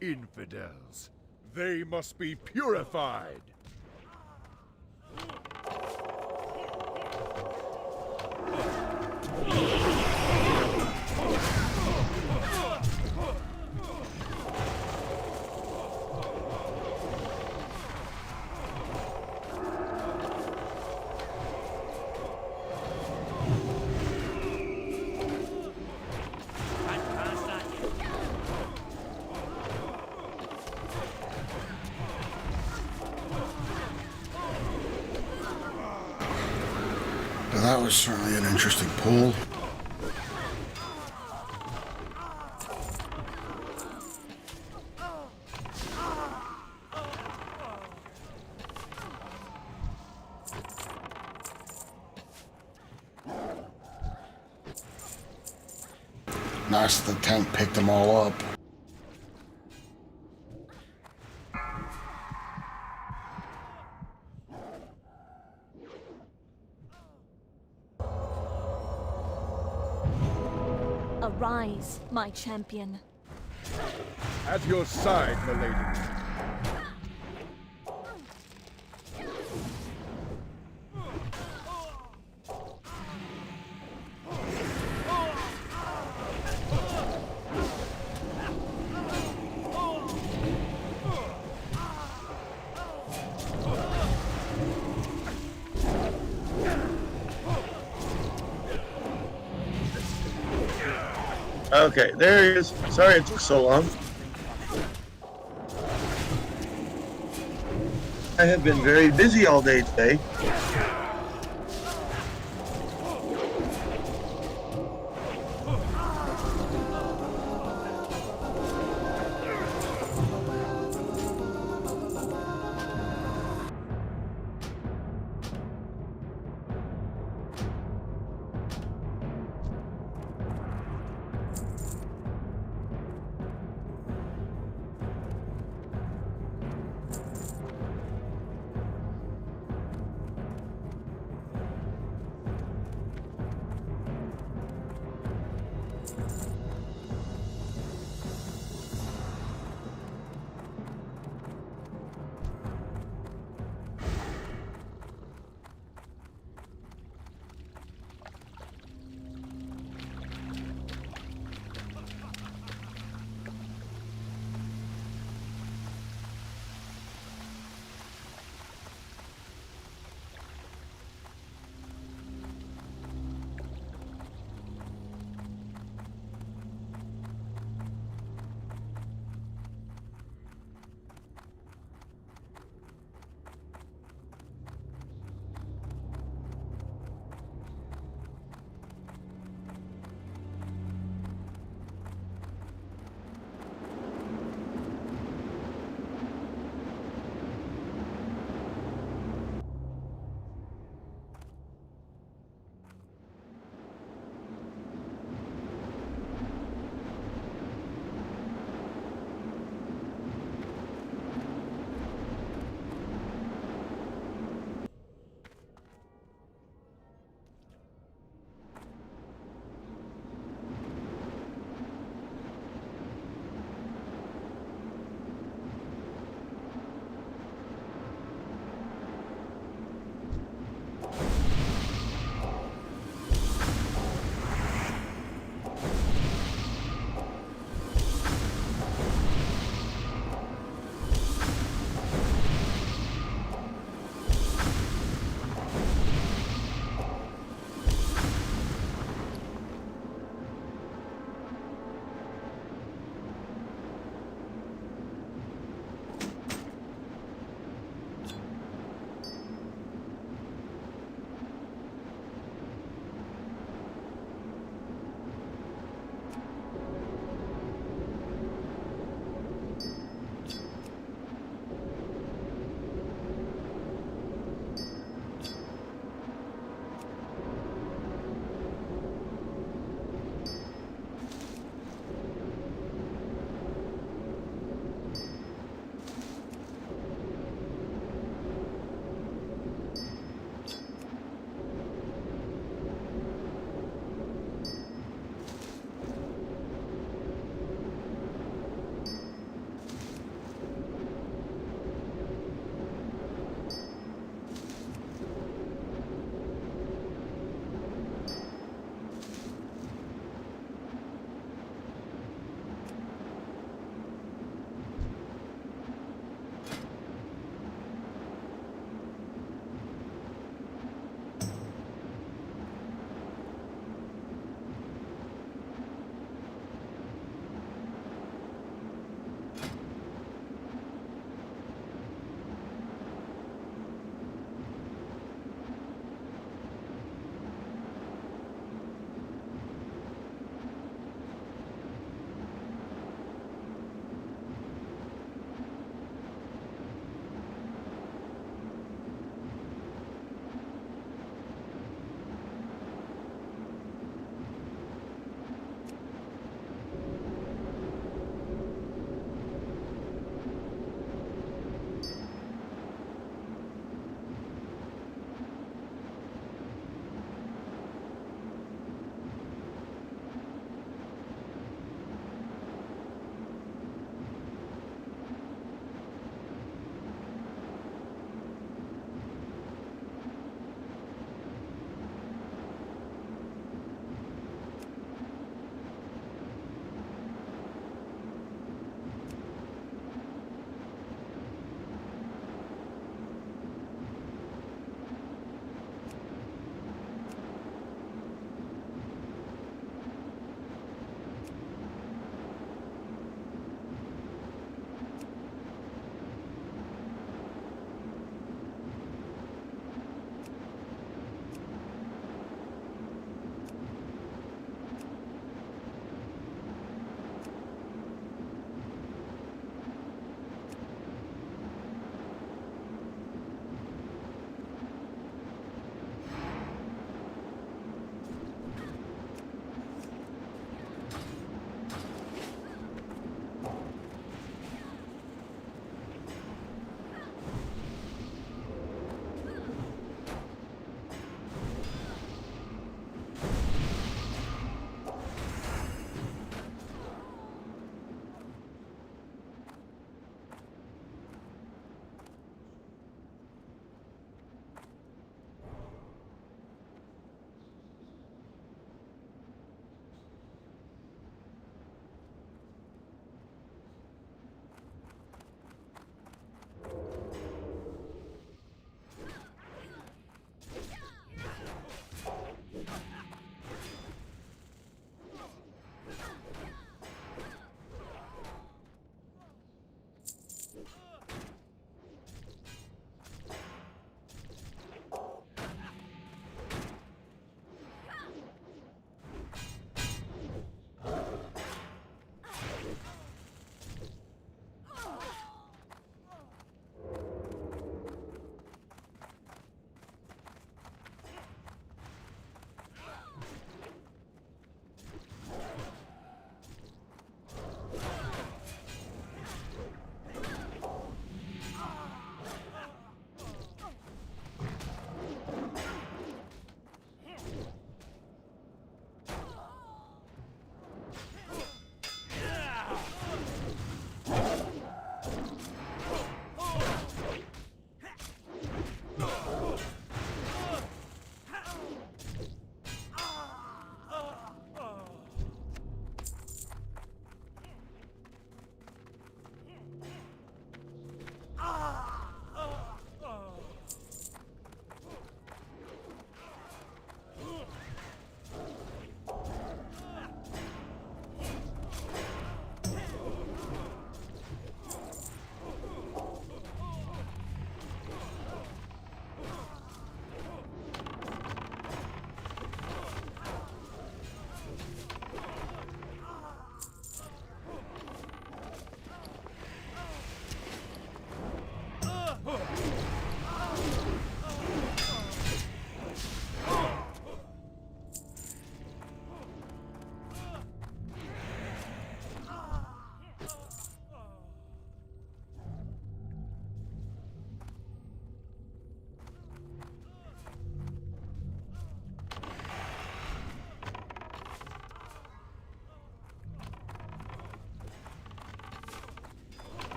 Infidels. They must be purified. Well, that was certainly an interesting pull. Nice that the tank picked them all up. Arise, my champion. At your side, milady. Okay, there he is. Sorry it took so long. I have been very busy all day today.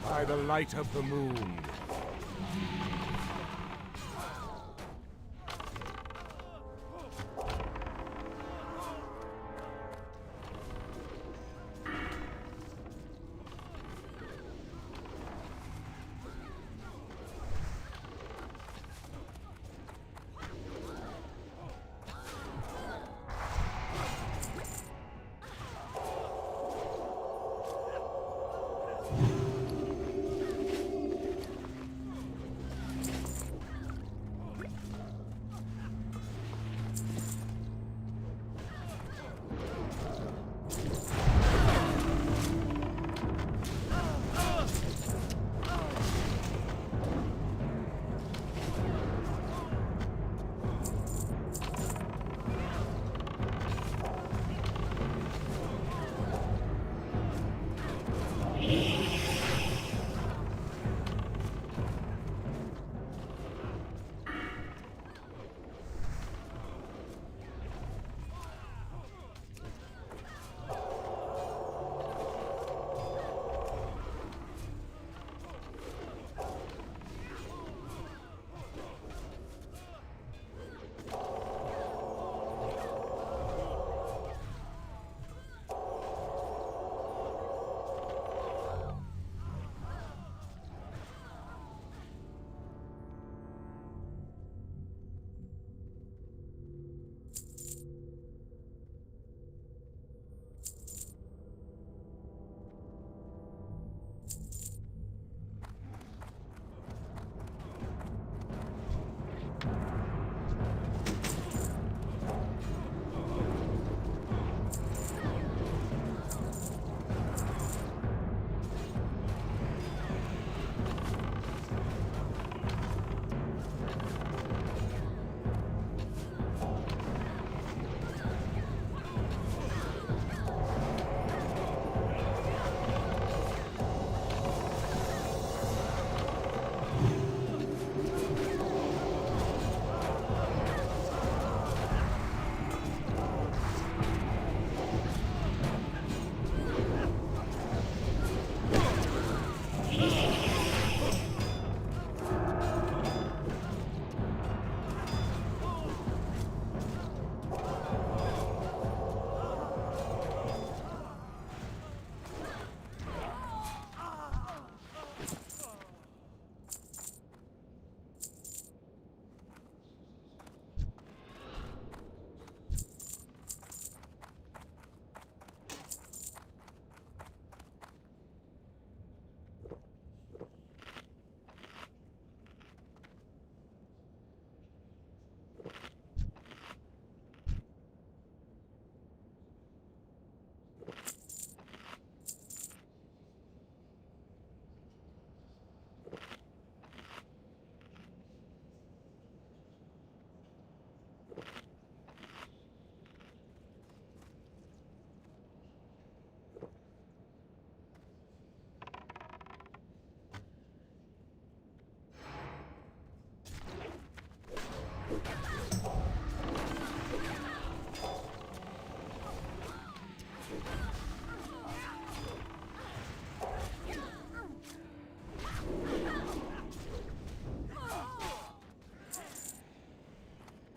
By the light of the moon.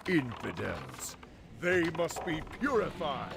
Infidels. They must be purified.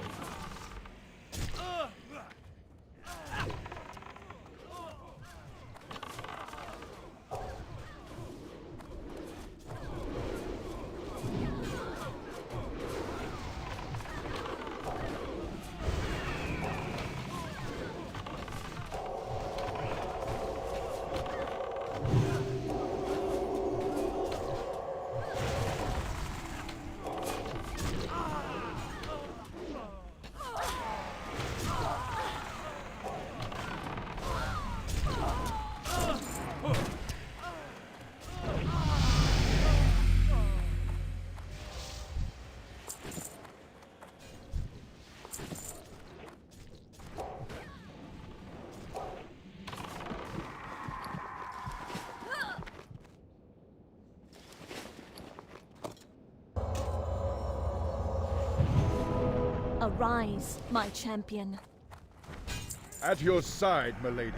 Arise, my champion. At your side, milady.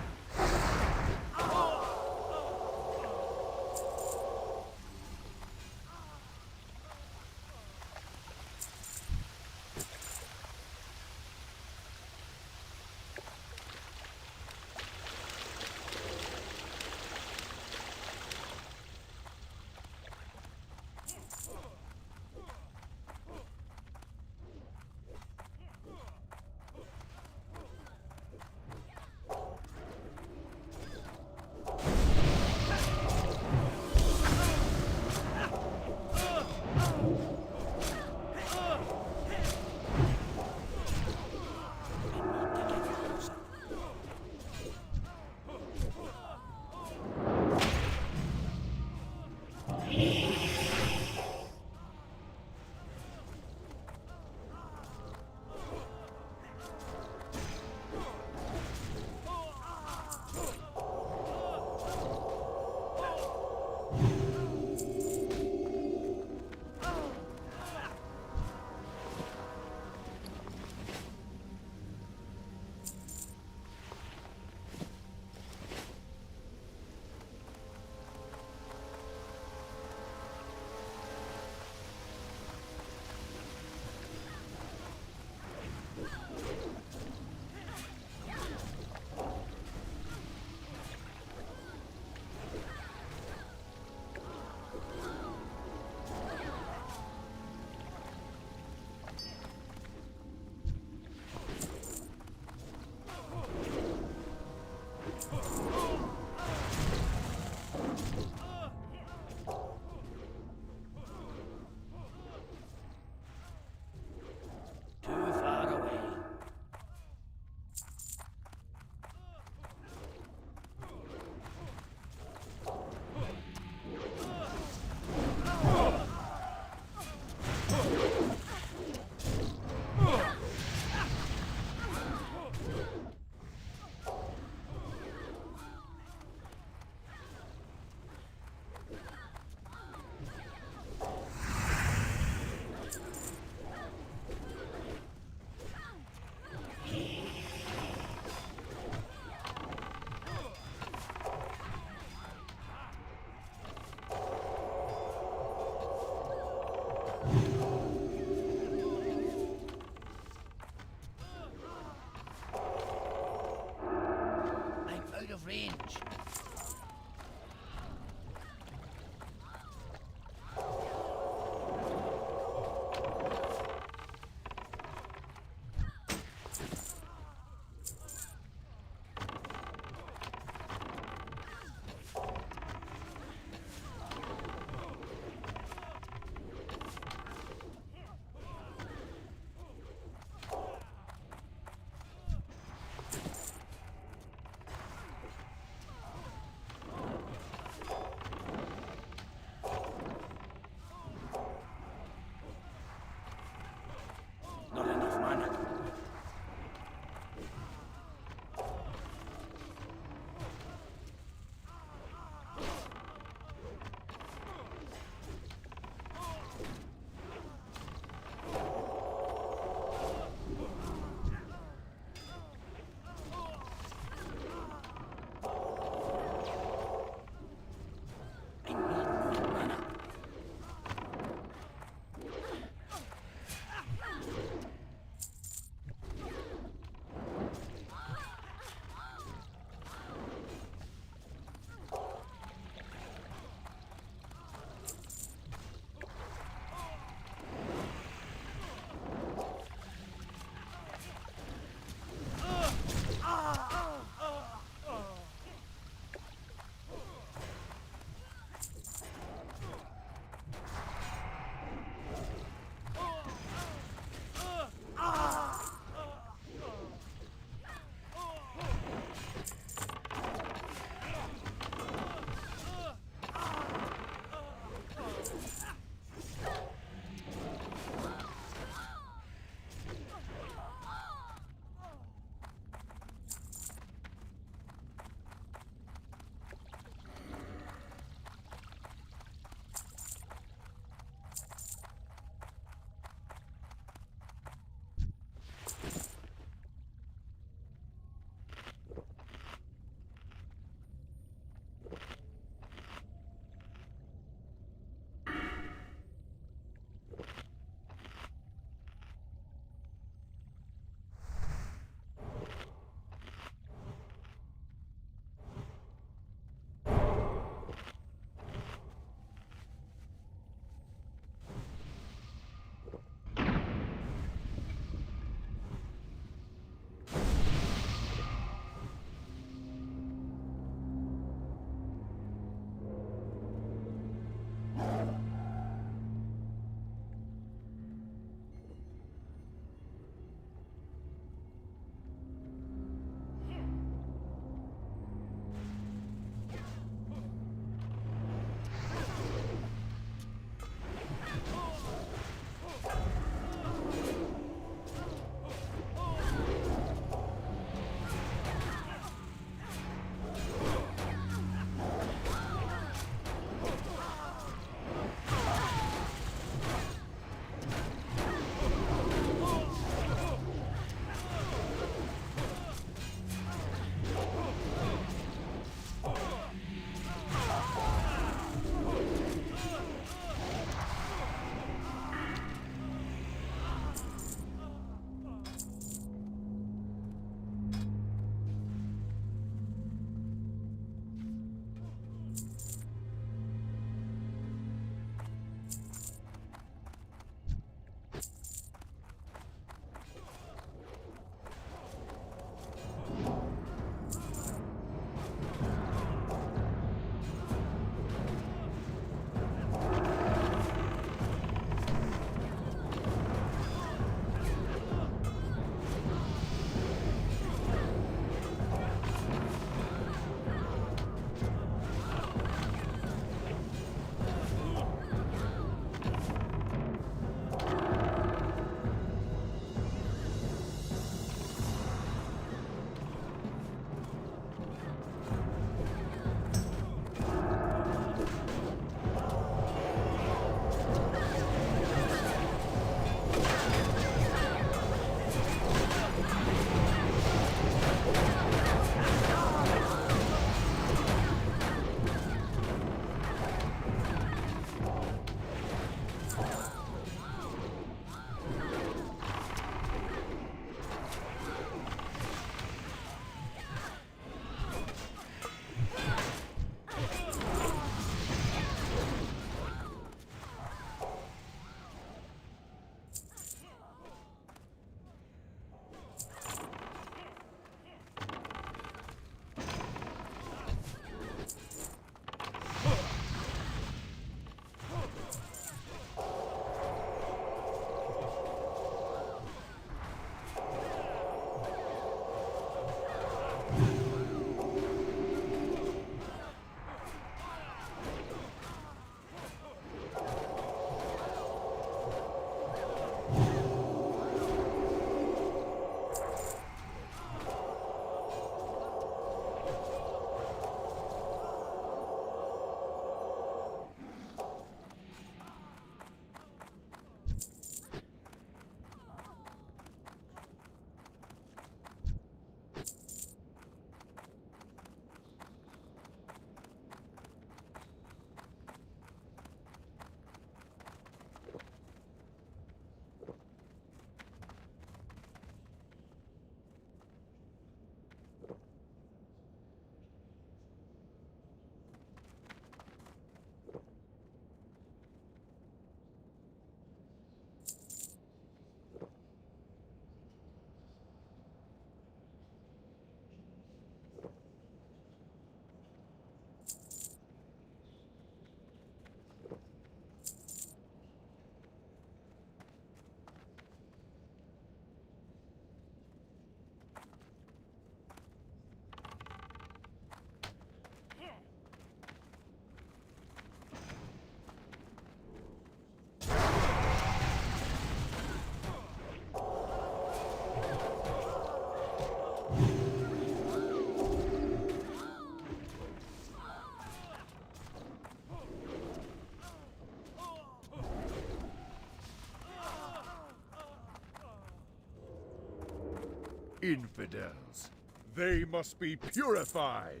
Infidels. They must be purified.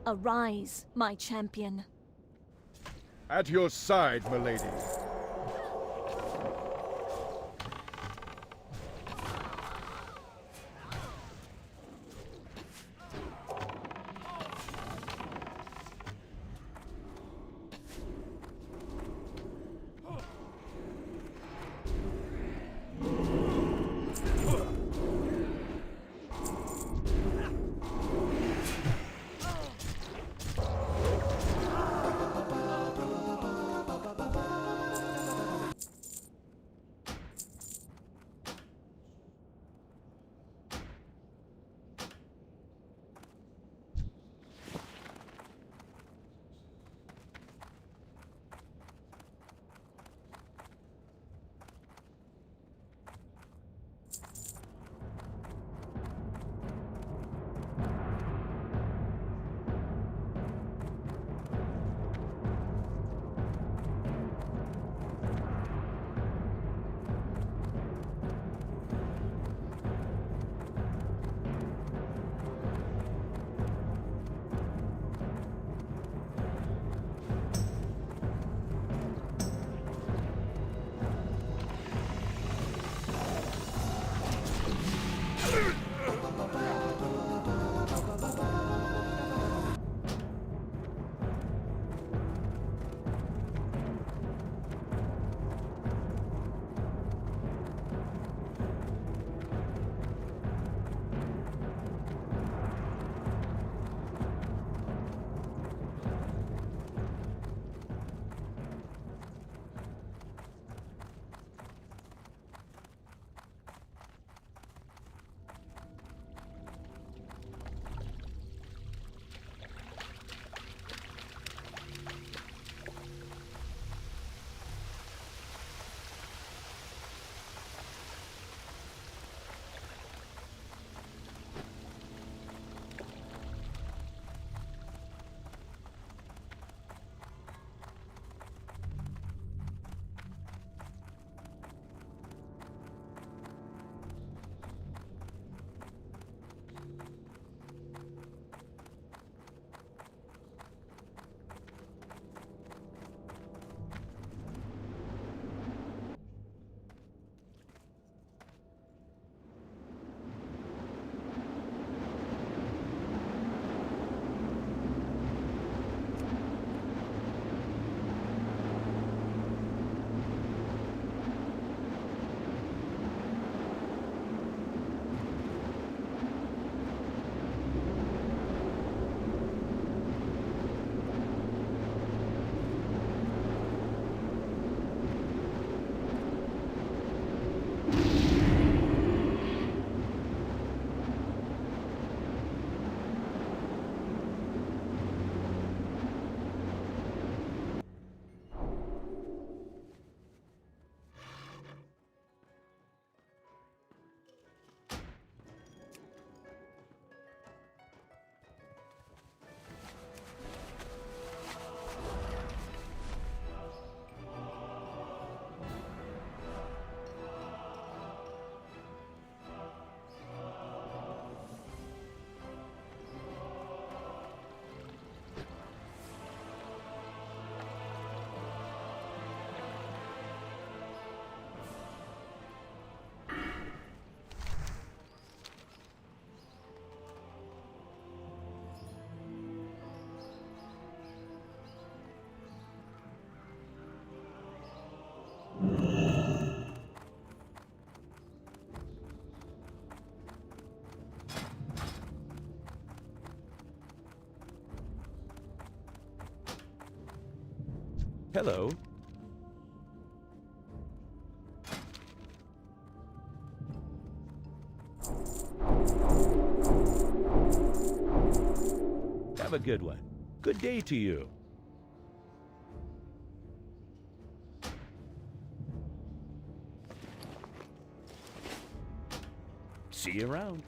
Arise, my champion. At your side, milady. Hello. Have a good one. Good day to you. See you around.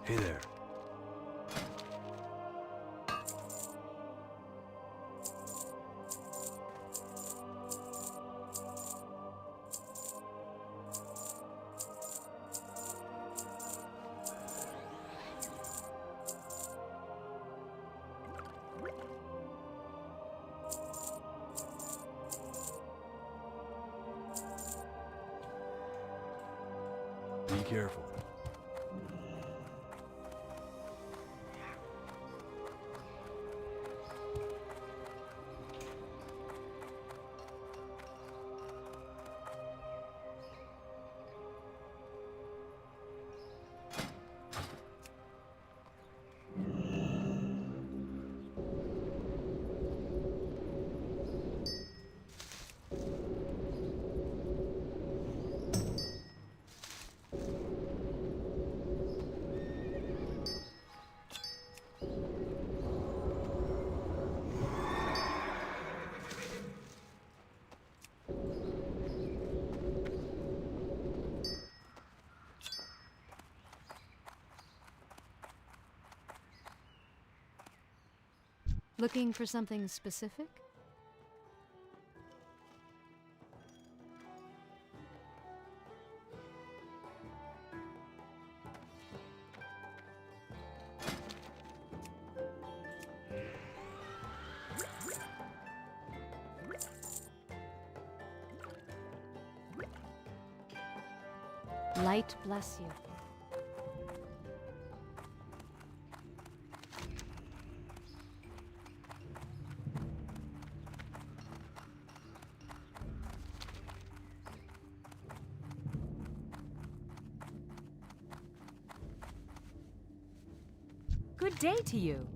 Hey there. Be careful. Looking for something specific? Light bless you. Good day to you.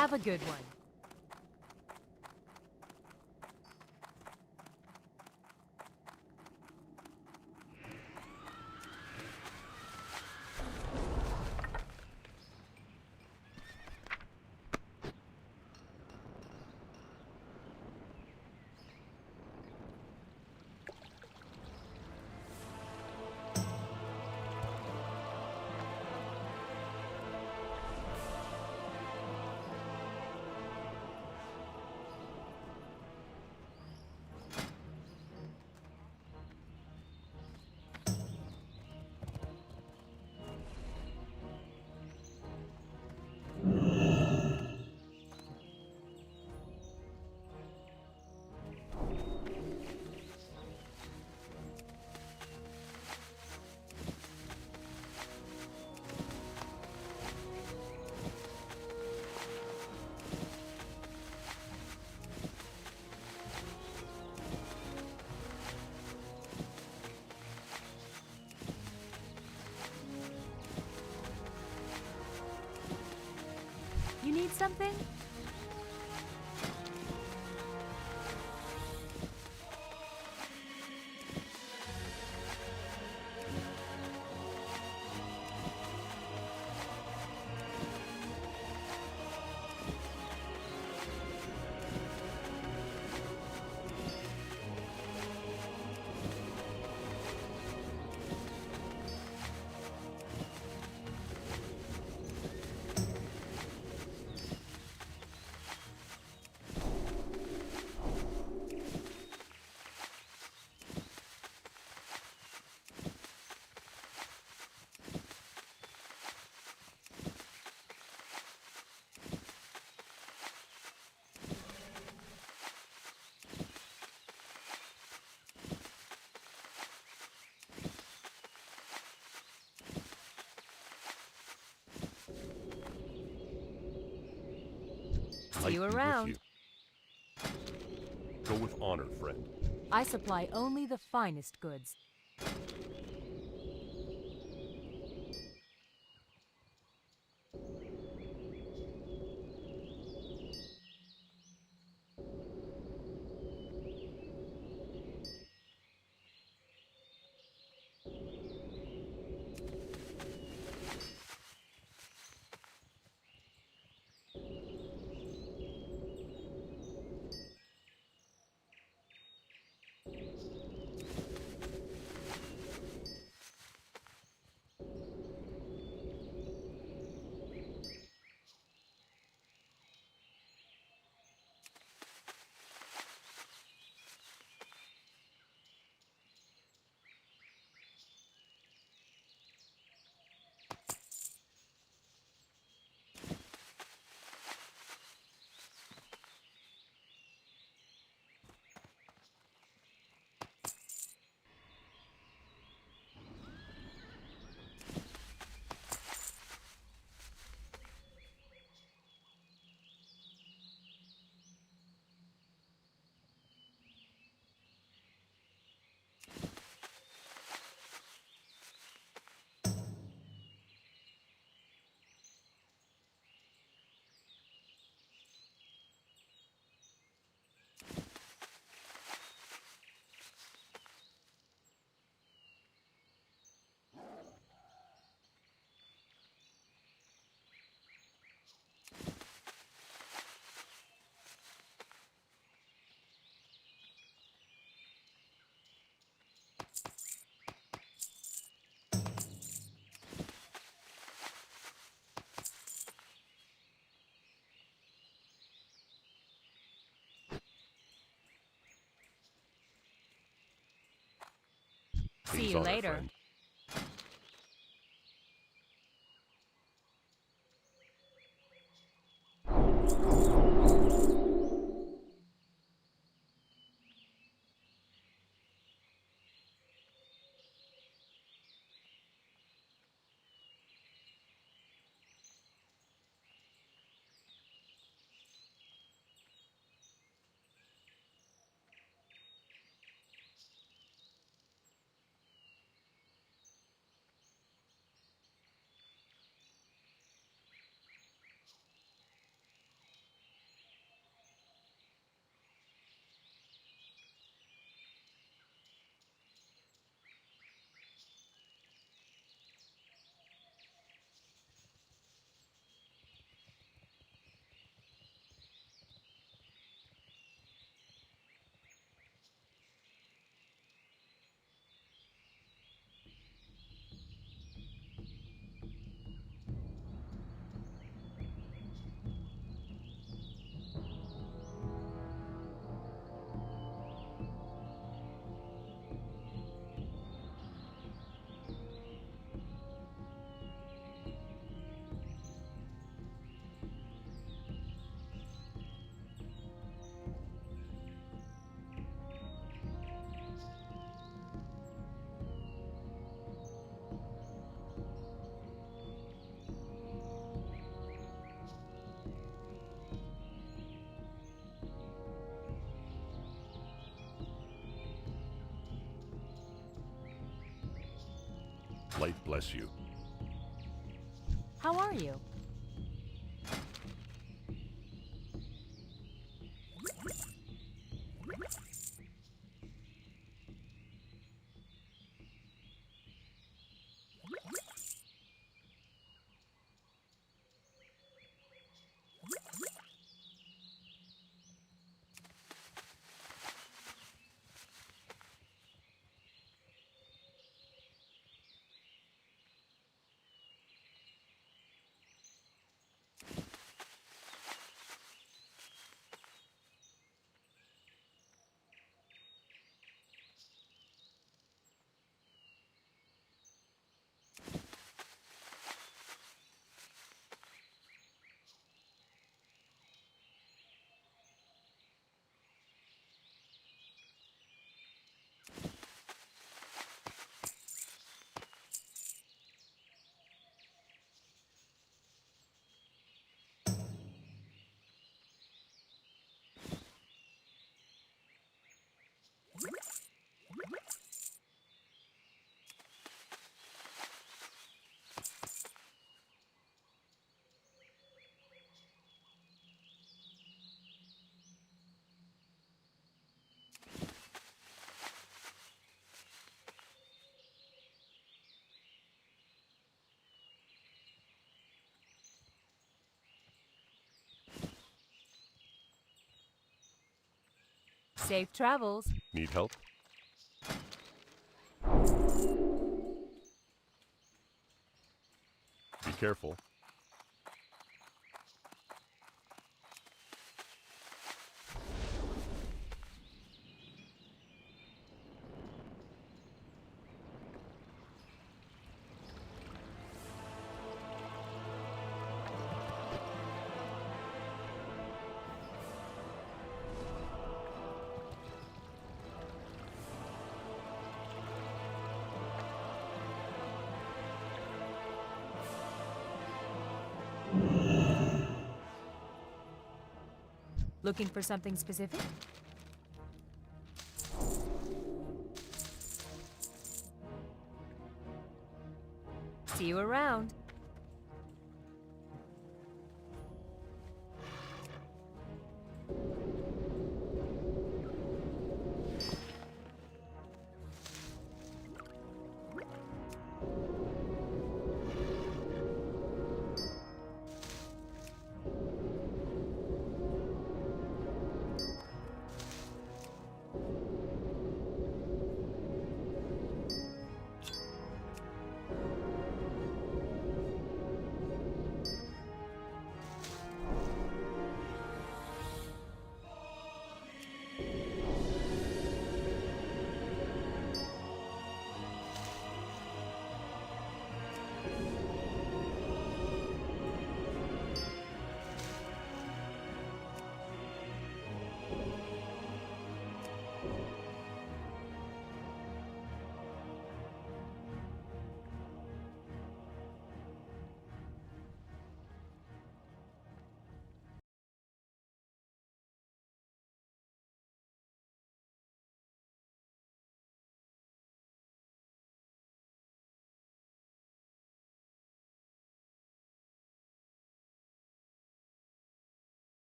Have a good one. You need something? See you Light be with around. you. Go with honor, friend. I supply only the finest goods. See King's you honor, later. friend. Light bless you. How are you? Safe travels. Need help? Be careful. Looking for something specific? See you around.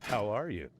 How are you?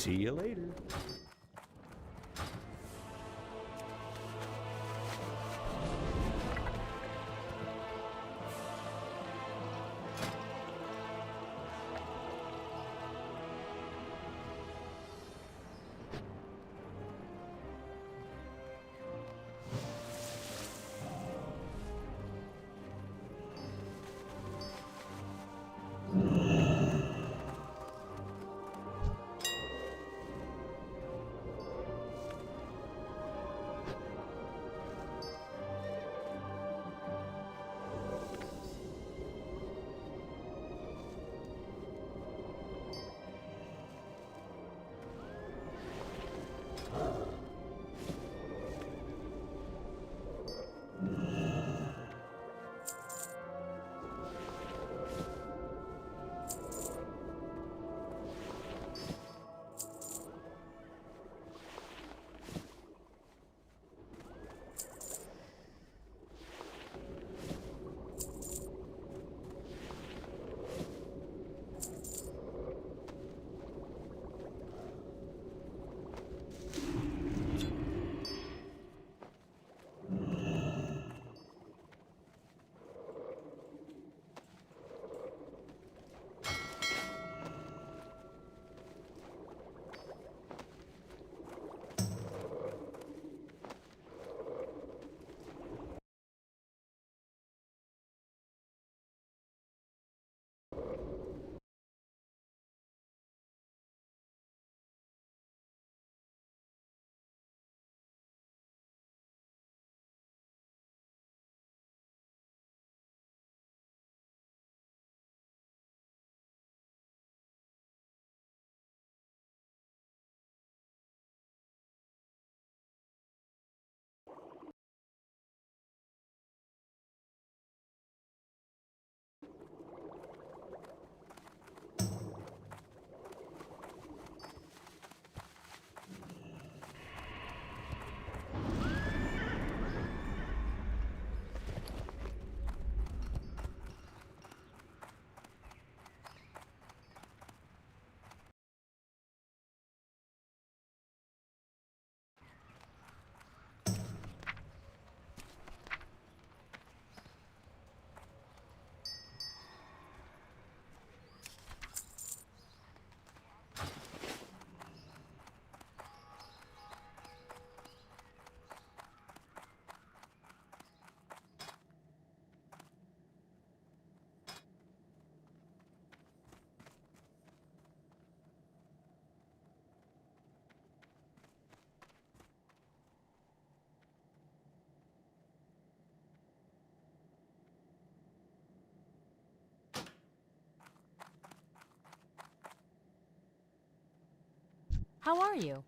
See you later. How are you?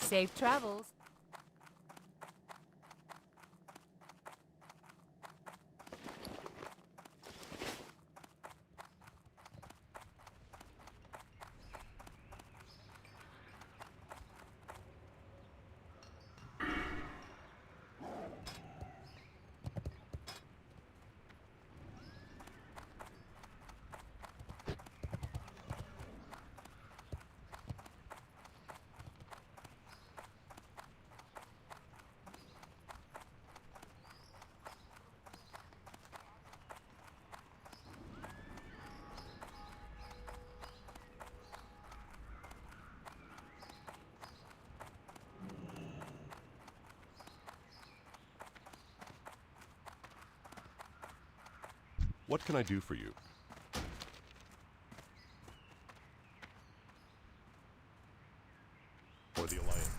Safe travels. What can I do for you? For the Alliance.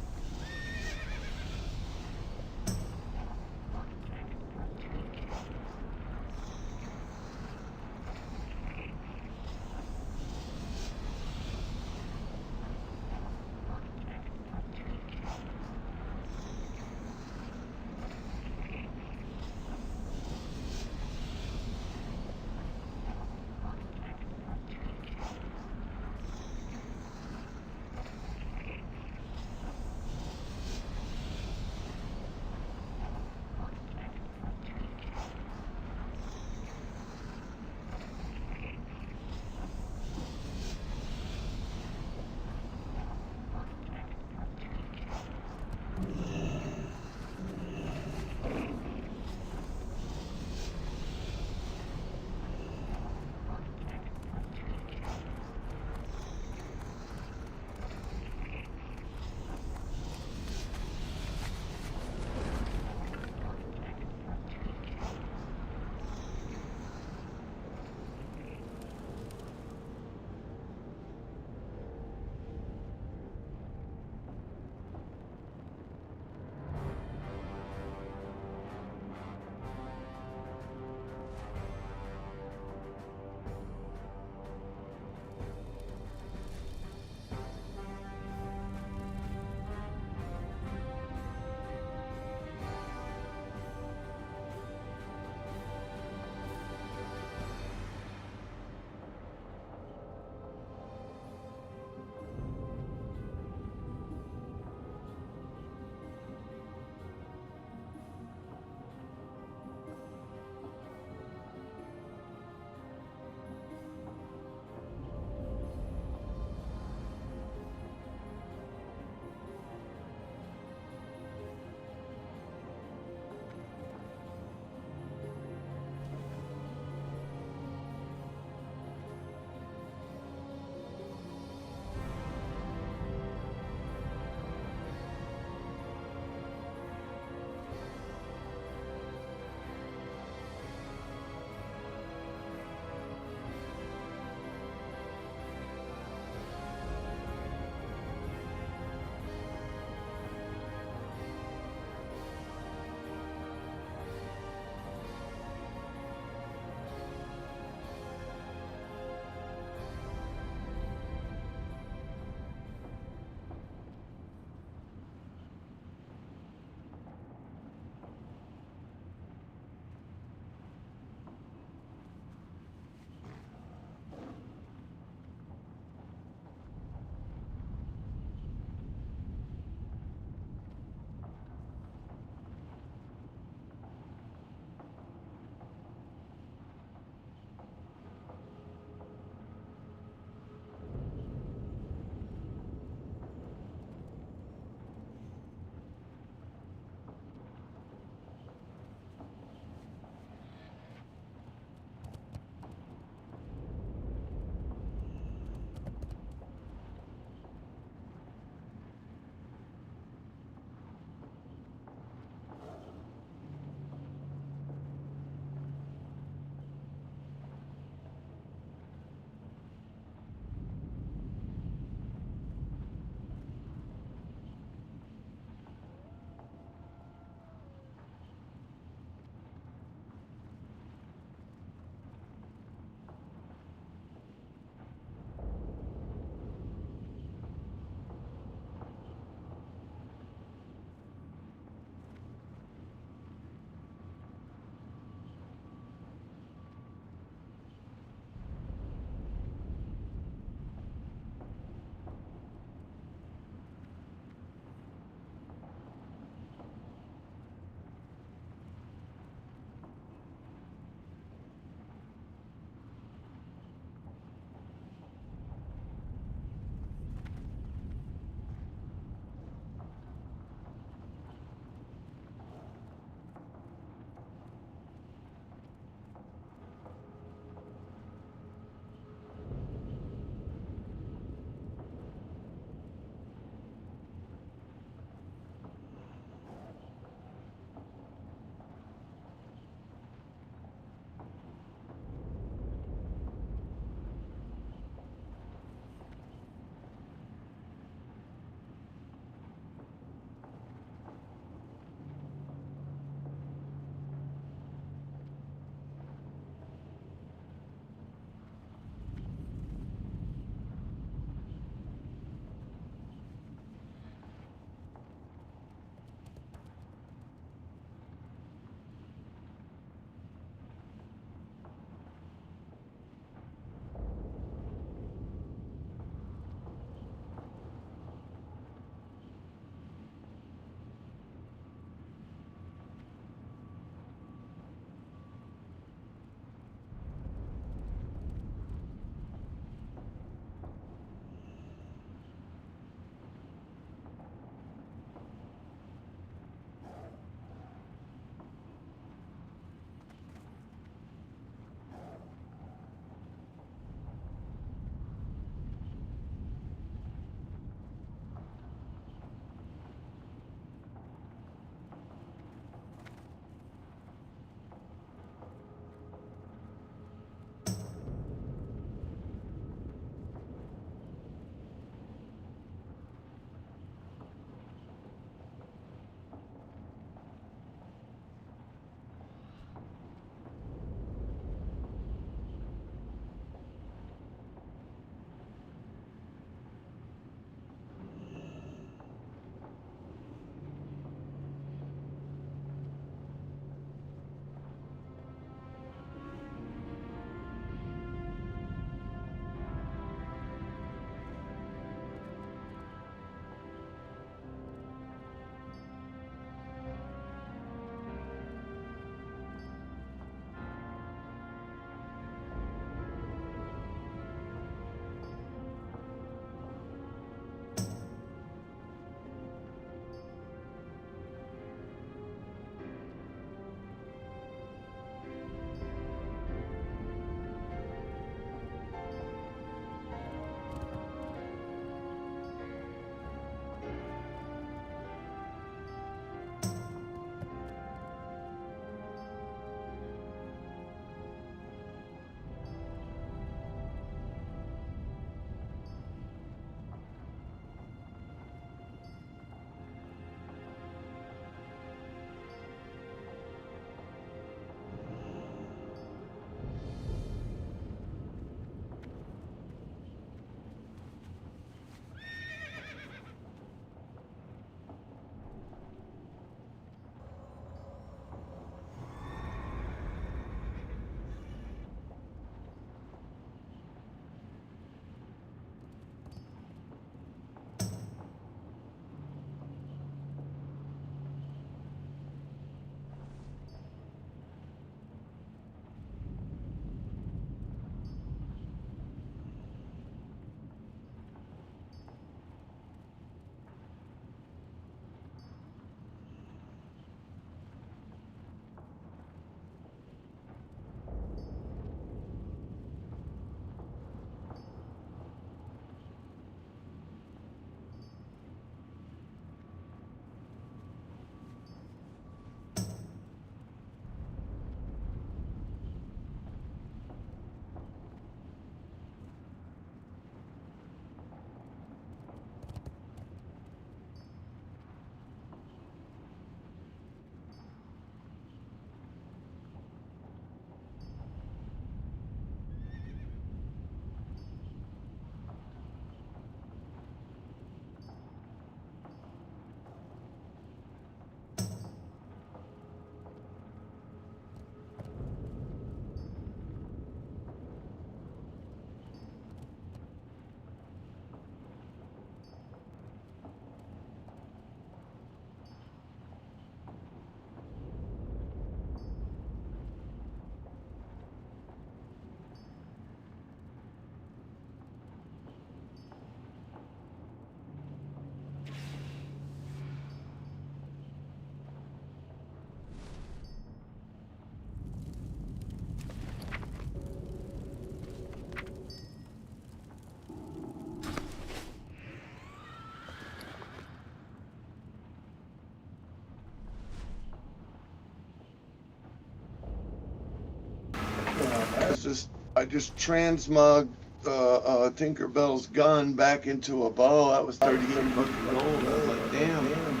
I just transmugged Tinkerbell's gun back into a bow. That was 38 fucking gold. I was like, damn.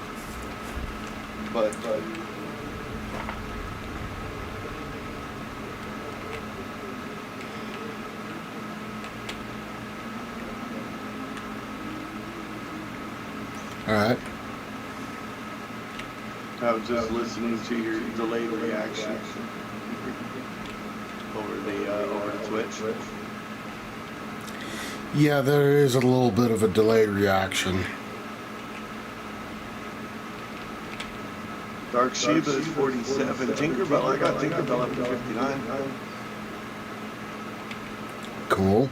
But All right. I was just listening to your delayed reaction over the Twitch. Yeah, there is a little bit of a delayed reaction. Dark Sheba is 47. Tinkerbell, I got Tinkerbell up to 59. Cool.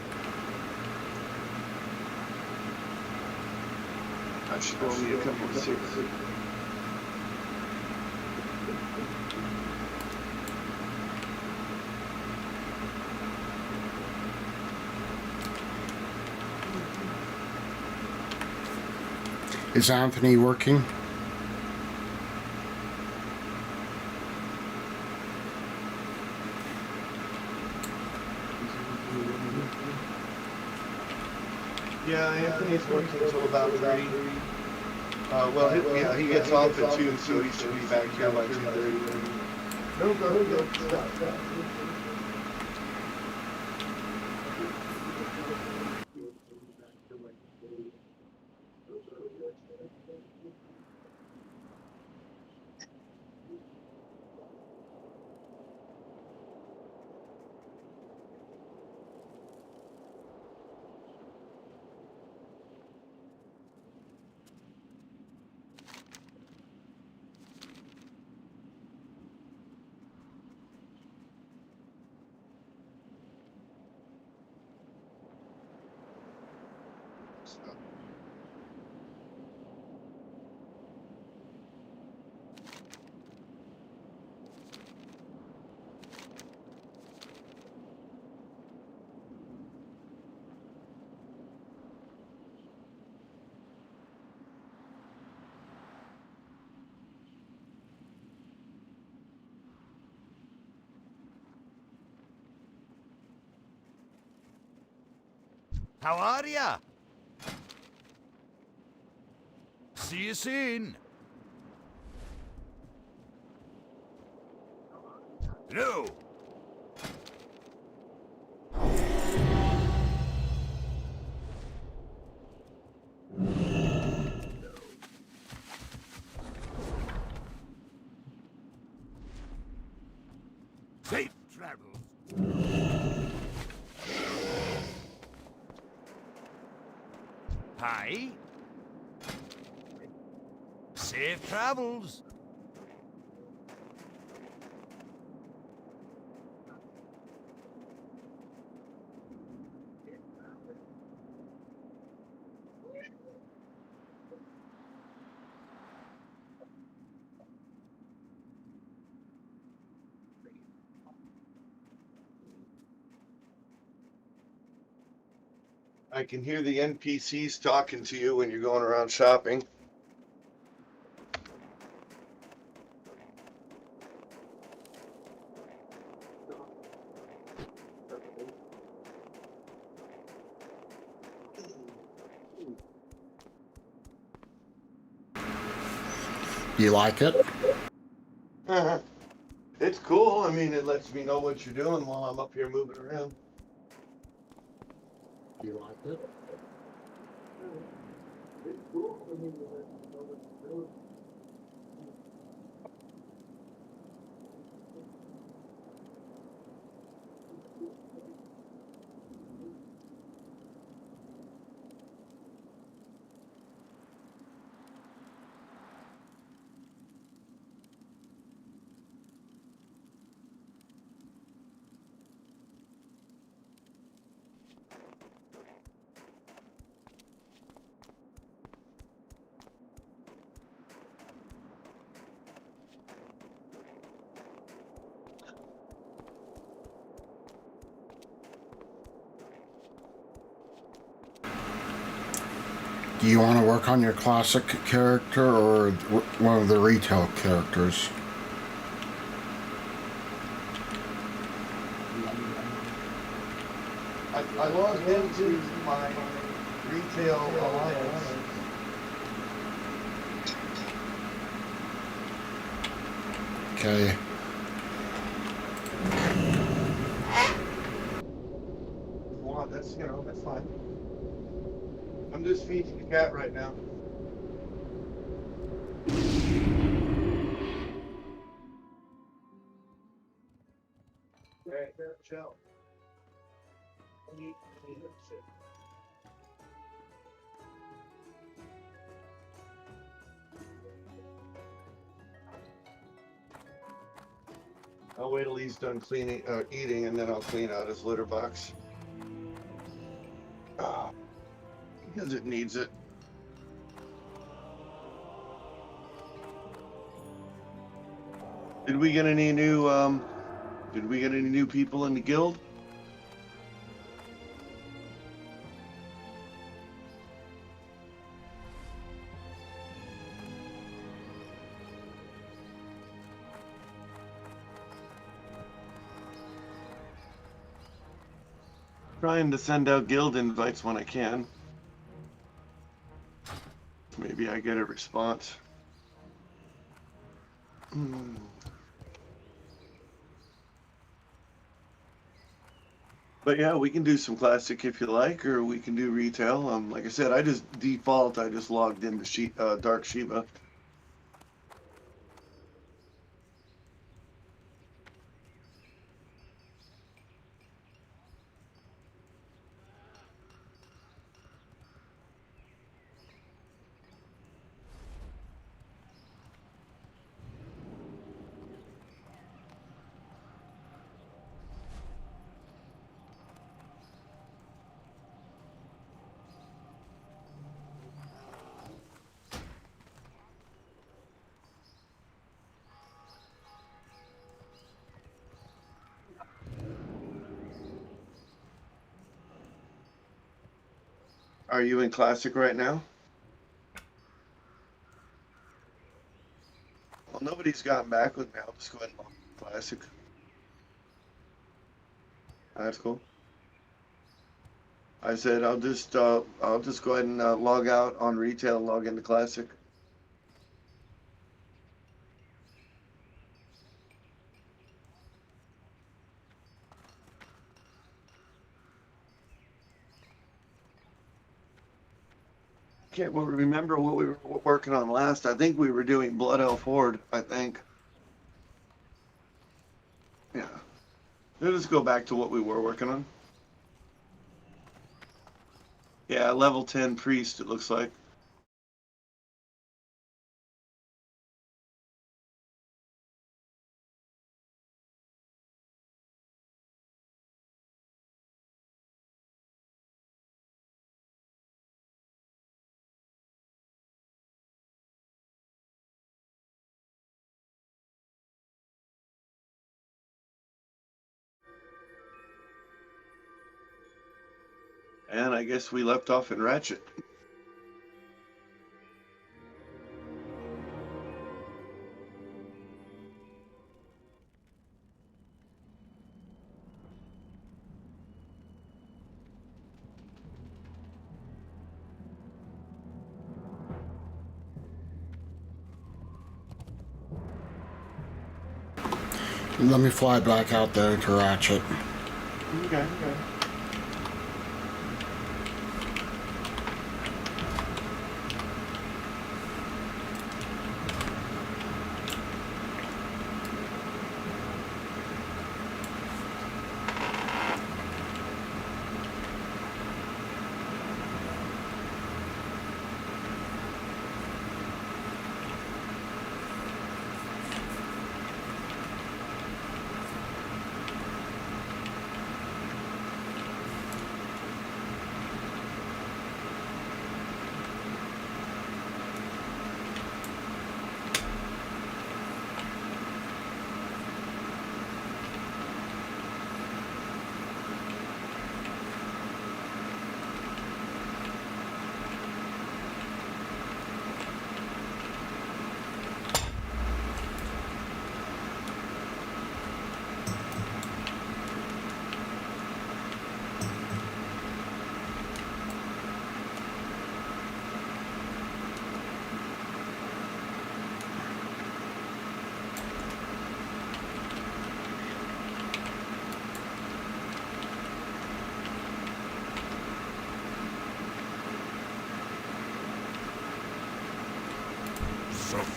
I should roll me a couple of six. Is Anthony working? Yeah, Anthony's working until about 3. Well, he gets off at 2, so he should be back here by 2:30. No, go. Stop. How are ya? See you soon. No. Safe travels. Hi. Safe travels. I can hear the NPCs talking to you when you're going around shopping. You like it? It's cool. I mean, it lets me know what you're doing while I'm up here moving around. You like it? It's cool. I mean, it lets me know what you're doing. Do you want to work on your classic character or one of the retail characters? logged into my retail alliance. Okay. Well, that's, that's fine. I'm just feeding the cat right now. Right there, chill. I'll wait till he's done cleaning, eating, and then I'll clean out his litter box. Because it needs it. Did we get any new people in the guild? Trying to send out guild invites when I can. Maybe I get a response. But yeah, we can do some classic if you like, or we can do retail. Like I said, I just logged into Dark Shiva. Are you in classic right now? Well, nobody's gotten back with me. I'll just go ahead and log classic. That's cool. I said I'll just go ahead and log out on retail, log into classic. Can't remember what we were working on last. I think we were doing Blood Elf Horde, I think. Yeah. Let's go back to what we were working on. Yeah, level 10 priest, it looks like. And I guess we left off in Ratchet. Let me fly back out there to Ratchet. Okay.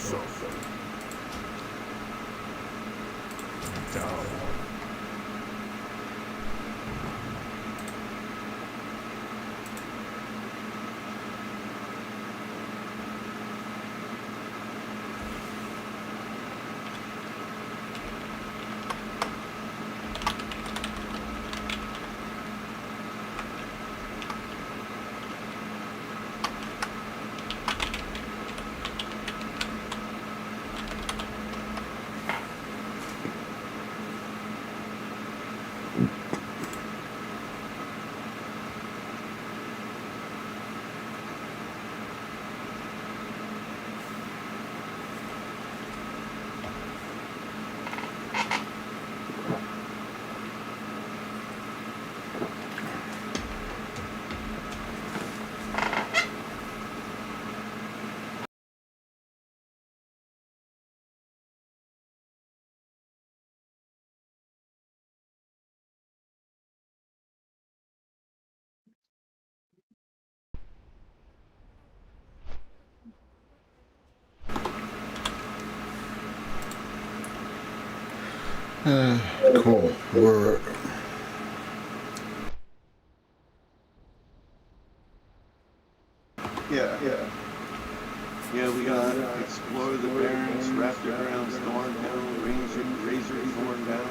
so. Down. Cool. We're Yeah, we got Explore the Barrens, Raptor Grounds, Thorntown, Razor Thorntown.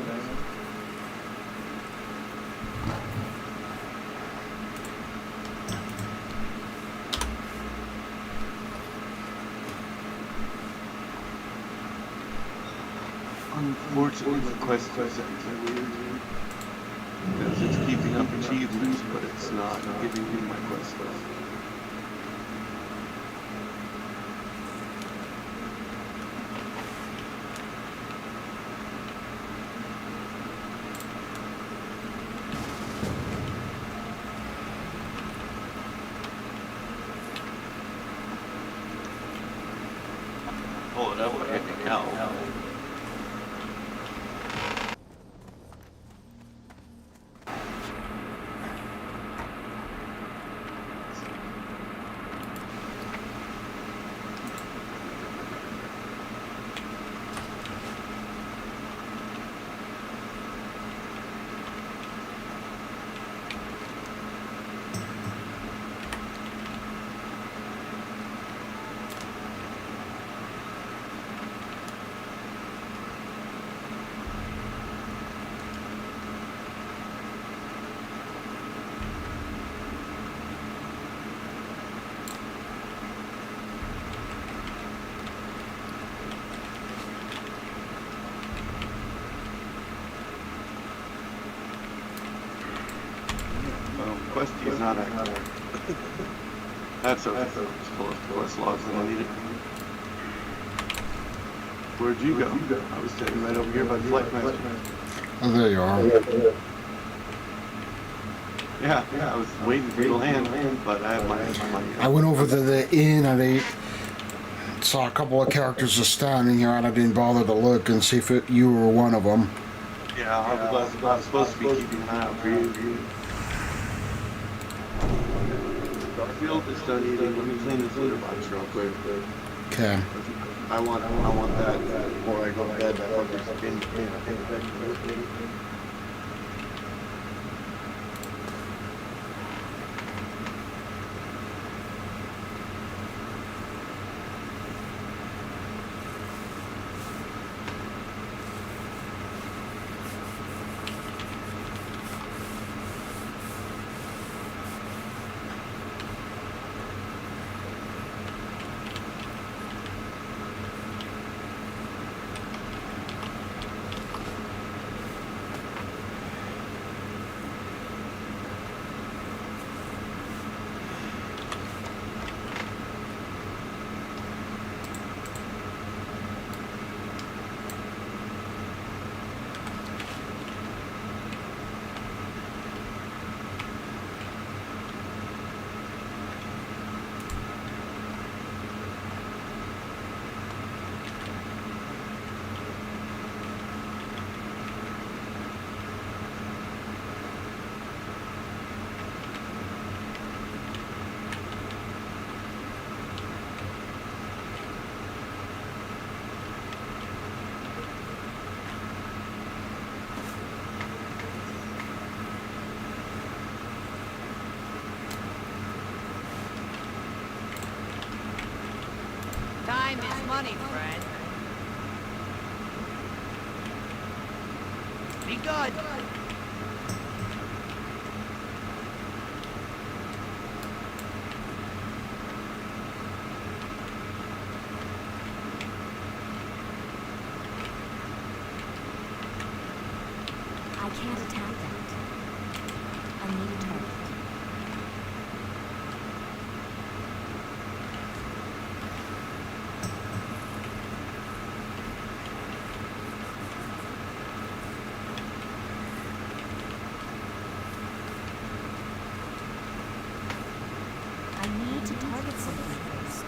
Unfortunately, the quest is weird because it's keeping up achievements, but it's not giving me my quest list. Pull it up and hit me out. Questy's not active. That's okay. Just pull up the quest logs and I need it. Where'd you go? I was sitting right over here by the flight master. oh, there you are. Yeah, I was waiting for you to land, but I have my I went over to the inn and I saw a couple of characters just standing here, and I didn't bother to look and see if you were one of them. Yeah, I was supposed to be keeping an eye out for you. Garfield is done eating. Let me clean this litter box real quick. Okay. I want that before I go to bed. I want this in. I think that's money, friend. Be good. I can't attack that. I need a target. I need to target something first.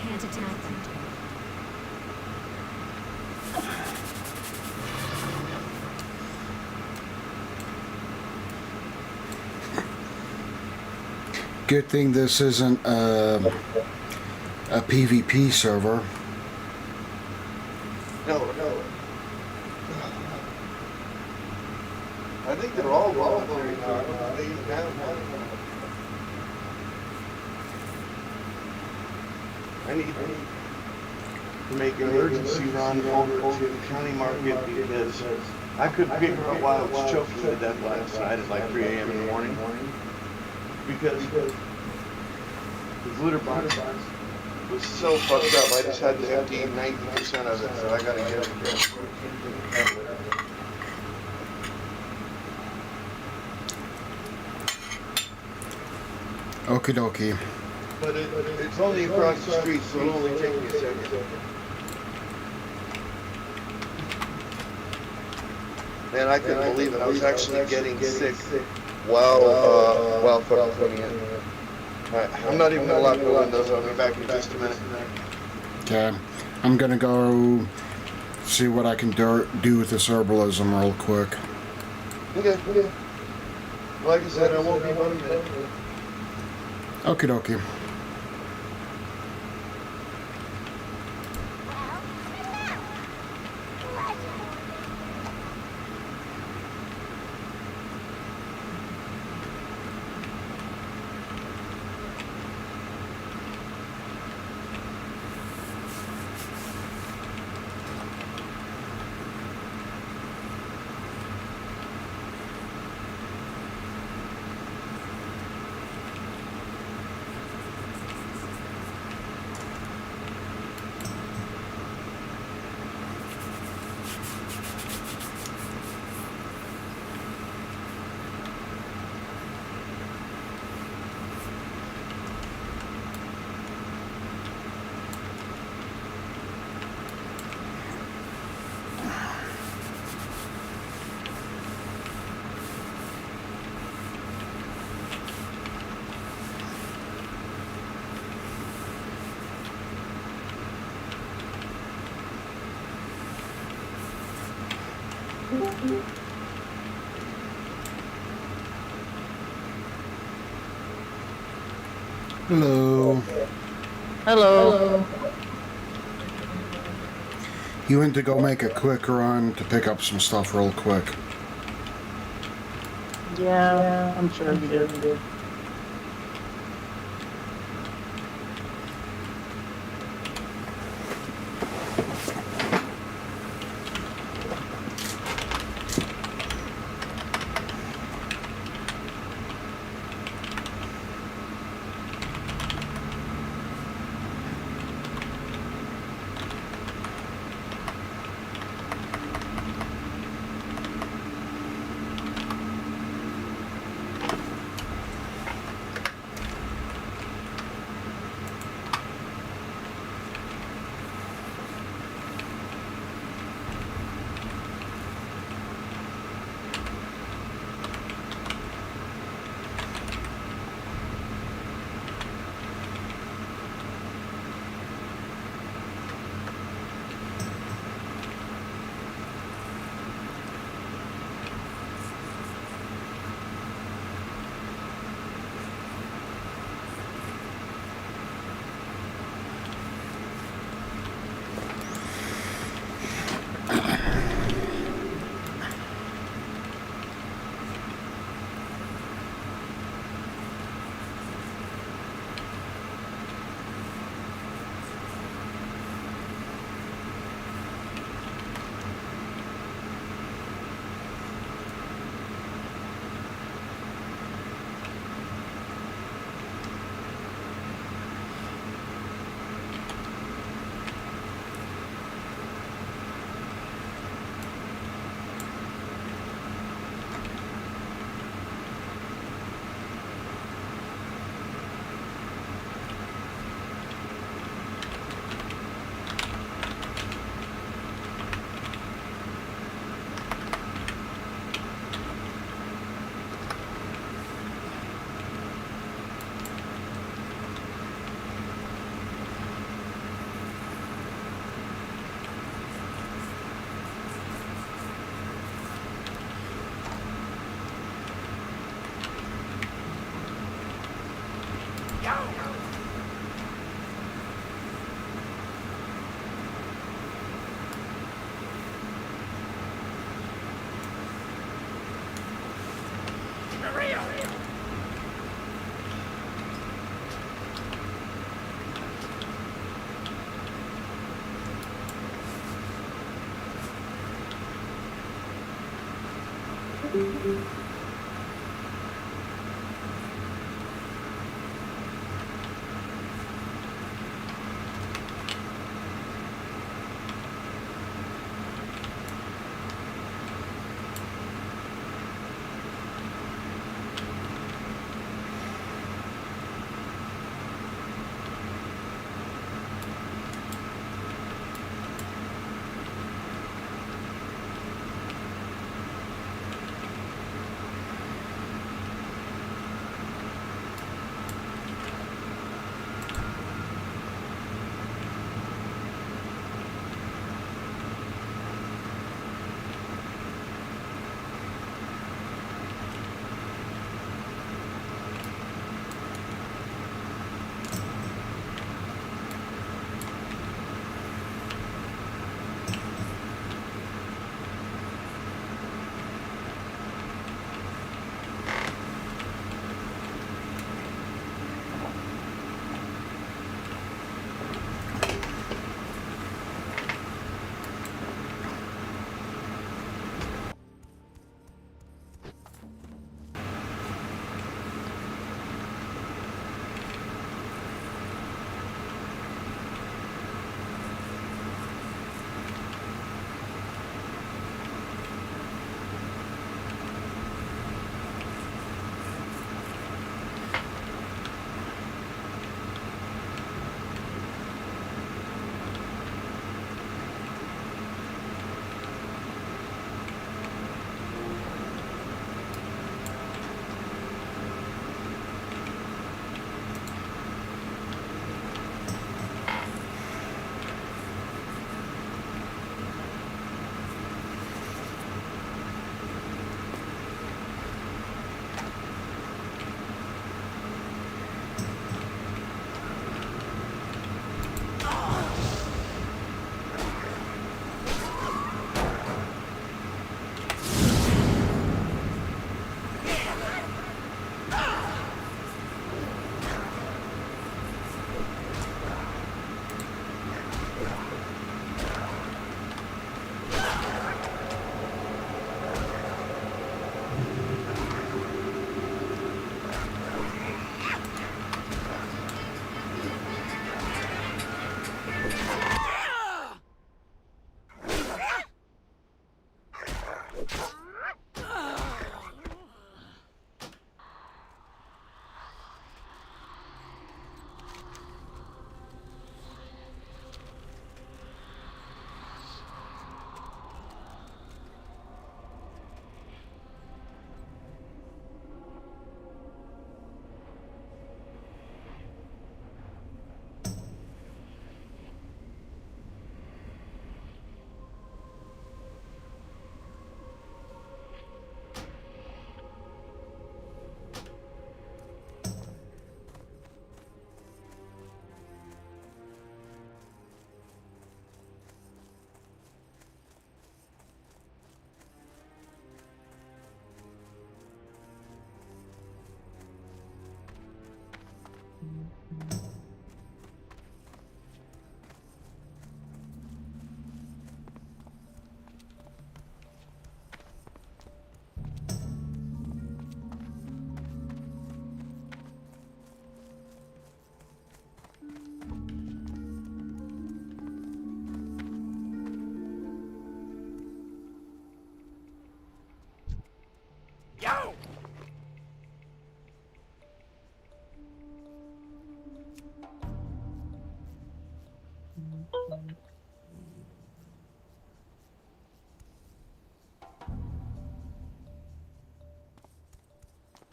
Can't attack them. Good thing this isn't a PvP server. No. I think they're all voluntary. I need to make an emergency run over to the county market because I couldn't figure out why I was choking to death last night at like 3 a.m. in the morning. Because his litter box was so fucked up. I just had to empty 90% of it, so I gotta get it again. Okie dokie. But it's only across the street, so it'll only take me a second. Man, I couldn't believe it. I was actually getting sick while fucking putting it. Alright, I'm not even gonna lock the windows. I'll be back in just a minute. Okay. I'm gonna go see what I can do with this herbalism real quick. Okay. Like I said, I won't be but a minute. Okie dokie. Hello. Hello. You went to go make a quick run to pick up some stuff real quick. Yeah, I'm sure you did.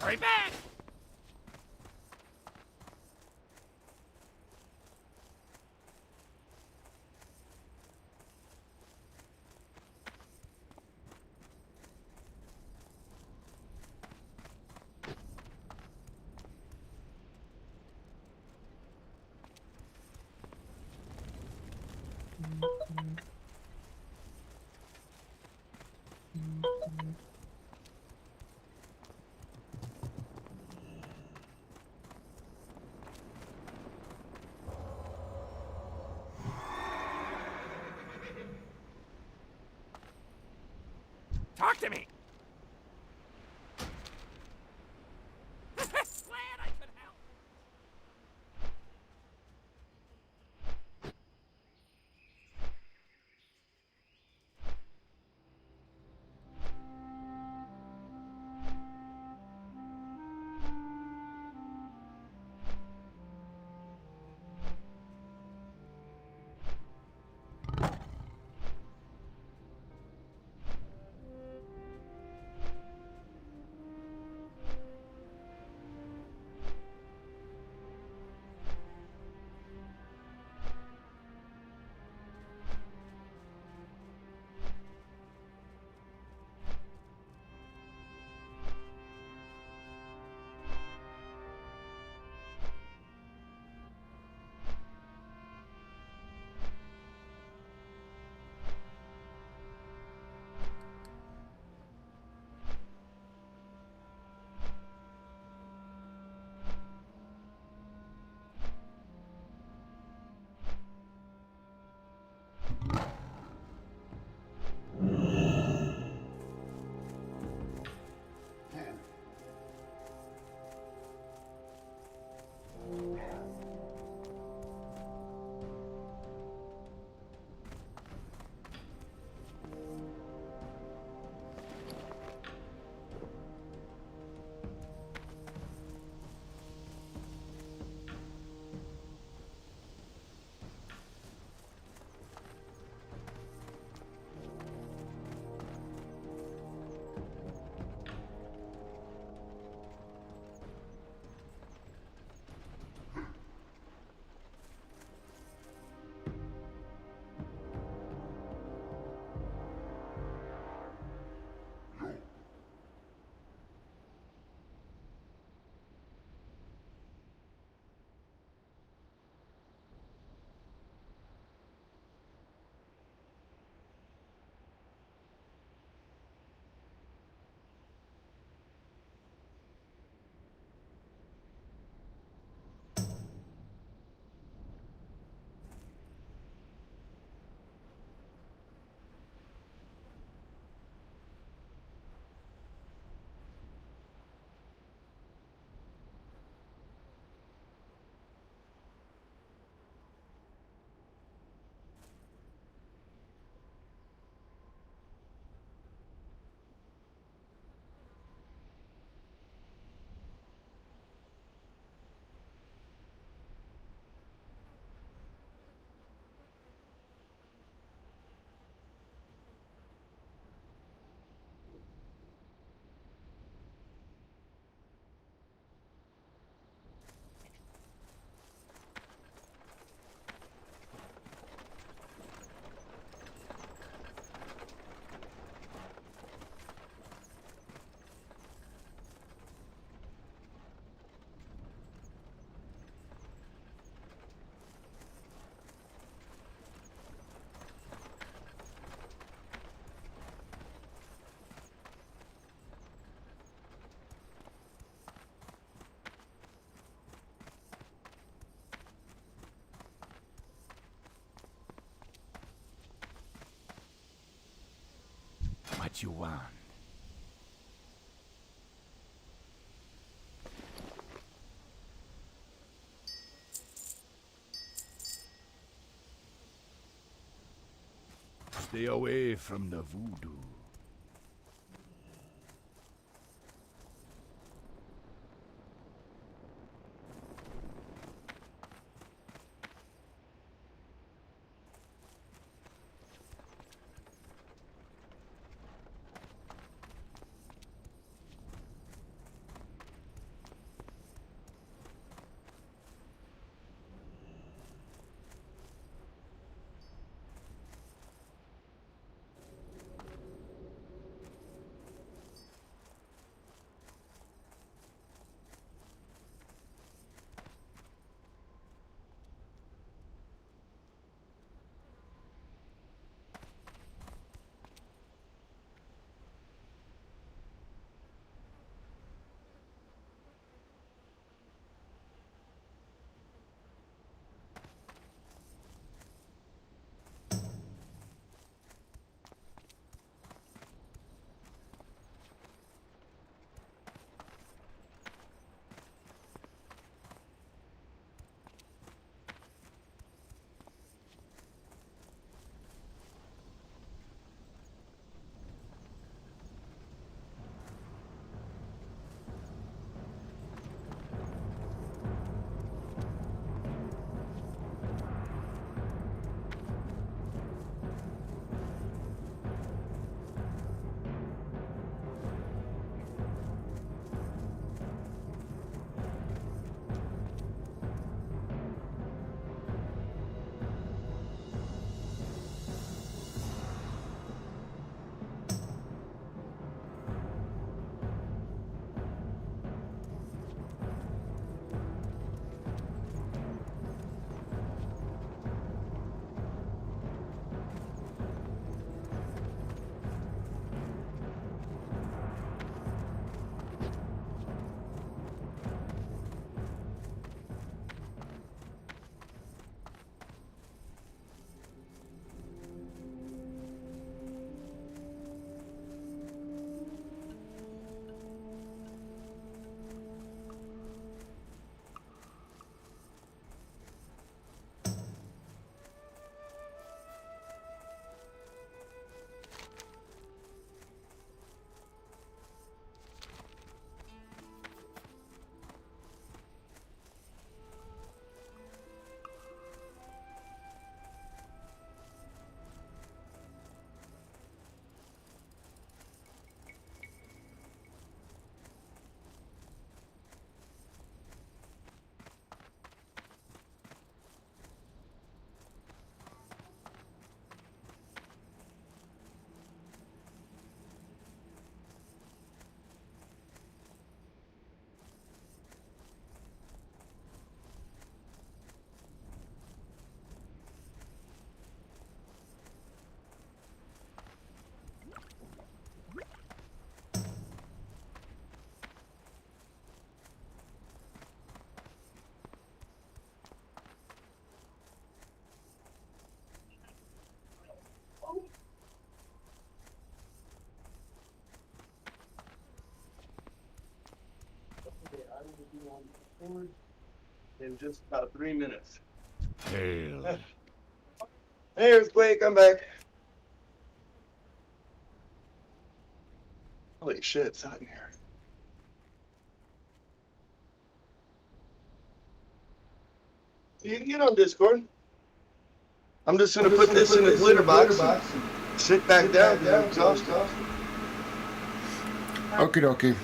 Hurry back! Talk to me! Glad I could help! What you want? Stay away from the voodoo. In just about 3 minutes. Hail. Hey, Earthquake, I'm back. Holy shit, it's hot in here. You can get on Discord. I'm just gonna put this in a glitter box and sit back down because I'm exhausted. Okie dokie.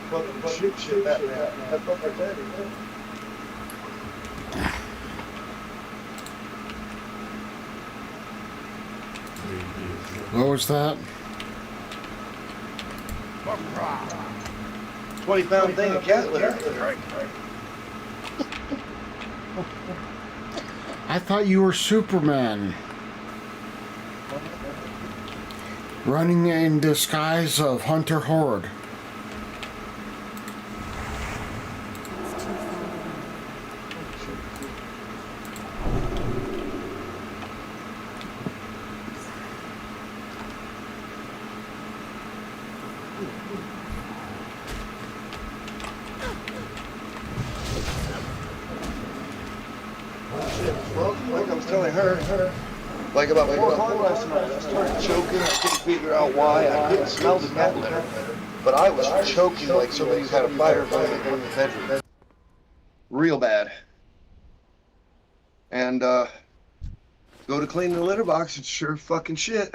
Fucking shit, that man. That's what I said. What was that? 20-pound thing of cat litter. I thought you were Superman. Running in disguise of Hunter Horde. Well, like I was telling her, like about 4 o'clock last night, I started choking. I couldn't figure out why. I couldn't smell the cat litter, but I was choking like somebody who had a fire going in the bedroom. Real bad. And, go to clean the litter box, it's sure fucking shit.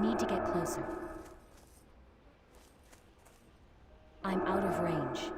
need to get closer. I'm out of range.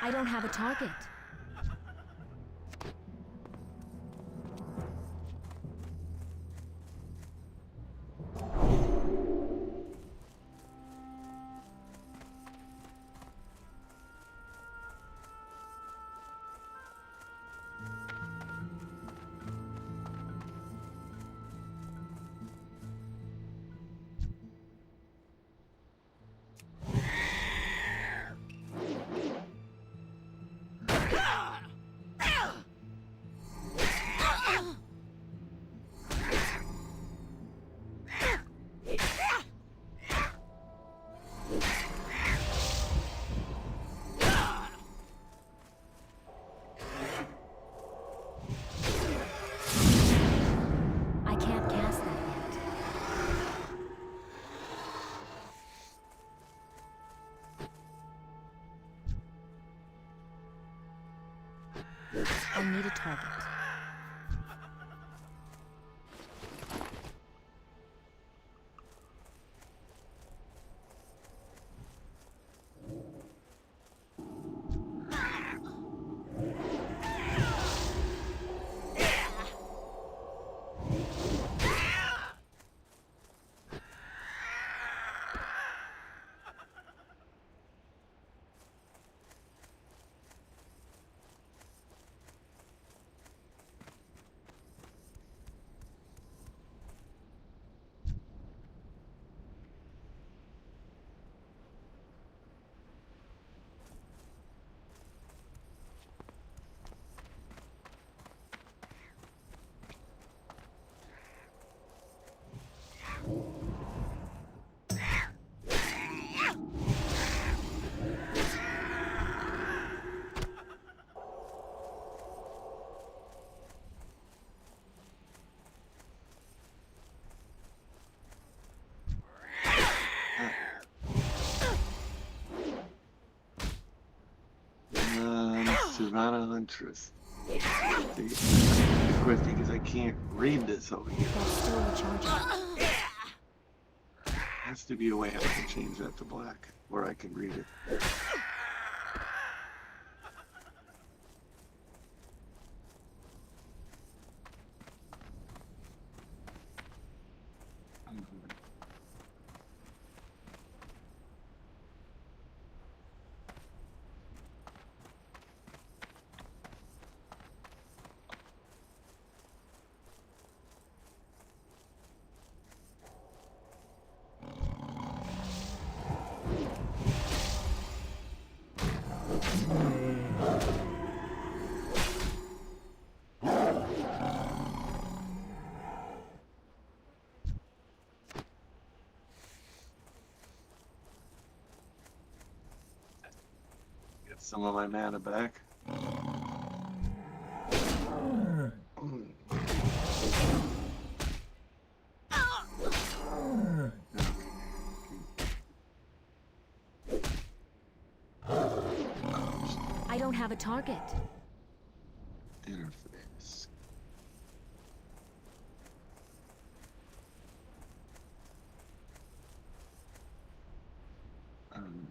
I don't have a target. I can't cast that yet. I need a target. Savannah Huntress. Of course, because I can't read this over here. That's still recharging. has to be a way I can change that to black where I can read it. Get some of my mana back. I don't have a target. Interface. Um,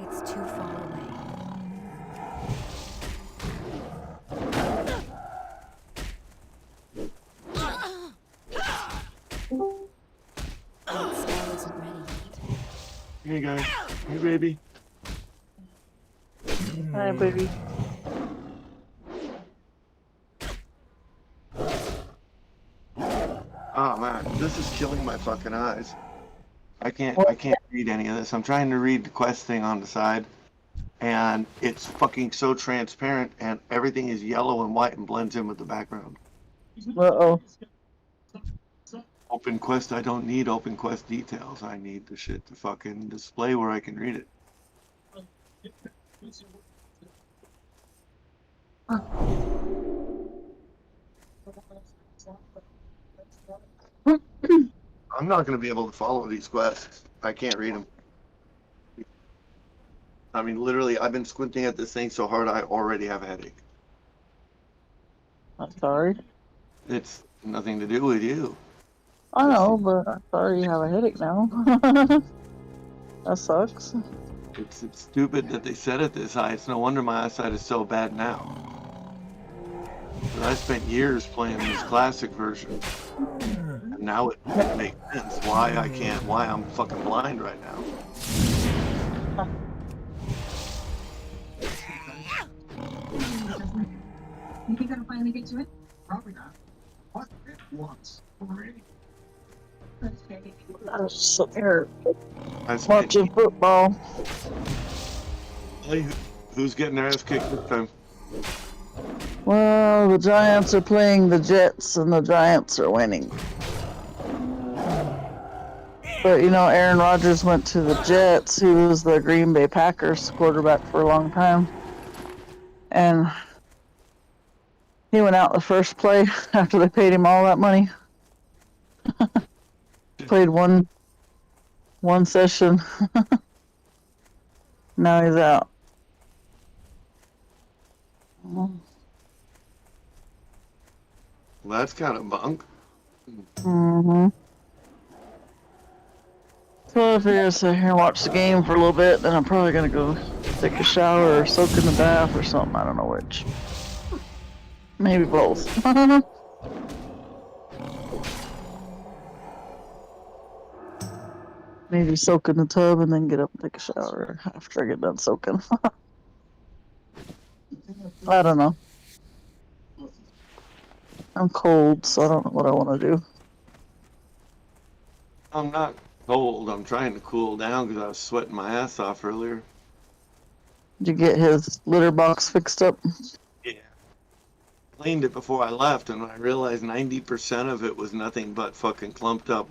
It's too far away. That spell isn't ready yet. Hey guys. Hey baby. Hi, baby. Oh man, this is killing my fucking eyes. I can't read any of this. I'm trying to read the quest thing on the side, and it's fucking so transparent, and everything is yellow and white and blends in with the background. Uh-oh. Open quest, I don't need open quest details. I need the shit to fucking display where I can read it. I'm not going to be able to follow these quests. I can't read them. I mean, literally, I've been squinting at this thing so hard I already have a headache. I'm sorry. It's nothing to do with you. I know, but I'm sorry you have a headache now. That sucks. It's stupid that they set it this high. It's no wonder my eyesight is so bad now. But I spent years playing this classic version. And now it makes sense why I'm fucking blind right now. Think you're gonna finally get to it? Probably not. What? Once already. I was sitting here I spent, watching football. hey, who's getting their ass kicked this time? Well, the Giants are playing the Jets, and the Giants are winning. But, you know, Aaron Rodgers went to the Jets. He was the Green Bay Packers quarterback for a long time. And he went out the first play after they paid him all that money. Played one session. Now he's out. Well, that's kind of bunk. Mm-hmm. So if I sit here and watch the game for a little bit, then I'm probably gonna go take a shower or soak in the bath or something. I don't know which. Maybe both. Maybe soak in the tub and then get up and take a shower after I get done soaking. I don't know. I'm cold, so I don't know what I want to do. I'm not cold. I'm trying to cool down because I was sweating my ass off earlier. Did you get his litter box fixed up? Yeah. Cleaned it before I left, and I realized 90% of it was nothing but fucking clumped up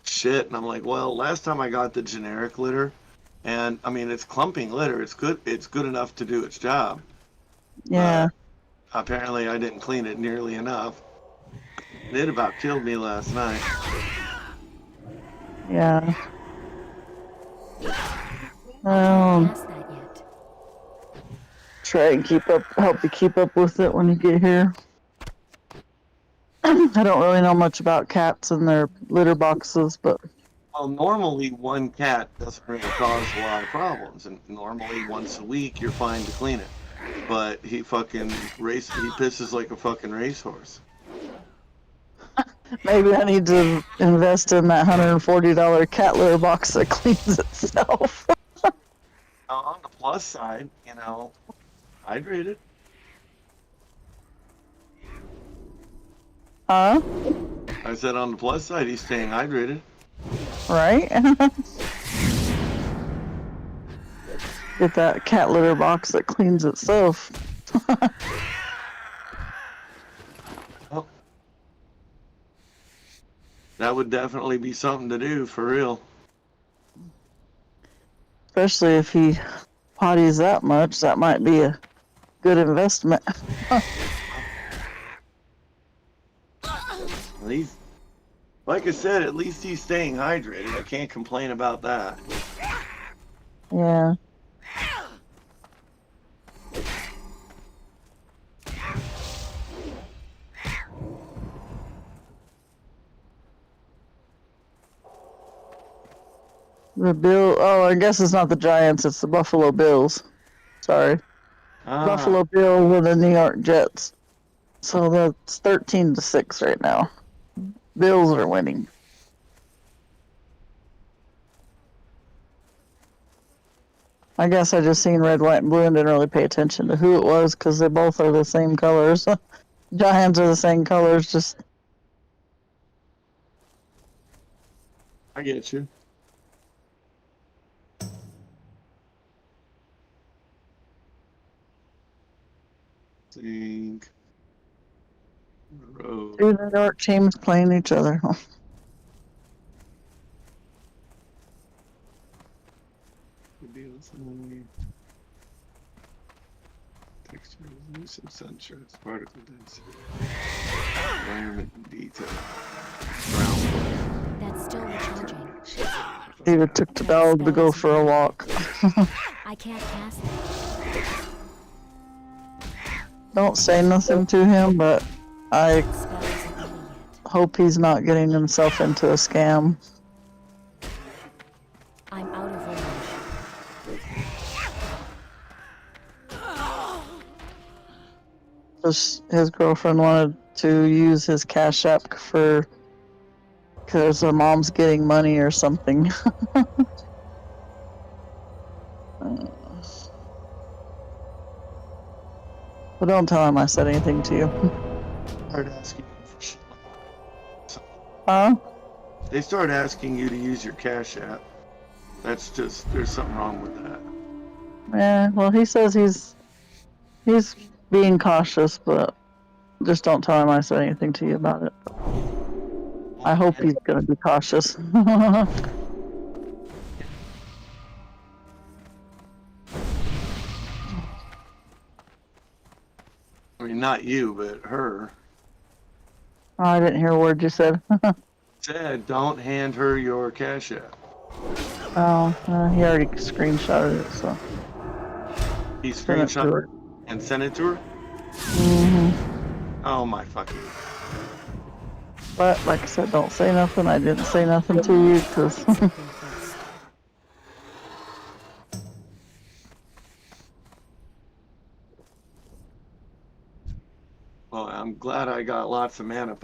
shit. And I'm like, well, last time I got the generic litter, and I mean, it's clumping litter. It's good. It's good enough to do its job. Yeah. Apparently, I didn't clean it nearly enough. It about killed me last night. Yeah. Past that yet. Try and help you keep up with it when you get here. I don't really know much about cats and their litter boxes, but Well, normally one cat doesn't really cause a lot of problems, and normally once a week you're fine to clean it. But he pisses like a fucking racehorse. maybe I need to invest in that $140 cat litter box that cleans itself. On the plus side, you know, hydrated. Huh? I said on the plus side, he's staying hydrated. Right? Get that cat litter box that cleans itself. Well, that would definitely be something to do, for real. Especially if he potties that much, that might be a good investment. At least, like I said, at least he's staying hydrated. I can't complain about that. Yeah. I guess it's not the Giants, it's the Buffalo Bills. Sorry. Buffalo Bills with the New York Jets. So that's 13-6 right now. Bills are winning. I guess I just seen red, white, and blue and didn't really pay attention to who it was because they both are the same colors. Giants are the same colors, just... I get you. Think. Road. Two New York teams playing each other. Texture resolution, sunshine, particle density, environment and detail. That's still recharging. David took the dog to go for a walk. I can't pass that. Don't say nothing to him, but I Spell isn't ready yet. hope he's not getting himself into a scam. I'm out of range. His girlfriend wanted to use his Cash App because her mom's getting money or something. But don't tell him I said anything to you. Start asking you for shit. Huh? They start asking you to use your Cash App. That's just, there's something wrong with that. Yeah, well, he says he's being cautious, but just don't tell him I said anything to you about it. I hope he's gonna be cautious. I mean, not you, but her. Oh, I didn't hear a word you said. Said, don't hand her your Cash App. Oh, he already screenshotted it, so. He Send it to screenshot her. and sent it to her? Mm-hmm. Oh my fucking. But, like I said, don't say nothing. I didn't say nothing to you, because... Something first. Well, I'm glad I got lots of mana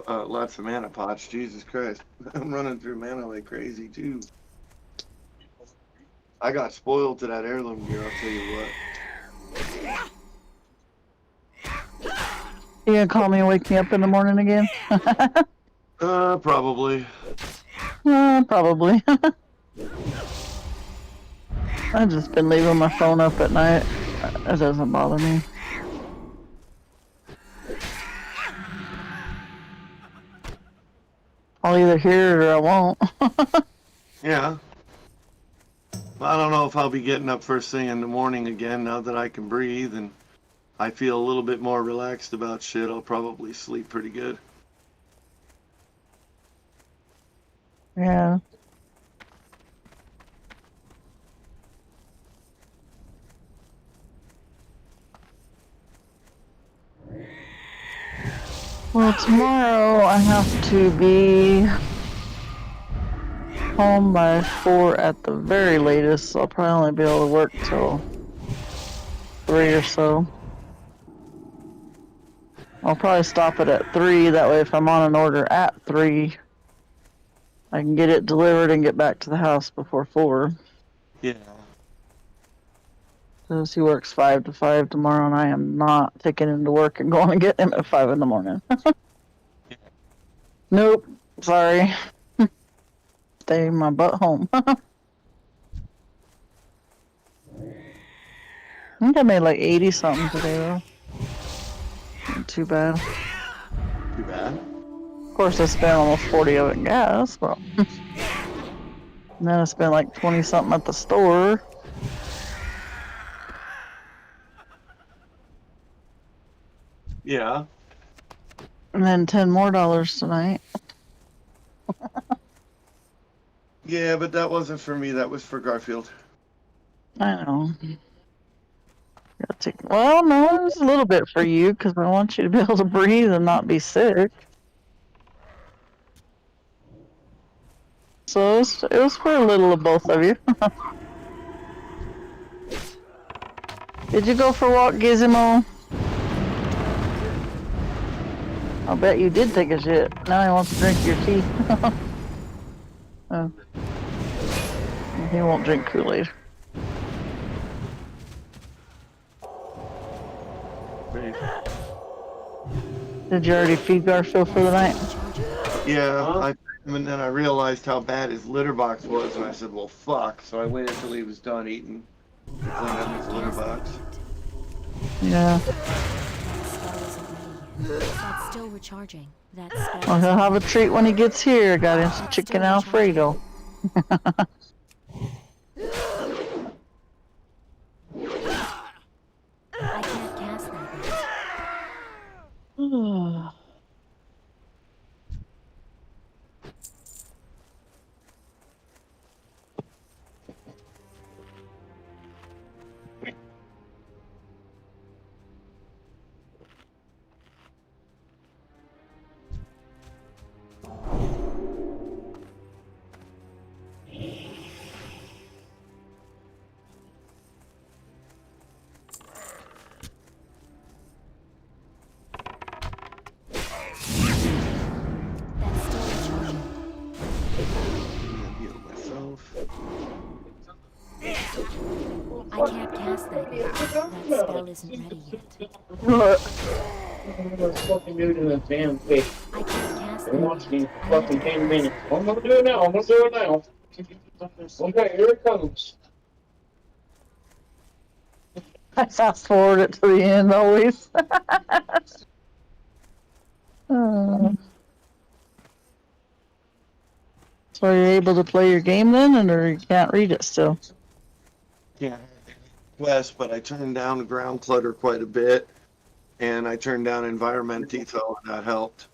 pots. Jesus Christ. I'm running through mana like crazy, too. I got spoiled to that heirloom gear, I'll tell you what. You gonna call me and wake me up in the morning again? Probably. Probably. I've just been leaving my phone up at night. It doesn't bother me. I'll either hear it or I won't. Yeah. I don't know if I'll be getting up first thing in the morning again now that I can breathe and I feel a little bit more relaxed about shit. I'll probably sleep pretty good. Yeah. Well, tomorrow I have to be home by 4 at the very latest, so I'll probably only be able to work till 3 or so. I'll probably stop it at 3, that way if I'm on an order at 3, I can get it delivered and get back to the house before 4. Yeah. Because he works 5 to 5 tomorrow, and I am not taking him to work and going to get him at 5 in the morning. Nope. Sorry. Stay my butt home. I think I made like 80 something today, though. Not too bad. Too bad. Of course, I spent almost 40 of it in gas, but. And then I spent like 20 something at the store. Yeah. And then $10 more tonight. Yeah, but that wasn't for me. That was for Garfield. I know. Well, no, it was a little bit for you because I want you to be able to breathe and not be sick. So it was for a little of both of you. Did you go for a walk, Gizmo? I'll bet you did take a shit. Now he wants to drink your tea. Oh. He won't drink Kool-Aid. Did you already feed Garfield for the night? Yeah, and then I realized how bad his litter box was, and I said, well, fuck. So I waited until he was done eating to clean up his litter box. Yeah. That's still recharging. That's Well, he'll have a treat when he gets here. Got him some chicken Alfredo. I can't cast that. I can't cast that yet. That spell isn't ready yet. What? Let's fucking do it in a damn quick. I can't cast It that wants yet. me fucking 10 minutes. I'm gonna do it now. I'm gonna do it now. Okay, here it comes. I fast forward it to the end always. So are you able to play your game then, or you can't read it still? Yeah. Quest, but I turned down ground clutter quite a bit, and I turned down environment detail, and that helped.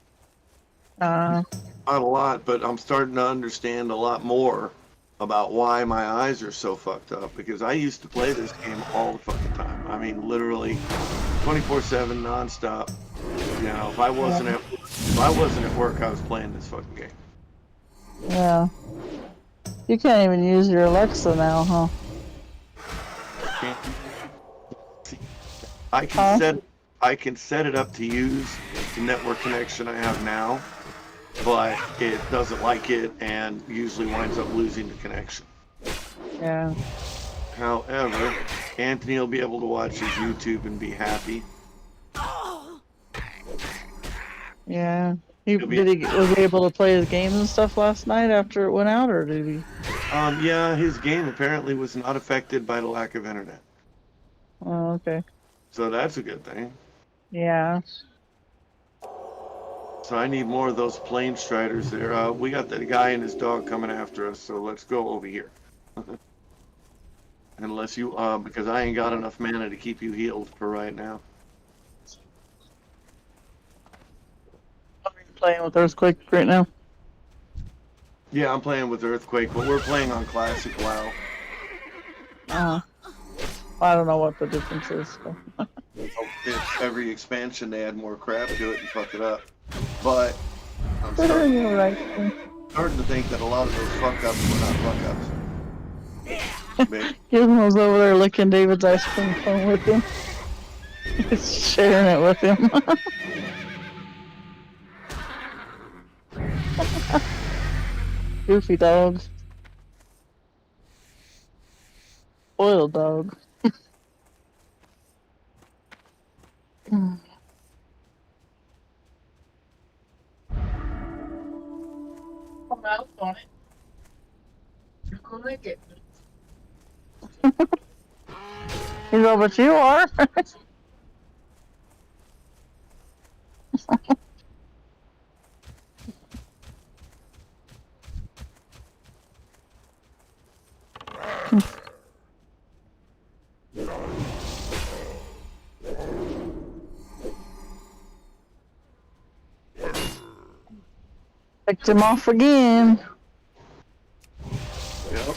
Not a lot, but I'm starting to understand a lot more about why my eyes are so fucked up, because I used to play this game all the fucking time. I mean, literally 24/7 nonstop. You know, if I wasn't at work, I was playing this fucking game. Yeah. You can't even use your Alexa now, huh? I can set it up to use the network connection I have now, but it doesn't like it and usually winds up losing the connection. Yeah. However, Anthony will be able to watch his YouTube and be happy. Yeah. It'll be- Was he able to play his games and stuff last night after it went out, or did he? Yeah, his game apparently was not affected by the lack of internet. Oh, okay. So that's a good thing. Yeah. So I need more of those plane striders there. We got that guy and his dog coming after us, so let's go over here. Unless you, because I ain't got enough mana to keep you healed for right now. Are you playing with Earthquake right now? Yeah, I'm playing with Earthquake, but we're playing on Classic WoW. I don't know what the difference is. So. It's every expansion they add more crap to it and fuck it up. But I'm You're right. starting to think that a lot of those fuck ups were not fuck ups. Gizmo was over there licking David's ice cream cone with him. He's sharing it with him. Goofy dog. Spoiled dog. Come out on it. You're gonna like it. You know, but you are. Picked him off again. Yep.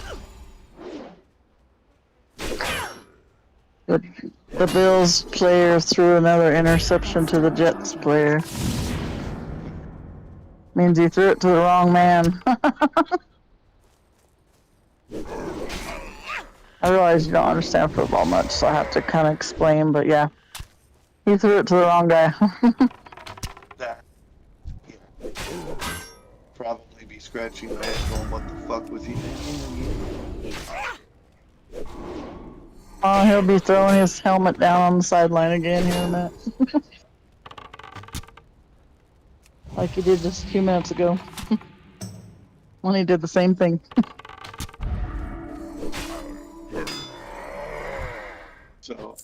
The Bills player threw another interception to the Jets player. Means he threw it to the wrong man. I realize you don't understand football much, so I have to kind of explain, but yeah. He threw it to the wrong guy. That. Yeah. Probably be scratching my head going, what the fuck was he thinking? Oh, he'll be throwing his helmet down on the sideline again here in a minute. Like he did just a few minutes ago. When he did the same thing. So,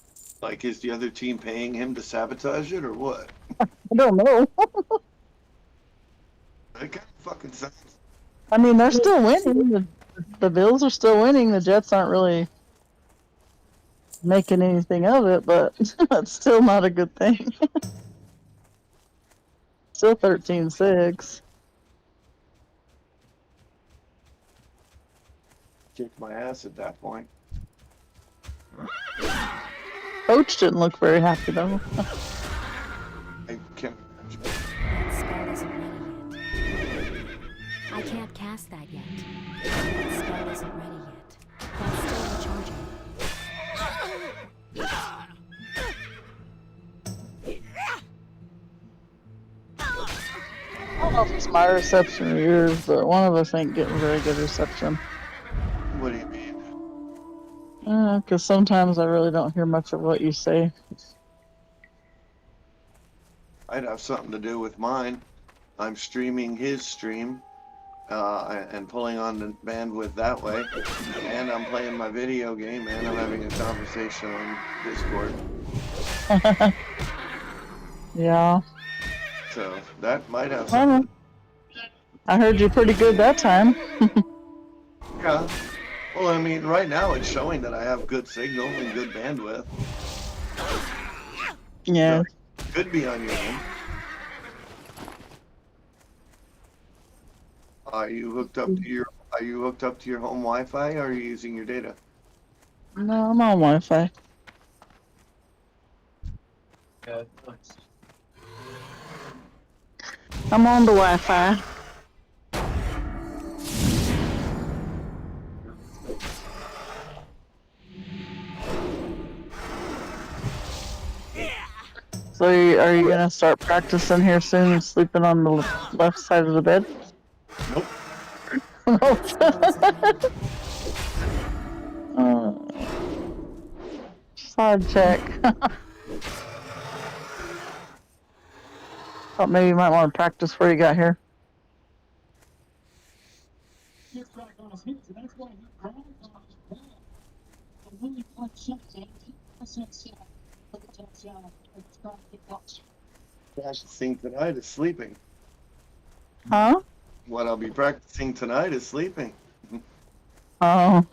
like, is the other team paying him to sabotage it or what? I don't know. That kind of fucking sounds. I mean, they're still winning. The Bills are still winning. The Jets aren't really making anything of it, but that's still not a good thing. Still 13-6. Kicked my ass at that point. Coach didn't look very happy though. I can't. That spell isn't ready yet. I can't cast that yet. That spell isn't ready yet. That's still recharging. I don't know if it's my reception or yours, but one of us ain't getting very good reception. What do you mean? Because sometimes I really don't hear much of what you say. I'd have something to do with mine. I'm streaming his stream and pulling on the bandwidth that way. And I'm playing my video game and I'm having a conversation on Discord. Yeah. So that might have something. I heard you pretty good that time. Yeah. Well, I mean, right now it's showing that I have good signal and good bandwidth. Yeah. So, could be on your end. Are you hooked up to your home Wi-Fi or are you using your data? No, I'm on Wi-Fi. I'm on the Wi-Fi. So are you gonna start practicing here soon and sleeping on the left side of the bed? Nope. Side check. thought maybe you might want to practice before you got here. He's trying on his knees, and that's why he crawls on his wall. A really fun shot, and he doesn't look at that shot. It's trying to get out. Practicing tonight is sleeping. Huh? What I'll be practicing tonight is sleeping. Oh.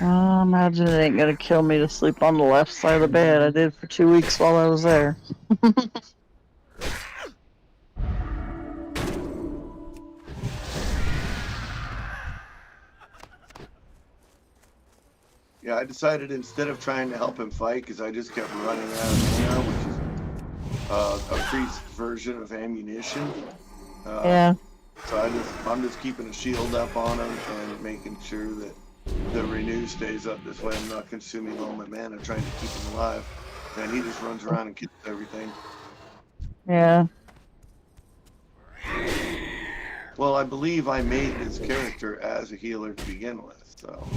I imagine it ain't gonna kill me to sleep on the left side of the bed. I did for 2 weeks while I was there. Yeah, I decided instead of trying to help him fight, because I just kept running out of ammo, which is a priest version of ammunition. Yeah. So I'm just keeping a shield up on him and making sure that the renew stays up. This way I'm not consuming all my mana trying to keep him alive. And he just runs around and kills everything. Yeah. Well, I believe I made his character as a healer to begin with, so.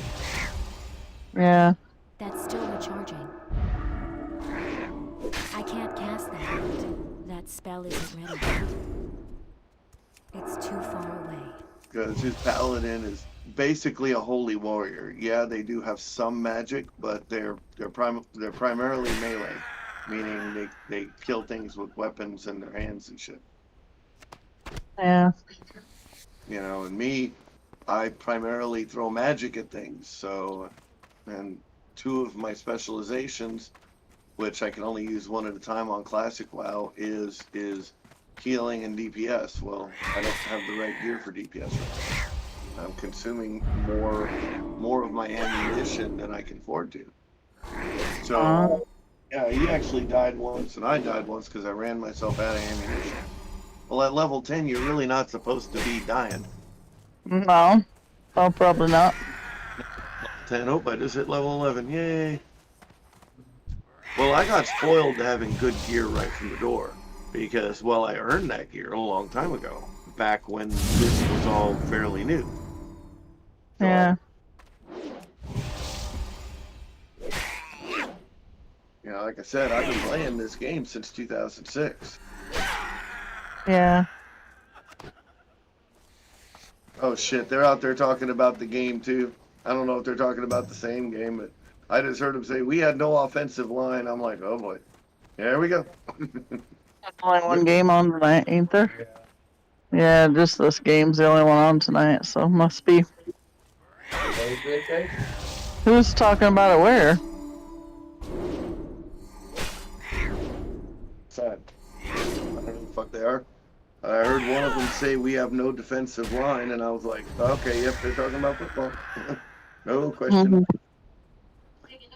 Yeah. That's still recharging. I can't cast that yet. That spell isn't ready yet. It's too far away. Because his paladin is basically a holy warrior. Yeah, they do have some magic, but they're primarily melee, meaning they kill things with weapons in their hands and shit. Yeah. You know, and me, I primarily throw magic at things. So, and two of my specializations, which I can only use one at a time on Classic WoW, is healing and DPS. Well, I don't have the right gear for DPS right now. I'm consuming more of my ammunition than I can afford to. So, yeah, he actually died once, and I died once because I ran myself out of ammunition. Well, at level 10, you're really not supposed to be dying. No. Oh, probably not. 10, oh, I just hit level 11, yay. Well, I got spoiled to having good gear right from the door. Because, well, I earned that gear a long time ago, back when this was all fairly new. So, Yeah. you know, like I said, I've been playing this game since 2006. Yeah. Oh shit, they're out there talking about the game too. I don't know if they're talking about the same game, but I just heard them say, we had no offensive line. I'm like, oh boy. There we go. Only one game on tonight, ain't there? Yeah, just this game's the only one on tonight, so must be. Who's talking about it where? Sad. I don't know who the fuck they are. I heard one of them say we have no defensive line, and I was like, okay, yep, they're talking about football. No question.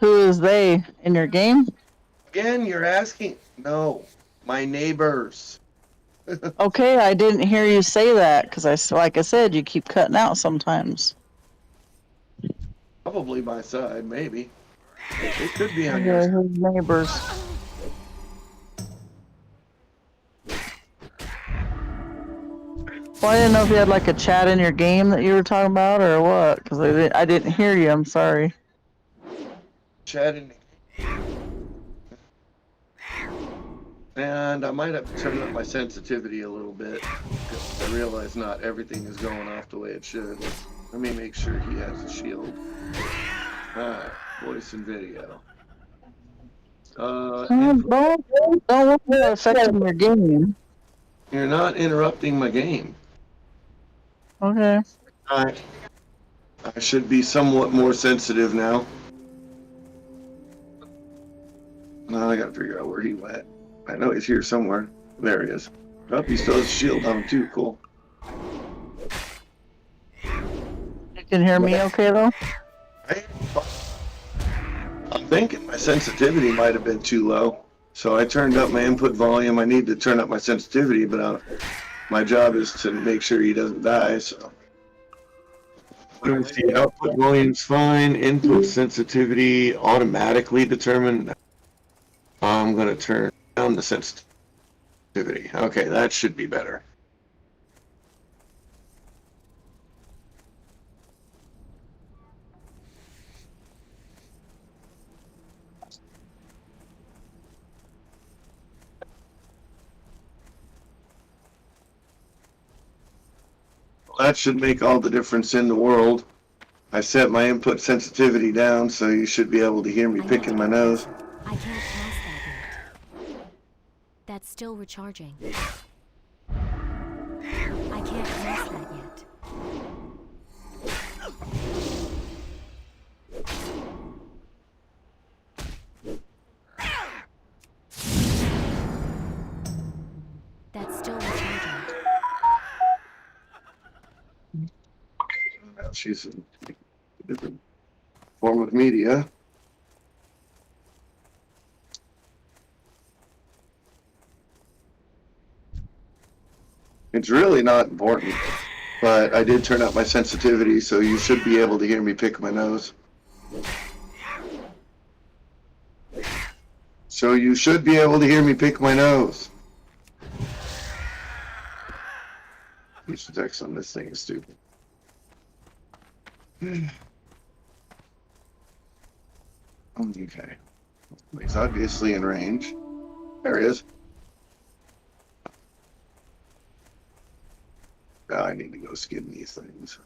Who is they in your game? Again, you're asking? No, my neighbors. Okay, I didn't hear you say that because like I said, you keep cutting out sometimes. Probably my side, maybe. It could be on Yeah, your his neighbors. Well, I didn't know if you had like a chat in your game that you were talking about or what, because I didn't hear you. I'm sorry. chatting. And I might have to turn up my sensitivity a little bit. I realize not everything is going off the way it should. Let me make sure he has a shield. Alright, voice and video. Don't let that affect your game. You're not interrupting my game. Okay. Alright. I should be somewhat more sensitive now. Now I gotta figure out where he went. I know he's here somewhere. There he is. Oh, he still has a shield on him too. Cool. You can hear me okay though? I'm thinking my sensitivity might have been too low. So I turned up my input volume. I need to turn up my sensitivity, but my job is to make sure he doesn't die, so. The output volume's fine. Input sensitivity automatically determined. I'm going to turn down the sensitivity. Okay, that should be better. That should make all the difference in the world. I set my input sensitivity down, so you should be able to hear me I need picking to my get nose. closer. I can't pass that yet. That's still recharging. I can't pass that yet. That's still recharging. Well, she's a different form of media. It's really not important, but I did turn up my sensitivity, so you should be able to hear me pick my nose. So you should be able to hear me pick my nose. Use the text on this thing is stupid. Okay. He's obviously in range. There he is. Now I need to go skin these things.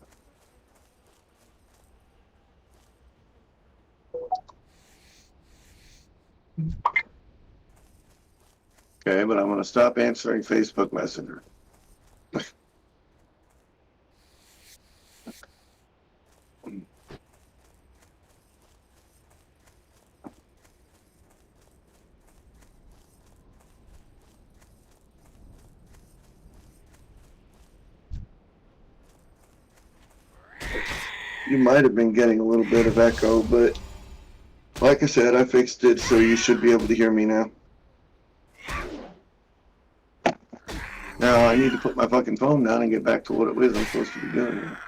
Okay, but I'm going to stop answering Facebook Messenger. You might have been getting a little bit of echo, but like I said, I fixed it, so you should be able to hear me now. Now I need to put my fucking phone down and get back to what it was I'm supposed to be doing here.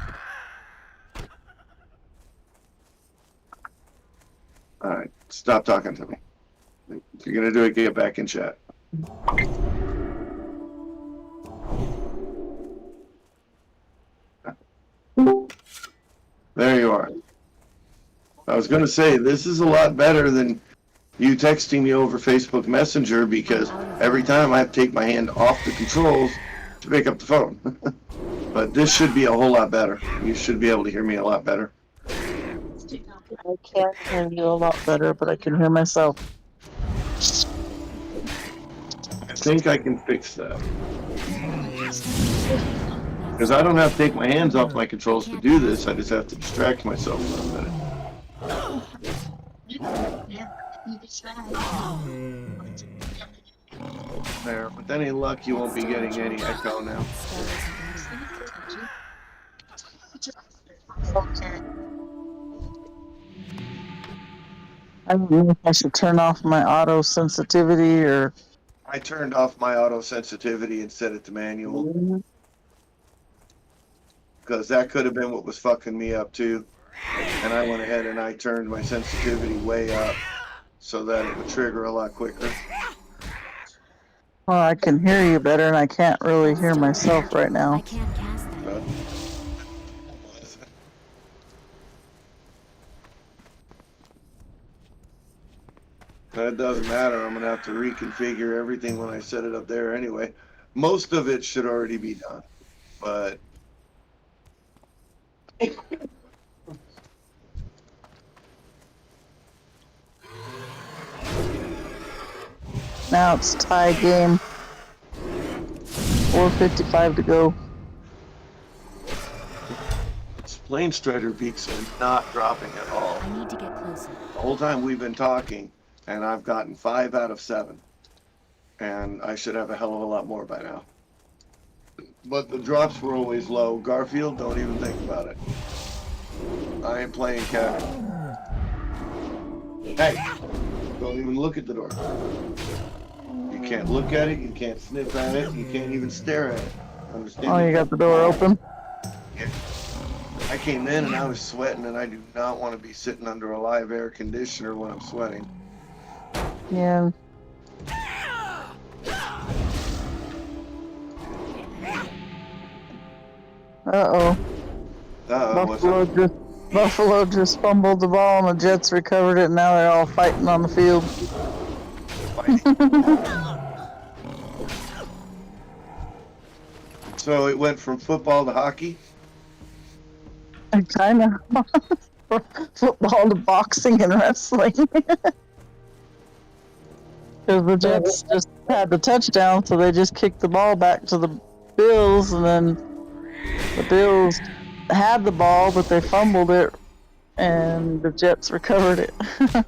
Alright, stop talking to me. If you're gonna do it, get back in chat. There you are. I was gonna say, this is a lot better than you texting me over Facebook Messenger, because every time I have to take my hand off the controls to pick up the phone. But this should be a whole lot better. You should be able to hear me a lot better. I can't hear you a lot better, but I can hear myself. I think I can fix that. Because I don't have to take my hands off my controls to do this, I just have to distract myself for a minute. There, with any luck, you won't be getting any echo now. I don't know if I should turn off my auto sensitivity or. I turned off my auto sensitivity and set it to manual. Because that could have been what was fucking me up too. And I went ahead and I turned my sensitivity way up so that it would trigger a lot quicker. Well, I can hear you better, and I can't really hear myself right I now. can't cast that. That doesn't matter. I'm going to have to reconfigure everything when I set it up there anyway. Most of it should already be done. But Now it's tie game. 4:55 to go. Plane Strider beaks are not dropping at all. I need to get closer. The whole time we've been talking, and I've gotten 5 out of 7. And I should have a hell of a lot more by now. But the drops were always low. Garfield, don't even think about it. I ain't playing cat. Hey, don't even look at the door. You can't look at it, you can't sniff at it, you can't even stare at it. Understand? Oh, you got the door open? Yeah. I came in and I was sweating, and I do not want to be sitting under a live air conditioner when I'm sweating. Yeah. Uh-oh. What's up? Buffalo just fumbled the ball and the Jets recovered it, and now they're all fighting on the field. So it went from football to hockey. I kind of football to boxing and wrestling. Because the Jets just had the touchdown, so they just kicked the ball back to the Bills, and then the Bills had the ball, but they fumbled it, and the Jets recovered it. That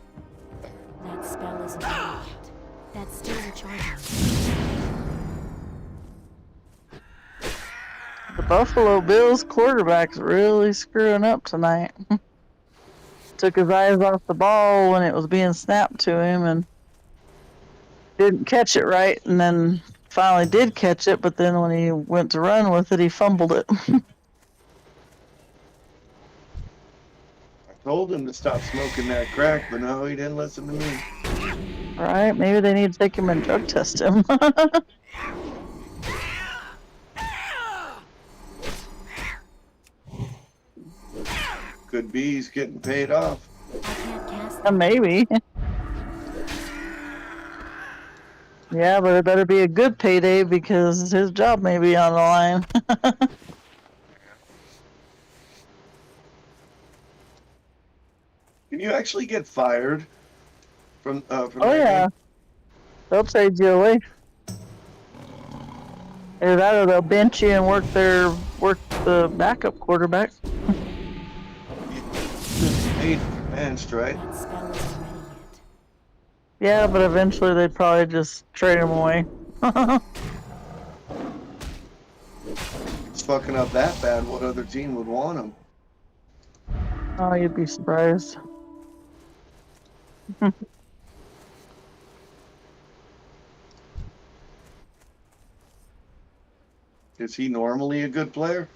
spell isn't ready yet. That's still recharging. The Buffalo Bills quarterback's really screwing up tonight. Took his eyes off the ball when it was being snapped to him, and didn't catch it right, and then finally did catch it, but then when he went to run with it, he fumbled it. I told him to stop smoking that crack, but no, he didn't listen to me. Right? Maybe they need to take him and drug test him. Could be he's getting paid off. I can't cast that. Maybe. Yeah, but it better be a good payday because his job may be on the line. Can you actually get fired from Oh that yeah, game? they'll trade you away. Either that or they'll bench you and work the backup quarterback. Paid benched, right? That spell isn't ready yet. Yeah, but eventually they'd probably just trade him away. It's fucking up that bad. What other team would want him? Oh, you'd be surprised. Is he normally a good player?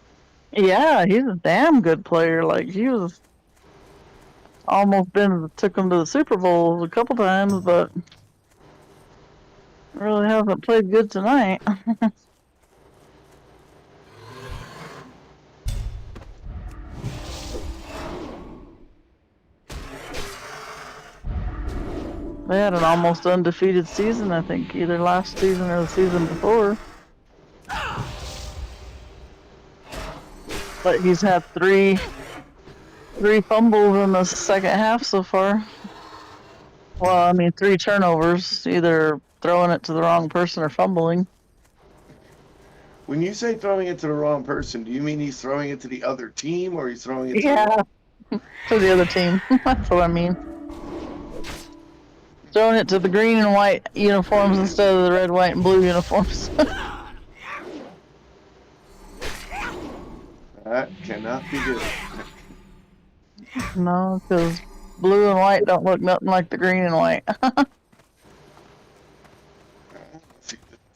Yeah, he's a damn good player. Like, he was almost took him to the Super Bowl a couple times, but really hasn't played good tonight. They had an almost undefeated season, I think, either last season or the season before. But he's had three fumbles in the second half so far. Well, I mean, 3 turnovers, either throwing it to the wrong person or fumbling. When you say throwing it to the wrong person, do you mean he's throwing it to the other team or he's throwing it to Yeah, to the other team. That's what I mean. Throwing it to the green and white uniforms instead of the red, white, and blue uniforms. That cannot be good. No, because blue and white don't look nothing like the green and white.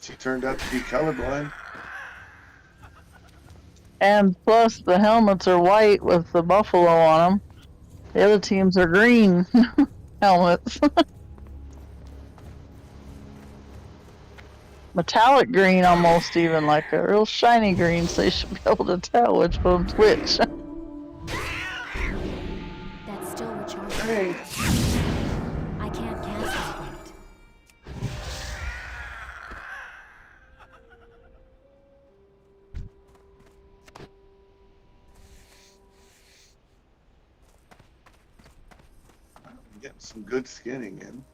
She turned out to be colorblind. And plus, the helmets are white with the buffalo on them. The other teams are green helmets. Metallic green, almost even, like a real shiny green, so you should be able to tell which one's which. That's still recharging. Hey, I can't cast that yet. getting some good skinning in.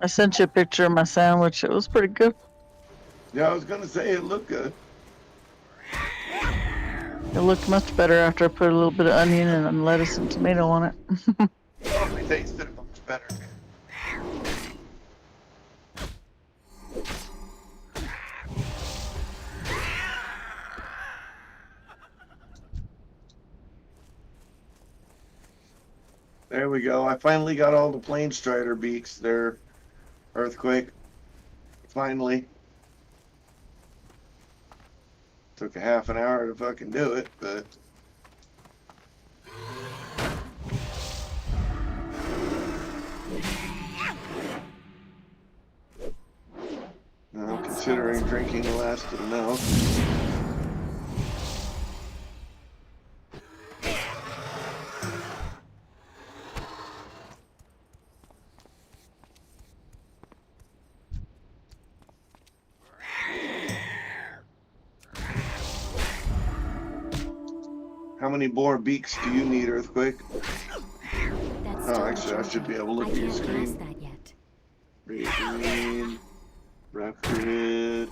I sent you a picture of my sandwich. It was pretty good. Yeah, I was gonna say it looked good. It looked much better after I put a little bit of onion and lettuce and tomato on it. Probably tasted much better. There we go. I finally got all the Plane Strider beaks there. Earthquake. Finally. Took a half an hour to fucking do it, but... considering drinking the last of the milk. How many more beaks do you need, Earthquake? That's Oh, still actually, I should be able to I look at your can't screen. cast that yet. Green, Raptor.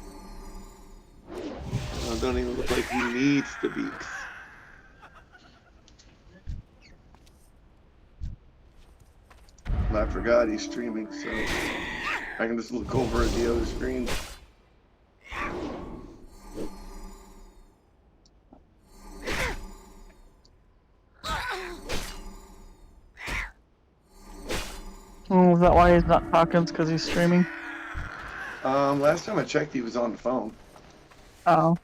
Oh, don't even look like he needs the beaks. I forgot he's streaming, so I can just look over at the other screen. Oh, is that why he's not talking? It's because he's streaming? Last time I checked, he was on the phone. Oh.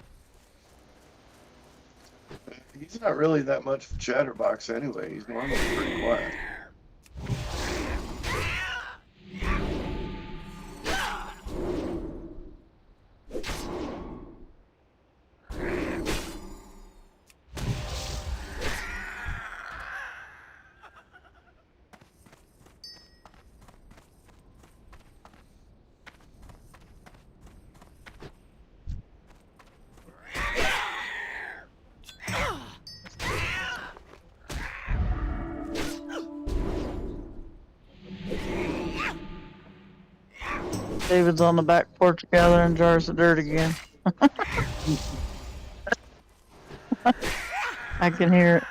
He's not really that much of a chatterbox anyway. He's normally pretty quiet. David's on the back porch gathering jars of dirt again. I can hear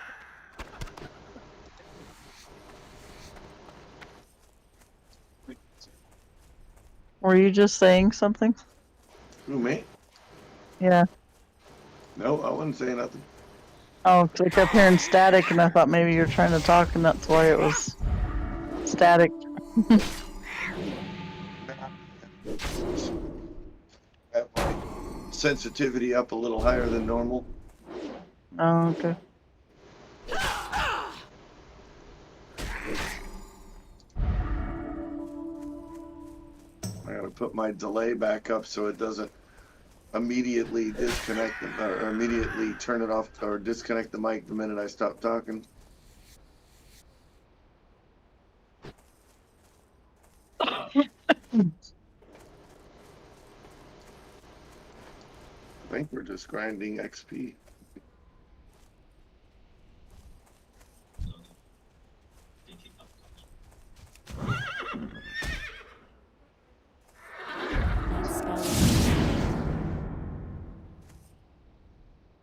it. Were you just saying something? Who, me? Yeah. No, I wasn't saying nothing. Oh, 'cause I kept hearing static and I thought maybe you were trying to talk and that's why it was static. Have my sensitivity up a little higher than normal. Oh, okay. I gotta put my delay back up so it doesn't immediately disconnect or immediately turn it off or disconnect the mic the minute I stop talking. I think we're just grinding XP.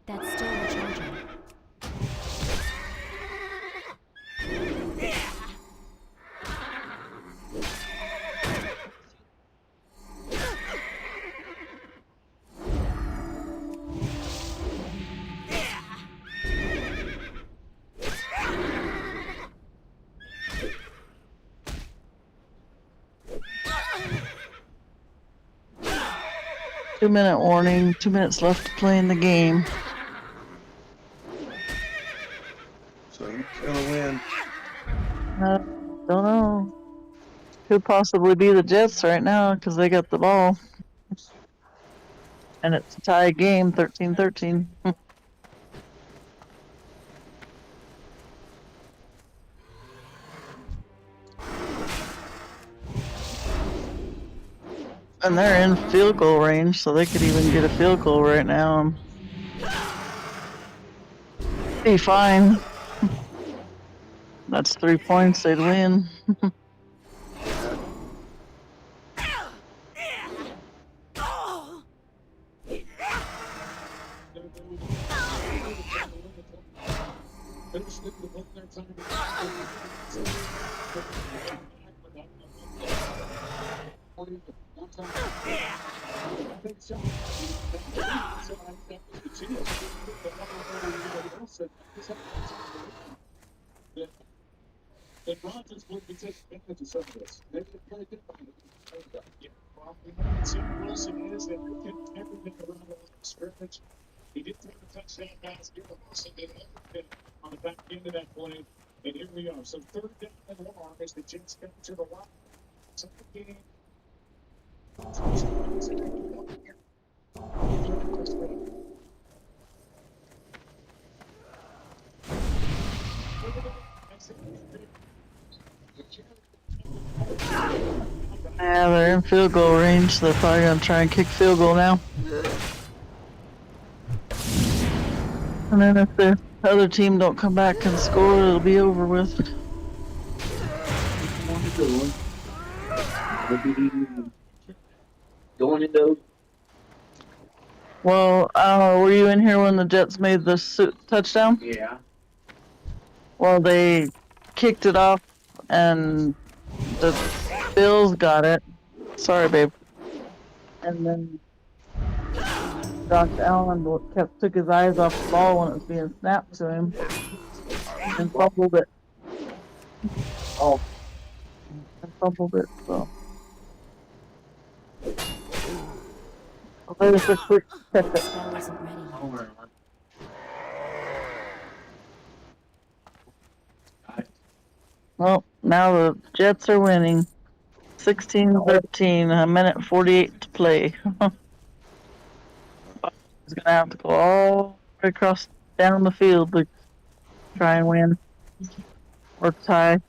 That's still recharging. Two-minute warning, 2 minutes left to play in the game. So who's gonna win? Don't know. Could possibly be the Jets right now because they got the ball. And it's a tie game, 13-13. And they're in field goal range, so they could even get a field goal right now. Be fine. That's 3 points, they'd win. That Rogers would be taking advantage of some of this. They did very good by it. Well, we know what Sam Wilson is, and he did everything around the scrimmage. He did throw the touchdown pass. Here, Wilson did everything on the back end of that play. And here we are. So third down and long as the Jets come to the line. Second game. Yeah, they're in field goal range, so they're probably gonna try and kick field goal now. And then if the other team don't come back and score, it'll be over with. Going into Well, were you in here when the Jets made the touchdown? yeah. Well, they kicked it off, and the Bills got it. Sorry, babe. And then Josh Allen took his eyes off the ball when it was being snapped to him, and fumbled it. Oh, And fumbled it. So. There's a quick catch That it. spell isn't ready yet. over. Well, now the Jets are winning. 16-13, a minute 48 to play. He's gonna have to go all the way across down the field to try and win or tie.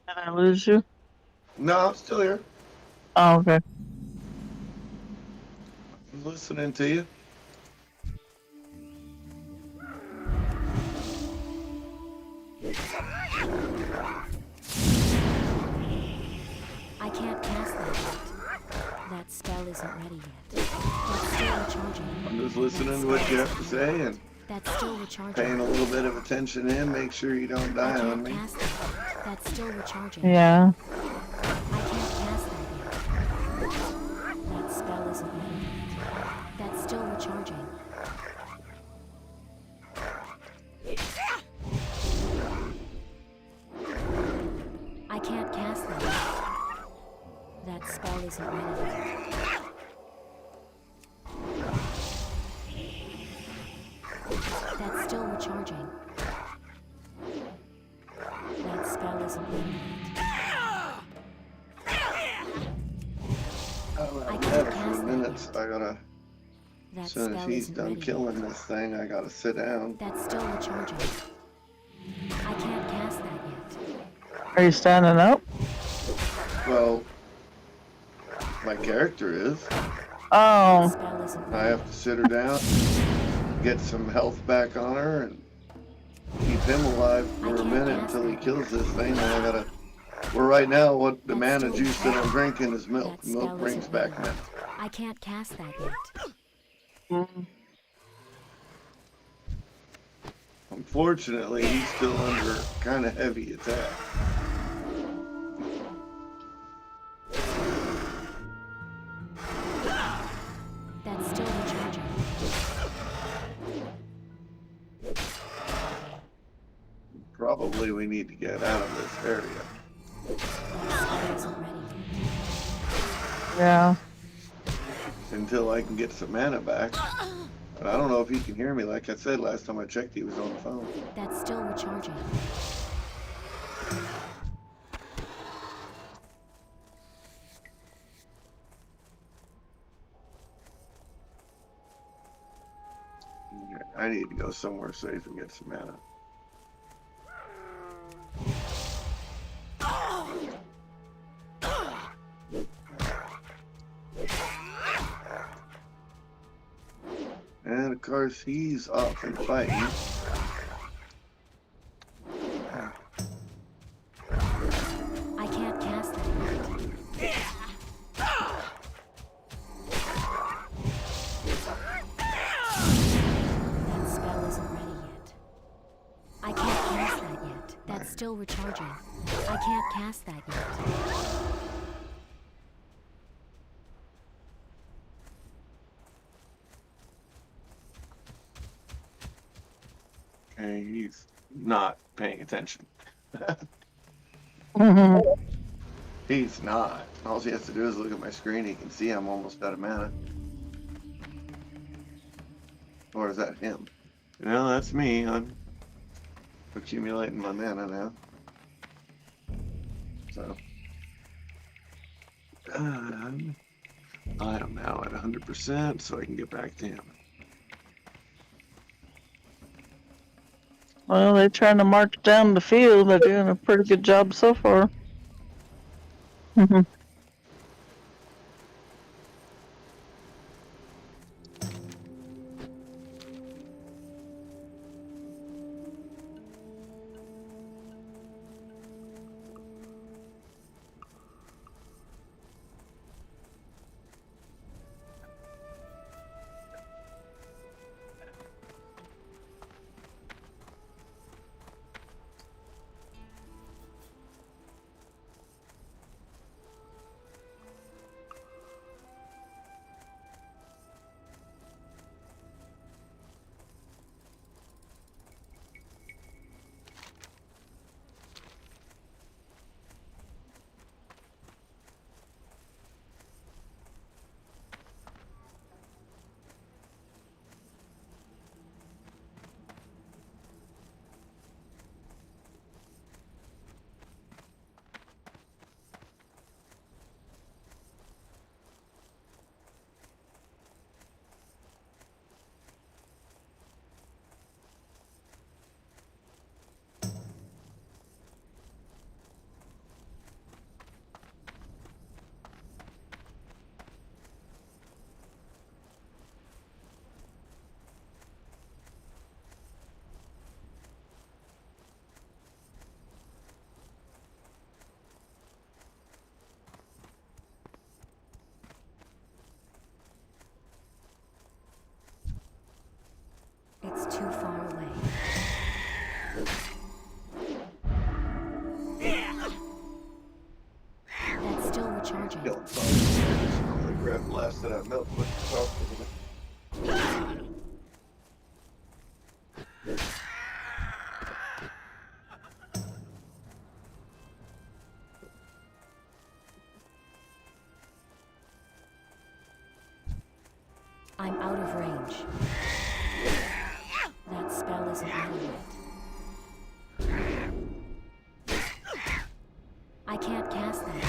Did I lose you? No, I'm still here. Oh, okay. I'm listening to you. I can't cast that yet. That spell isn't ready yet. That's still recharging. I'm just listening to what you have to say and That's still recharging. paying a little bit of attention in. Make sure you don't I die on can't me. cast that. That's still recharging. Yeah. I can't cast that yet. That spell isn't ready yet. That's still recharging. I can't cast that yet. That spell isn't ready yet. That's still recharging. That spell isn't ready yet. I can't For cast that minutes, yet. I gotta. That As soon as spell he's isn't done ready killing yet. this thing, I gotta sit down. That's still recharging. I can't cast that yet. Are you standing up? Well, my character is. That Oh. spell isn't I ready. have to sit her down, get some health back on her, and keep him alive for a minute until he kills this thing. Then I gotta. Well, right now, what the mana juice that I'm drinking is milk. That Milk spell brings isn't back ready. mana. I can't cast that yet. Mm. Unfortunately, he's still under kind of heavy attack. That's still recharging. Probably we need to get out of this area. That spell isn't ready yet. Yeah. Until I can get some mana back. But I don't know if he can hear me. Like I said, last time I checked, he was on the phone. That's still recharging. I need to go somewhere safe and get some mana. And of course, he's off and fighting. I can't cast that yet. That spell isn't ready yet. I can't cast that yet. That's still recharging. I can't cast that yet. Okay, he's not paying attention. Mhm. He's not. All he has to do is look at my screen. He can see I'm almost out of mana. Or is that him? No, that's me. I'm accumulating my mana now. So. done. I am now at 100%, so I can get back to him. Well, they're trying to march down the field. They're doing a pretty good job so far. It's too far away. That's still recharging. Don't fuck. I'm gonna grab the last of that milk. Let's talk to him. I'm out of range. That spell isn't ready yet. I can't cast that.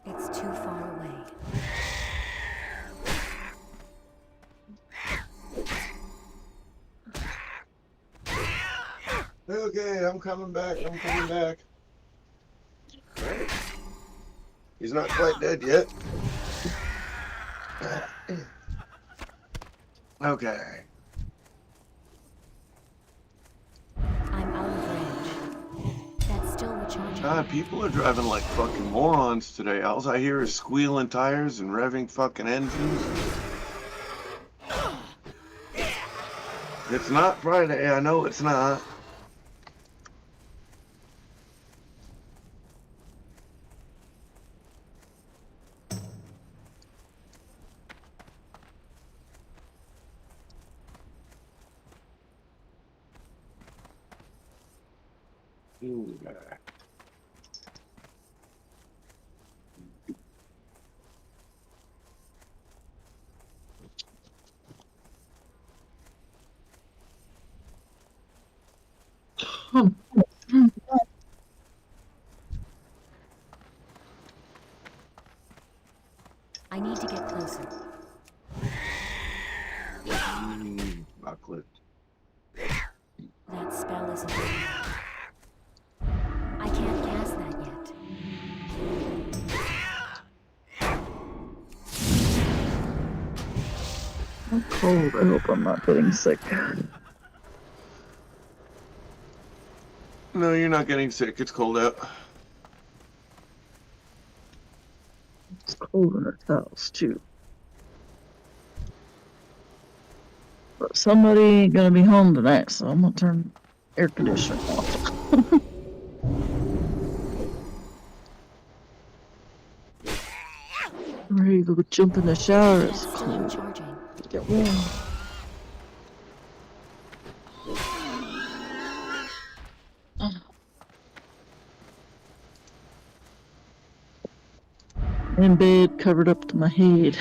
It's too far away. Okay, I'm coming back. I'm coming back. Right. He's not quite dead yet. Okay. I'm out of range. That's still recharging. God, people are driving like fucking morons today. All I hear is squealing tires and revving fucking engines. It's not Friday. I know it's not. I need to get closer. Chocolate. That spell isn't ready yet. I can't cast that yet. I'm cold. I hope I'm not getting sick. No, you're not getting sick. It's cold out. It's cold in our house too. But somebody ain't gonna be home tonight, so I'm gonna turn air conditioner off. Ready to go jump in the shower. That's It's still cold. recharging. Get warm. In bed, covered up to my head.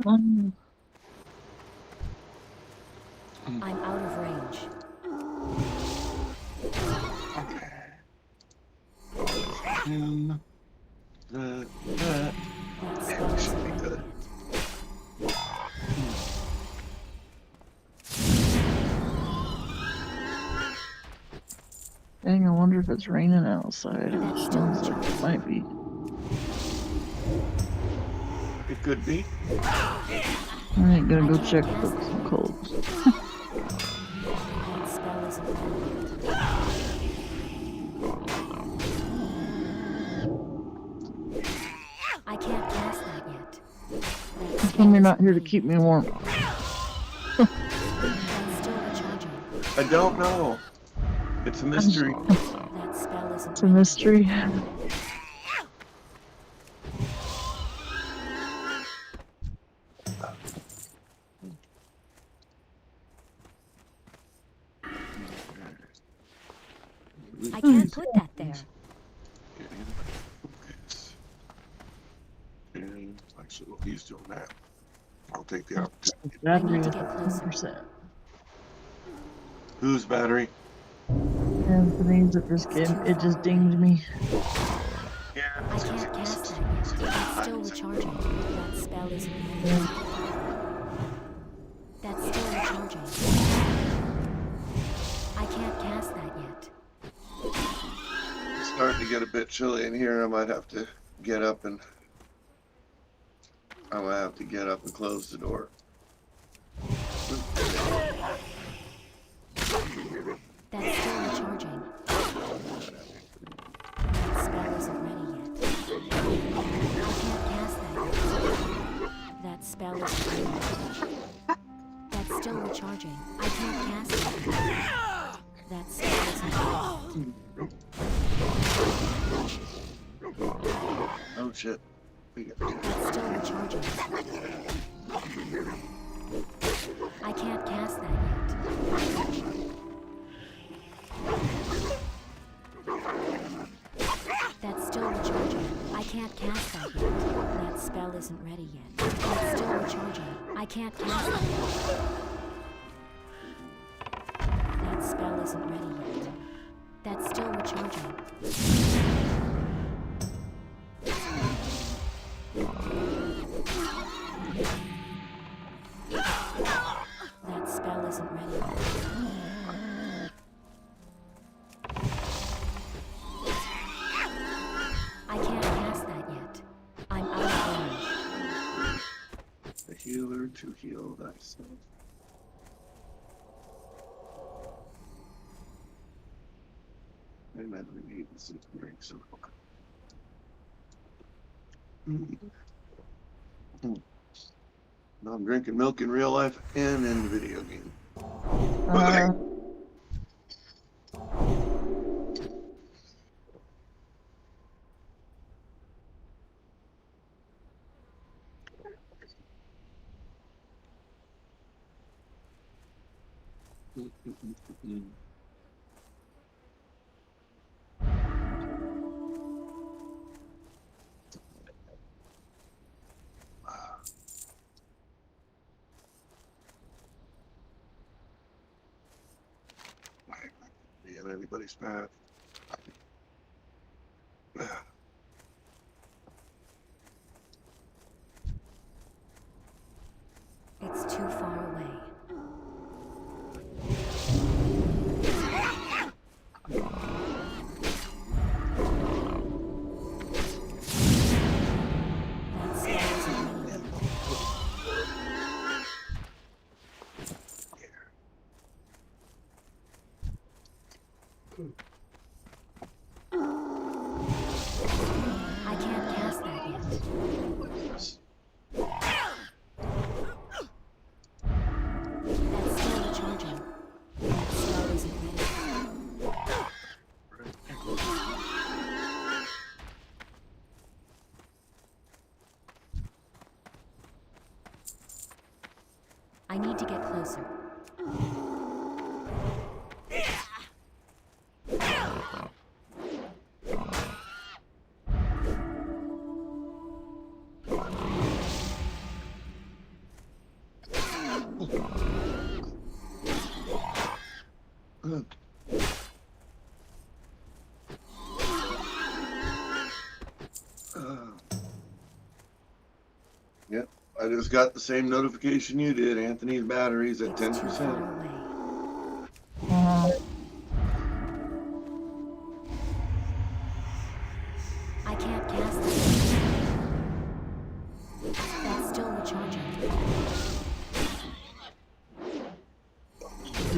I'm out of range. And that That spell should isn't be ready good. yet. Dang, I wonder if it's raining outside. It That's sounds still like it might be. It could be. I ain't gonna go check if it's cold. That spell isn't ready yet. I can't cast that yet. That How spell come you're not isn't here to ready keep yet. me warm? That's still recharging. I don't know. It's a mystery. That spell isn't It's a ready. mystery. I can't put that there. And actually, while he's doing that, I'll take the opportunity. Battery to is get at closer. 10%. Whose battery? Anthony's, it just dinged me. Yeah. I can't cast that yet. That's still recharging. That spell isn't ready yet. That's still recharging. I can't cast that yet. It's starting to get a bit chilly in here. I might have to get up and close the door. That's still recharging. That spell isn't ready yet. I can't cast that yet. That spell isn't ready yet. That's still recharging. I can't cast it. That spell isn't ready. Oh shit. That's still recharging. I can't cast that yet. That's still recharging. I can't cast that yet. That spell isn't ready yet. That's still recharging. I can't cast that yet. That spell isn't ready yet. That's still recharging. That spell isn't ready yet. I can't cast that yet. I'm out of range. The healer to heal thyself. I never need this drink so. I'm drinking milk in real life and in the video game. Be in anybody's path. It's too far away. That spell isn't ready yet. I can't cast that yet. That's still recharging. That spell isn't ready. I need to get closer. Yep. I just got the same notification you did. Anthony's battery's at It's too far 10%. away. Uh, I can't cast it. That's still recharging.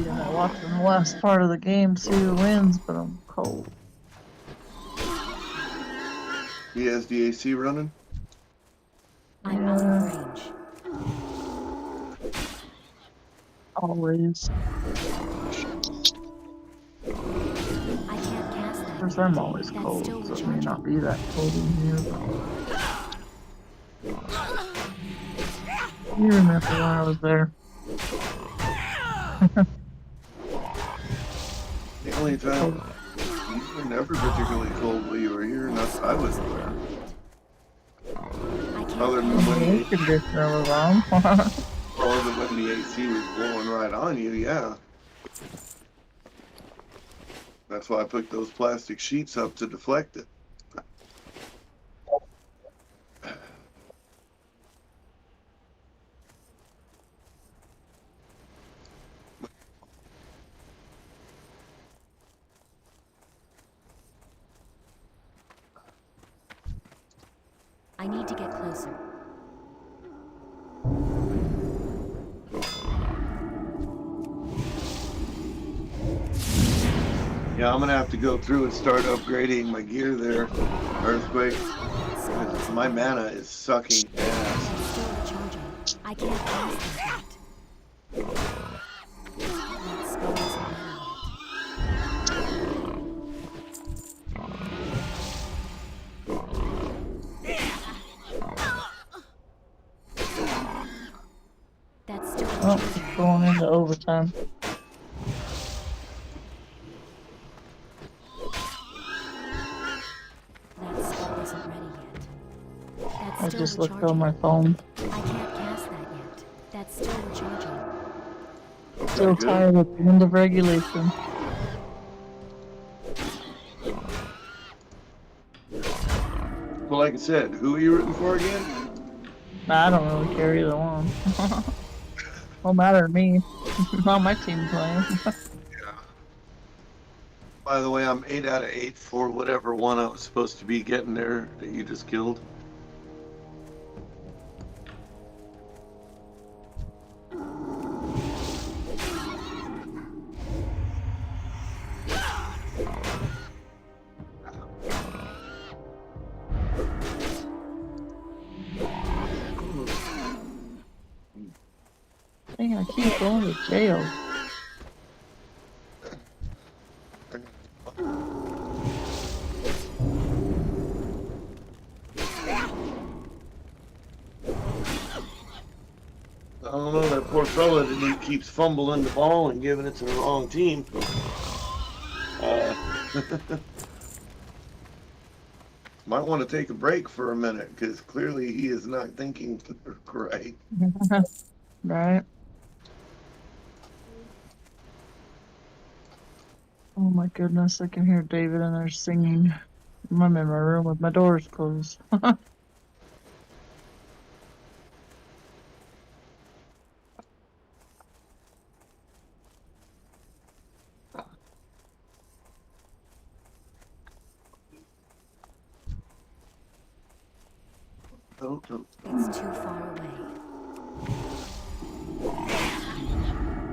yeah, I watched in the last part of the game, see who wins, but I'm cold. He has the AC running? I'm out of range. Always. I can't cast that. Of course, I'm always That's cold, still so it may recharging. not be that cold in here. But... you remember when I was there. The only time you were never particularly cold while you were here, and I was there. I can't Other than cast when The air conditioner was on. other than when the AC was blowing right on you, yeah. That's why I put those plastic sheets up to deflect it. I need to get closer. Yeah, I'm gonna have to go through and start upgrading my gear there, Earthquake. Because my mana is sucking ass. It's still recharging. I can't cast that yet. That spell isn't ready yet. That's still Oh, recharging. going into overtime. That spell isn't ready yet. That's I still just looked recharging. on my phone. I can't cast that yet. That's still recharging. Still Good. tired at the end of regulation. Well, like I said, who are you rooting for again? Nah, I don't really care either one. Don't matter to me. Not my team playing. By the way, I'm 8 out of 8 for whatever one I was supposed to be getting there that you just killed. Dang, I keep going to jail. I don't know, that poor fella that he keeps fumbling the ball and giving it to the wrong team. Might want to take a break for a minute, because clearly he is not thinking right. Right? Oh my goodness, I can hear David in there singing. I'm in my room with my doors closed. Oh, oh. It's too far away.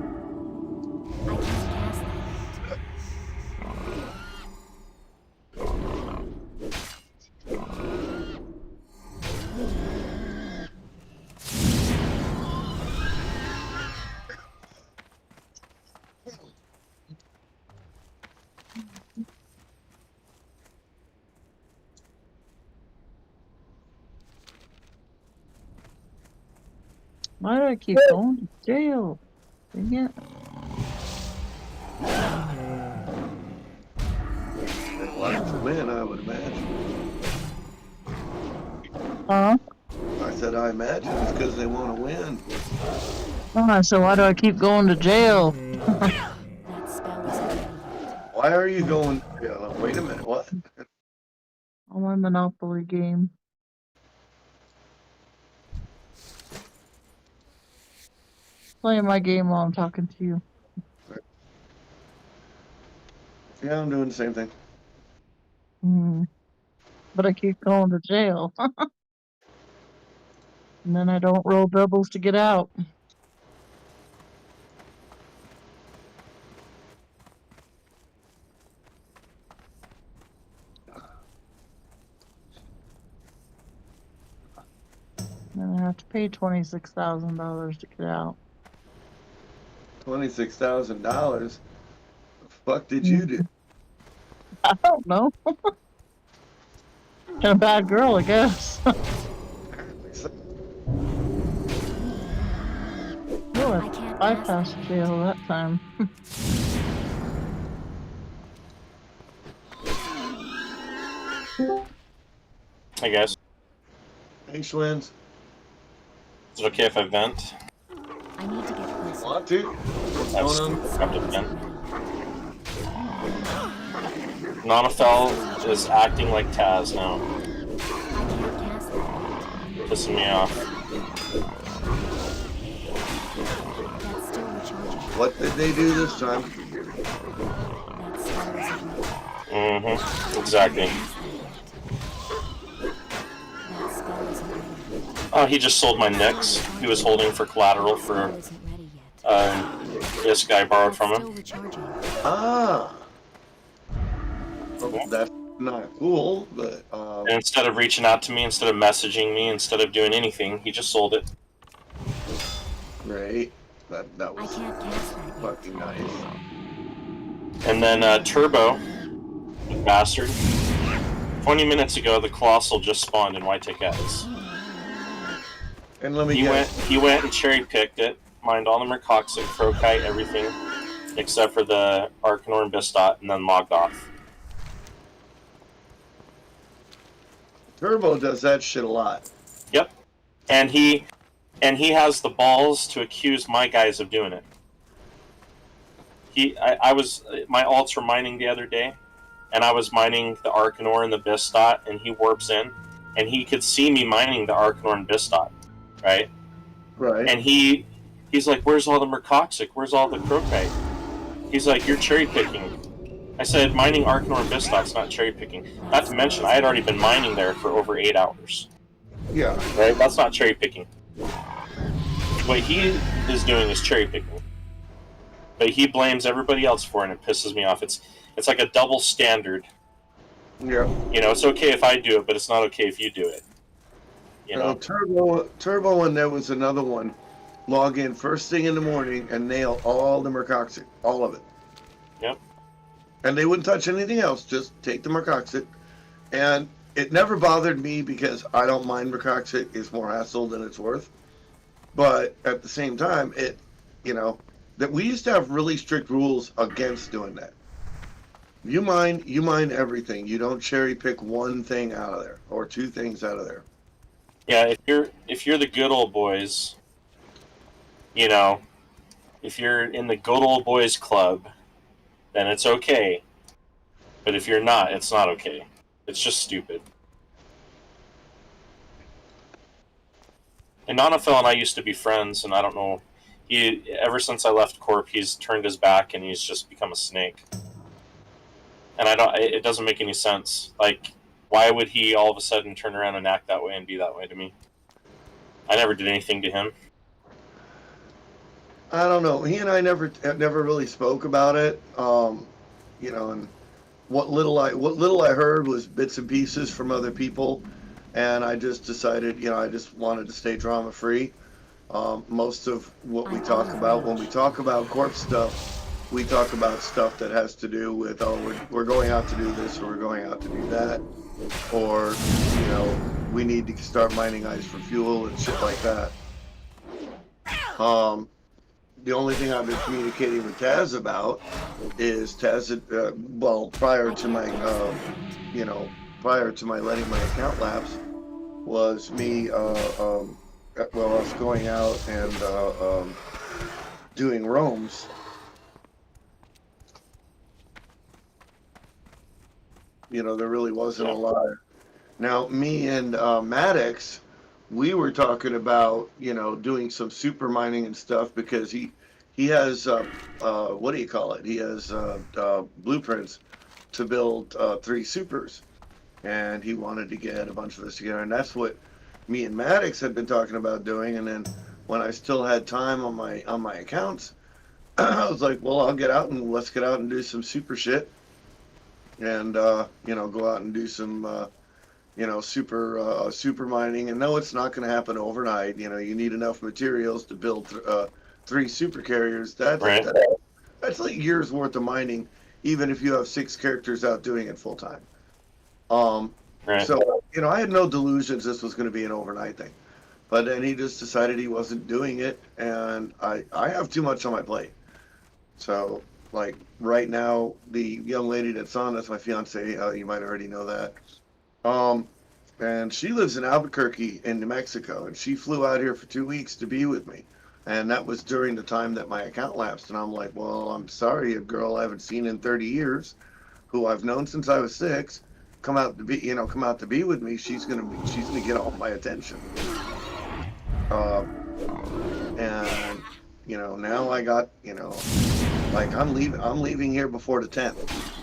I can't cast that yet. Why do I keep going to jail? Dang it. They want to win, I would imagine. Huh? I said, I imagine it's because they want to win. Oh, so why do I keep going to jail? That spell isn't ready yet. Why are you going? Yeah, wait a minute, what? On my Monopoly game. playing my game while I'm talking to you. Yeah, I'm doing the same thing. But I keep going to jail. And then I don't roll doubles to get out. Then I have to pay $26,000 to get out. $26,000. The fuck did you do? I don't know. And a bad girl, I guess. No, I can't I pass passed that. jail that time. Hey guys, Hey, Schwins. is it okay if I vent? I need to get closer. Want to? I What's going have to vent. Nonafel is acting like Taz now, I can't cast that. pissing me off. That's still recharging. What did they do this time? That spell isn't ready. Exactly. That spell isn't ready. Oh, he just sold my Nyx. He was holding for collateral for Spell isn't ready yet. this guy borrowed That's from still him. recharging. Ah. Well, that's not cool, but And instead of reaching out to me, instead of messaging me, instead of doing anything, he just sold it. right. That I was can't cast that yet. fucking nice. And then Turbo, you bastard. 20 minutes ago, the Colossal just spawned in YTKS. And let me He guess. went and cherry picked it, mined all the Mercoxic, Crokite, everything, except for the Arcanor and Bistot, and then logged off. Turbo does that shit a lot. Yep. And he has the balls to accuse my guys of doing it. I was my alts were mining the other day, and I was mining the Arcanor and the Bistot, and he warps in, and he could see me mining the Arcanor and Bistot, right? Right. And he's like, "Where's all the Mercoxic? Where's all the Crokite?" He's like, "You're cherry picking." I said, "Mining Arcanor and Bistot's not cherry picking. Not to mention, I had already been mining there for over 8 hours. Yeah. Right? That's not cherry picking. What he is doing is cherry picking. But he blames everybody else for it, and it pisses me off. It's like a double standard. Yeah. You know, it's okay if I do it, but it's not okay if you do it. You know? Turbo, and there was another one. Log in first thing in the morning and nail all the Mercoxic, all of it. Yep. And they wouldn't touch anything else, just take the Mercoxic. And it never bothered me because I don't mind Mercoxic. It's more hassle than it's worth. But at the same time, that we used to have really strict rules against doing that. You mine everything. You don't cherry pick one thing out of there or two things out of there. Yeah, if you're the good old boys, you know, if you're in the good old boys club, then it's okay. But if you're not, it's not okay. It's just stupid. And Nonafel and I used to be friends, and I don't know, ever since I left Corp, he's turned his back and he's just become a snake. And it doesn't make any sense. Like, why would he all of a sudden turn around and act that way and be that way to me? I never did anything to him. I don't know. He and I never really spoke about it. And what little I heard was bits and pieces from other people, and I just decided, I just wanted to stay drama free. Most of what we talk about when we talk about corp stuff, we talk about stuff that has to do with, we're going out to do this, or we're going out to do that, or we need to start mining ice for fuel and shit like that. The only thing I've been communicating with Taz about is Taz, prior to my letting my account lapse, was me, us going out and doing roams. There really wasn't a lot. Now, me and Maddox we were talking about, you know, doing some super mining and stuff because he has what do you call it? He has blueprints to build 3 supers, and he wanted to get a bunch of us together, and that's what me and Maddox had been talking about doing. And then when I still had time on my accounts, I was like, well, I'll get out and let's get out and do some super shit, and you know, go out and do some you know, super mining. And no, it's not going to happen overnight. You know, you need enough materials to build 3 super carriers. That's like years worth of mining, even if you have 6 characters out doing it full time. So, you know, I had no delusions this was going to be an overnight thing, but then he just decided he wasn't doing it, and I have too much on my plate. So, like, right now, the young lady that's on, that's my fiance, you might already know that. And she lives in Albuquerque in New Mexico, and she flew out here for 2 weeks to be with me. And that was during the time that my account lapsed. And I'm like, well, I'm sorry, a girl I haven't seen in 30 years, who I've known since I was 6, come out to be with me. She's gonna get all my attention. And you know, now I got, you know, like I'm leaving here before the 10th.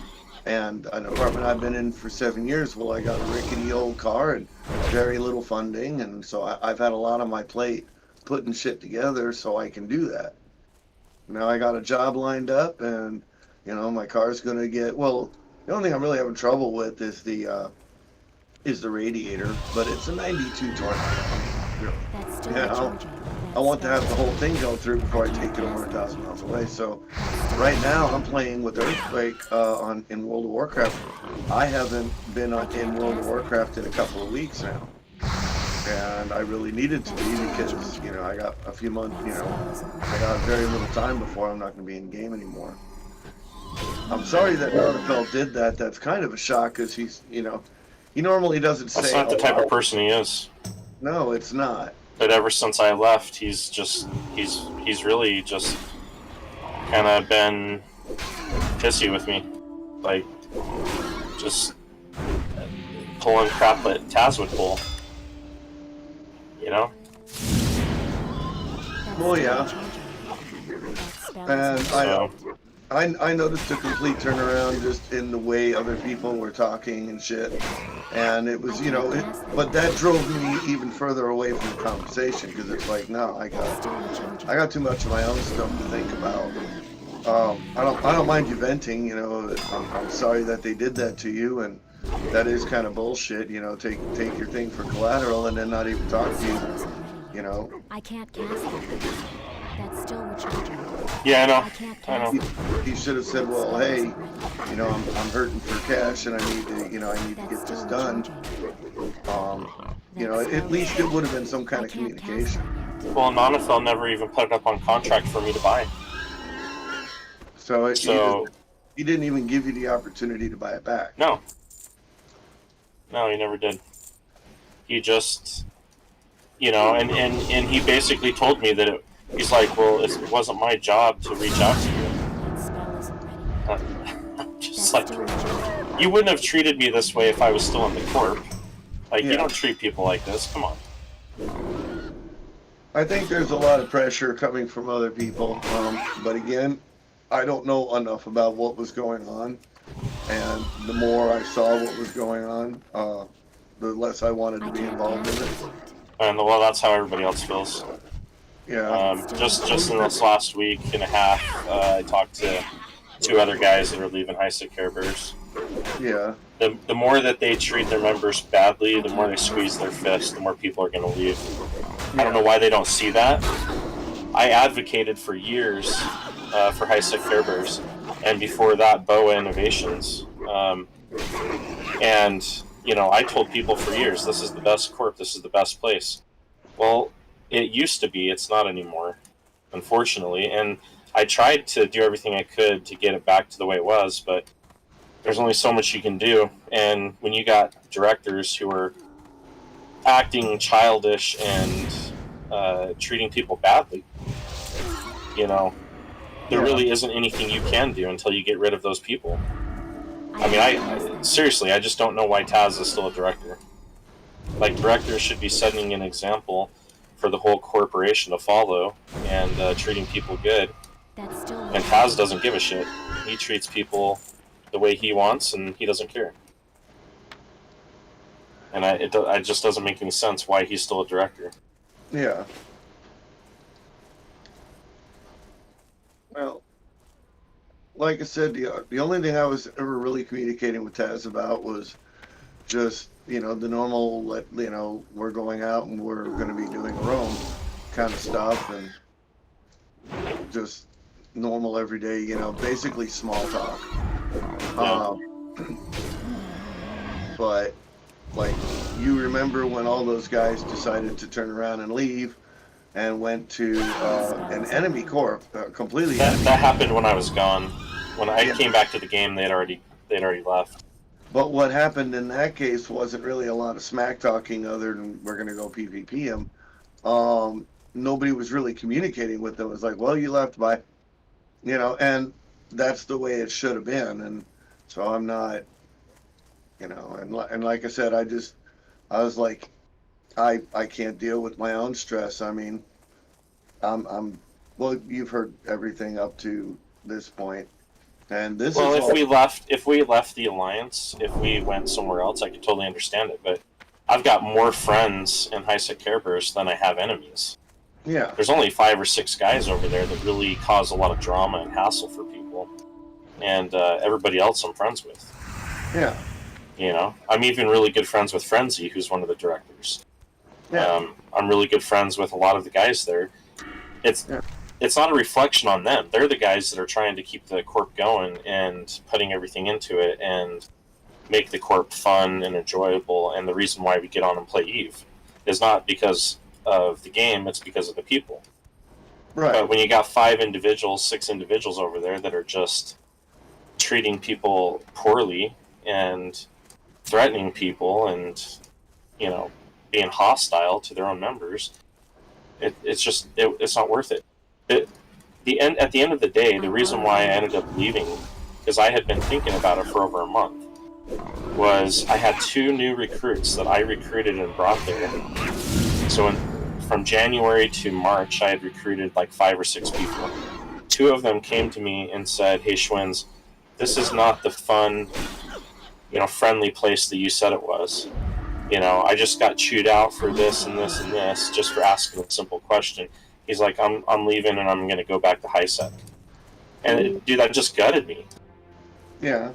And an apartment I've been in for 7 years, well, I got a rickety old car and very little funding, and so I've had a lot on my plate putting shit together so I can do that. Now I got a job lined up, and you know, my car's gonna get, well, the only thing I'm really having trouble with is the radiator, but it's a 92 torque. That's still Yeah, recharging. I want to have the whole thing go through before I take it over 1,000 miles away. So right now I'm playing with Earthquake in World of Warcraft. I haven't been in World of Warcraft in a couple of weeks now, and I really needed to be because, you know, I got a few months, you know, I got very little time before I'm not going to be in game anymore. I'm sorry that Narnafel did that. That's kind of a shock because he's, you know, he normally doesn't say. That's not the type of person he is. No, it's not. But ever since I left, he's really just kind of been pissy with me, like just pulling crap that Taz would pull, you know. Well, yeah. And So, I noticed a complete turnaround just in the way other people were talking and shit. And it was, you know, but that drove me even further away from the conversation because it's like, no, I got too much of my own stuff to think about. I don't mind you venting, you know. I'm sorry that they did that to you, and that is kind of bullshit, you know. Take your thing for collateral and then not even talk to you, you know. I can't cast it. That's still recharging. yeah, I know. I can't I know. cast it. He should have said, well, hey, you know, I'm hurting for cash and I need to That's get this still done. recharging. You know, at least it would have been some kind I of can't cast communication. it yet. Well, Nanafel never even put it up on contract for me to buy. So So he didn't even give you the opportunity to buy it back. no, he never did. He just, you know, and he basically told me that he's like, well, it wasn't my job to reach out to you. That spell isn't ready yet. Just That's like, still recharging. you wouldn't have treated me this way if I was still in the corp. Like, Yeah. you don't treat people like this. Come on. I think there's a lot of pressure coming from other people, but again, I don't know enough about what was going on, and the more I saw what was going on, the less I wanted to I be can't involved cast in it it. yet. And well, that's how everybody else feels. Yeah, Just in this last week and a half, I talked to 2 other guys that are leaving Heisek Care Bears. yeah, The more that they treat their members badly, the more they squeeze their fists, the more people are going to leave. I don't know why they don't see that. I advocated for years for Heisek Care Bears, and before that, BOA Innovations. And, you know, I told people for years, this is the best corp, this is the best place. Well, it used to be, it's not anymore, unfortunately. And I tried to do everything I could to get it back to the way it was, but there's only so much you can do. And when you got directors who are acting childish and treating people badly, you know, there really isn't anything you can do until you get rid of those people. I mean, I seriously, I just don't know why Taz is still a director. Like, directors should be setting an example for the whole corporation to follow and treating people good. That's still a And Taz doesn't give a shit. He treats people the way he wants, and he doesn't care. And it just doesn't make any sense why he's still a director. Yeah. Well, like I said, the only thing I was ever really communicating with Taz about was just, you know, the normal, you know, we're going out and we're going to be doing our own kind of stuff, and just normal everyday, you know, basically small talk. But, like, you remember when all those guys decided to turn around and leave and went to an enemy corp, completely That enemy. happened when I was gone. When I came back to the game, they'd already left. But what happened in that case wasn't really a lot of smack talking other than we're going to go PvP him. Nobody was really communicating with them. It was like, well, you left, bye. You know, and that's the way it should have been. And so I'm not, you know, and like I said, I was like, I can't deal with my own stress. I mean, well, you've heard everything up to this point. And this Well, is if we left the Alliance, if we went somewhere else, I could totally understand it. But I've got more friends in High-Sec Care Burst than I have enemies. yeah. There's only 5 or 6 guys over there that really cause a lot of drama and hassle for people, and everybody else I'm friends with. Yeah. You know, I'm even really good friends with Frenzy, who's one of the directors. Yeah. I'm really good friends with a lot of the guys there. It's not a reflection on them. They're the guys that are trying to keep the Corp going and putting everything into it and make the Corp fun and enjoyable. And the reason why we get on and play EVE is not because of the game, it's because of the people. Right. But when you got 5 individuals, 6 individuals over there that are just treating people poorly and threatening people and, you know, being hostile to their own members, it's not worth it. At the end of the day, the reason why I ended up leaving, because I had been thinking about it for over a month, was I had 2 new recruits that I recruited and brought there. So from January to March, I had recruited like 5 or 6 people. 2 of them came to me and said, "Hey, Schwins, this is not the fun, you know, friendly place that you said it was. You know, I just got chewed out for this and this and this just for asking a simple question." He's like, I'm leaving and I'm going to go back to High-Sec. And dude, that just gutted me. Yeah.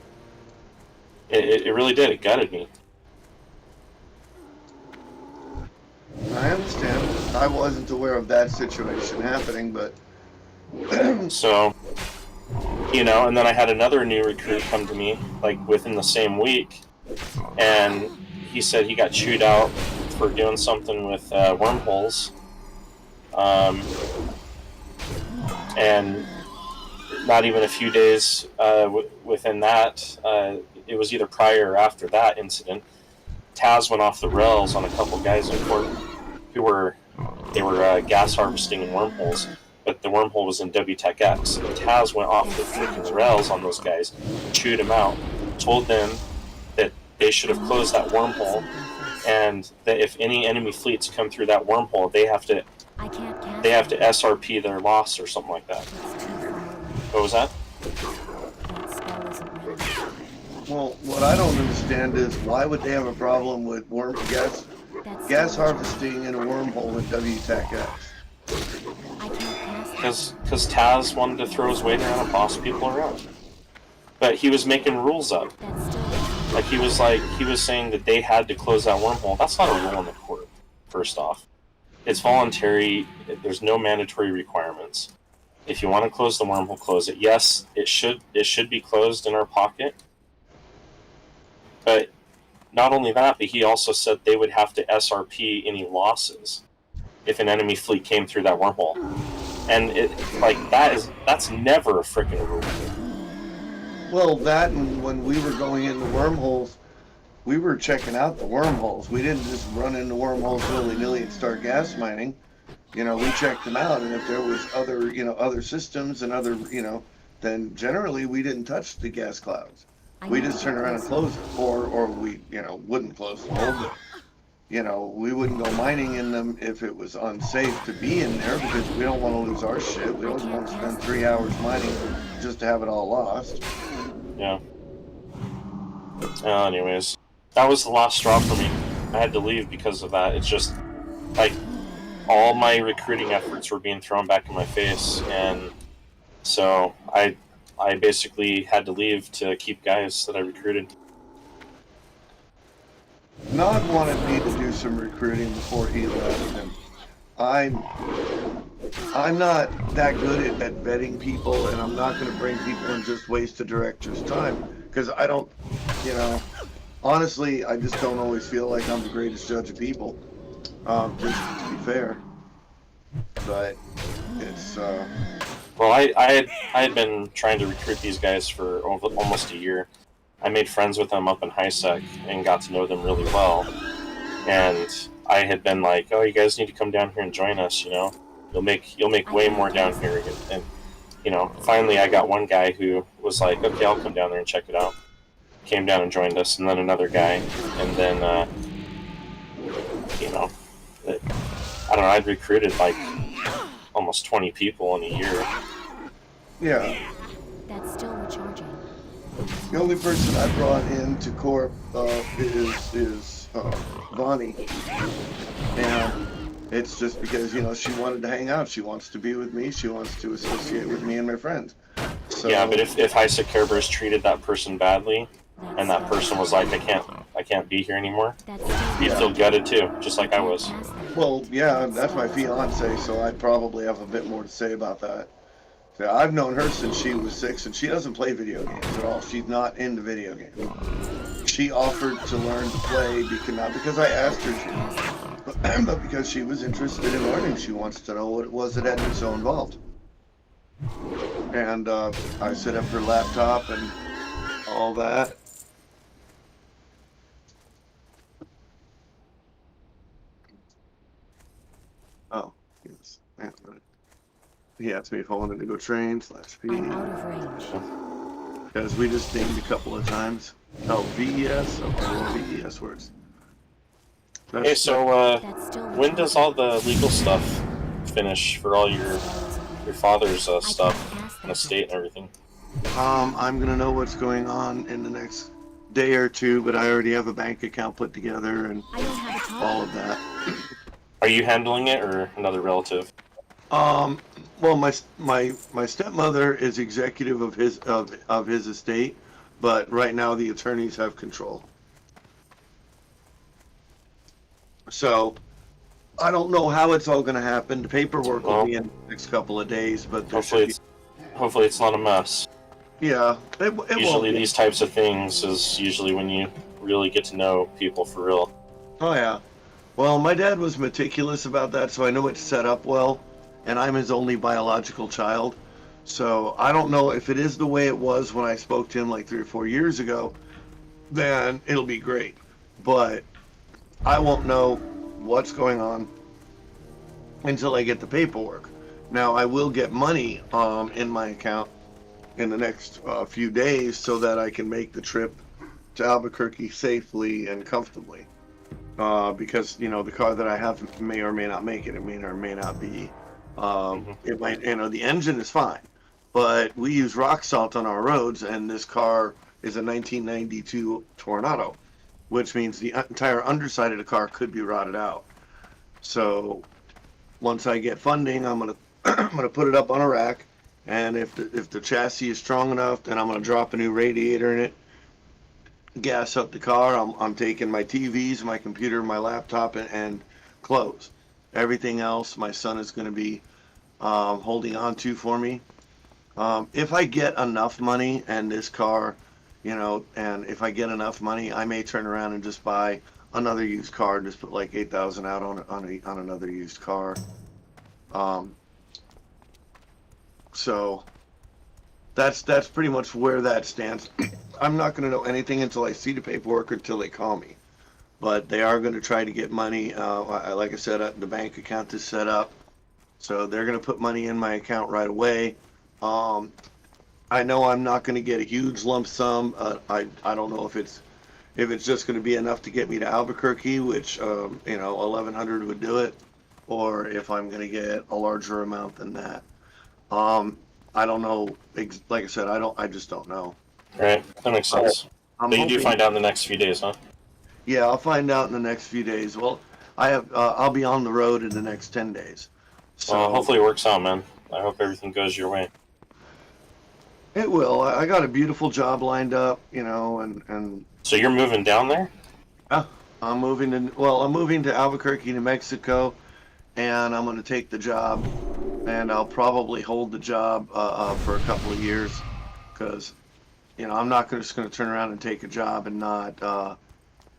It really did. It gutted me. I understand. I wasn't aware of that situation happening, but So, you know, and then I had another new recruit come to me, like, within the same week. And he said he got chewed out for doing something with wormholes. And not even a few days within that, it was either prior or after that incident, Taz went off the rails on a couple guys in court who were gas harvesting in wormholes, but the wormhole was in WTech X. And Taz went off the freaking rails on those guys, chewed them out, told them that they should have closed that wormhole, and that if any enemy fleets come through that wormhole, they have to SRP their loss or something like that. What was that? well, what I don't understand is why would they have a problem with gas harvesting in a wormhole with WTech X? Because Taz wanted to throw his weight around and boss people around. But he was making rules up. Like, he was saying that they had to close that wormhole. That's not a rule in the court, first off. It's voluntary. There's no mandatory requirements. If you want to close the wormhole, close it. Yes, it should be closed in our pocket. But not only that, but he also said they would have to SRP any losses if an enemy fleet came through that wormhole. And that's never a freaking rule. Well, that and when we were going into wormholes, we were checking out the wormholes. We didn't just run into wormholes willy-nilly and start gas mining. You know, we checked them out, and if there was other systems and other, then generally we didn't touch the gas clouds. We just turned around and closed it, or we, wouldn't close it, hold it. you know, we wouldn't go mining in them if it was unsafe to be in there because we don't want to lose our shit. We don't want to spend 3 hours mining just to have it all lost. Yeah. Anyways, that was the last straw for me. I had to leave because of that. It's just, like, all my recruiting efforts were being thrown back in my face, and so I basically had to leave to keep guys that I recruited. Nod wanted me to do some recruiting before he left, and I'm not that good at vetting people, and I'm not going to bring people and just waste the director's time, because I don't, you know, honestly, I just don't always feel like I'm the greatest judge of people, just to be fair. But it's, Well, I had been trying to recruit these guys for almost a year. I made friends with them up in HiSec and got to know them really well. And I had been like, "Oh, you guys need to come down here and join us. You know, you'll make way more down here." And you know, finally, I got one guy who was like, "Okay, I'll come down there and check it out." Came down and joined us, and then another guy, and then you know, I don't know. I'd recruited like almost 20 people in a year. yeah. That's still recharging. The only person I brought into Corp is Bonnie, and it's just because, you know, she wanted to hang out. She wants to be with me. She wants to associate with me and my friends. So, Yeah, but if HiSec Care Bears treated that person badly, and that person was like, I can't be here anymore, you'd feel gutted too, just like I was. well, yeah, that's my fiance, so I'd probably have a bit more to say about that. Yeah, I've known her since she was 6, and she doesn't play video games at all. She's not into video games. She offered to learn to play, not because I asked her to, but because she was interested in learning. She wants to know what it was that had me so involved. And I set up her laptop and all that. Oh, yes. Yeah, right. He asked me if I wanted to go train /P. I'm out of range. Because we just dinged a couple of times. Oh, VES? Okay, well, VES works. Hey, so when does all the legal stuff finish for all your father's stuff and estate and everything? I'm gonna know what's going on in the next day or two, but I already have a bank account put together and all of that. Are you handling it or another relative? Well, my stepmother is executive of his estate, but right now the attorneys have control. So I don't know how it's all going to happen. The paperwork will be in the next couple of days, but hopefully it's not a mess. Yeah, it Usually these types of things is usually when you really get to know people for real. Oh yeah. Well, my dad was meticulous about that, so I know it's set up well, and I'm his only biological child. So I don't know if it is the way it was when I spoke to him like 3 or 4 years ago, then it'll be great. But I won't know what's going on until I get the paperwork. Now, I will get money in my account in the next few days so that I can make the trip to Albuquerque safely and comfortably. Because, you know, the car that I have may or may not make it. It may or may not be. It might, you know, the engine is fine, but we use rock salt on our roads, and this car is a 1992 Tornado, which means the entire underside of the car could be rotted out. So once I get funding, I'm gonna put it up on a rack, and if the chassis is strong enough, then I'm gonna drop a new radiator in it, gas up the car. I'm taking my TVs, my computer, my laptop, and clothes. Everything else, my son is going to be holding on to for me. If I get enough money and this car, you know, and if I get enough money, I may turn around and just buy another used car and just put like $8,000 out on another used car. So that's pretty much where that stands. I'm not going to know anything until I see the paperwork or until they call me. But they are going to try to get money. Like I said, the bank account is set up. So they're going to put money in my account right away. I know I'm not going to get a huge lump sum. I don't know if if it's just going to be enough to get me to Albuquerque, which, 1,100 would do it, or if I'm going to get a larger amount than that. I don't know. Like I said, I just don't know. Right, that makes sense. I'm So you do hoping- find out in the next few days, huh? Yeah, I'll find out in the next few days. Well, I'll be on the road in the next 10 days. So Well, hopefully it works out, man. I hope everything goes your way. it will. I got a beautiful job lined up, and So you're moving down there? I'm moving to Albuquerque, New Mexico, and I'm going to take the job, and I'll probably hold the job for a couple of years, because, I'm not just going to turn around and take a job and not,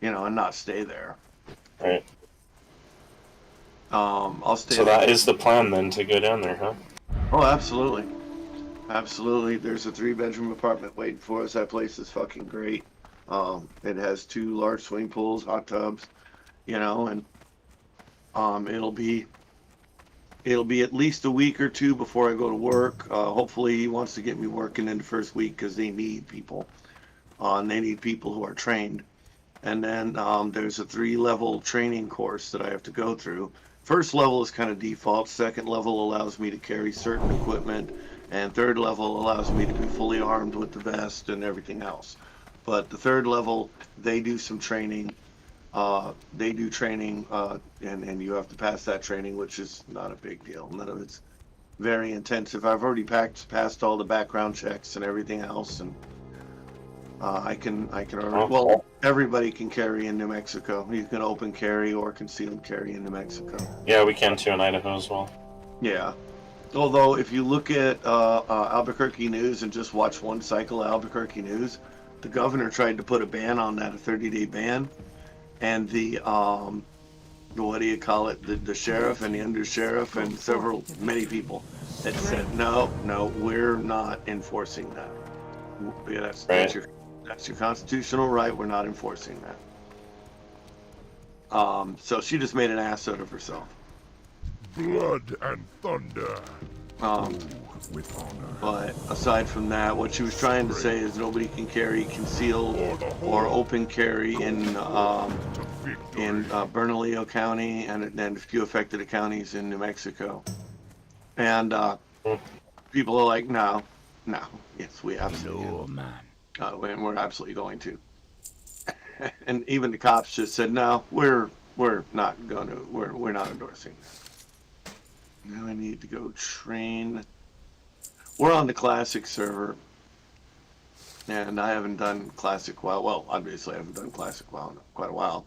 and not stay there. Right. I'll stay. So there. that is the plan then, to go down there, huh? Oh, absolutely. Absolutely. There's a 3-bedroom apartment waiting for us. That place is fucking great. It has 2 large swimming pools, hot tubs, and it'll be at least a week or 2 before I go to work. Hopefully he wants to get me working in the first week because they need people. And they need people who are trained. And then there's a 3-level training course that I have to go through. First level is kind of default. Second level allows me to carry certain equipment. And third level allows me to be fully armed with the vest and everything else. But the third level, they do some training. They do training, and you have to pass that training, which is not a big deal. None of it's very intensive. I've already passed all the background checks and everything else, and I can already, well, everybody can carry in New Mexico. You can open carry or concealed carry in New Mexico. Yeah, we can too in Idaho as well. Yeah. Although, if you look at Albuquerque News and just watch one cycle of Albuquerque News, the governor tried to put a ban on that, a 30-day ban, and the what do you call it? The sheriff and the undersheriff and many people had said, no, we're not enforcing that. Yeah, that's your constitutional right. We're not enforcing that. So she just made an ass out of herself. Blood and thunder. With honor. But aside from that, what she was trying to say is nobody can carry concealed or open carry in Bernalillo County and a few affected counties in New Mexico. And people are like, no, yes, we absolutely. No, man. And we're absolutely going to. And even the cops just said, no, we're not going to. We're not endorsing that. Now I need to go train. We're on the Classic server, and I haven't done Classic WoW. Well, obviously I haven't done Classic WoW in quite a while.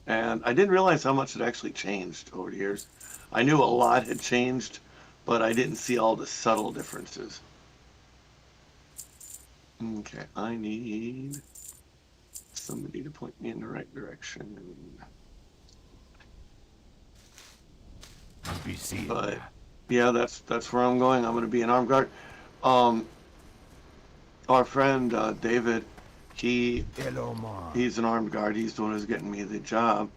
And I didn't realize how much it actually changed over the years. I knew a lot had changed, but I didn't see all the subtle differences. Okay, I need somebody to point me in the right direction. Be seen. But yeah, that's where I'm going. I'm going to be an armed guard. Our friend David, he's an armed guard. He's the one who's getting me the job,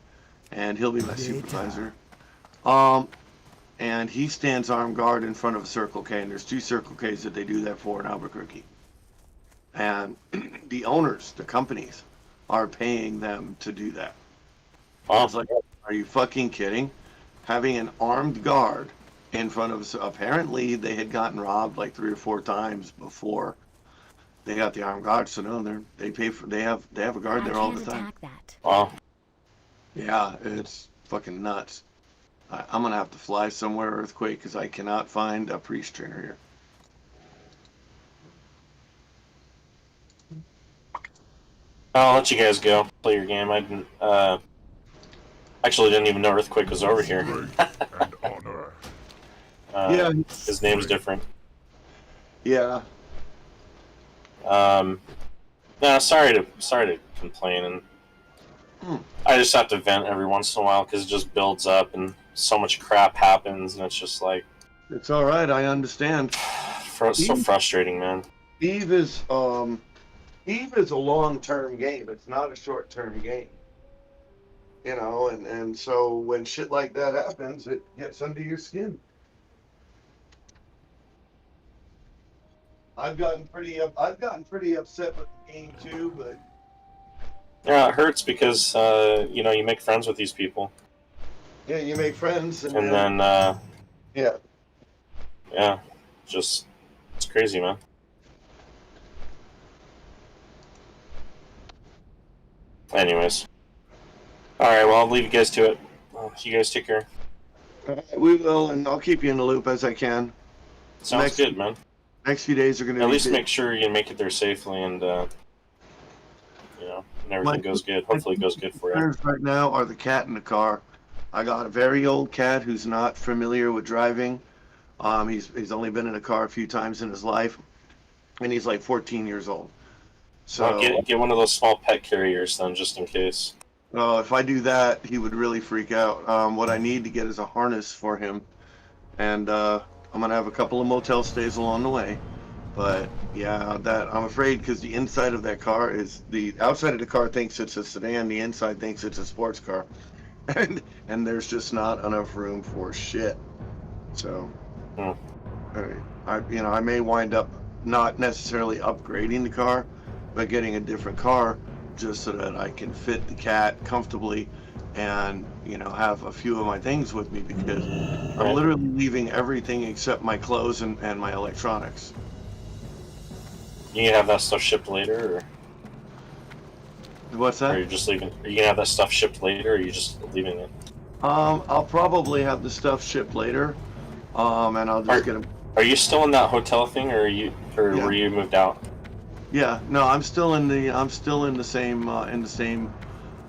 and he'll be my supervisor. And he stands armed guard in front of a Circle K, and there's 2 Circle Ks that they do that for in Albuquerque. And the owners, the companies, are paying them to do that. I was like, are you fucking kidding? Having an armed guard in front of us. Apparently, they had gotten robbed like 3 or 4 times before they got the armed guard. So no, they have a guard there all the time. Wow. Yeah, it's fucking nuts. I'm gonna have to fly somewhere, Earthquake, because I cannot find a priest trainer here. I'll let you guys go play your game. I didn't actually didn't even know Earthquake was over here. And honor. Yeah. His name's different. Yeah. No, sorry to complain, and I just have to vent every once in a while because it just builds up and so much crap happens, and it's just like It's all right. I understand. so frustrating, man. Eve is a long-term game. It's not a short-term game. You know, and so when shit like that happens, it gets under your skin. I've gotten pretty upset with the game too, but Yeah, it hurts because you know, you make friends with these people, Yeah, you make friends, and and then yeah. yeah, just it's crazy, man. Anyways, all right. Well, I'll leave you guys to it. You guys take care. We will, and I'll keep you in the loop as I can. Sounds good, man. Next few days are going to At be least busy. make sure you make it there safely, and you know, and everything goes good. Hopefully, it goes good for you. Concerns right now are the cat in the car. I got a very old cat who's not familiar with driving. He's only been in a car a few times in his life, and he's like 14 years old. So Well, get one of those small pet carriers then, just in case. if I do that, he would really freak out. What I need to get is a harness for him, and I'm gonna have a couple of motel stays along the way. But yeah, that I'm afraid because the inside of that car is the outside of the car thinks it's a sedan, the inside thinks it's a sports car, and there's just not enough room for shit. So, I may wind up not necessarily upgrading the car, but getting a different car just so that I can fit the cat comfortably and have a few of my things with me because I'm literally leaving everything except my clothes and my electronics. You gonna have that stuff shipped later, or What's that? are you just leaving? Are you gonna have that stuff shipped later, or are you just leaving it? I'll probably have the stuff shipped later, and I'll just get them. Are you still in that hotel thing, or were you moved out? Yeah, no, I'm still in the same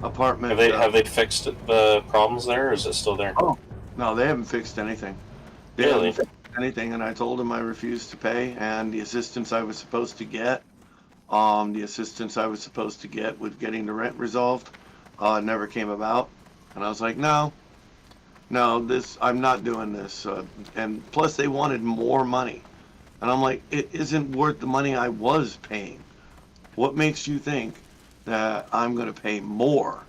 apartment. Have they fixed the problems there, or is it still there? Oh, no, they haven't fixed anything. Really? Anything, and I told them I refused to pay, and the assistance I was supposed to get with getting the rent resolved, never came about, and I was like, no, I'm not doing this, and plus they wanted more money, and I'm like, it isn't worth the money I was paying. What makes you think that I'm going to pay more?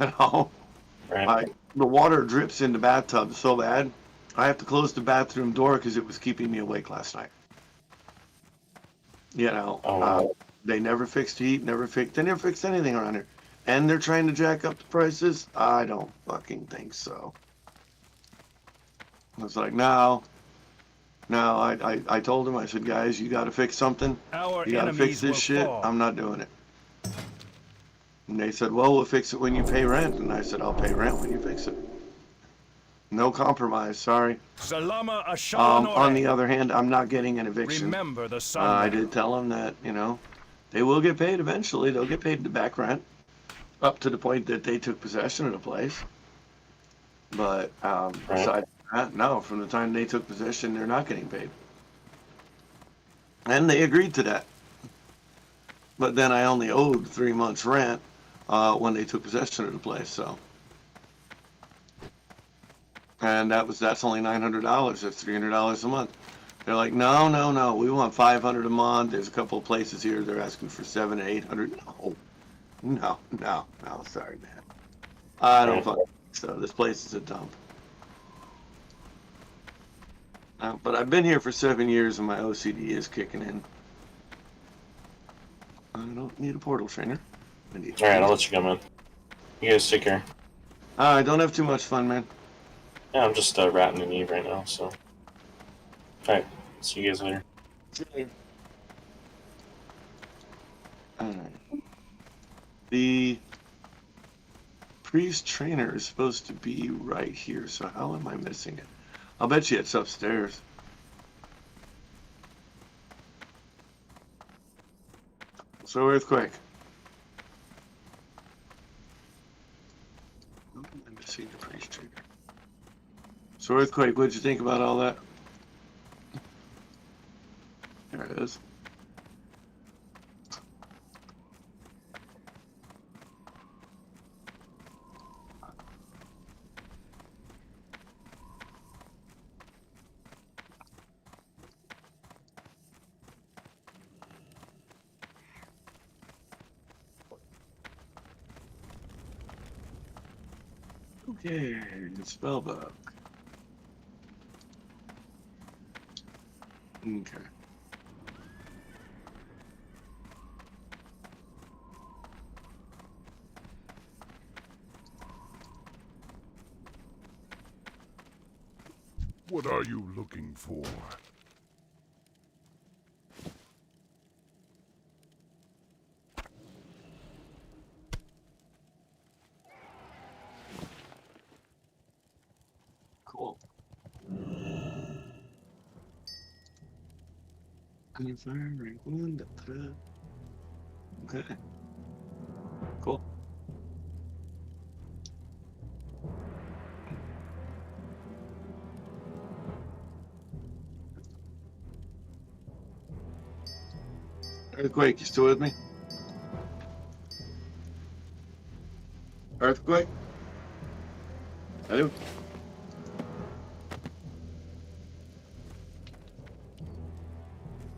Right. The water drips in the bathtub so bad, I have to close the bathroom door because it was keeping me awake last night. They never fixed heat, they never fixed anything around here. And they're trying to jack up the prices? I don't fucking think so. I was like, no, I told them, I said, guys, you got to fix something. You got to fix this shit. I'm not doing it. And they said, well, we'll fix it when you pay rent. And I said, I'll pay rent when you fix it. No compromise, sorry. Salama on the other hand, I'm not getting an eviction. Remember the sun. I did tell them that, they will get paid eventually. They'll get paid the back rent up to the point that they took possession of the place. But besides that, no, from the time they took possession, they're not getting paid. And they agreed to that. But then I only owed 3 months rent when they took possession of the place, so. And that's only $900. That's $300 a month. They're like, no, we want $500 a month. There's a couple of places here they're asking for $700 to $800. No, sorry, man. I don't fucking think so. This place is a dump. But I've been here for 7 years and my OCD is kicking in. I don't need a portal trainer. Alright, I'll let you go, man. You guys take care. Alright, don't have too much fun, man. Yeah, I'm just ratting and Eve right now, so. Alright, see you guys later. Alright. The priest trainer is supposed to be right here, so how am I missing it? I'll bet you it's upstairs. So, Earthquake. I'm missing the priest trainer. So, Earthquake, what'd you think about all that? There it is. Okay, spellbook. Okay. What are you looking for? Cool. Okay. Cool. Earthquake, you still with me? Earthquake? Hello?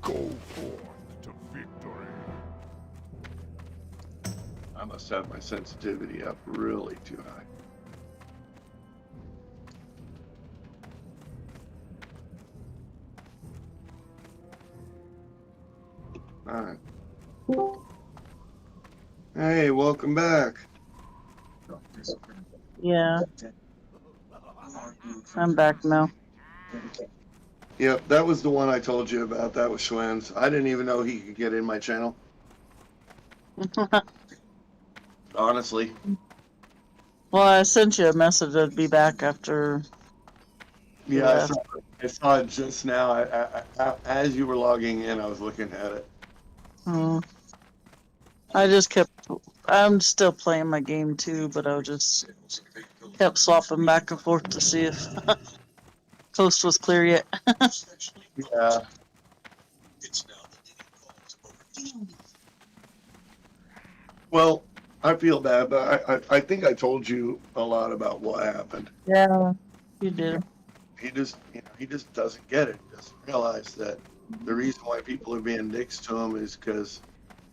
Go forth to victory. I must have my sensitivity up really too high. Alright. Hey, welcome back. Yeah. I'm back now. Yep, that was the one I told you about. That was Schwenn's. I didn't even know he could get in my channel. Honestly. Well, I sent you a message. I'd be back after. Yeah, I saw it just now. As you were logging in, I was looking at it. I just kept. I'm still playing my game too, but I just kept swapping back and forth to see if coast was clear yet. Yeah. Well, I feel bad, but I think I told you a lot about what happened. Yeah, you did. He just, he just doesn't get it. He doesn't realize that the reason why people are being dicks to him is because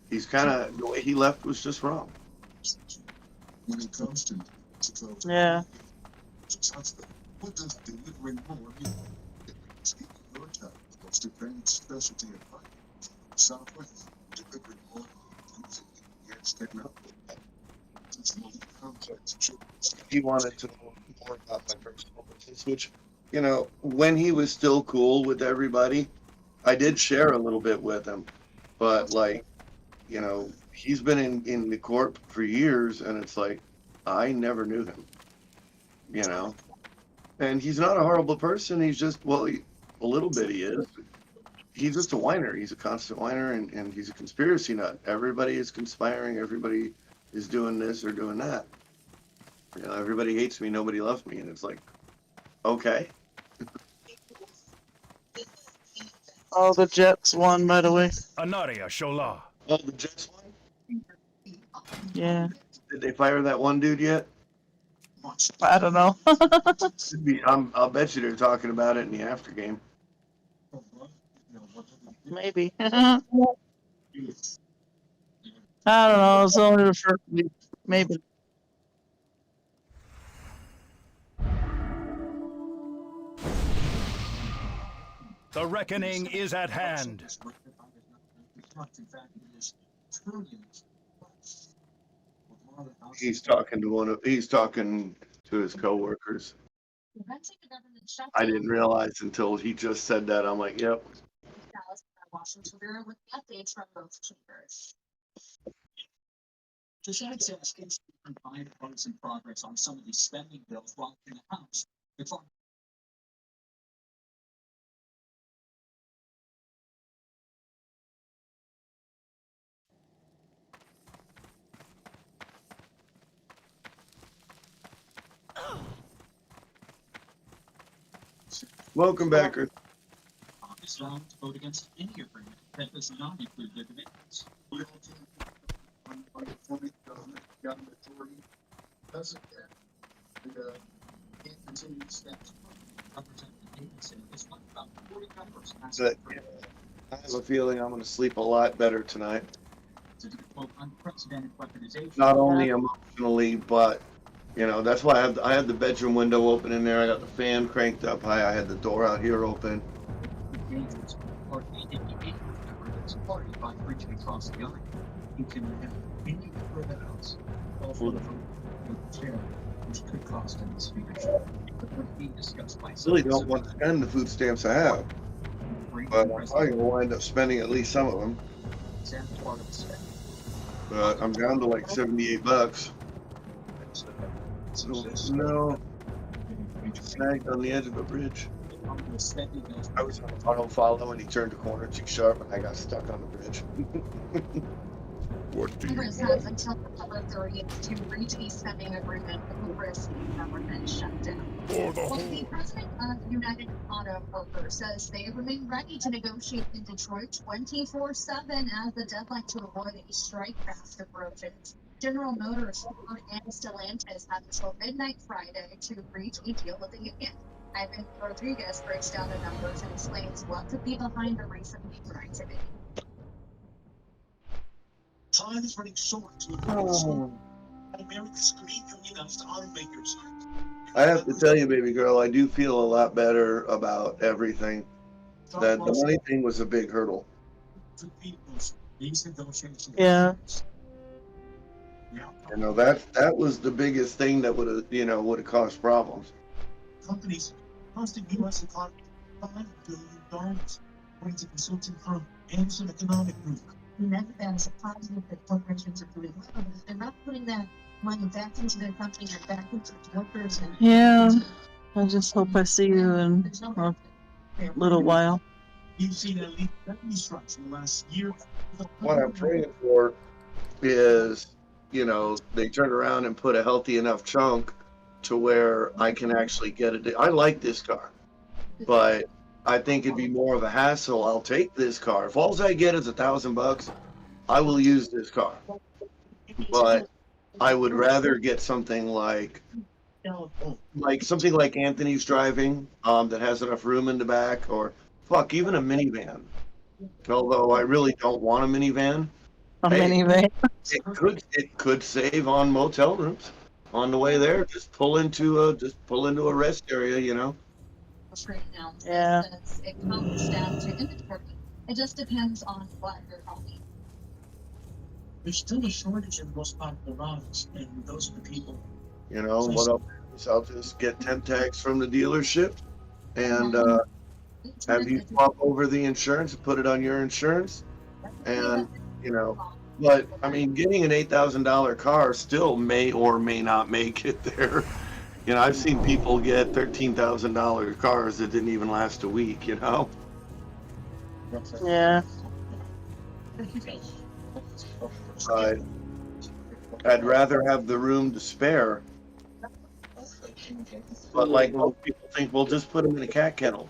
he's kind of, the way he left was just wrong. When it comes to Yeah. what does delivering more mean? Speaking your time, the most advanced specialty in finance, Southwest, delivering more using advanced technology. He wanted to know more about my personal business, which, when he was still cool with everybody, I did share a little bit with him. But, he's been in the corp for years, and it's like, I never knew him, And he's not a horrible person. He's just, a little bit he is. He's just a whiner. He's a constant whiner, and he's a conspiracy nut. Everybody is conspiring. Everybody is doing this or doing that. Everybody hates me. Nobody loves me. And it's like, okay. Oh, the Jets won, by the way. Anaria Shola. Oh, the Jets won? Yeah. Did they fire that one dude yet? I don't know. I'll bet you they're talking about it in the after game. Maybe. I don't know. It's only the first week. Maybe. The reckoning is at hand. He's talking to his coworkers. I didn't realize until he just said that. I'm like, yep. Besides asking for bipartisan progress on some of these spending bills while in the House, it's on. Welcome back. Is wrong to vote against any agreement that does not include the divisions. Government authority doesn't care. It continues steps. I have a feeling I'm going to sleep a lot better tonight. Not only emotionally, but that's why I had the bedroom window open in there. I got the fan cranked up high. I had the door out here open. By reaching across the line, you can have any number of house, all for the chair, which could cost him his speech. Really don't want to spend the food stamps I have, but I'm probably gonna wind up spending at least some of them. But I'm down to like $78. So, no, snagged on the edge of a bridge. I was on auto follow and he turned a corner too sharp and I got stuck on the bridge. What do you Congress want? has until October 30th to reach a spending agreement with the risk government shutdown. For the Well, whole. the president of United Auto Workers says they remain ready to negotiate in Detroit 24/7 as the deadline to avoid a strike fast approaches. General Motors, Ford, and Stellantis have until midnight Friday to reach a deal with the union. Ivan Rodriguez breaks down the numbers and explains what could be behind the recent labor activity. Time is running short to America's great unionized automakers. I have to tell you, baby girl, I do feel a lot better about everything. That the money thing was a big hurdle. Yeah. You know, that was the biggest thing that would have caused problems. Companies costing U.S. economy $5 billion, according to consulting firm Anderson Economic Group. That is a positive that corporations are doing well. They're not putting that money back into their company and back into the workers. And Yeah. I just hope I see you in a little while. You've seen a leak revenue structure last year. What I'm praying for is, they turn around and put a healthy enough chunk to where I can actually get it. I like this car, but I think it'd be more of a hassle. I'll take this car. If all I get is $1,000, I will use this car. But I would rather get something like something like Anthony's driving, that has enough room in the back, or fuck, even a minivan. Although I really don't want a minivan. Minivan. It could save on motel rooms on the way there. Just pull into a rest area, Right now, Yeah. says it comes down to inventory. It just depends on what you're calling. There's still a shortage in most popular models, and those are the people. What else? I'll just get 10 tags from the dealership and have you swap over the insurance and put it on your insurance. And, but I mean, getting an $8,000 car still may or may not make it there. I've seen people get $13,000 cars that didn't even last a week, Yeah. I'd rather have the room to spare. But like most people think, well, just put him in a cat kennel.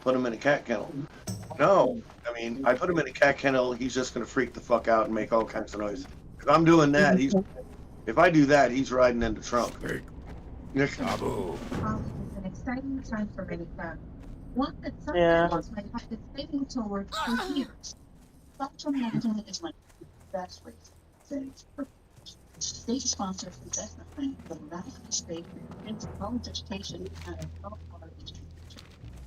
No, I mean, I put him in a cat kennel, he's just going to freak the fuck out and make all kinds of noise. If I'm doing that, if I do that, he's riding in the trunk. Taboo. It's an exciting time for many families. One that some Yeah. families might have been thinking towards for years. Spectrum Management is my best way to state-sponsored investment plan for the Nevada State into college education and adult college education.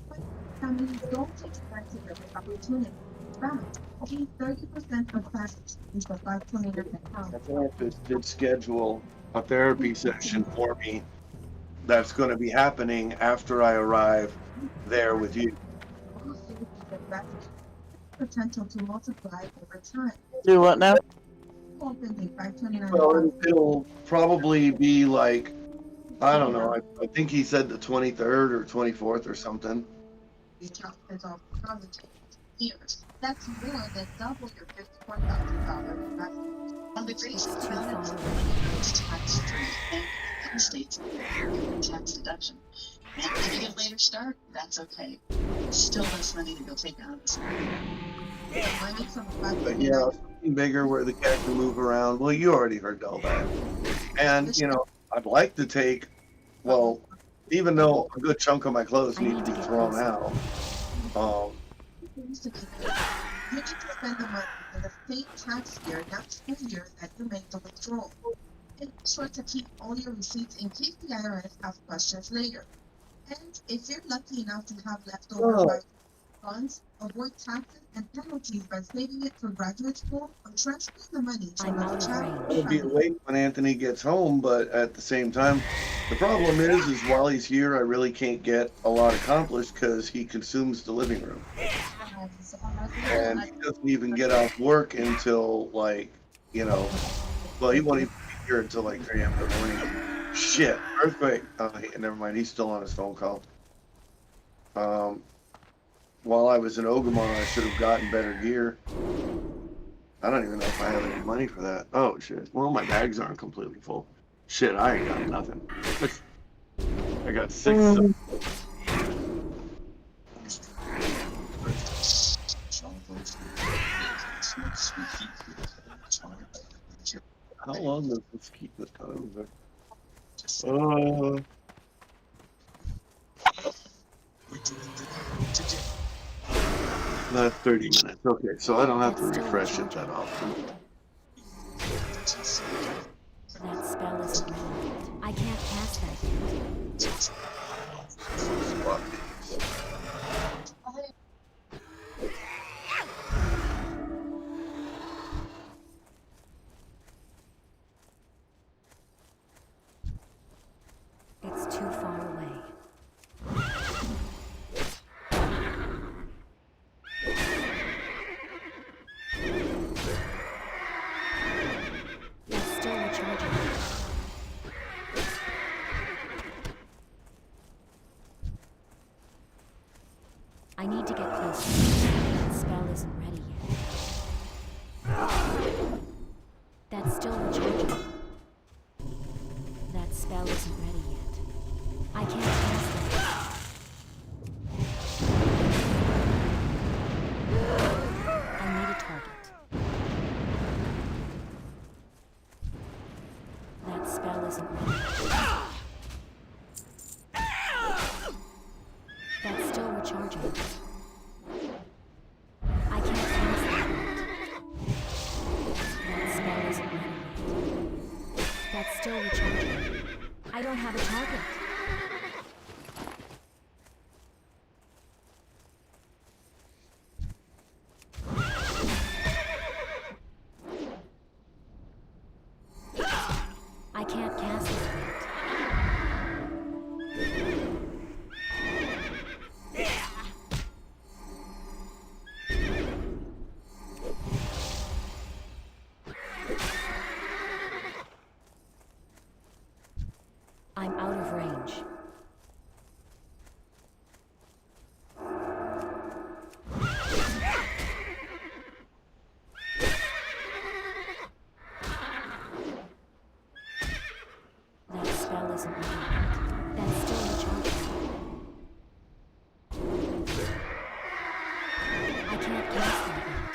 But families don't expect to get the opportunity. In fact, only 30% of classes use the 529 account. My therapist did schedule a therapy session for me that's going to be happening after I arrive there with you. Potential to multiply over time. Do what now? Open the 529 Well, it'll probably be like, I don't know, I think he said the 23rd or 24th or something. account is off college years. That's more than double your $54,000 investment. On the base of tax-free and states tax deduction. And if you get a later start, that's okay. Still less money to go take out of the money from But yeah, something bigger where the cat can move around. Well, you already heard all that. And, I'd like to take, well, even though a good chunk of my clothes need to be thrown out, you need to spend the money in the state tax year, not school year that you make the withdrawal. And be sure to keep all your receipts in case the IRS asks questions later. And if you're lucky enough to have leftover funds, avoid taxes and penalties by saving it for graduate school, or transferring the money to I'm another out of child. range. I'll be awake when Anthony gets home, but at the same time, the problem is while he's here, I really can't get a lot accomplished because he consumes the living room. And he doesn't even get off work until like, well, he won't even be here until like 3 a.m. in the morning. Shit, earthquake. Never mind, he's still on his phone call. While I was in Ogamon, I should have gotten better gear. I don't even know if I have any money for that. Oh shit. Well, my bags aren't completely full. Shit, I ain't got nothing. I got 6. How long does this keep it over? Not 30 minutes. Okay, so I don't have to refresh it that often. That spell isn't relevant. I can't cast that yet. Swap these. It's too far away. It's still recharging. I need to get closer. That spell isn't ready yet. That's still recharging. That spell isn't ready yet. I can't cast it. I need a target. That spell isn't ready. That's still recharging. I can't cast that yet. That spell isn't ready yet. That's still recharging. I don't have a target. I can't cast it yet. I'm out of range. That spell isn't ready yet. That's still recharging. I can't cast that yet.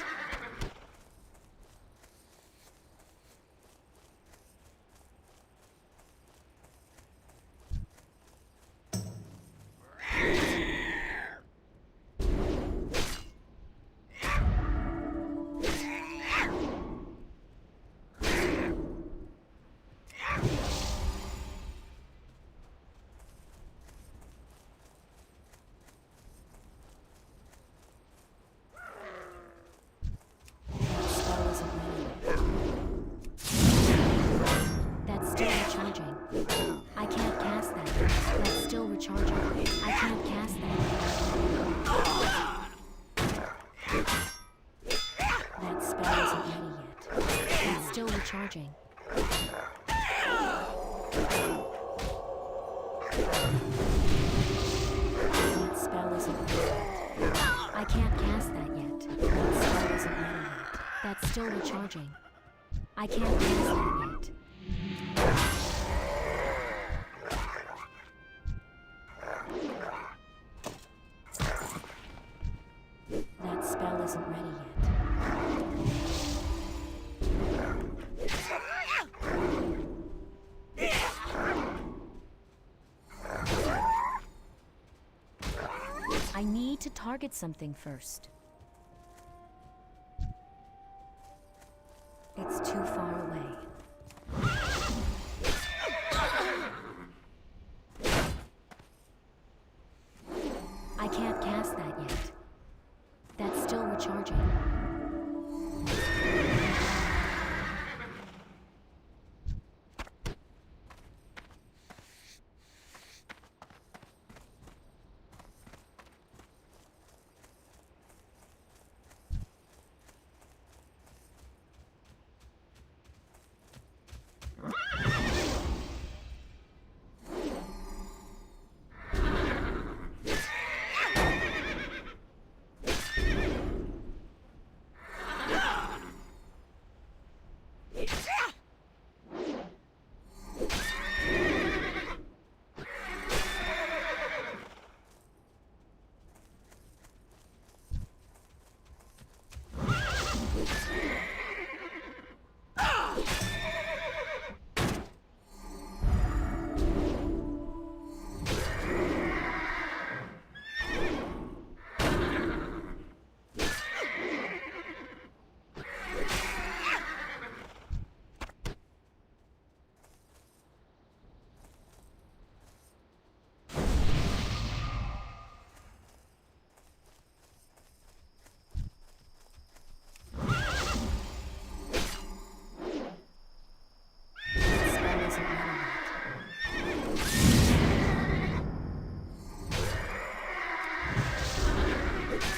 That spell isn't ready yet. That's still recharging. I can't cast that. That's still recharging. I can't cast that. That spell isn't ready yet. It's still recharging. That spell isn't ready yet. I can't cast that yet. That spell isn't ready yet. That's still recharging. I can't cast that yet. That spell isn't ready yet. I need to target something first. It's too far away. I can't cast that yet. That's still recharging.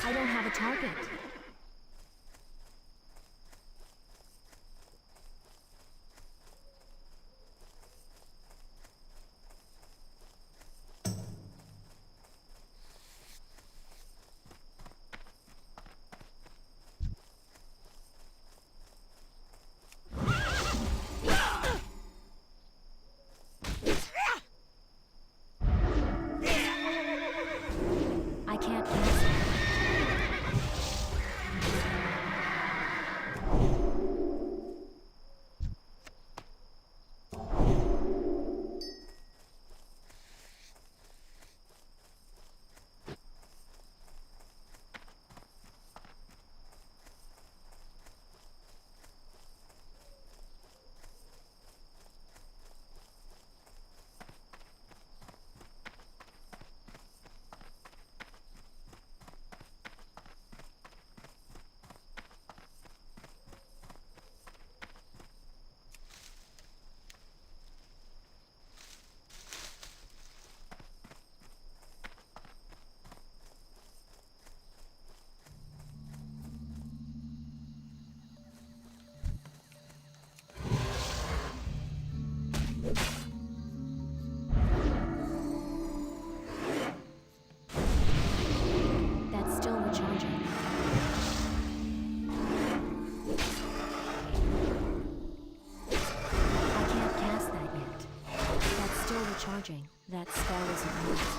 I don't have a target. I can't cast it. That's still recharging. I can't cast that yet. That's still recharging. That spell isn't used.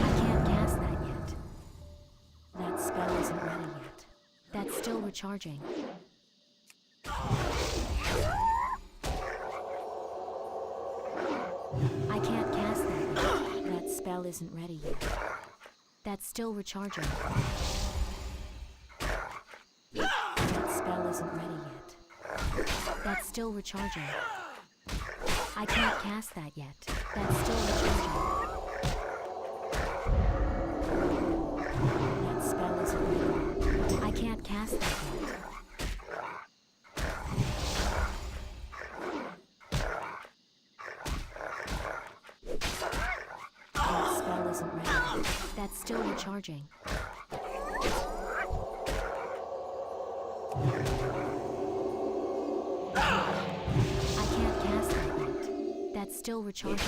I can't cast that yet. That spell isn't ready yet. That's still recharging. I can't cast that yet. That spell isn't ready yet. That's still recharging. That spell isn't ready yet. That's still recharging. I can't cast that yet. That's still recharging. That spell isn't ready yet. I can't cast that yet. That spell isn't ready. That's still recharging. I can't cast that yet. That's still recharging.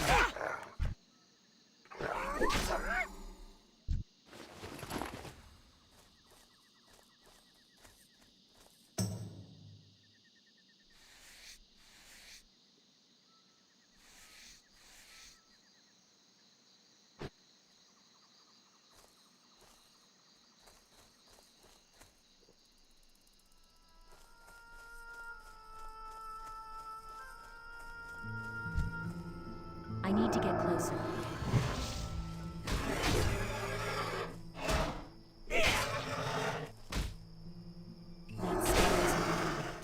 I need to get closer. That spell isn't ready yet.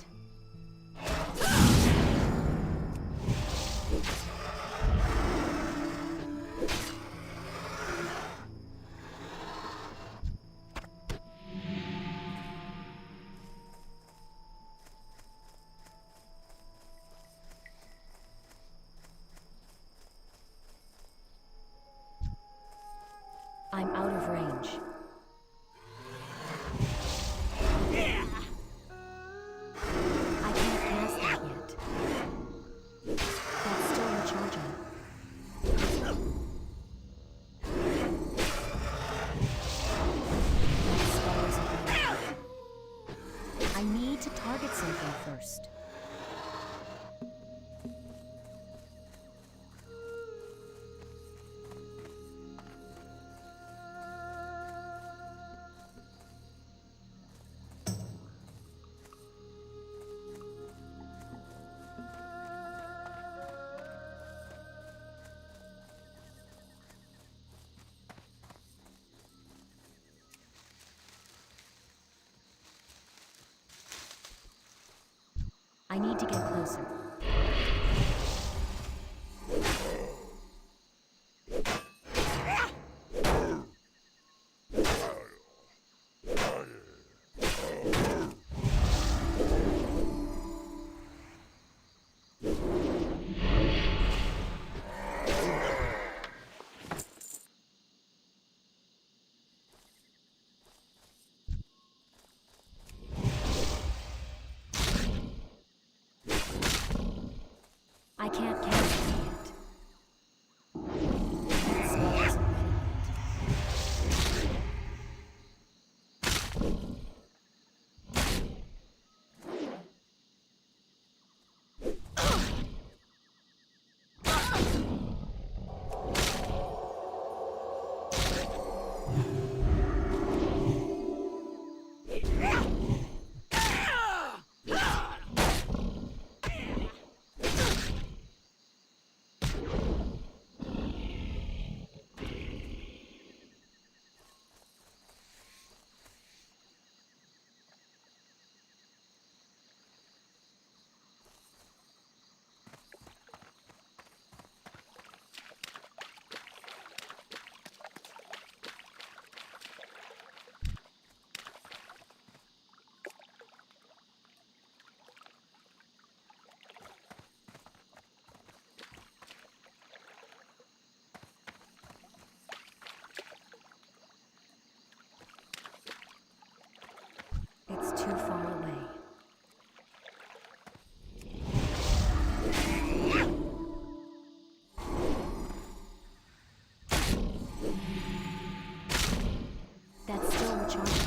I need to get closer. I can't cast it yet. That spell isn't ready yet. It's too far away. That's still recharging.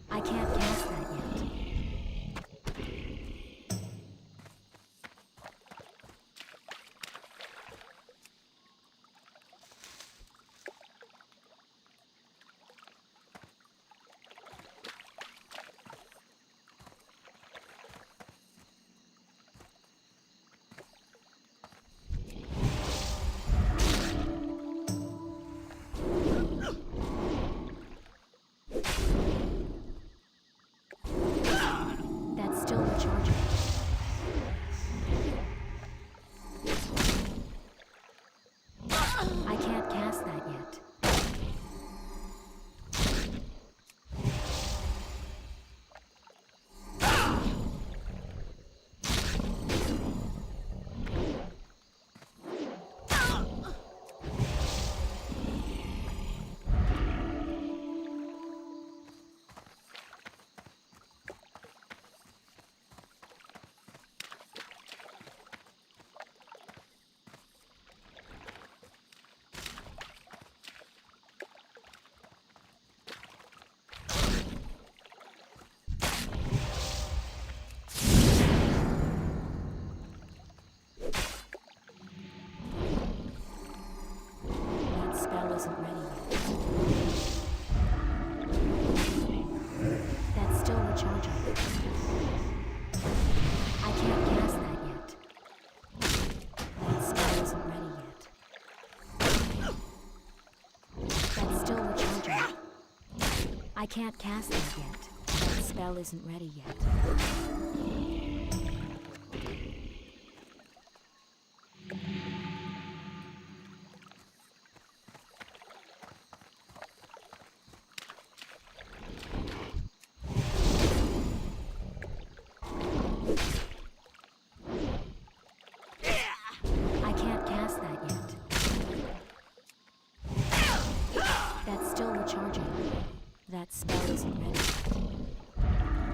I can't cast that yet. That's still recharging. I can't cast that yet. That spell isn't ready yet. That's still recharging. I can't cast that yet. That spell isn't ready yet. That's still recharging. I can't cast that yet. That spell isn't ready yet. I can't cast that yet. That's still recharging. That spell isn't ready yet.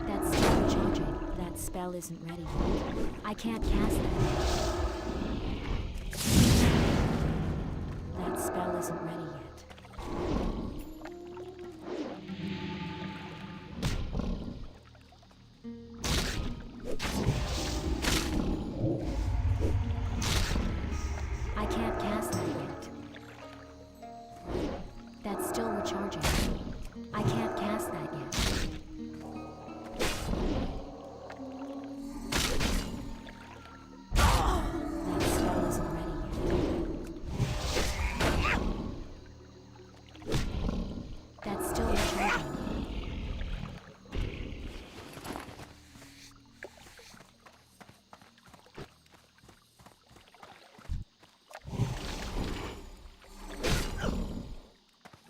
That's still recharging. That spell isn't ready yet. I can't cast that yet. That spell isn't ready yet. I can't cast that yet. That's still recharging. I can't cast that yet. That spell isn't ready yet. That's still recharging.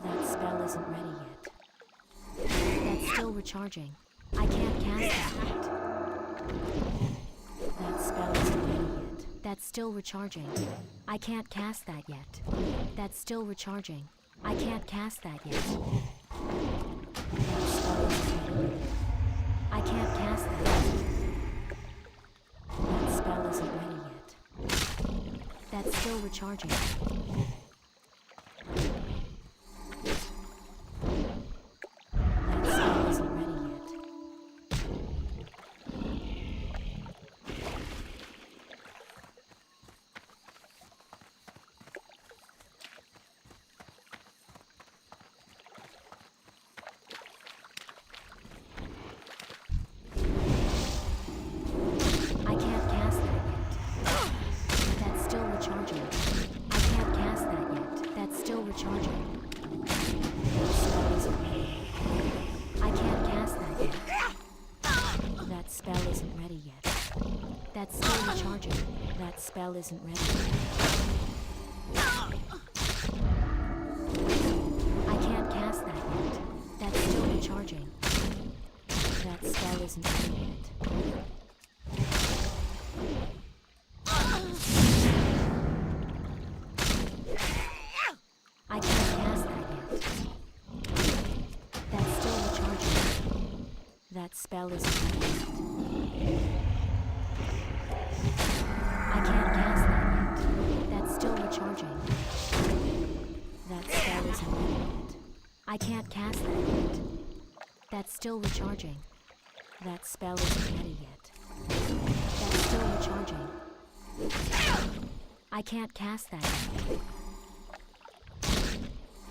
That spell isn't ready yet. That's still recharging. I can't cast that yet. That spell isn't ready yet. That's still recharging. I can't cast that yet. That's still recharging. I can't cast that yet. That spell isn't ready yet. I can't cast that yet. That spell isn't ready yet. That's still recharging. That spell isn't ready yet. I can't cast that yet. That's still recharging. I can't cast that yet. That's still recharging. That spell isn't ready yet. I can't cast that yet. That spell isn't ready yet. That's still recharging. That spell isn't ready yet. I can't cast that yet. That's still recharging. That spell isn't ready yet. I can't cast that yet. That's still recharging. That spell isn't ready yet. I can't cast that yet. That's still recharging. That spell isn't ready yet. I can't cast that yet. That's still recharging. That spell isn't ready yet. That's still recharging. I can't cast that yet.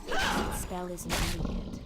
That spell isn't ready yet.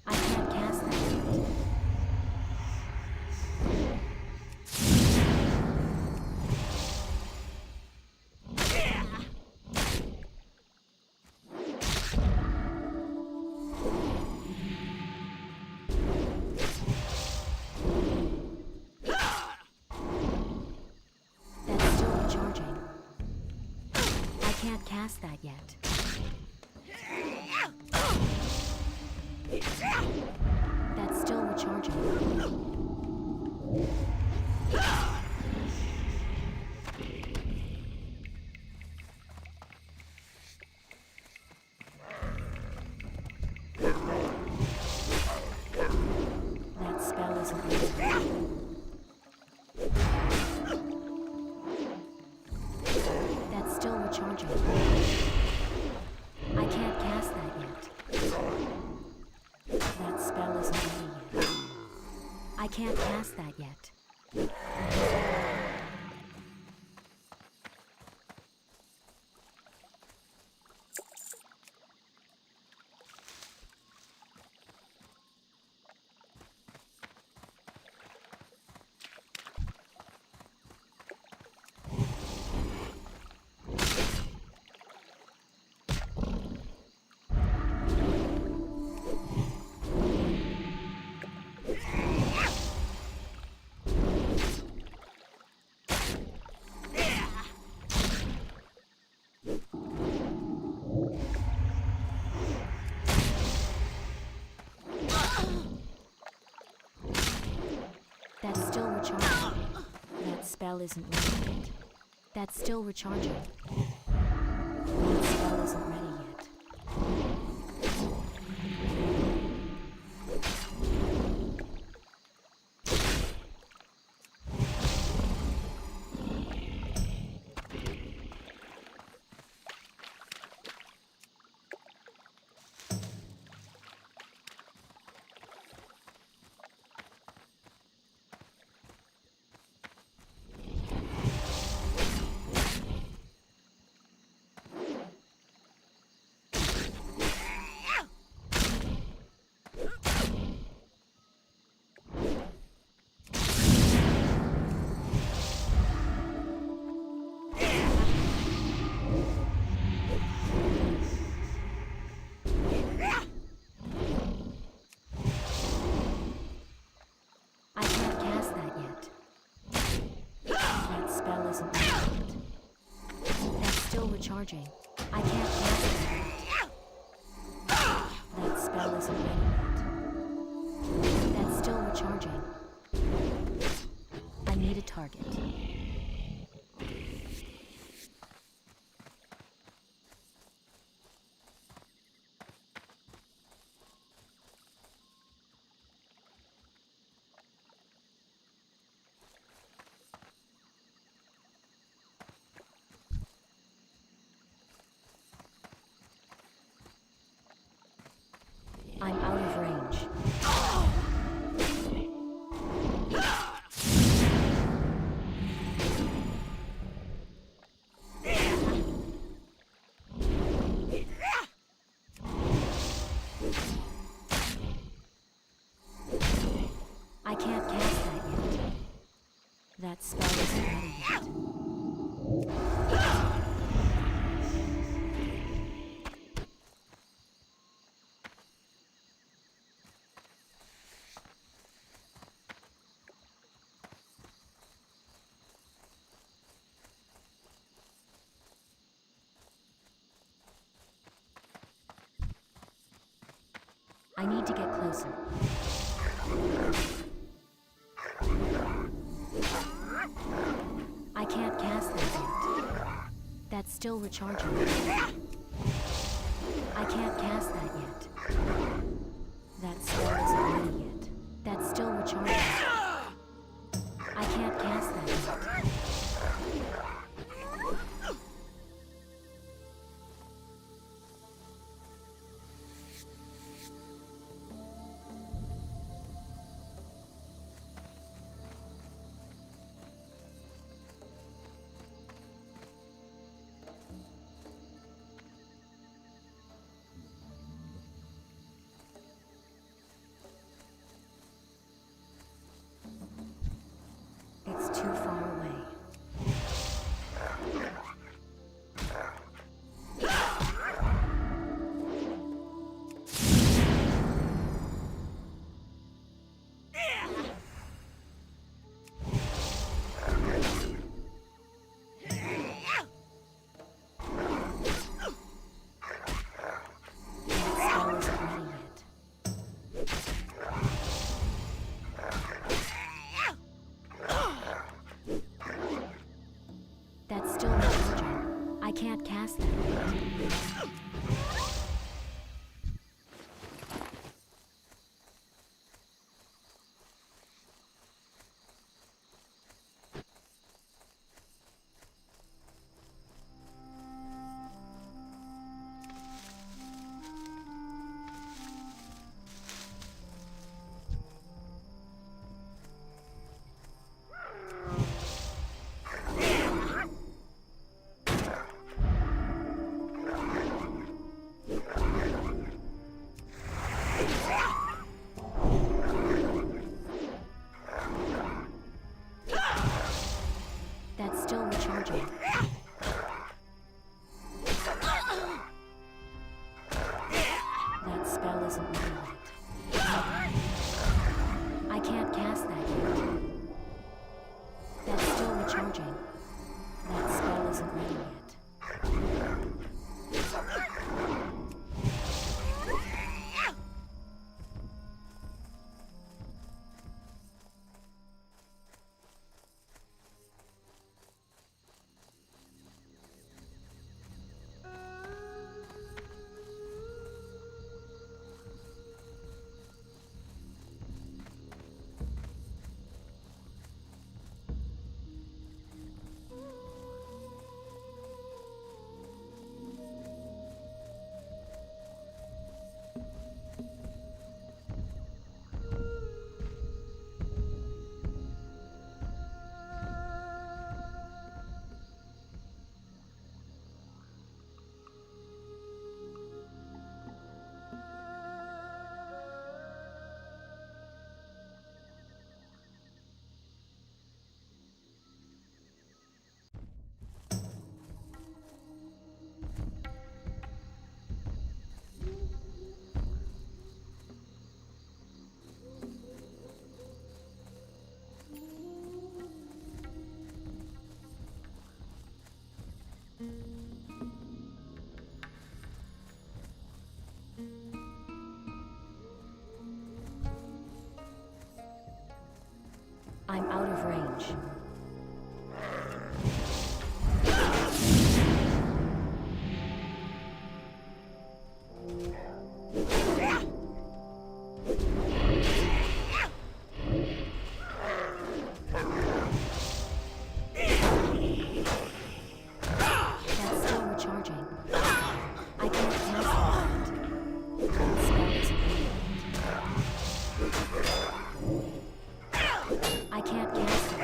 I can't cast that yet. That's still recharging. I can't cast that yet. That's still recharging. That spell isn't ready. That's still recharging. I can't cast that yet. That spell isn't ready yet. I can't cast that yet. That's still recharging. That spell isn't ready yet. That's still recharging. That spell isn't ready yet. I can't cast that yet. That spell isn't ready yet. That's still recharging. I can't cast that yet. That spell isn't ready yet. That's still recharging. I need a target. I'm out of range. I can't cast that yet. That spell isn't ready yet. I need to get closer. I can't cast that yet. That's still recharging. I can't cast that yet. That spell isn't ready yet. That's still recharging. I can't cast that yet. It's too far away. That's still recharging. I can't cast that yet. That's still recharging. That spell isn't ready yet. I can't cast that yet. That's still recharging. That spell isn't ready yet. I'm out of range. That's still recharging. I can't cast that. That spell isn't real. I can't cast it.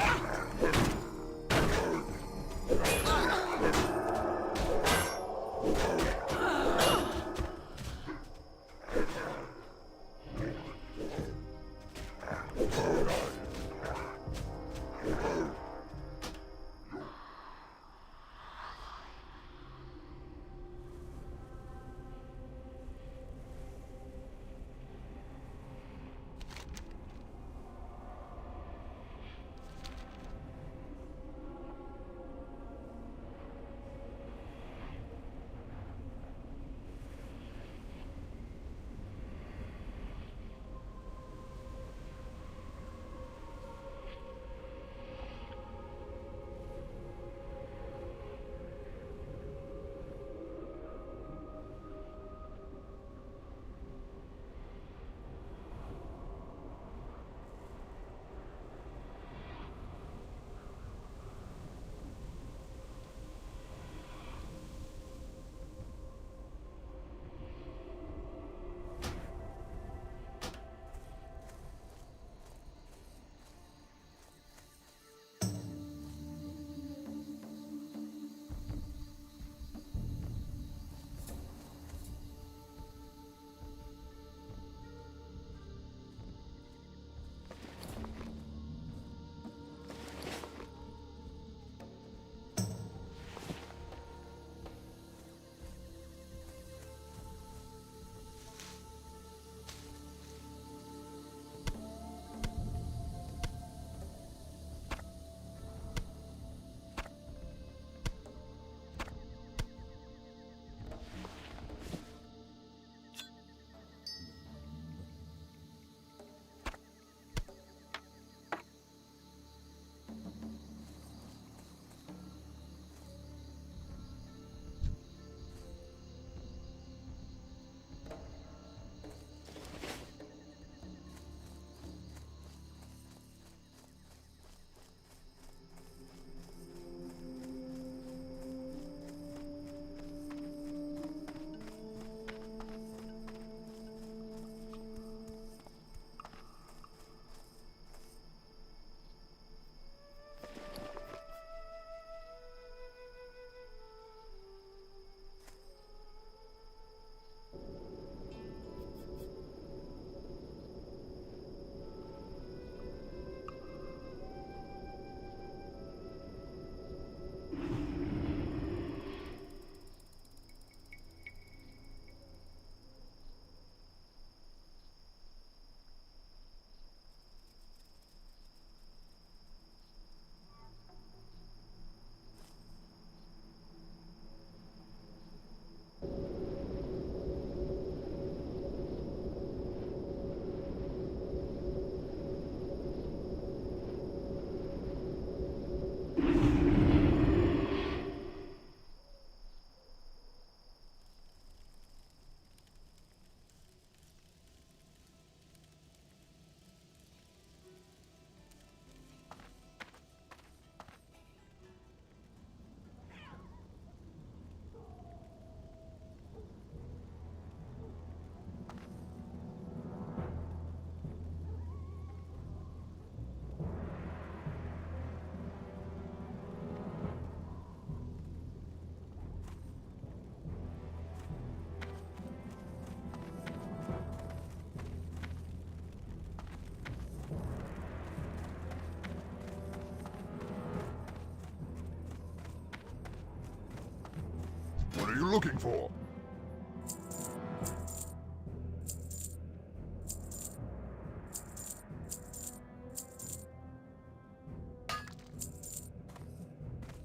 What are you looking for?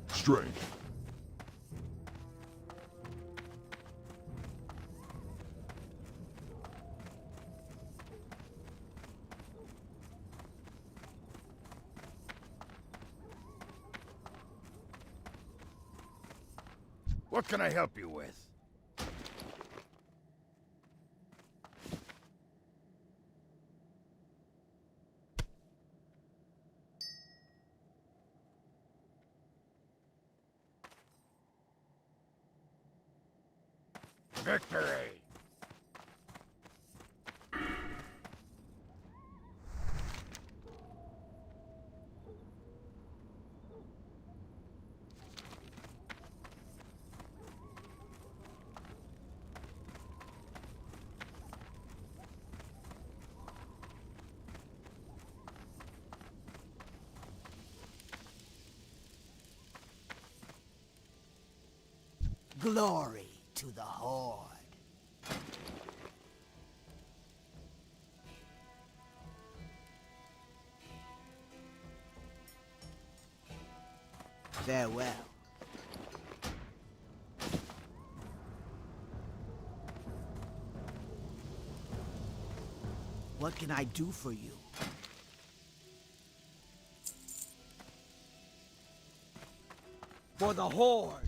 Strength. What can I help you with? Victory! Glory to the Horde. Farewell. What can I do for you? For the Horde!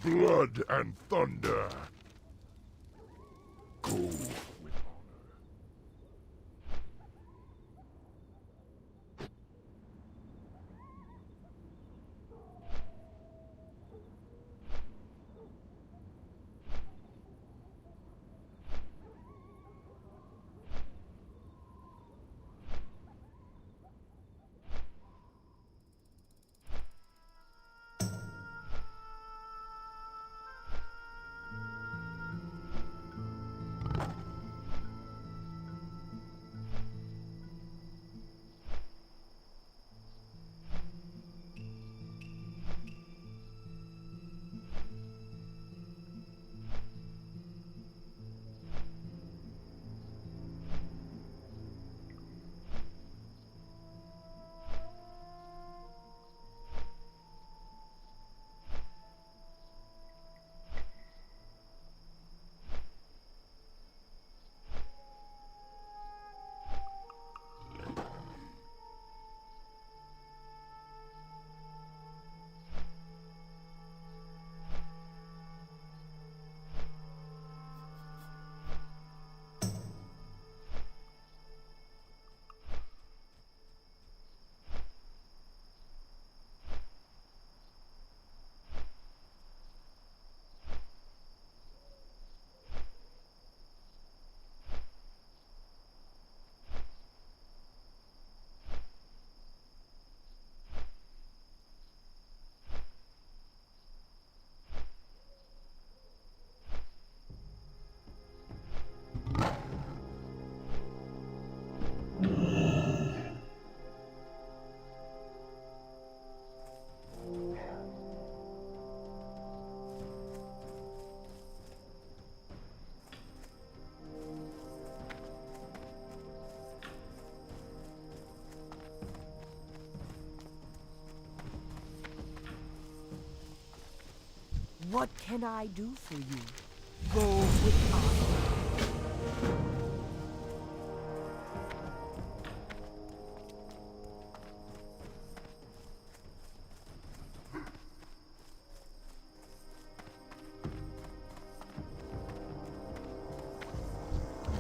Blood and thunder. Go with honor. What can I do for you? Go with honor.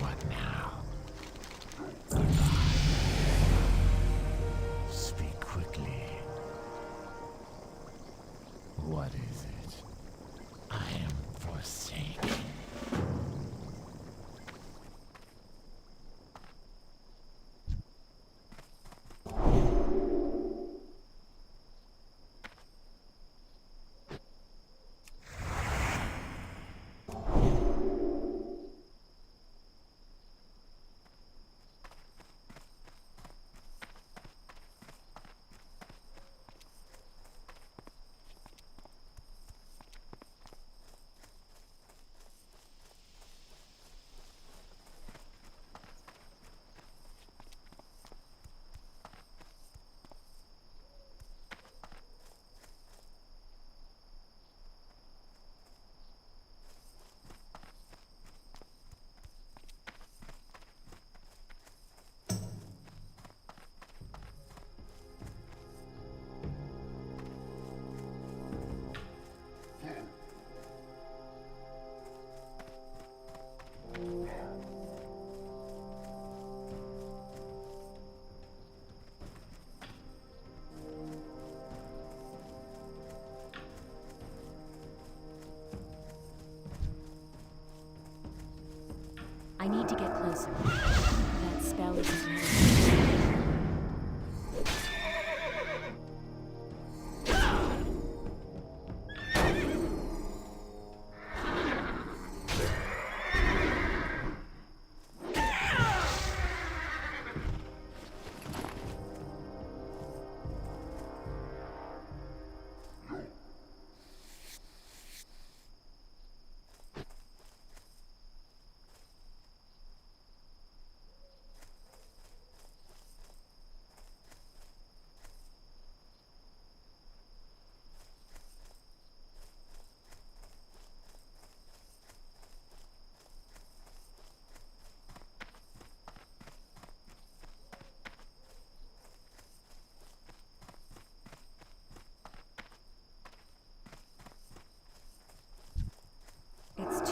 What now? Speak quickly. What is it? I am forsaken. I need to get closer. That spell isn't ready.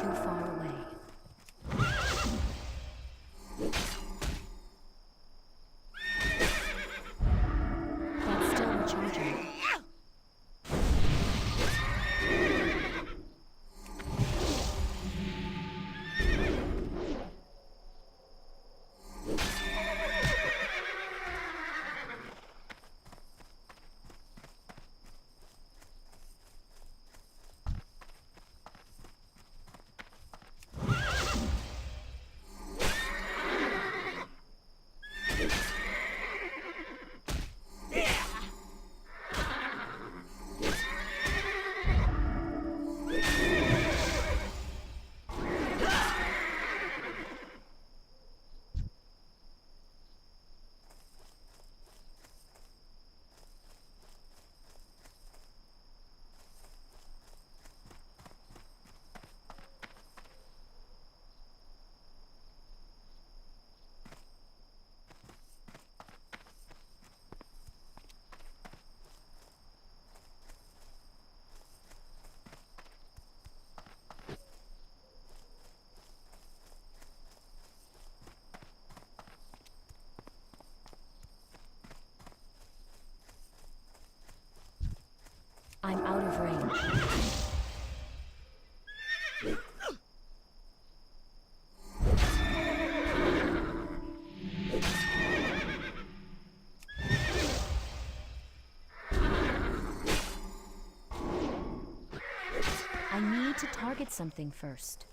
too far away. That's still recharging. I'm out of range. I need to target something first.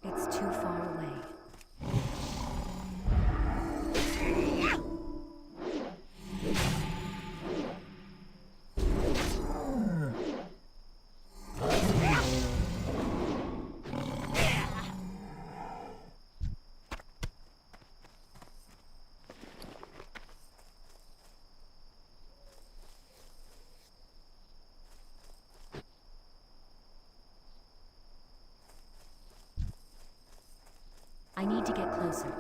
It's too far away. I need to get closer.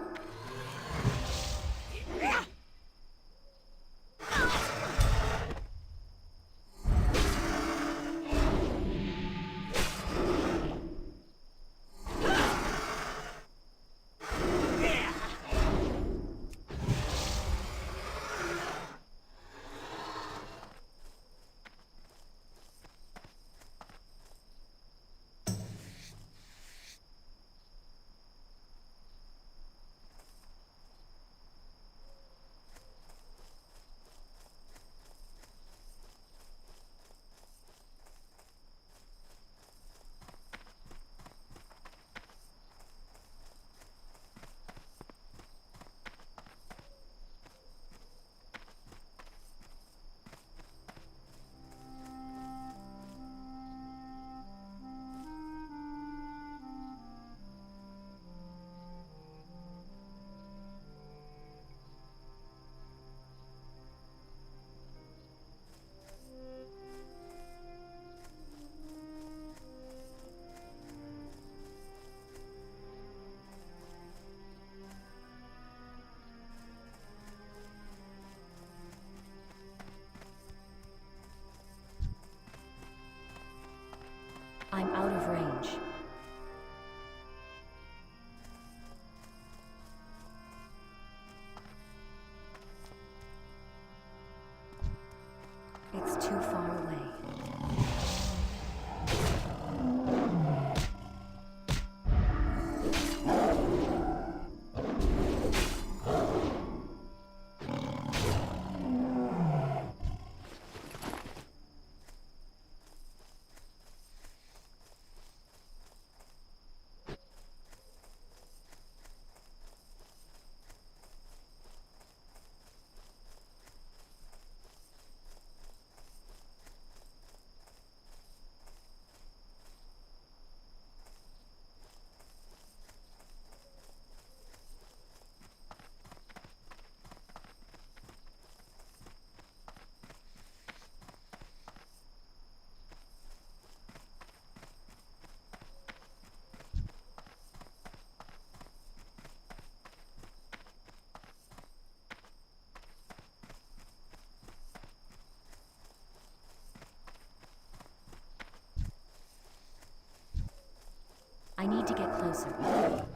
I'm out of range. It's too far away. need to get closer.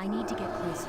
I need to get closer.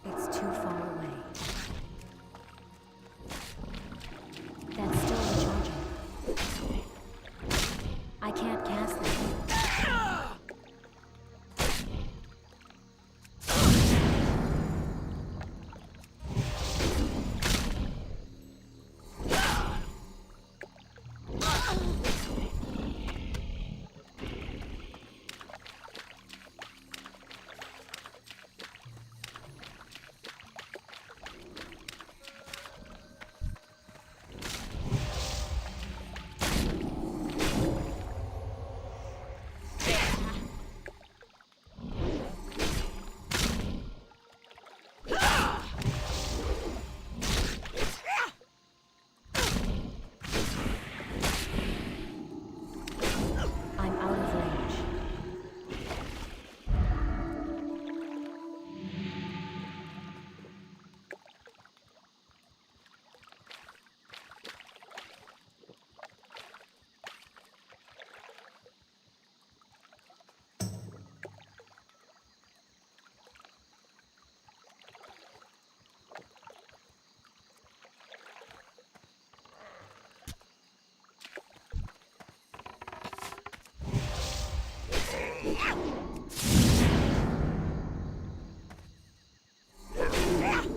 It's too far away. That's still recharging. I can't cast that. I'm out of range.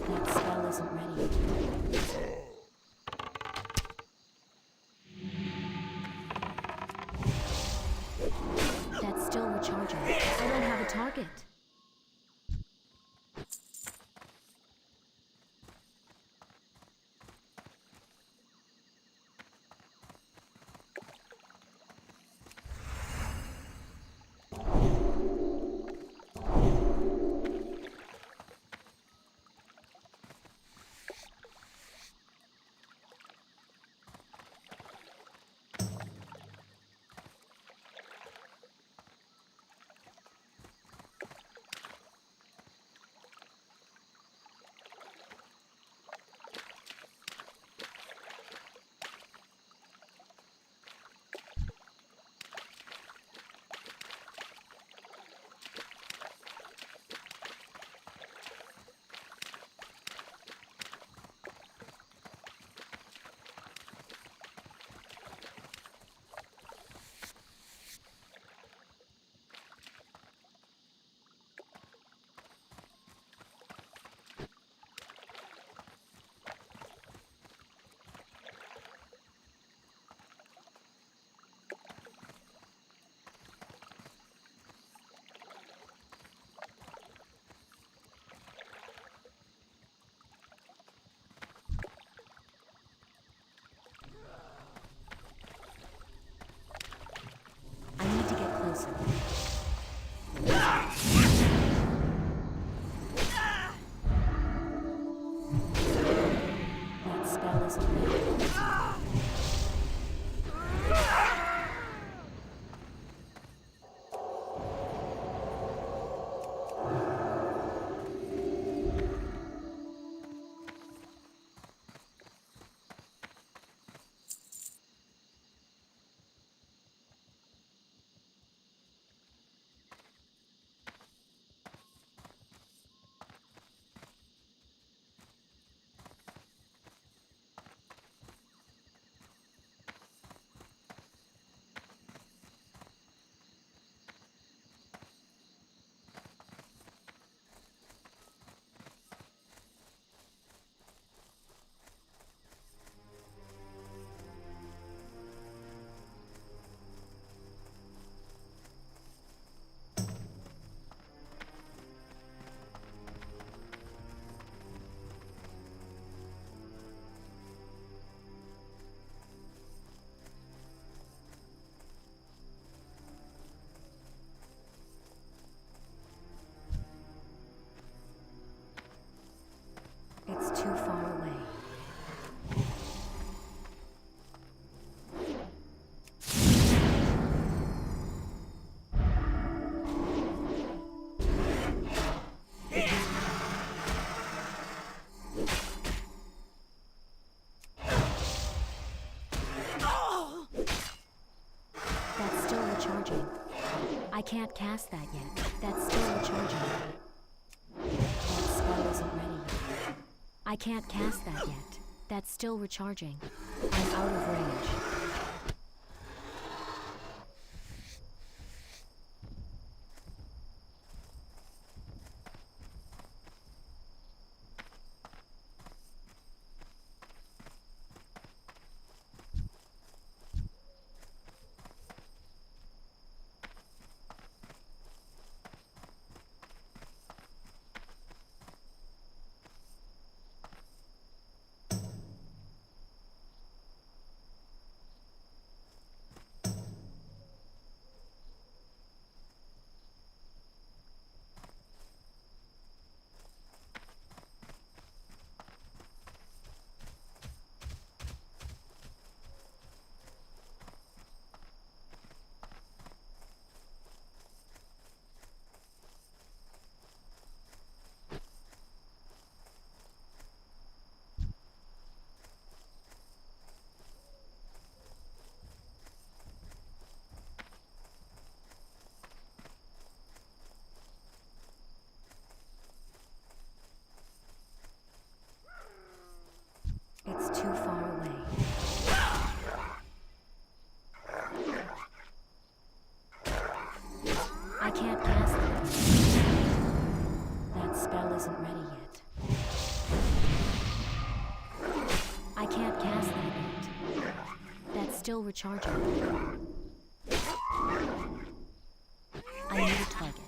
That spell isn't ready. That's still recharging. I don't have a target. closer. That spell is real. It's too far away. That's still recharging. I can't cast that yet. That's still recharging. That spell isn't ready yet. I can't cast that yet. That's still recharging. I'm out of range. It's too far away. I can't cast that. That spell isn't ready yet. I can't cast that yet. That's still recharging. I need a target.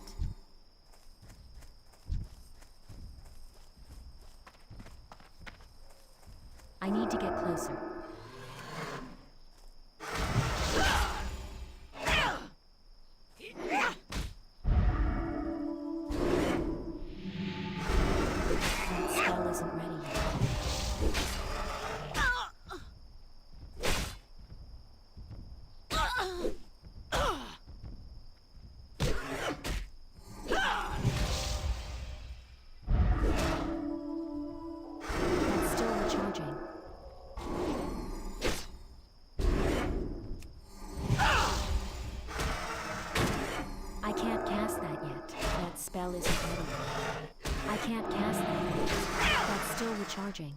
I need to get closer. That spell isn't ready yet. That's still recharging. I can't cast that yet. That spell isn't ready yet. I can't cast that yet. That's still recharging.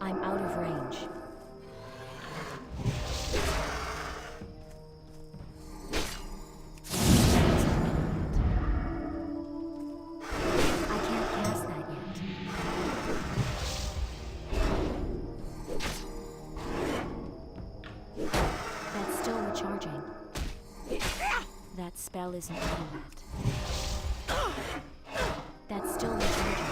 I'm out of range. I can't cast that yet. That's still recharging. That spell isn't ready yet. That's still recharging.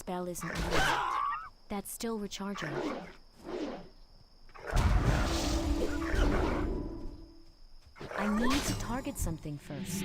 spell isn't ready yet. That's still recharging. I need to target something first.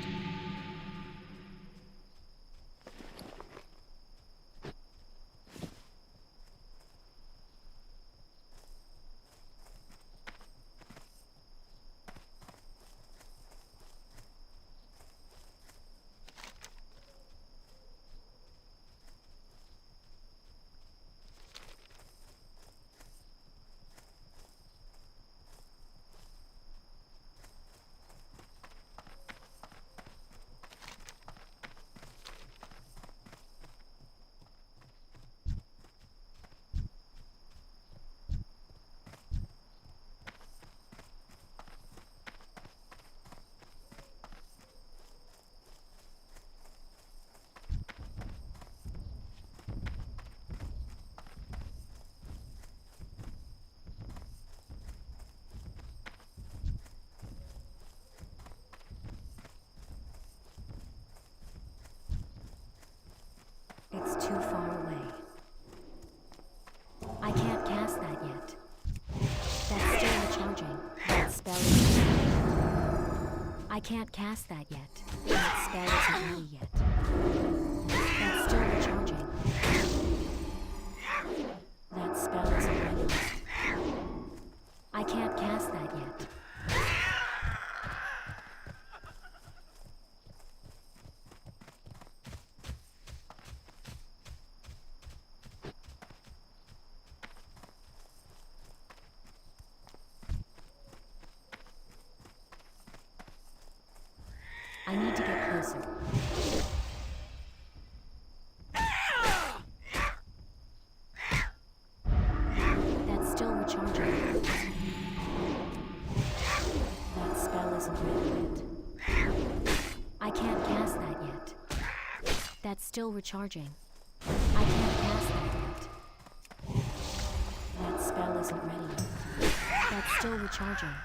It's too far away. I can't cast that yet. That's still recharging. That spell is... I can't cast that yet. That spell isn't ready yet. That's still recharging. That spell isn't ready yet. I can't cast that yet. I need to get closer. That's still recharging. That spell isn't ready yet. I can't cast that yet. That's still recharging. I can't cast that yet. That spell isn't ready yet. That's still recharging.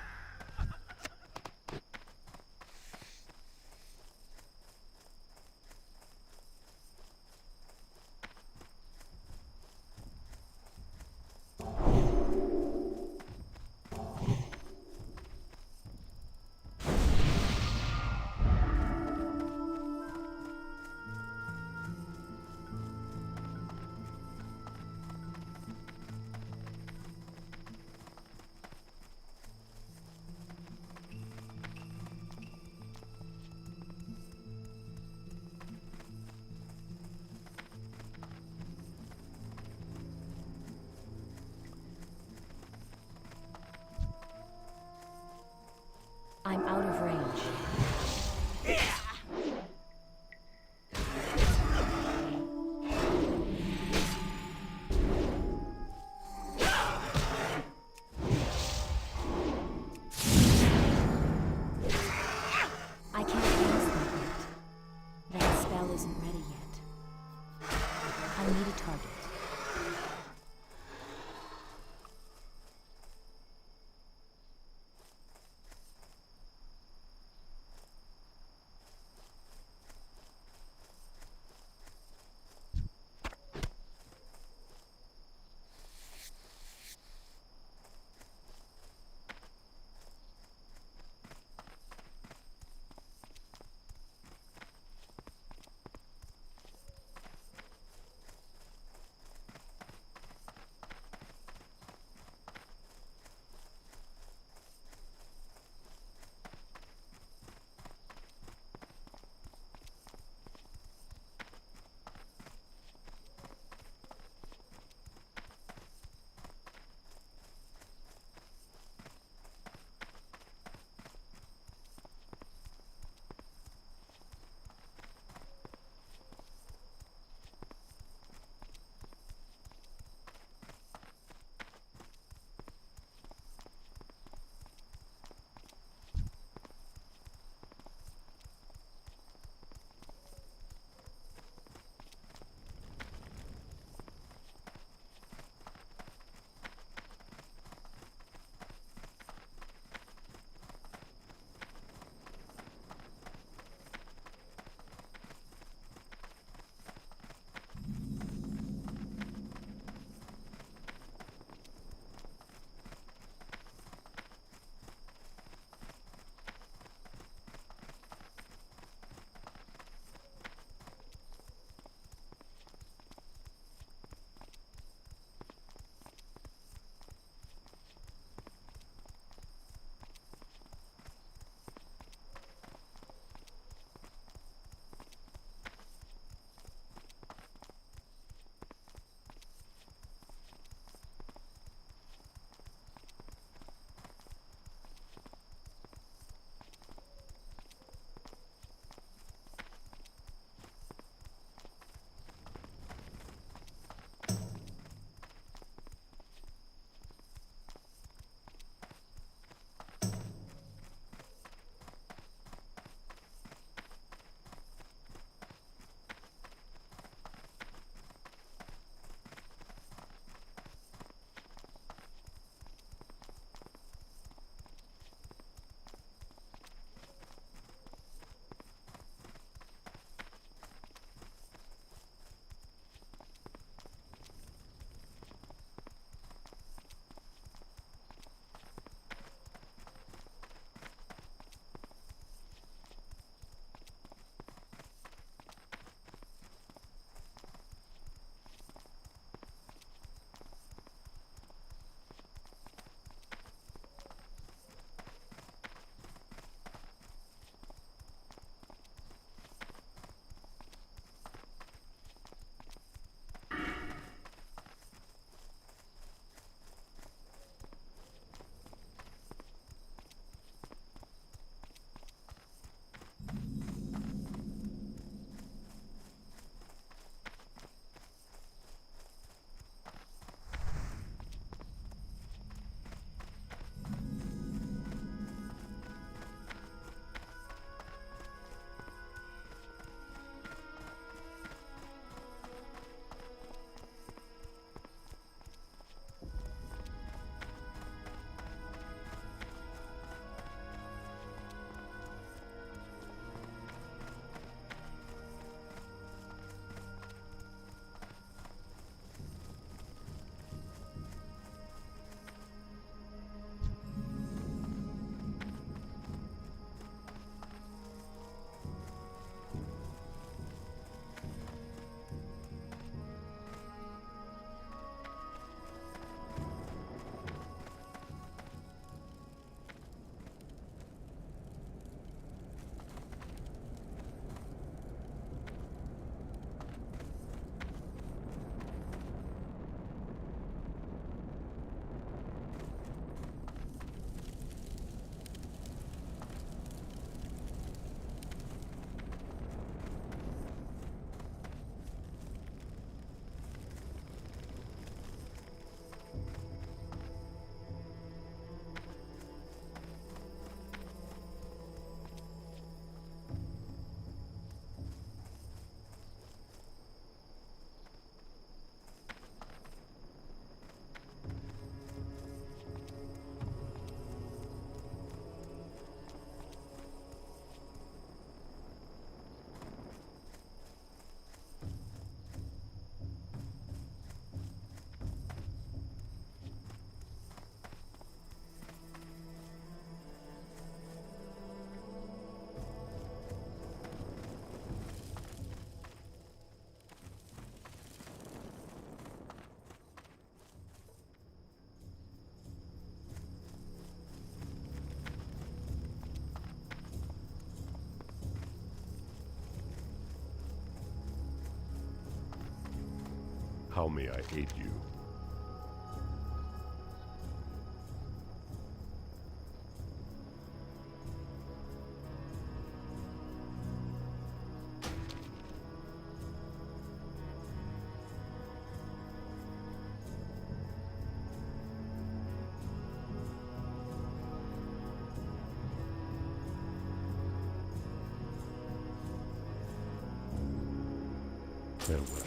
tell me I hate you. Farewell.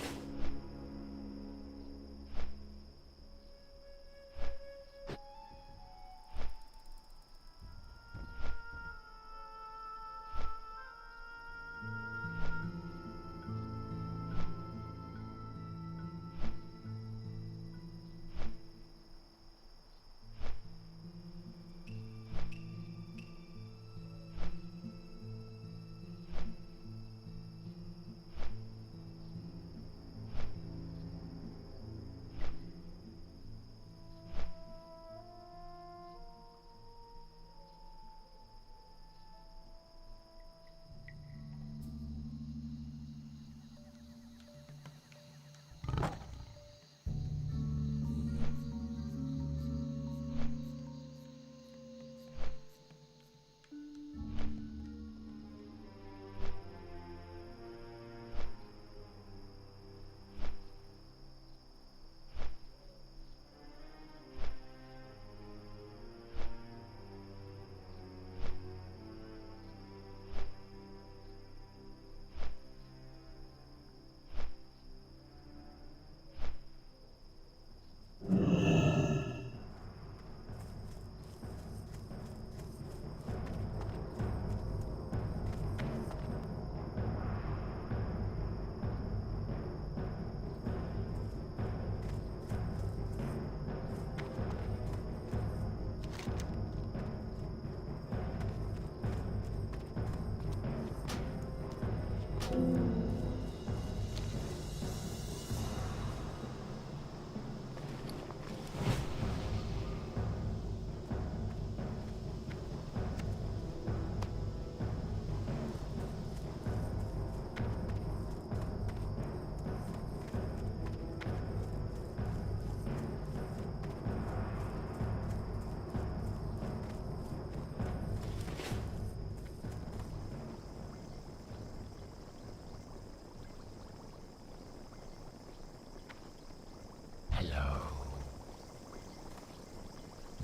Hello.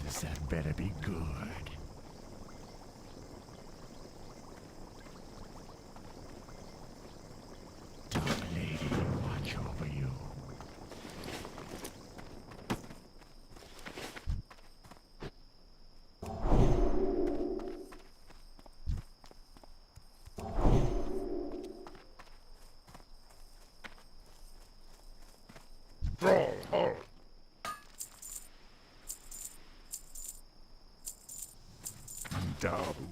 This had better be good. Dark Lady, watch over you. Dabu.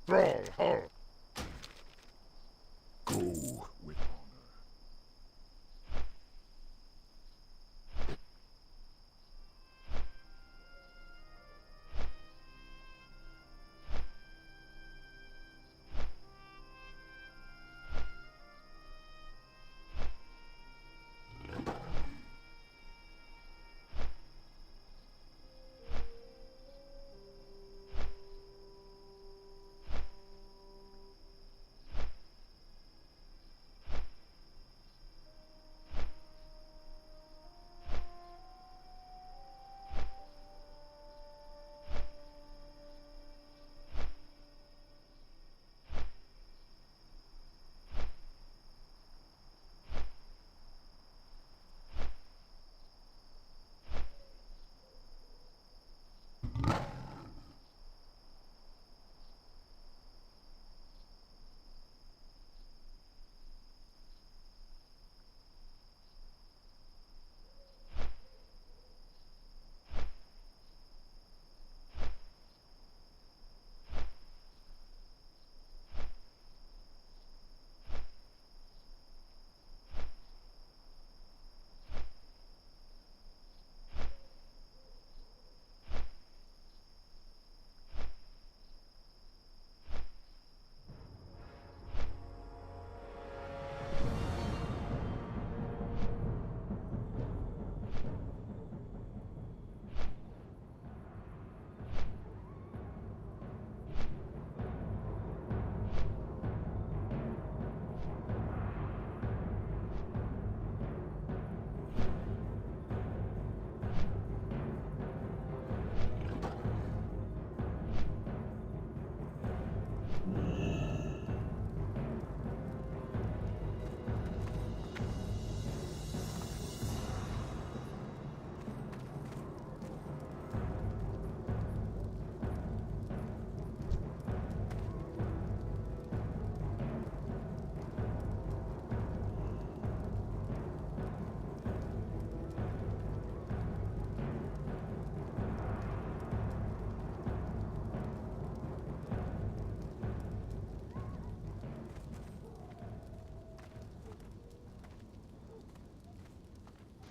Brawl hard. Go with honor.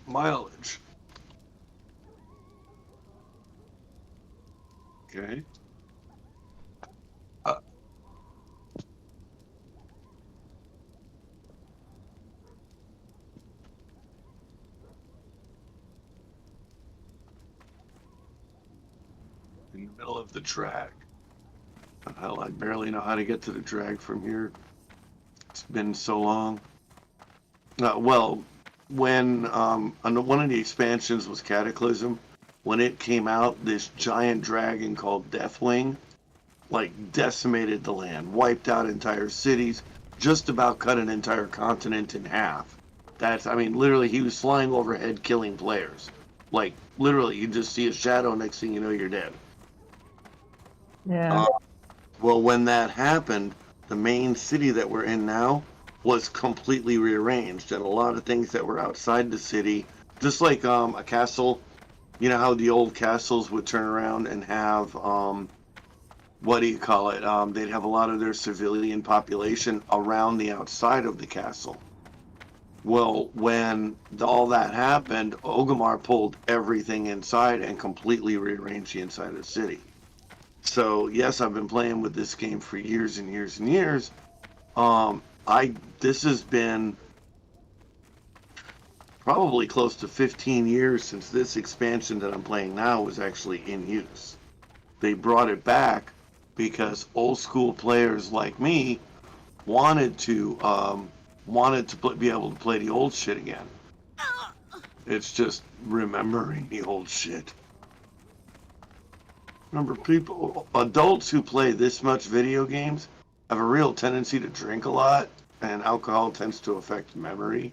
Mileage. Okay. In the middle of the drag. Hell, I barely know how to get to the drag from here. It's been so long. Well, when one of the expansions was Cataclysm, when it came out, this giant dragon called Deathwing, like, decimated the land, wiped out entire cities, just about cut an entire continent in half. That's, I mean, literally, he was flying overhead killing players. Like, literally, you just see a shadow, next thing you know, you're dead. Yeah. Well, when that happened, the main city that we're in now was completely rearranged, and a lot of things that were outside the city, just like a castle, you know how the old castles would turn around and have, what do you call it? They'd have a lot of their civilian population around the outside of the castle. Well, when all that happened, Orgrimmar pulled everything inside and completely rearranged the inside of the city. So yes, I've been playing with this game for years and years and years. This has been probably close to 15 years since this expansion that I'm playing now was actually in use. They brought it back because old school players like me wanted to be able to play the old shit again. It's just remembering the old shit. Remember, adults who play this much video games have a real tendency to drink a lot, and alcohol tends to affect memory.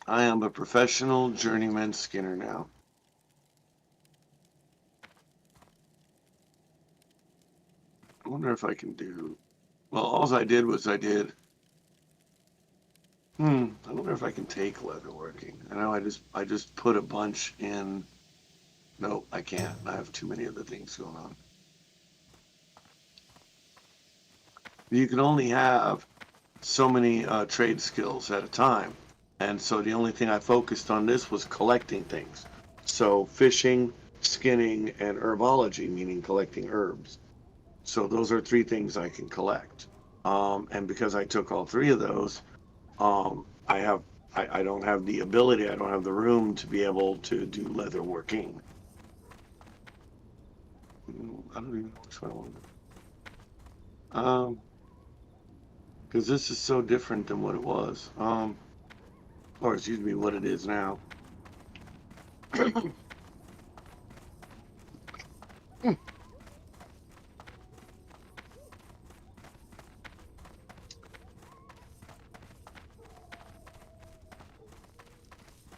I am a professional journeyman skinner now. I wonder if I can do... Well, all I did was I wonder if I can take leatherworking. I know I just put a bunch in No, I can't. I have too many other things going on. You can only have so many trade skills at a time. And so the only thing I focused on this was collecting things. So fishing, skinning, and herbology, meaning collecting herbs. So those are 3 things I can collect. And because I took all 3 of those, I don't have the ability, I don't have the room to be able to do leather working. I don't even know which one I want. Because this is so different than what it was. Or excuse me, what it is now.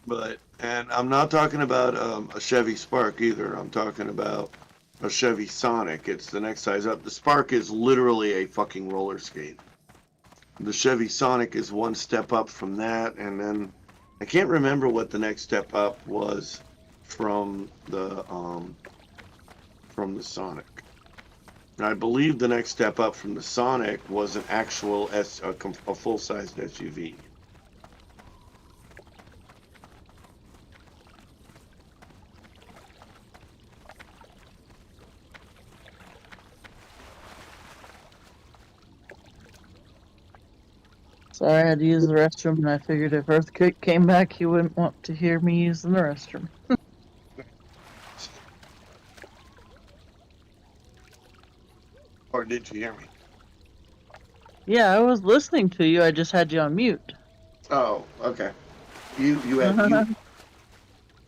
But, and I'm not talking about a Chevy Spark either. I'm talking about a Chevy Sonic. It's the next size up. The Spark is literally a fucking roller skate. The Chevy Sonic is one step up from that, and then I can't remember what the next step up was from the Sonic. And I believe the next step up from the Sonic was an actual a full-sized SUV. Sorry, I had to use the restroom, and I figured if Earthquake came back, he wouldn't want to hear me using the restroom. Or did you hear me? Yeah, I was listening to you. I just had you on mute. Oh, okay. You had mute.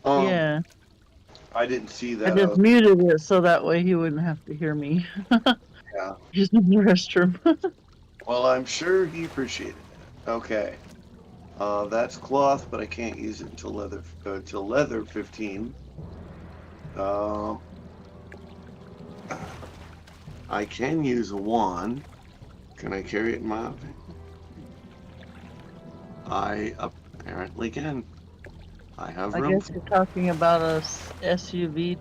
Yeah. I didn't see that. I just muted it so that way he wouldn't have to hear me. Yeah. Using the restroom. Well, I'm sure he appreciated it. Okay. That's cloth, but I can't use it until leather 15. I can use a wand. Can I carry it in my outfit? I apparently can. I have I room. guess you're talking about a SUV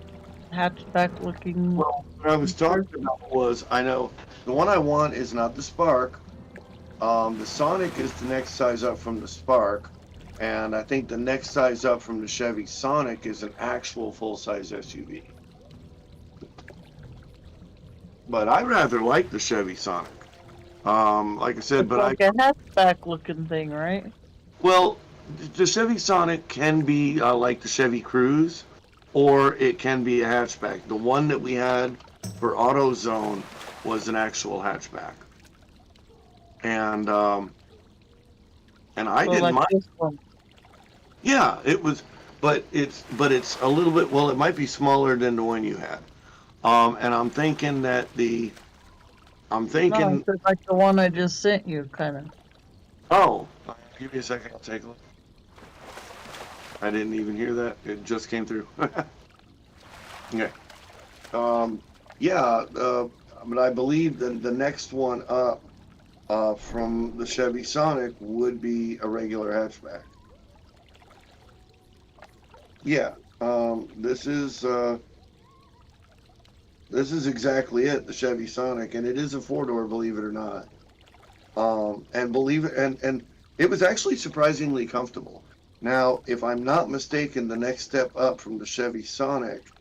hatchback looking. Well, what I was talking about was, I know the one I want is not the Spark. The Sonic is the next size up from the Spark, and I think the next size up from the Chevy Sonic is an actual full-size SUV. But I rather like the Chevy Sonic. Like I said, It's but like a hatchback looking thing, right? well, the Chevy Sonic can be like the Chevy Cruze, or it can be a hatchback. The one that we had for AutoZone was an actual hatchback. And I didn't like mind. this one. Yeah, it was, but it's a little bit. Well, it might be smaller than the one you had. And I'm thinking that No, it's like the one I just sent you, kind of. Oh, give me a second. I'll take a look. I didn't even hear that. It just came through. Okay. Yeah. But I believe that the next one up from the Chevy Sonic would be a regular hatchback. Yeah. This is exactly it, the Chevy Sonic, and it is a 4-door, believe it or not. And believe it, and it was actually surprisingly comfortable. Now, if I'm not mistaken, the next step up from the Chevy Sonic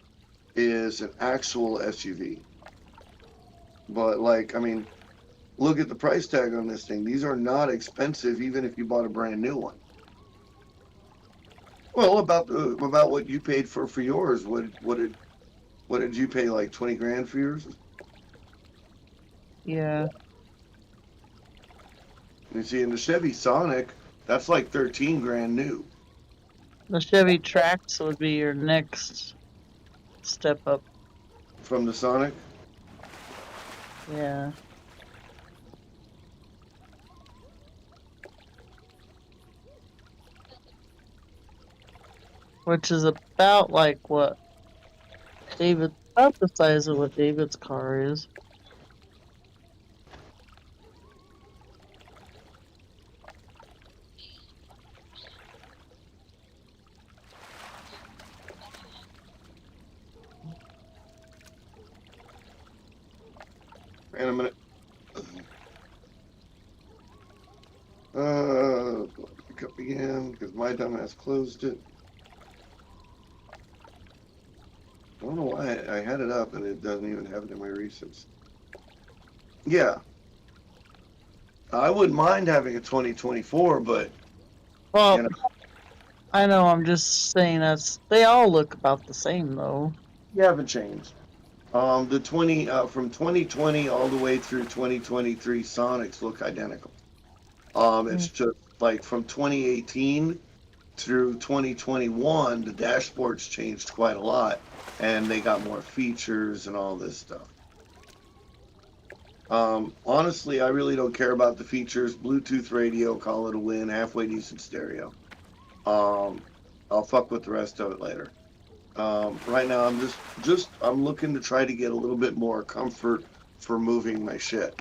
is an actual SUV. But like, I mean, look at the price tag on this thing. These are not expensive, even if you bought a brand new one. Well, about what you paid for yours. What did you pay, like 20 grand for yours? Yeah. You see, in the Chevy Sonic, that's like 13 grand new. The Chevy Trax would be your next step up. From the Sonic? Yeah. Which is about like what about the size of what David's car is. in a minute. Pick up again because my dumbass closed it. I don't know why I had it up and it doesn't even have it in my recents. Yeah. I wouldn't mind having a 2024, but Well, you know, I know. I'm just saying they all look about the same though. you haven't changed. The 20 from 2020 all the way through 2023 Sonics look identical. It's just like from 2018 through 2021, the dashboards changed quite a lot, and they got more features and all this stuff. Honestly, I really don't care about the features. Bluetooth radio, call it a win. Halfway decent stereo. I'll fuck with the rest of it later. Right now, I'm looking to try to get a little bit more comfort for moving my shit.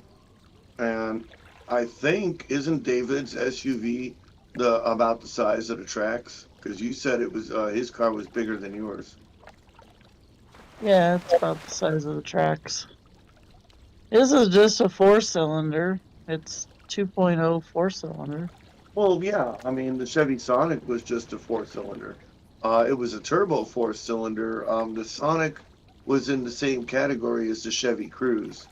And I think, isn't David's SUV about the size of the tracks? Because you said it was his car was bigger than yours. Yeah, it's about the size of the tracks. This is just a 4-cylinder. It's 2.0 4-cylinder. Well, yeah. I mean, the Chevy Sonic was just a 4-cylinder. It was a turbo 4-cylinder. The Sonic was in the same category as the Chevy Cruze.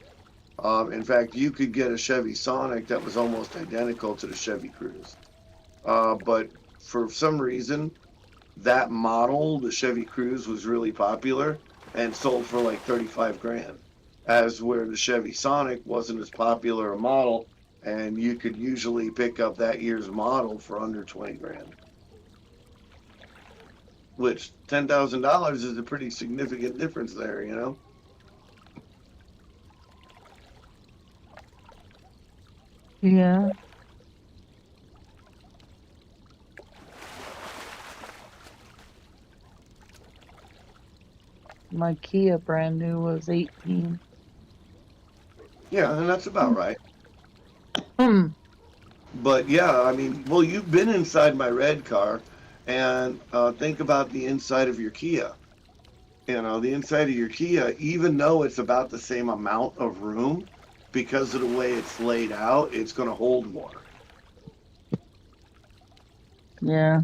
In fact, you could get a Chevy Sonic that was almost identical to the Chevy Cruze. But for some reason, that model, the Chevy Cruze, was really popular and sold for like 35 grand. As where the Chevy Sonic wasn't as popular a model, and you could usually pick up that year's model for under 20 grand. Which, $10,000 is a pretty significant difference there, you know? Yeah. My Kia brand new was 18. Yeah, and that's about right. Hmm. But yeah, I mean, well, you've been inside my red car, and think about the inside of your Kia. You know, the inside of your Kia, even though it's about the same amount of room, because of the way it's laid out, it's going to hold more. Yeah.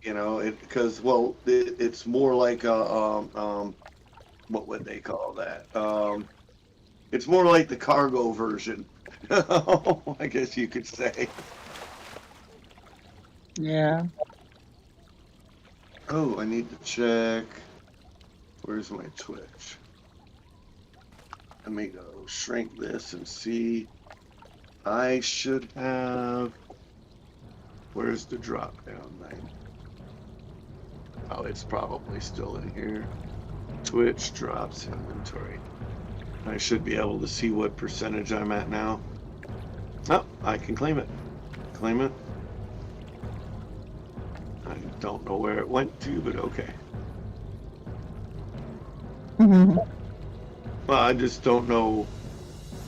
You know, it's more like a what would they call that? It's more like the cargo version. I guess you could say. Yeah. Oh, I need to check. Where's my Twitch? Let me go shrink this and see. I should have. Where's the drop down thing? Oh, it's probably still in here. Twitch drops inventory. I should be able to see what percentage I'm at now. Oh, I can claim it. Claim it. I don't know where it went to, but okay. Well, I just don't know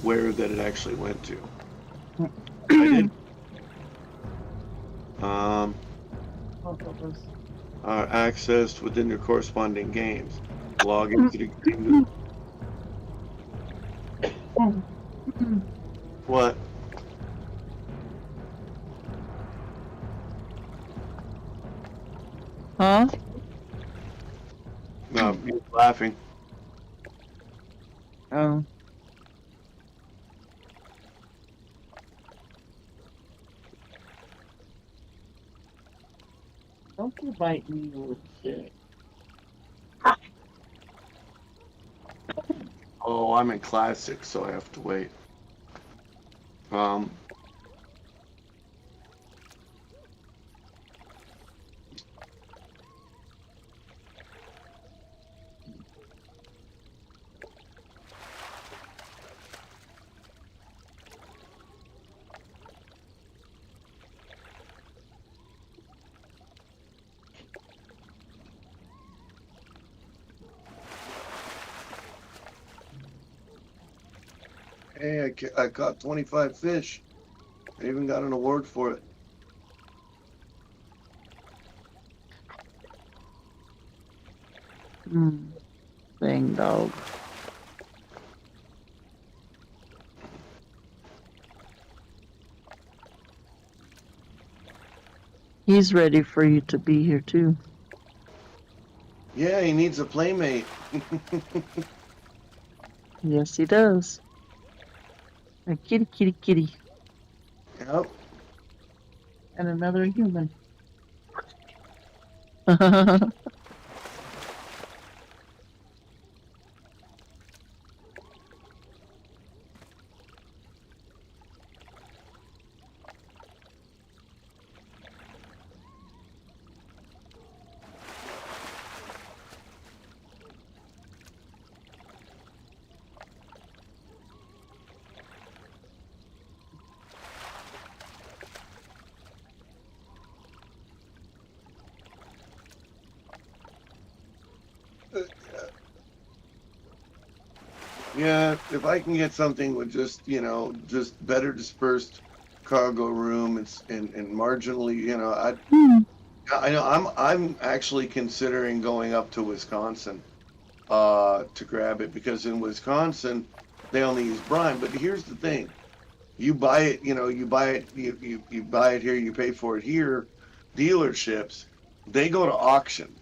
where that it actually went to. I did. Are accessed within your corresponding games. Log into the game. What? Huh? No, you're laughing. Oh. Don't you bite me with shit. Oh, I'm in classic, so I have to wait. Hey, I caught 25 fish. I even got an award for it. Dang dog. He's ready for you to be here too. Yeah, he needs a playmate. Yes, he does. A kitty, kitty, kitty. Yep. And another human. Yeah, if I can get something with just, you know, just better dispersed cargo room and marginally, you know, I know I'm actually considering going up to Wisconsin to grab it, because in Wisconsin they only use brine. But here's the thing. You buy it, you know, you buy it here, you pay for it here. Dealerships, they go to auction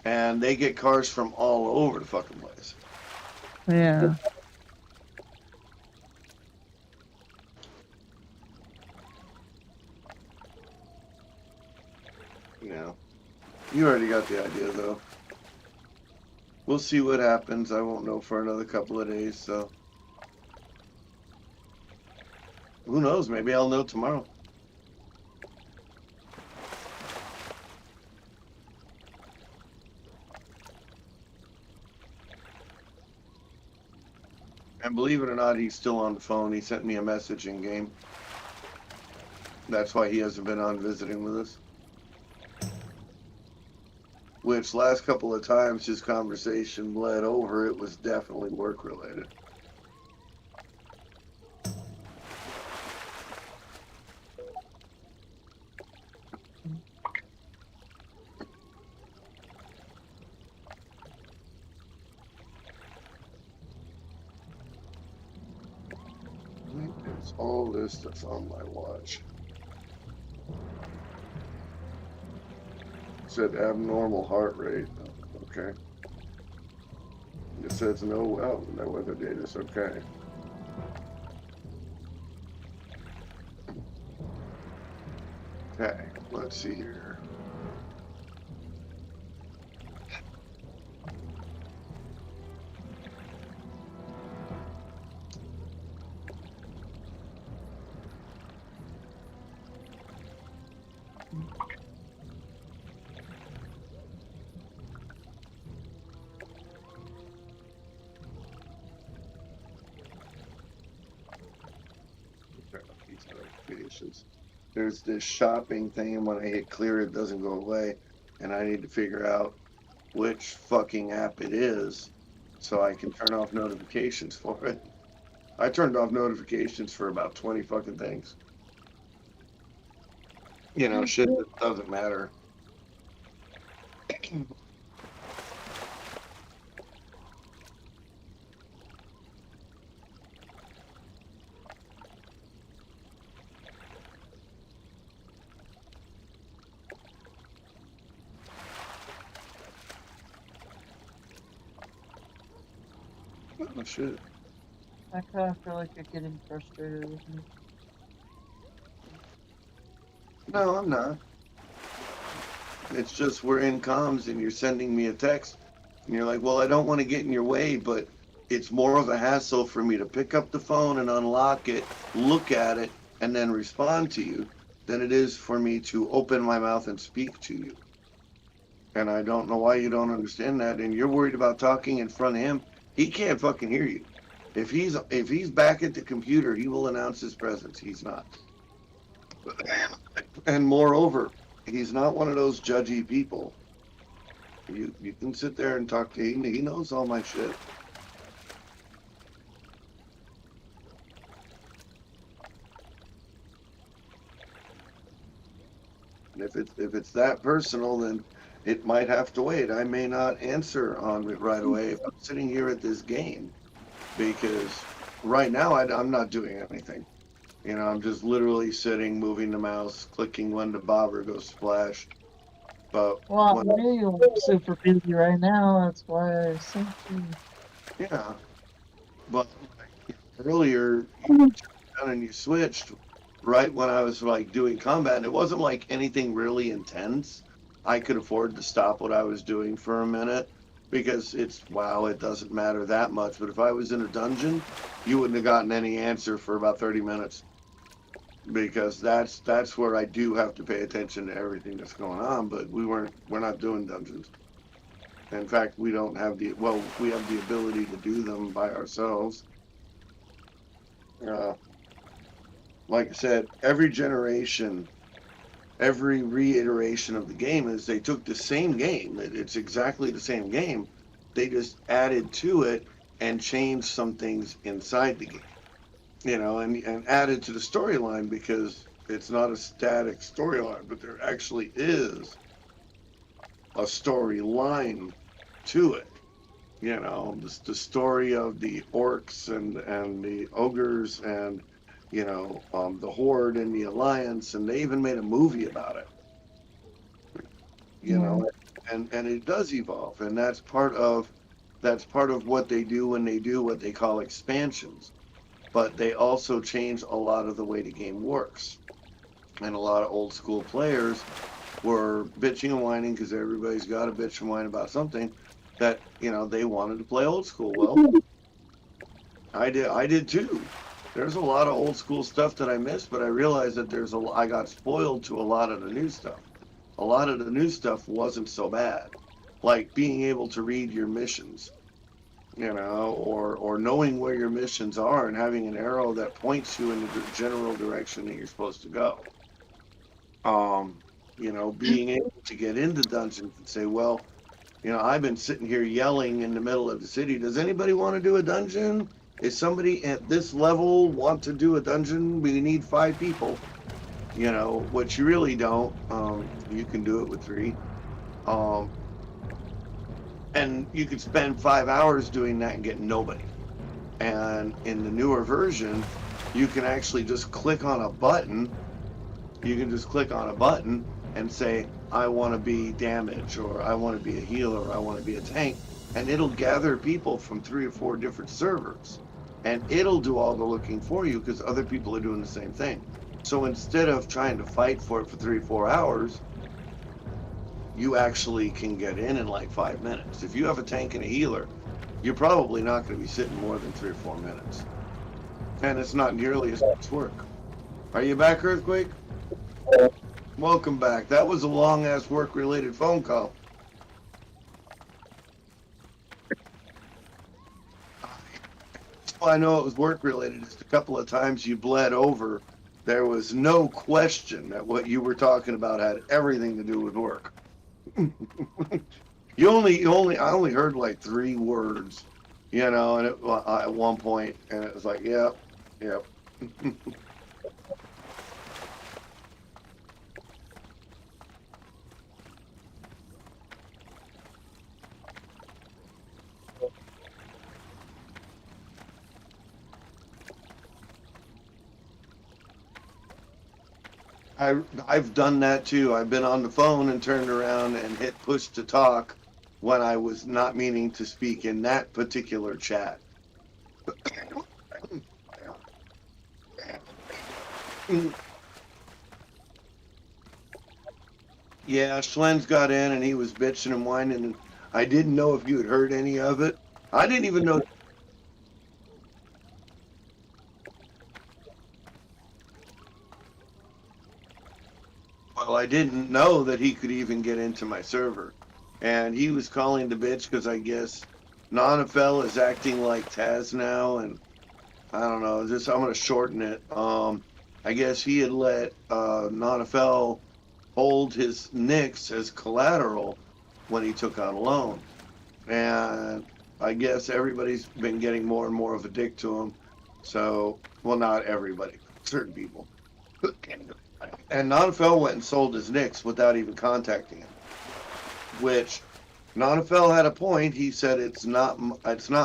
and they get cars from all over the fucking place. Yeah. Yeah. You already got the idea, though. We'll see what happens. I won't know for another couple of days, so. Who knows? Maybe I'll know tomorrow. And believe it or not, he's still on the phone. He sent me a message in game. That's why he hasn't been on visiting with us. Which last couple of times his conversation bled over, it was definitely work related. It's all this that's on my watch. It said abnormal heart rate. Okay. It says no, well, no weather data is okay. Okay, let's see here. There's this shopping thing, and when I hit clear, it doesn't go away, and I need to figure out which fucking app it is so I can turn off notifications for it. I turned off notifications for about 20 fucking things. You know, shit that doesn't matter. Oh, shit. I kind of feel like you're getting frustrated with me. No, I'm not. It's just we're in comms and you're sending me a text and you're like, well, I don't want to get in your way, but it's more of a hassle for me to pick up the phone and unlock it, look at it, and then respond to you than it is for me to open my mouth and speak to you. And I don't know why you don't understand that. And you're worried about talking in front of him. He can't fucking hear you. If he's back at the computer, he will announce his presence. He's not. And moreover, he's not one of those judgy people. You can sit there and talk to him. He knows all my shit. And if it's that personal, then it might have to wait. I may not answer on it right away if I'm sitting here at this game, because right now I'm not doing anything. You know, I'm just literally sitting, moving the mouse, clicking when the bobber goes splash. But Well, I when, knew you were super busy right now. That's why I sent you. yeah, but earlier you turned down and you switched right when I was like doing combat, and it wasn't like anything really intense. I could afford to stop what I was doing for a minute because it's wow, it doesn't matter that much. But if I was in a dungeon, you wouldn't have gotten any answer for about 30 minutes because that's where I do have to pay attention to everything that's going on. But we're not doing dungeons. In fact, we don't have we have the ability to do them by ourselves. Like I said, every generation, every reiteration of the game is they took the same game. It's exactly the same game. They just added to it and changed some things inside the game, you know, and added to the storyline because it's not a static storyline, but there actually is a storyline to it. You know, the story of the orcs and the ogres and, you know, the Horde and the Alliance, and they even made a movie about it. You know, and it does evolve, and that's part of what they do when they do what they call expansions. But they also change a lot of the way the game works, and a lot of old school players were bitching and whining because everybody's got to bitch and whine about something that, you know, they wanted to play old school. Well, I did too. There's a lot of old school stuff that I missed, but I realized that I got spoiled to a lot of the new stuff. A lot of the new stuff wasn't so bad, like being able to read your missions, you know, or knowing where your missions are and having an arrow that points you in the general direction that you're supposed to go. You know, being able to get into dungeons and say, well, you know, I've been sitting here yelling in the middle of the city. Does anybody want to do a dungeon? Is somebody at this level want to do a dungeon? We need 5 people. You know, which you really don't. You can do it with 3. And you could spend 5 hours doing that and get nobody. And in the newer version, you can actually just click on a button. You can just click on a button and say, I want to be damage, or I want to be a healer, or I want to be a tank. And it'll gather people from 3 or 4 different servers. And it'll do all the looking for you because other people are doing the same thing. So instead of trying to fight for it for 3 or 4 hours, you actually can get in like 5 minutes. If you have a tank and a healer, you're probably not going to be sitting more than 3 or 4 minutes. And it's not nearly as much work. Are you back, Earthquake? Welcome back. That was a long-ass work-related phone call. I know it was work-related. Just a couple of times you bled over. There was no question that what you were talking about had everything to do with work. I only heard like 3 words, you know, and at one point, and it was like, yep. I've done that too. I've been on the phone and turned around and hit push to talk when I was not meaning to speak in that particular chat. Yeah, Schlen's got in and he was bitching and whining, and I didn't know if you had heard any of it. I didn't even know. Well, I didn't know that he could even get into my server. And he was calling the bitch because I guess Nonafel is acting like Taz now, and I don't know, I'm going to shorten it. I guess he had let Nonafel hold his Nyx as collateral when he took out a loan. And I guess everybody's been getting more and more of a dick to him. So, well, not everybody, certain people. And Nonafel went and sold his Nyx without even contacting him. Which, Nonafel had a point. He said, it's not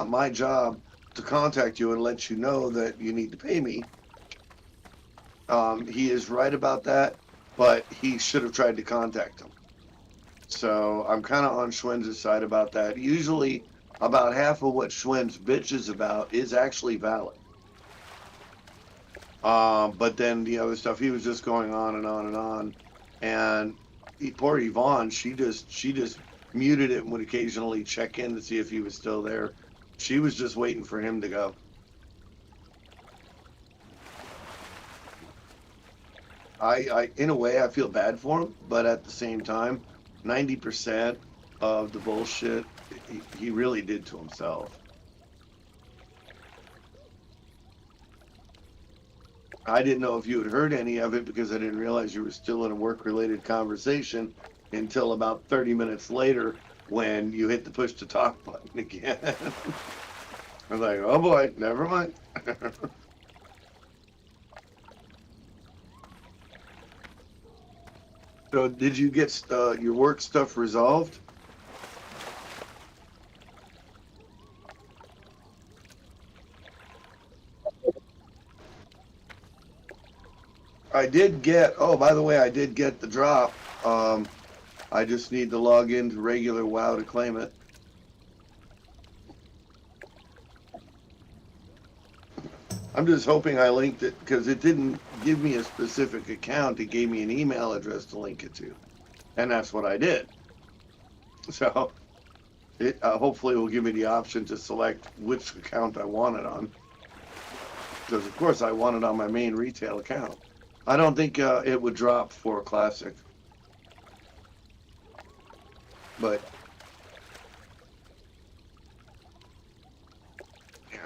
my job to contact you and let you know that you need to pay me. He is right about that, but he should have tried to contact him. So I'm kind of on Schwenz's side about that. Usually, about half of what Schwenz bitches about is actually valid. But then the other stuff, he was just going on and on and on. And poor Yvonne, she just muted it and would occasionally check in to see if he was still there. She was just waiting for him to go. I in a way, I feel bad for him, but at the same time, 90% of the bullshit he really did to himself. I didn't know if you had heard any of it because I didn't realize you were still in a work-related conversation until about 30 minutes later when you hit the push to talk button again. I was like, oh boy, never mind. So did you get your work stuff resolved? I did get, oh, by the way, I did get the drop. I just need to log into regular WoW to claim it. I'm just hoping I linked it because it didn't give me a specific account. It gave me an email address to link it to. And that's what I did. So it hopefully will give me the option to select which account I want it on. Because, of course, I want it on my main retail account. I don't think it would drop for Classic. But, yeah.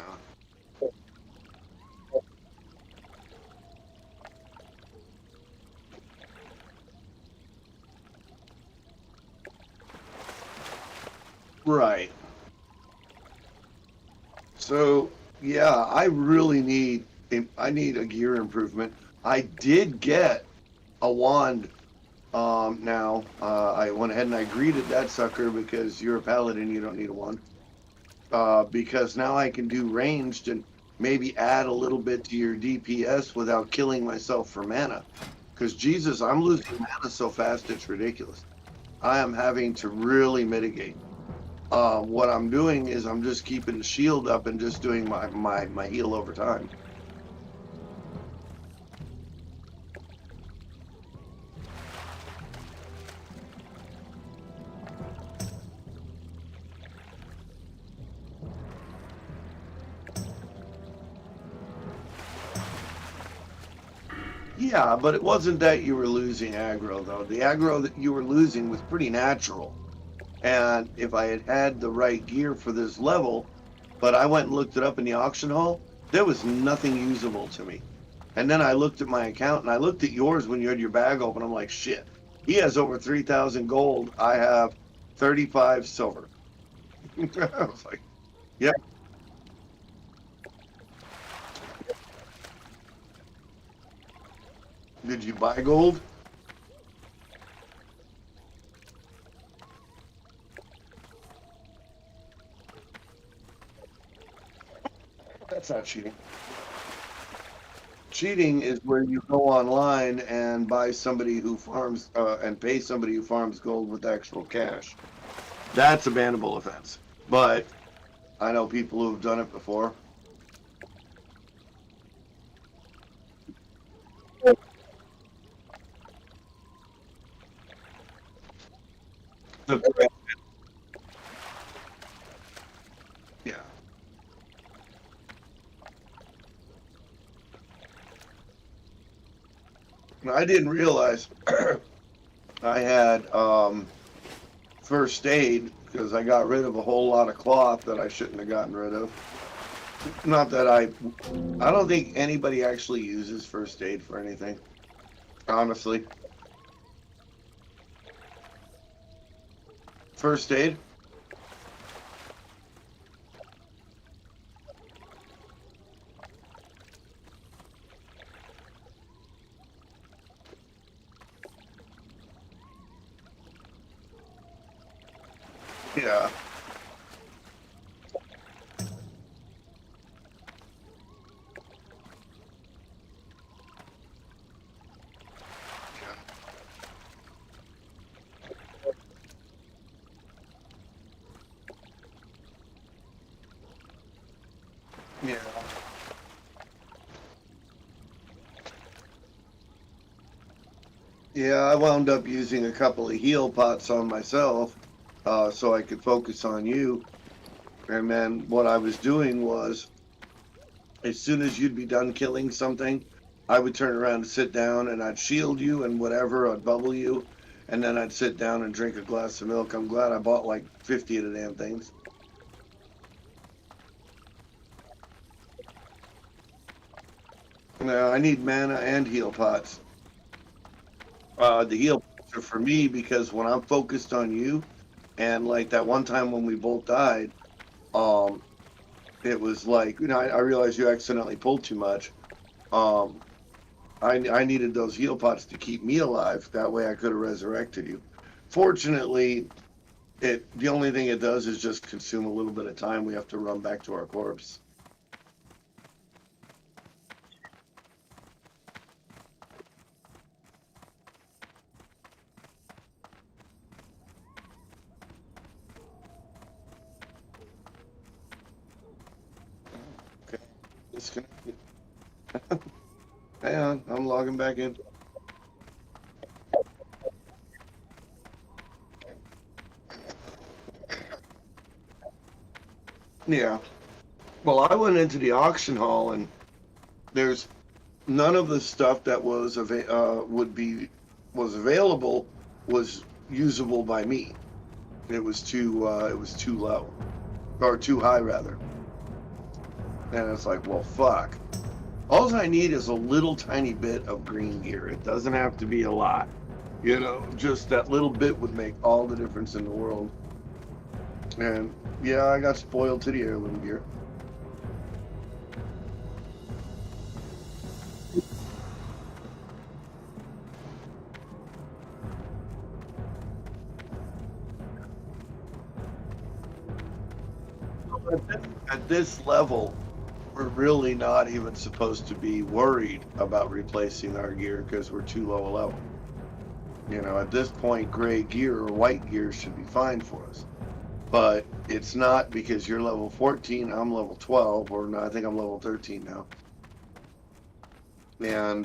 Right. So, yeah, I really need a gear improvement. I did get a wand now. I went ahead and I greeted that sucker because you're a paladin, you don't need a wand. Because now I can do ranged and maybe add a little bit to your DPS without killing myself for mana. Because Jesus, I'm losing mana so fast it's ridiculous. I am having to really mitigate. What I'm doing is I'm just keeping the shield up and just doing my heal over time. Yeah, but it wasn't that you were losing aggro, though. The aggro that you were losing was pretty natural. And if I had had the right gear for this level, but I went and looked it up in the auction hall, there was nothing usable to me. And then I looked at my account, and I looked at yours when you had your bag open. I'm like, shit, he has over 3,000 gold. I have 35 silver. I was like, yeah. Did you buy gold? That's not cheating. Cheating is where you go online and buy somebody who farms and pay somebody who farms gold with actual cash. That's a bannable offense. But I know people who have done it before. Yeah. I didn't realize I had first aid because I got rid of a whole lot of cloth that I shouldn't have gotten rid of. Not that I don't think anybody actually uses first aid for anything, honestly. First aid? Yeah. Yeah, I wound up using a couple of heal pots on myself, so I could focus on you. And then what I was doing was, as soon as you'd be done killing something, I would turn around and sit down and I'd shield you and whatever, I'd bubble you, and then I'd sit down and drink a glass of milk. I'm glad I bought like 50 of the damn things. Now, I need mana and heal pots. The heal pots are for me because when I'm focused on you, and like that one time when we both died, it was like, you know, I realized you accidentally pulled too much. I needed those heal pots to keep me alive. That way I could have resurrected you. Fortunately, the only thing it does is just consume a little bit of time. We have to run back to our corpse. Okay, disconnected. Hang on, I'm logging back in. Yeah. Well, I went into the auction hall and there's none of the stuff that was available was usable by me. It was too low, or too high rather. And it's like, well, fuck. All I need is a little tiny bit of green gear. It doesn't have to be a lot. You know, just that little bit would make all the difference in the world. And yeah, I got spoiled to the heirloom gear. At this level, we're really not even supposed to be worried about replacing our gear because we're too low a level. You know, at this point, gray gear or white gear should be fine for us. But it's not because you're level 14, I'm level 12, or no, I think I'm level 13 now. And,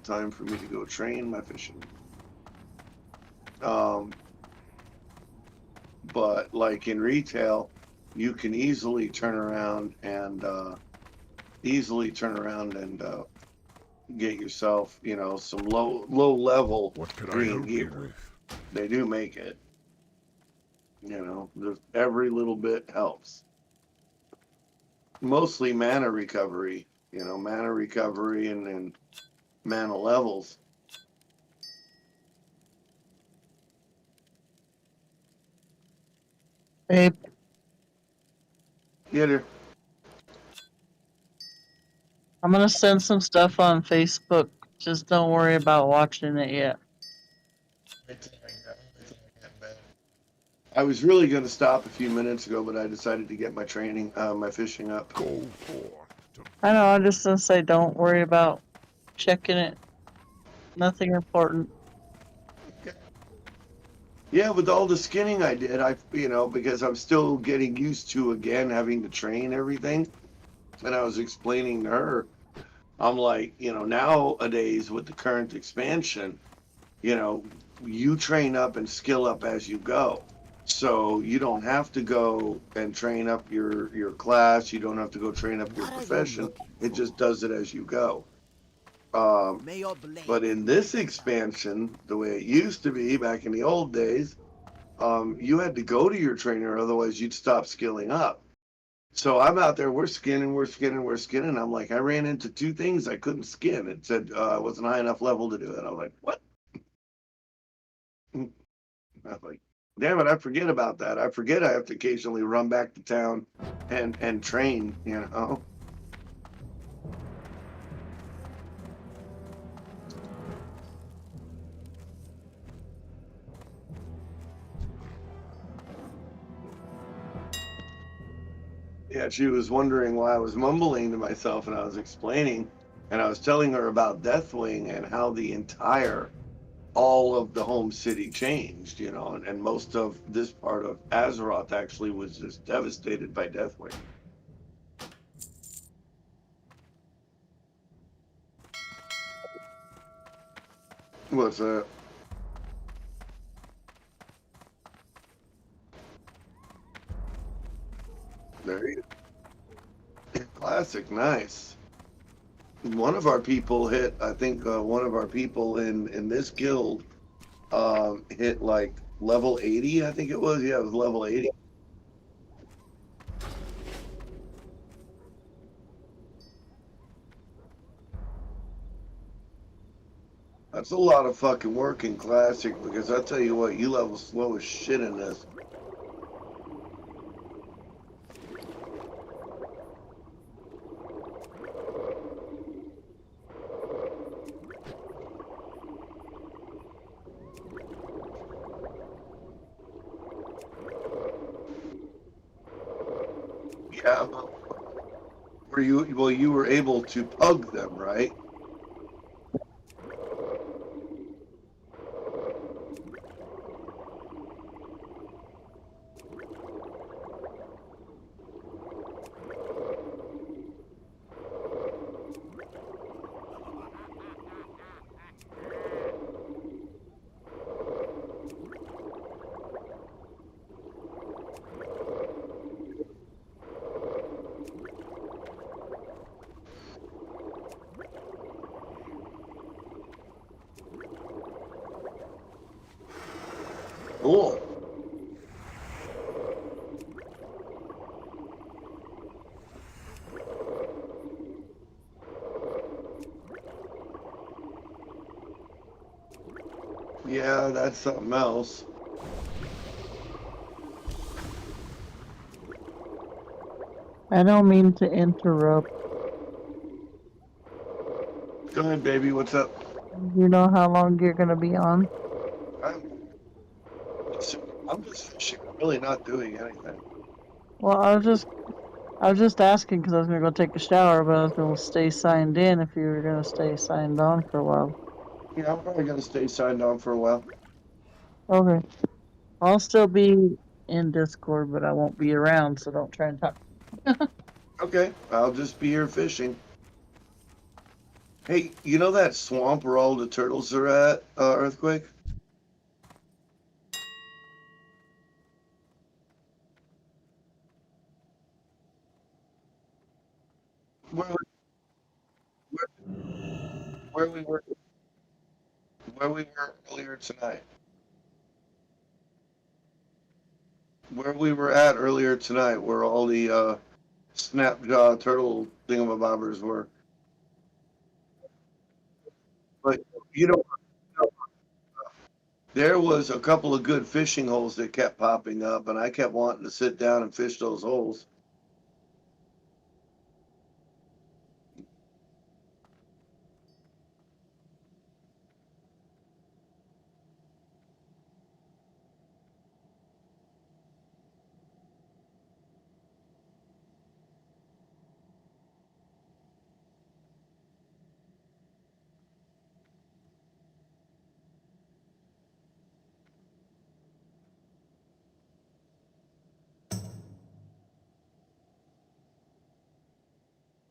time for me to go train my fishing. But like in retail, you can easily turn around and get yourself, you know, some low level green gear. They do make it. You know, every little bit helps. Mostly mana recovery, you know, mana recovery and mana levels. Babe. Get her. I'm gonna send some stuff on Facebook. Just don't worry about watching it yet. I was really going to stop a few minutes ago, but I decided to get my my fishing up. Go forth. I know, I'm just gonna say don't worry about checking it. Nothing important. Yeah, with all the skinning I did, you know, because I'm still getting used to, again, having to train everything. And I was explaining to her, I'm like, you know, nowadays with the current expansion, you know, you train up and skill up as you go. So you don't have to go and train up your class. You don't have to go train up your profession. It just does it as you go. But in this expansion, the way it used to be back in the old days, you had to go to your trainer, otherwise you'd stop skilling up. So I'm out there, we're skinning. I'm like, I ran into two things I couldn't skin. It said I wasn't high enough level to do it. I'm like, what? I'm like, damn it, I forget about that. I forget I have to occasionally run back to town and train, you know? Yeah, she was wondering why I was mumbling to myself, and I was explaining, and I was telling her about Deathwing and how all of the home city changed, you know, and most of this part of Azeroth actually was just devastated by Deathwing. What's that? There you go. Classic, nice. One of our people hit, I think one of our people in this guild hit like level 80, I think it was. Yeah, it was level 80. That's a lot of fucking work in Classic, because I tell you what, you level slow as shit in this. Yeah, you were able to pug them, right? Cool. Yeah, that's something else. I don't mean to interrupt. Go ahead, baby. What's up? You know how long you're gonna be on? I'm just fishing. I'm really not doing anything. Well, I was just asking because I was gonna go take a shower, but I was gonna stay signed in if you were gonna stay signed on for a while. Yeah, I'm probably gonna stay signed on for a while. Okay. I'll still be in Discord, but I won't be around, so don't try and talk. Okay, I'll just be here fishing. Hey, you know that swamp where all the turtles are at, Earthquake? Where we were earlier tonight. Where we were at earlier tonight, where all the snapjaw turtle thingamabobbers were. But you know, there was a couple of good fishing holes that kept popping up, and I kept wanting to sit down and fish those holes.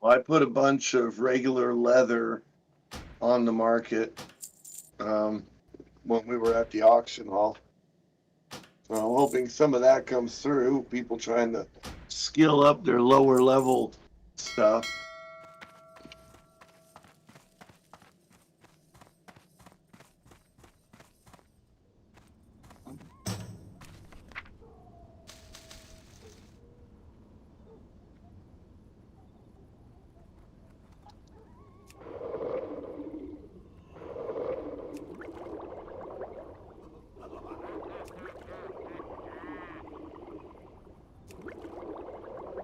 Well, I put a bunch of regular leather on the market when we were at the auction hall. So I'm hoping some of that comes through. People trying to skill up their lower level stuff.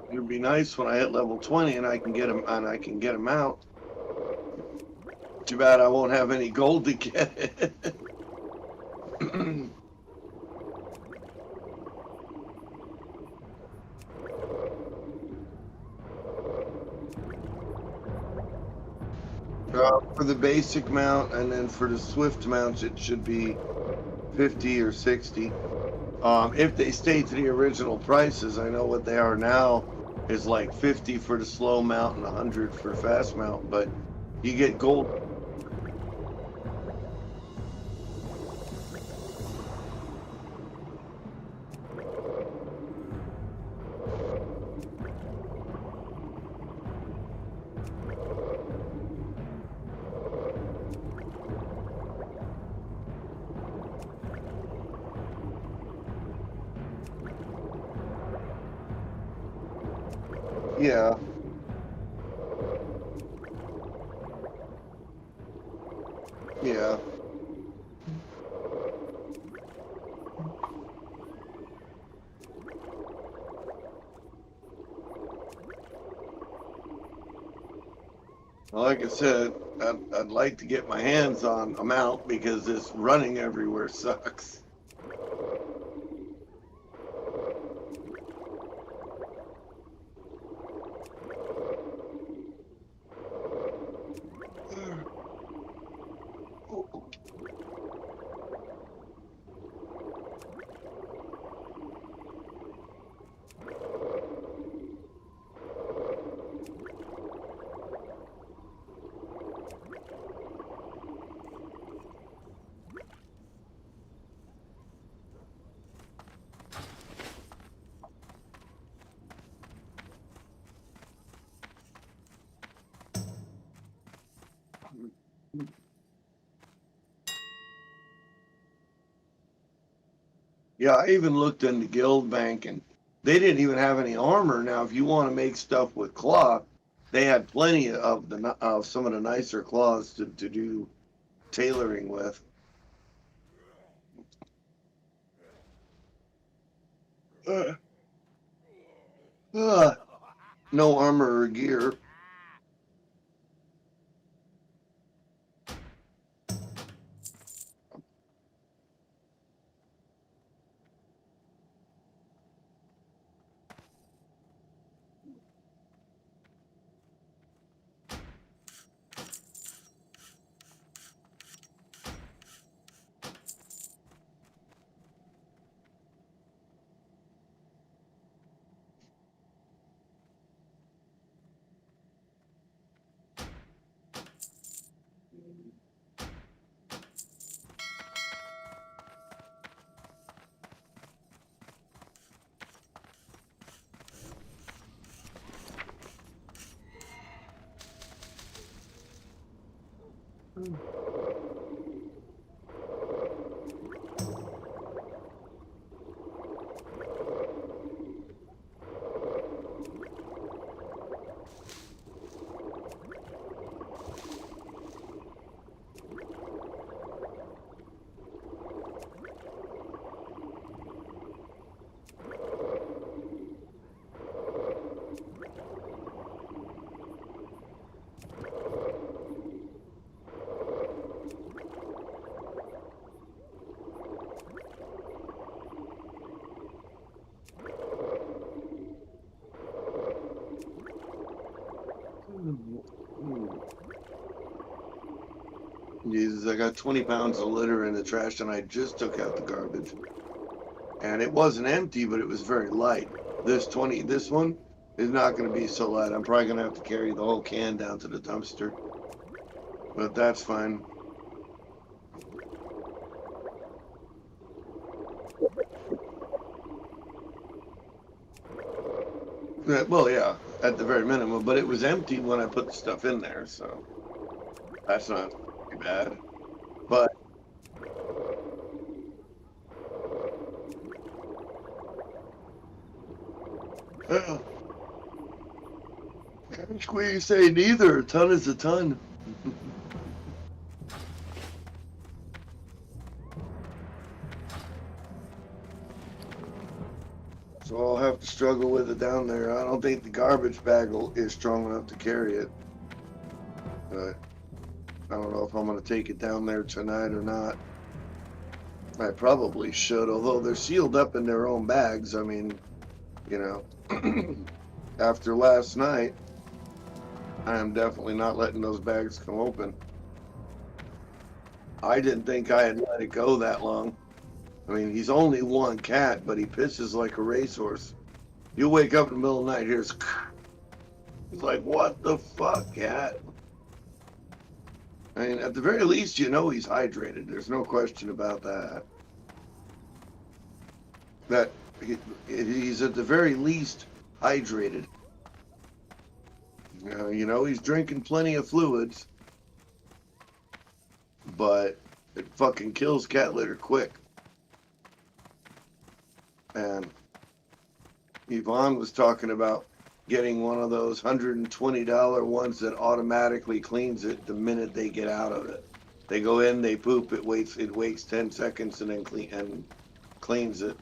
It'd be nice when I hit level 20 and I can get them out. Too bad I won't have any gold to get it. For the basic mount, and then for the swift mounts, it should be 50 or 60. If they stay to the original prices, I know what they are now is like 50 for the slow mount and 100 for fast mount, but you get gold. Yeah. Yeah. Like I said, I'd like to get my hands on a mount because this running everywhere sucks. Yeah, I even looked into Guild Bank and they didn't even have any armor. Now, if you want to make stuff with cloth, they had plenty of some of the nicer cloths to do tailoring with. No armor or gear. Jesus, I got 20 pounds of litter in the trash and I just took out the garbage. And it wasn't empty, but it was very light. This one is not going to be so light. I'm probably going to have to carry the whole can down to the dumpster. But that's fine. Well, yeah, at the very minimum, but it was empty when I put the stuff in there, so that's not too bad. But what do you say? Neither. A ton is a ton. So I'll have to struggle with it down there. I don't think the garbage bag is strong enough to carry it. But I don't know if I'm going to take it down there tonight or not. I probably should, although they're sealed up in their own bags. I mean, you know, after last night, I am definitely not letting those bags come open. I didn't think I had let it go that long. I mean, he's only one cat, but he pisses like a racehorse. You'll wake up in the middle of the night, here's... He's like, what the fuck, cat? I mean, at the very least, you know he's hydrated. There's no question about that. That he's at the very least hydrated. You know, he's drinking plenty of fluids, but it fucking kills cat litter quick. And Yvonne was talking about getting one of those $120 ones that automatically cleans it the minute they get out of it. They go in, they poop, it waits 10 seconds and then cleans it.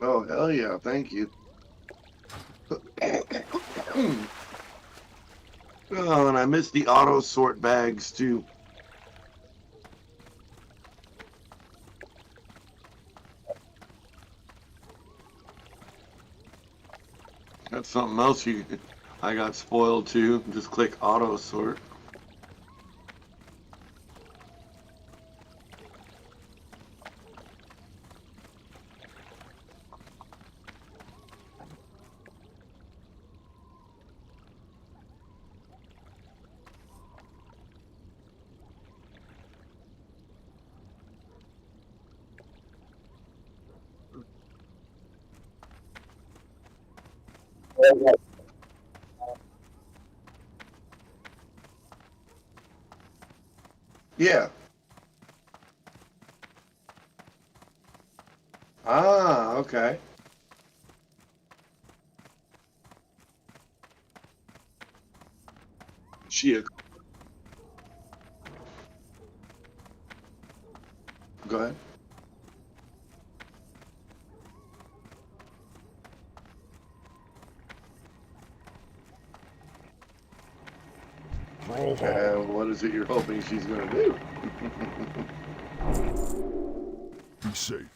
Oh, hell yeah, thank you. Oh, and I missed the auto sort bags too. That's something else I got spoiled too. Just click auto sort. Yeah. Ah, okay. Shit. Go ahead. What is it you're hoping she's going to do? Be safe.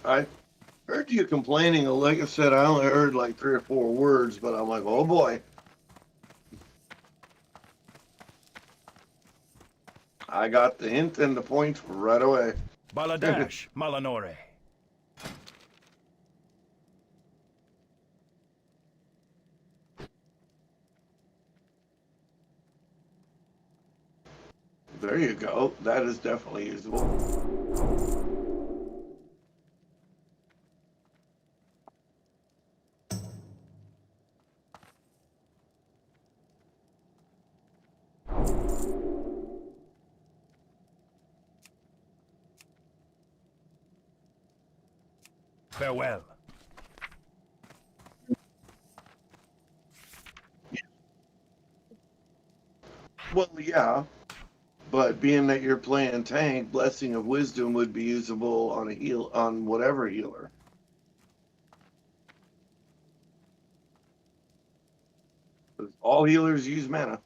I heard you complaining. Like I said, I only heard like 3 or 4 words, but I'm like, oh boy. I got the hint and the point right away. Baladash, Malanore. There you go. That is definitely usable. Farewell. Well, yeah, but being that you're playing tank, Blessing of Wisdom would be usable on on whatever healer. All healers use mana.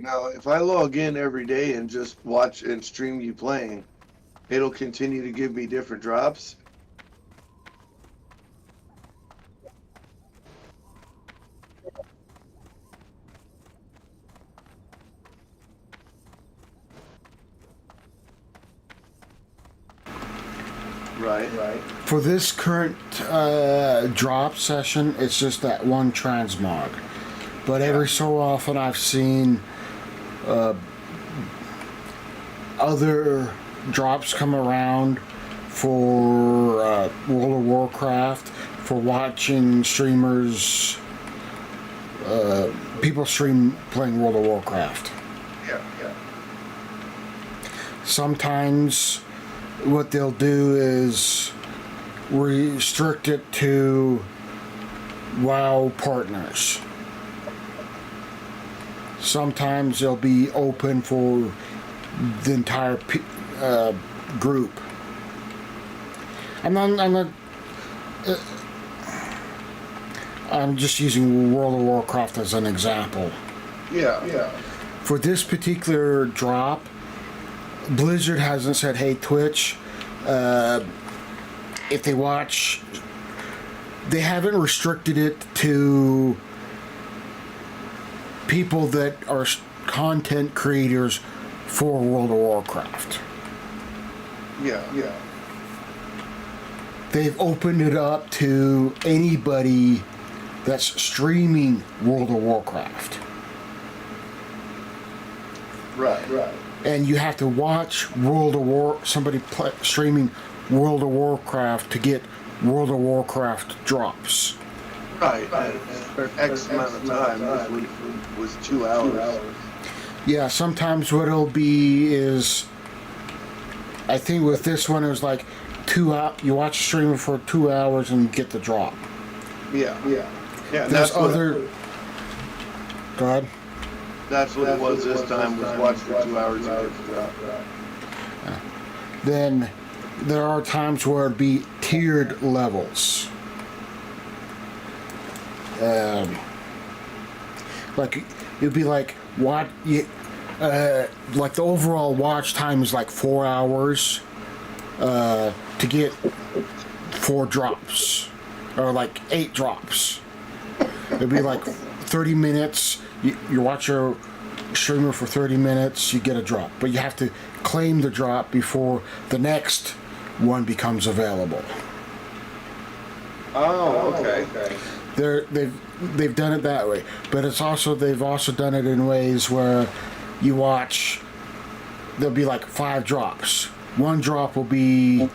Now, if I log in every day and just watch and stream you playing, it'll continue to give me different drops. Right. For this current drop session, it's just that one transmog. But every so often I've seen other drops come around for World of Warcraft, for watching streamers, people stream playing World of Warcraft. Yeah. Sometimes what they'll do is restrict it to WoW partners. Sometimes they'll be open for the entire group. I'm just using World of Warcraft as an example. Yeah. For this particular drop, Blizzard hasn't said, hey, Twitch, if they watch, they haven't restricted it to people that are content creators for World of Warcraft. Yeah. They've opened it up to anybody that's streaming World of Warcraft. Right. And you have to watch somebody streaming World of Warcraft to get World of Warcraft drops. Right. For X amount of time. This week was 2 hours. Yeah, sometimes what it'll be is, I think with this one it was like 2 hours. You watch a streamer for 2 hours and get the drop. Yeah. There's other. Go ahead. That's what it was this time. Was watch for 2 hours and get the drop. Then there are times where it'd be tiered levels. Like it'd be like like the overall watch time is like 4 hours to get 4 drops, or like 8 drops. It'd be like 30 minutes. You watch your streamer for 30 minutes, you get a drop, but you have to claim the drop before the next one becomes available. Oh, okay. They've done it that way, but they've also done it in ways where you watch. There'll be like 5 drops. One drop will be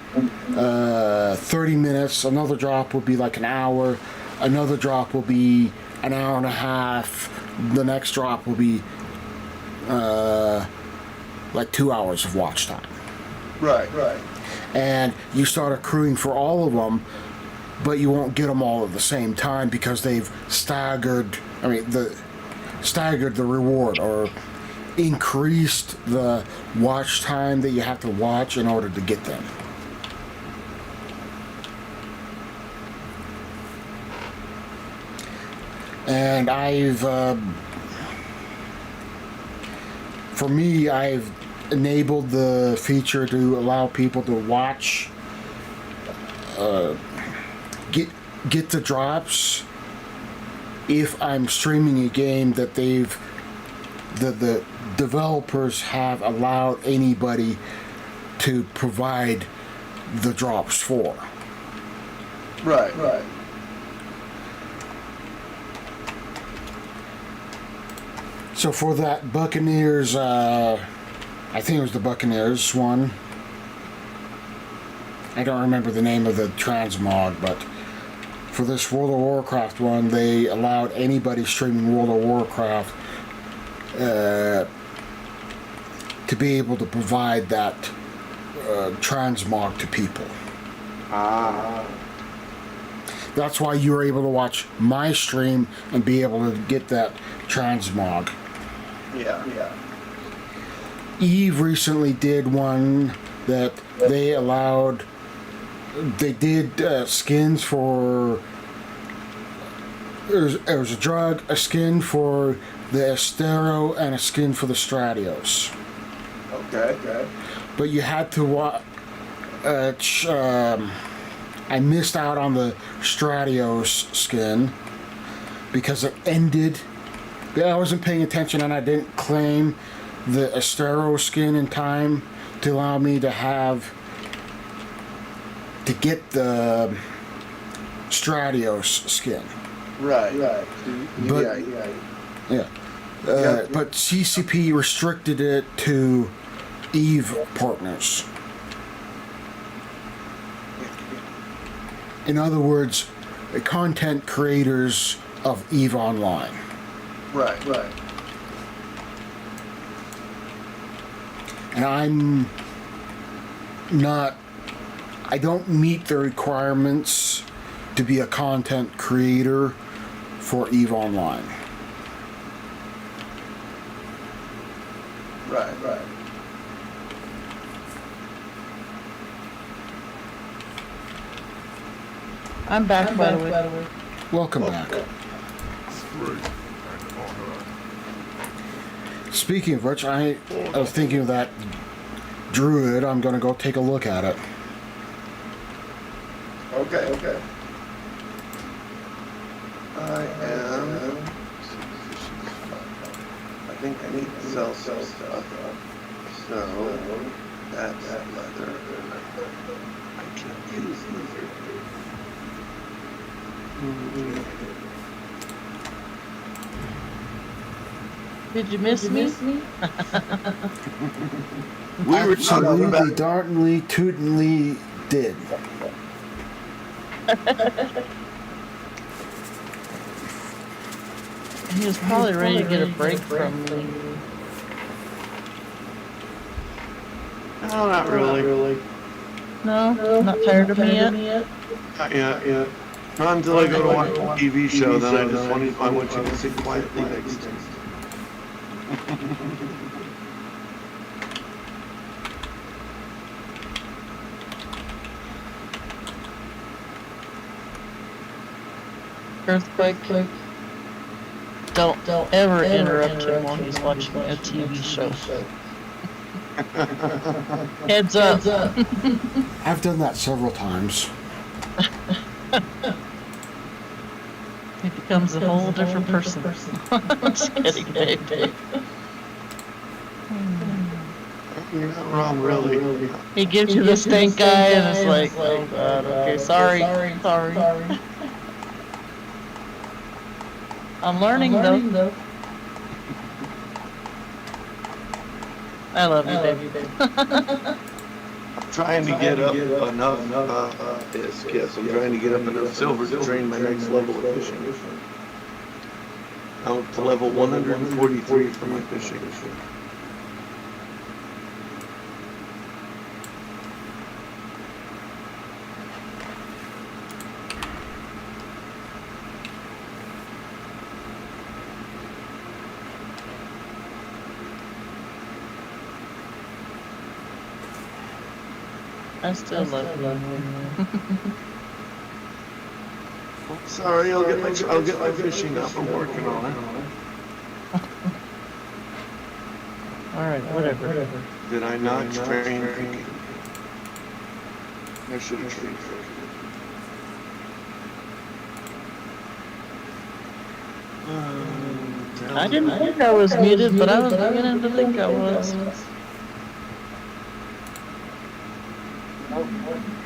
30 minutes. Another drop will be like an hour. Another drop will be an hour and a half. The next drop will be like 2 hours of watch time. Right. And you start accruing for all of them, but you won't get them all at the same time because they've staggered the reward, or increased the watch time that you have to watch in order to get them. And I've enabled the feature to allow people to watch, get the drops if I'm streaming a game that the developers have allowed anybody to provide the drops for. Right. So for that Buccaneers, I think it was the Buccaneers one. I don't remember the name of the transmog, but for this World of Warcraft one, they allowed anybody streaming World of Warcraft to be able to provide that transmog to people. That's why you were able to watch my stream and be able to get that transmog. Yeah. Eve recently did one that they allowed. They did skins for there's a drug, a skin for the Estero, and a skin for the Stratios. Okay. But you had to I missed out on the Stratios skin because it ended. I wasn't paying attention and I didn't claim the Estero skin in time to allow me to get the Stratios skin. Right. But yeah. But CCP restricted it to EVE partners. In other words, content creators of EVE Online. Right. And I don't meet the requirements to be a content creator for EVE Online. Right. I'm back, by the way. Welcome back. Speaking of which, I was thinking of that druid. I'm going to go take a look at it. Okay. I think I need to sell some stuff. So that's leather. I can't use leather. Did you miss me? We were talking about Dartonly, tootingly did. He was probably ready to get a break from me. no, not really. No? Not tired of me yet? Yeah. Not until I go to watch a TV show, then I just want you to sit quietly next to me. Earthquake. Don't ever interrupt him while he's watching a TV show. Heads up. I've done that several times. He becomes a whole different person. Just kidding, Dave. You're not wrong, really. He gives you the stink eye and it's like, oh god, okay, sorry. I'm learning though. I love you, baby. I'm trying to get up enough, yes, I'm trying to get up enough silver to train my next level of fishing. I'm up to level 143 for my fishing. I still love you. Sorry, I'll get my fishing up. I'm working on it. Alright, whatever. Did I not train? I should have trained. I didn't think I was muted, but I was beginning to think I was.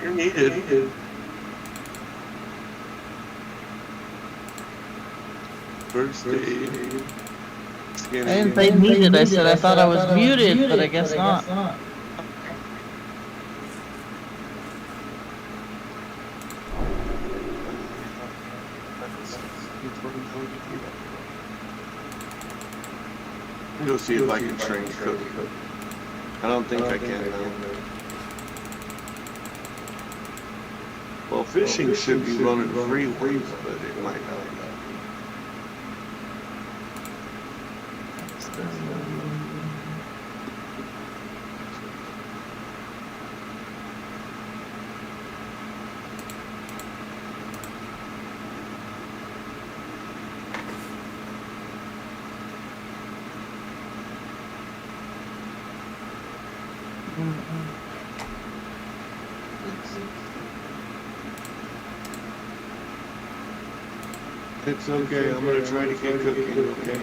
You're needed. First aid. I didn't say muted, I said I thought I was muted, but I guess not. Go see if I can train Cook. I don't think I can now. Well, fishing should be running free waves, but it might not. It's okay. I'm gonna try to get cooking. Okay.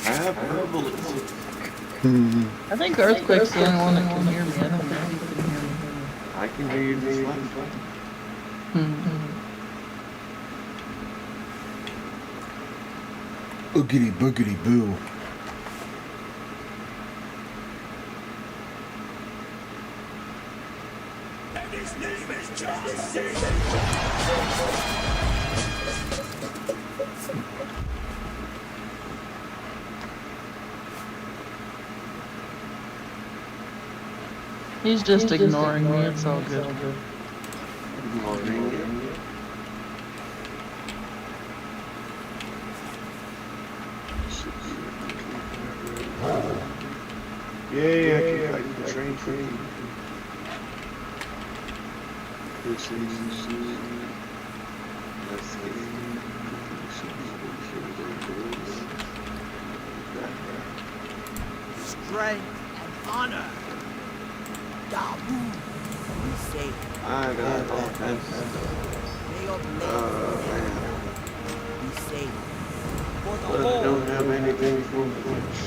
I have herbalism. I think Earthquake's the only one that can hear me. I don't know if you can hear me. I can hear you just fine. Oogity boogity boo. And his name is John C. He's just ignoring me. It's all good. Ignoring you. Yay, I can ride the train for you. Strength and honor. Dabu, we say. I got all kinds of stuff. May your blade be safe. For the But I whole. don't have anything for which.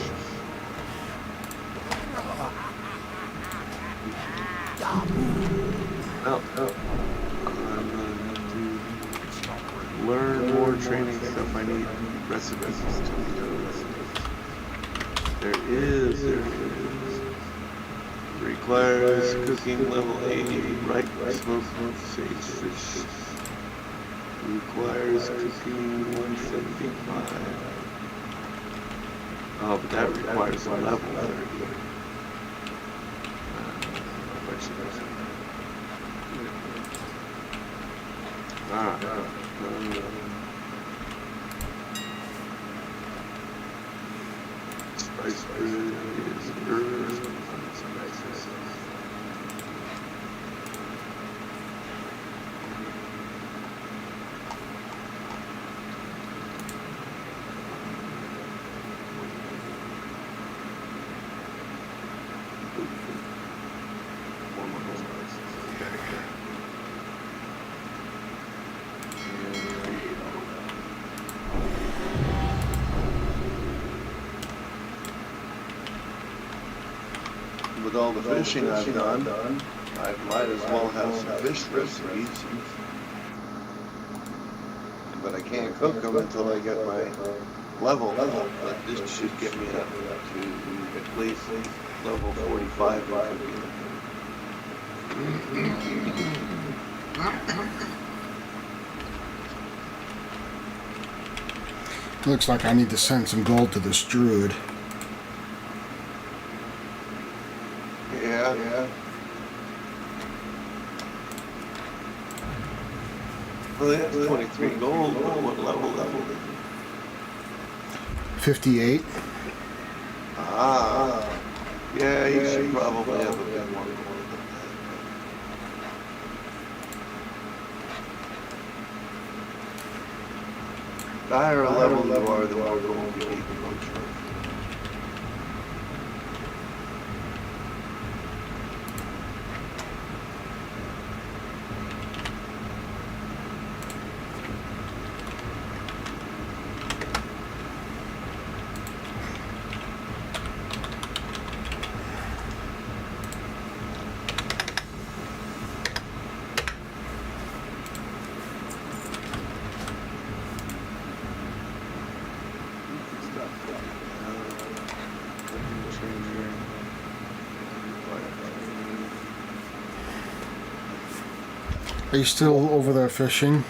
Oh, I'm gonna have to learn more training stuff. I need recipes to do recipes. There is. Requires cooking level 80, right? Smoked sage fish. Requires cooking 175. Oh, but that requires a level 30. Alright. Spice bread is herbs. Spices. With all the fishing I've done, I might as well have some fish recipes. But I can't cook them until I get my level up. But this should get me up to at least level 45 in cooking. Looks like I need to send some gold to this druid. Yeah. Well, that's 23 gold, but what level? 58. Ah. Yeah, you should probably have a bit more gold than that. The higher level you are, the more gold you need. Are you still over there fishing?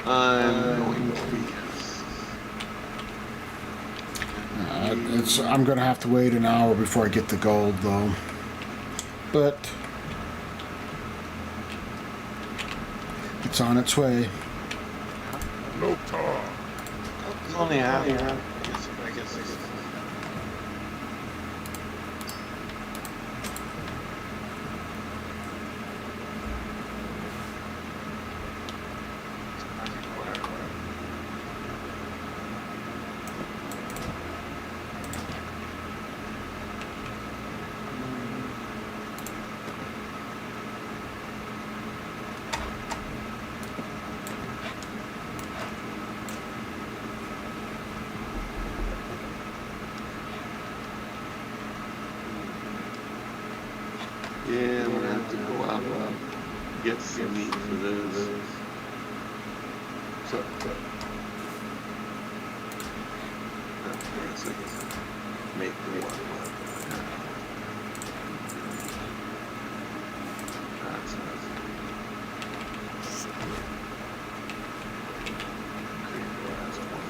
I'm going to be. I'm gonna have to wait an hour before I get the gold, though. But it's on its way. No tar. It's only half. I guess. So, make the one. That's nice. Create the last one.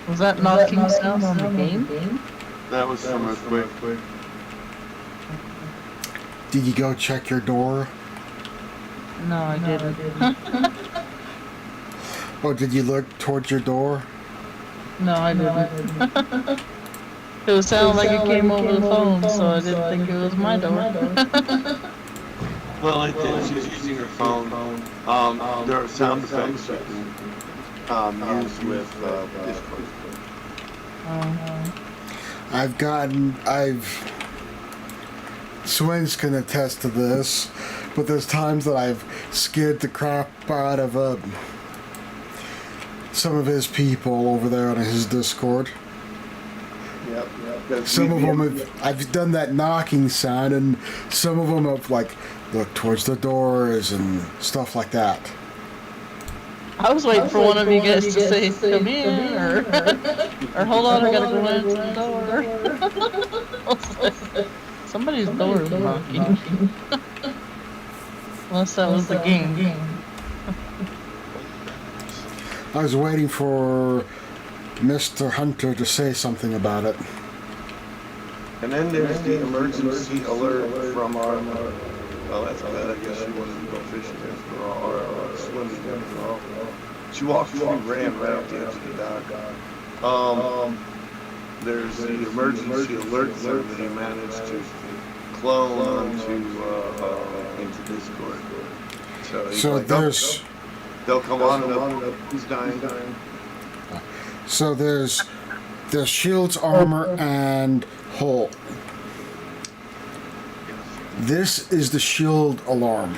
Was that knocking sound on the game? That was from Earthquake. Did you go check your door? No, I didn't. Or did you look towards your door? No, I didn't. It was sounding like it came over the phone, so I didn't think it was my door. Well, I did. She's using her phone. There are sound effects you can use with Discord. Swins can attest to this, but there's times that I've scared the crap out of some of his people over there on his Discord. Yep. Some of them I've done that knocking sound, and some of them have like looked towards the doors and stuff like that. I was waiting for one of you guys to say, come in, or hold on, I gotta go into the door. Somebody's door is knocking. Unless that was the game. I was waiting for Mr. Hunter to say something about it. And then there's the emergency alert from our. Well, that's bad. I guess she wanted to go fishing after all, or swimming after all. She walked through, ran right up the edge of the dock. There's the emergency alert thing that he managed to clone into Discord. So like, they'll come on and up. Who's dying? So there's shields, armor, and hull. This is the shield alarm.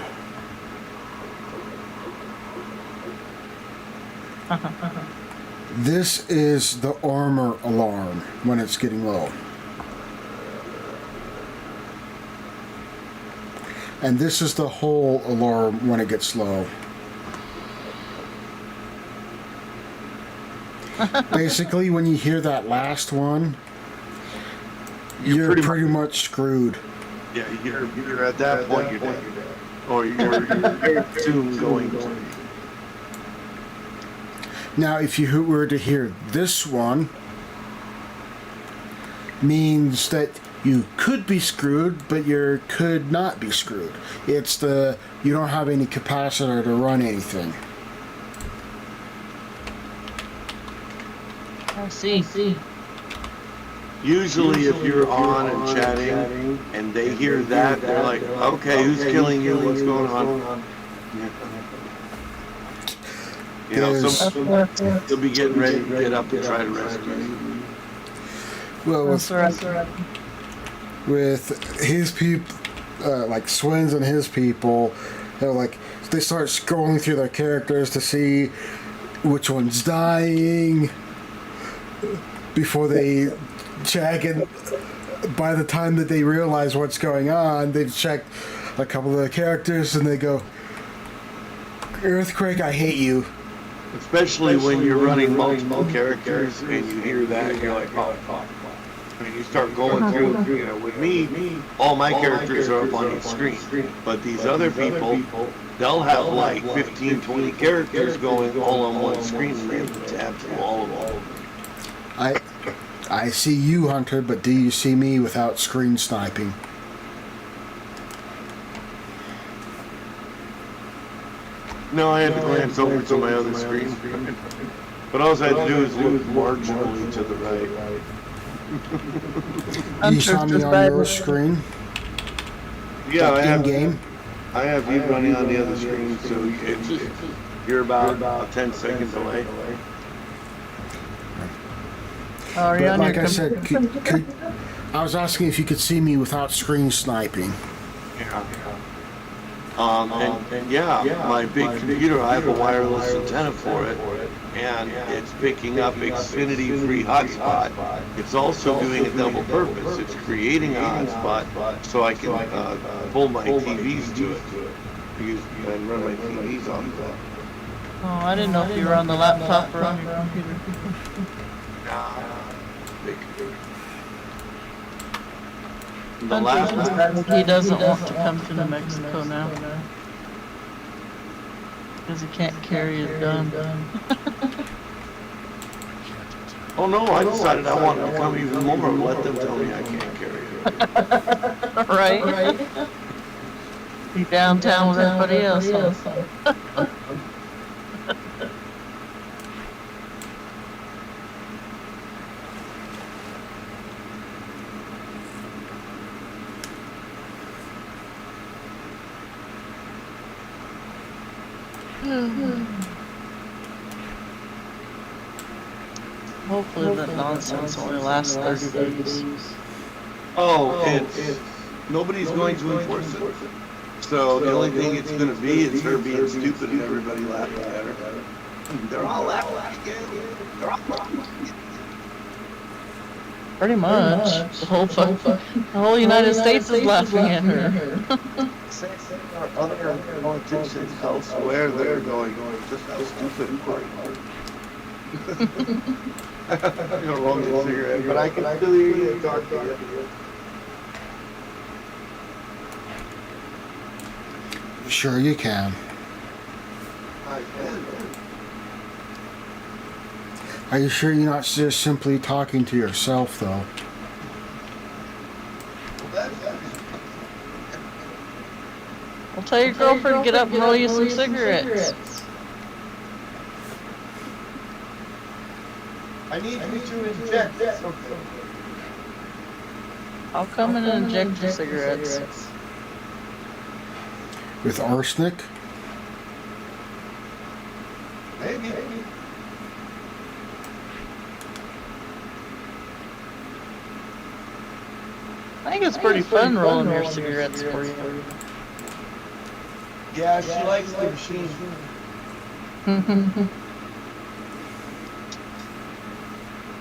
This is the armor alarm when it's getting low. And this is the hull alarm when it gets low. Basically, when you hear that last one, you're pretty much screwed. Yeah, you're at that point, you're dead. Or you're soon going to be. Now, if you were to hear this one, means that you could be screwed, but you could not be screwed. It's you don't have any capacitor to run anything. I see. Usually if you're on and chatting and they hear that, they're like, okay, who's killing you? What's going on? Yeah. You know, they'll be getting ready to get up and try to rescue you. Well, with his people, like Swins and his people, they start scrolling through their characters to see which one's dying before they check, and by the time that they realize what's going on, they've checked a couple of the characters and they go, Earthquake, I hate you. Especially when you're running multiple characters and you hear that, you're like, oh. I mean, you start going through, you know, with me, all my characters are up on your screen. But these other people, they'll have like 15, 20 characters going all on one screen and they have to tab through all of them. I see you, Hunter, but do you see me without screen sniping? No, I had to glance over to my other screen. But all I had to do is look marginally to the right. You saw me on your screen? Yeah, I have you running on the other screen, so you're about a 10-second delay. But like I said, I was asking if you could see me without screen sniping. Yeah. And yeah, my big computer, I have a wireless antenna for it, and it's picking up Xfinity free hotspot. It's also doing a double purpose. It's creating a hotspot so I can pull my TVs to it and run my TVs off of that. Oh, I didn't know if you were on the laptop or on your computer. Big computer. He doesn't want to come to New Mexico now. Because he can't carry his gun. Oh no, I decided I wanted to come even more and let them tell me I can't carry it. Right? Be downtown with everybody else. Huh? Hopefully that nonsense only lasts 30 days. Oh, it's nobody's going to enforce it. So the only thing it's going to be is her being stupid and everybody laughing at her. They're all laughing again. They're all laughing. Pretty much. The whole United States is laughing at her. Other politicians elsewhere, they're going, just how stupid are you? I'm gonna roll me a cigarette, but I can still hear you talk to you. Sure you can. Are you sure you're not just simply talking to yourself, though? Well, tell your girlfriend to get up and roll you some cigarettes. I need you to inject something. I'll come in and inject your cigarettes. With arsenic? Maybe. I think it's pretty fun rolling your cigarettes for you. Yeah, she likes the machine.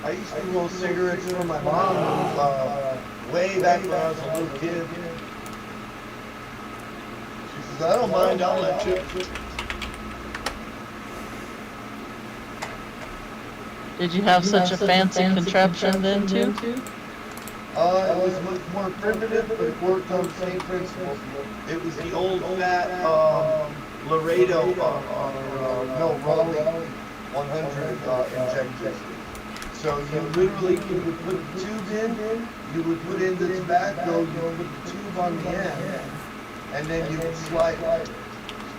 I used to roll cigarettes for my mom way back when I was a little kid. She says, I don't mind, I'll let you. Did you have such a fancy contraption then too? It was much more primitive, but it worked on the same principle. It was the old fat Laredo Raleigh 100 injectors. So you literally, you would put the tube in, you would put in the tobacco, you would put the tube on the end, and then you would slide it.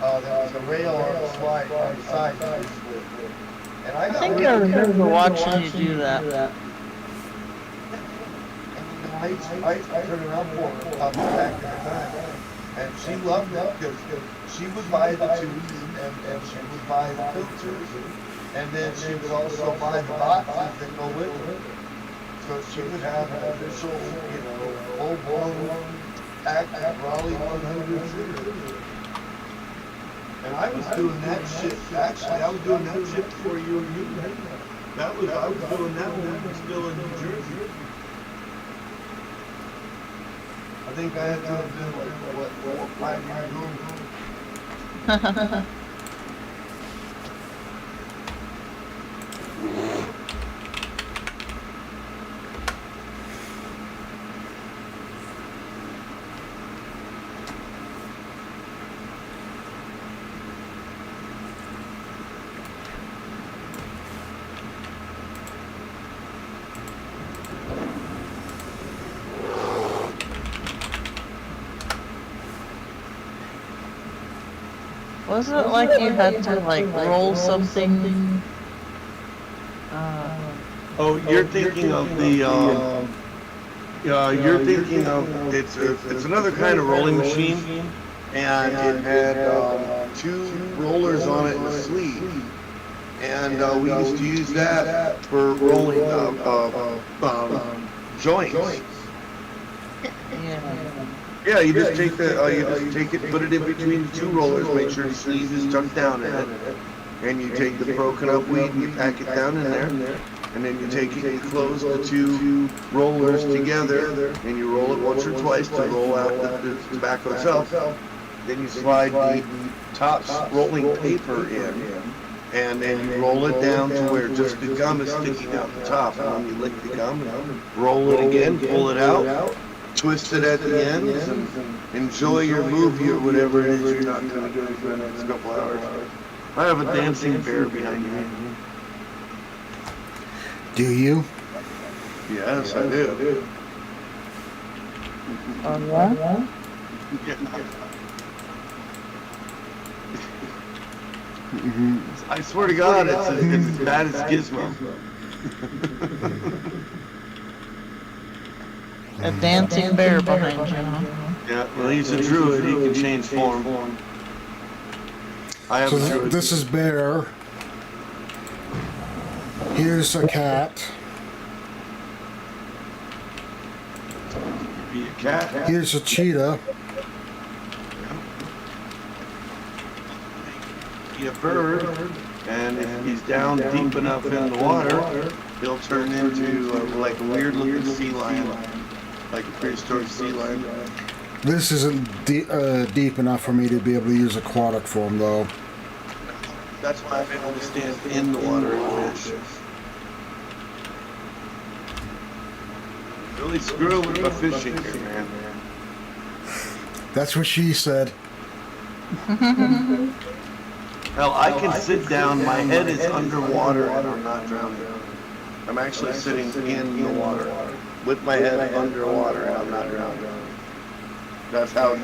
There was a rail on the slide on the side. And I think I remember watching you do that. I turned around for her back at the time. And she loved it because she would buy the tubes and she would buy the filters. And then she would also buy the boxes that go with it. So she would have an official, full-blown active Raleigh 100 cigarette. And I was doing that shit. Actually, I was doing that shit before you and you. I was doing that when I was still in New Jersey. I think I had to have been like, 4 or 5 years old. Wasn't it like you had to roll something? Oh, you're thinking of the you're thinking of it's another kind of rolling machine, and it had 2 rollers on it and a sleeve, and we used to use that for rolling joints. Yeah. Yeah, you just take it, put it in between the two rollers, make sure the sleeve is tucked down in it, and you take the broken up weed and you pack it down in there, and then you take it and you close the two rollers together, and you roll it once or twice to roll out the tobacco itself. Then you slide the top rolling paper in, and then you roll it down to where just the gum is sticking out the top, and when you lick the gum, roll it again, pull it out, twist it at the ends, and enjoy your movie or whatever it is you're not going to do for the next couple hours. I have a dancing bear behind me. Do you? Yes, I do. Yeah? I swear to God, it's as bad as Gizmo. A dancing bear behind you, huh? Yeah, well, he's a druid. He can change form. I have a So druid. this is Bear. Here's a cat. Be a cat. Here's a cheetah. Be a bird. And if he's down deep enough in the water, he'll turn into like a weird looking sea lion. Like a prehistoric sea lion. This isn't deep enough for me to be able to use aquatic form, though. That's why I'm able to stand in the water and fish. Really screw with my fishing here, man. That's what she said. Hell, I can sit down, my head is underwater, and I'm not drowning. I'm actually sitting in the water, with my head underwater, and I'm not drowning. That's how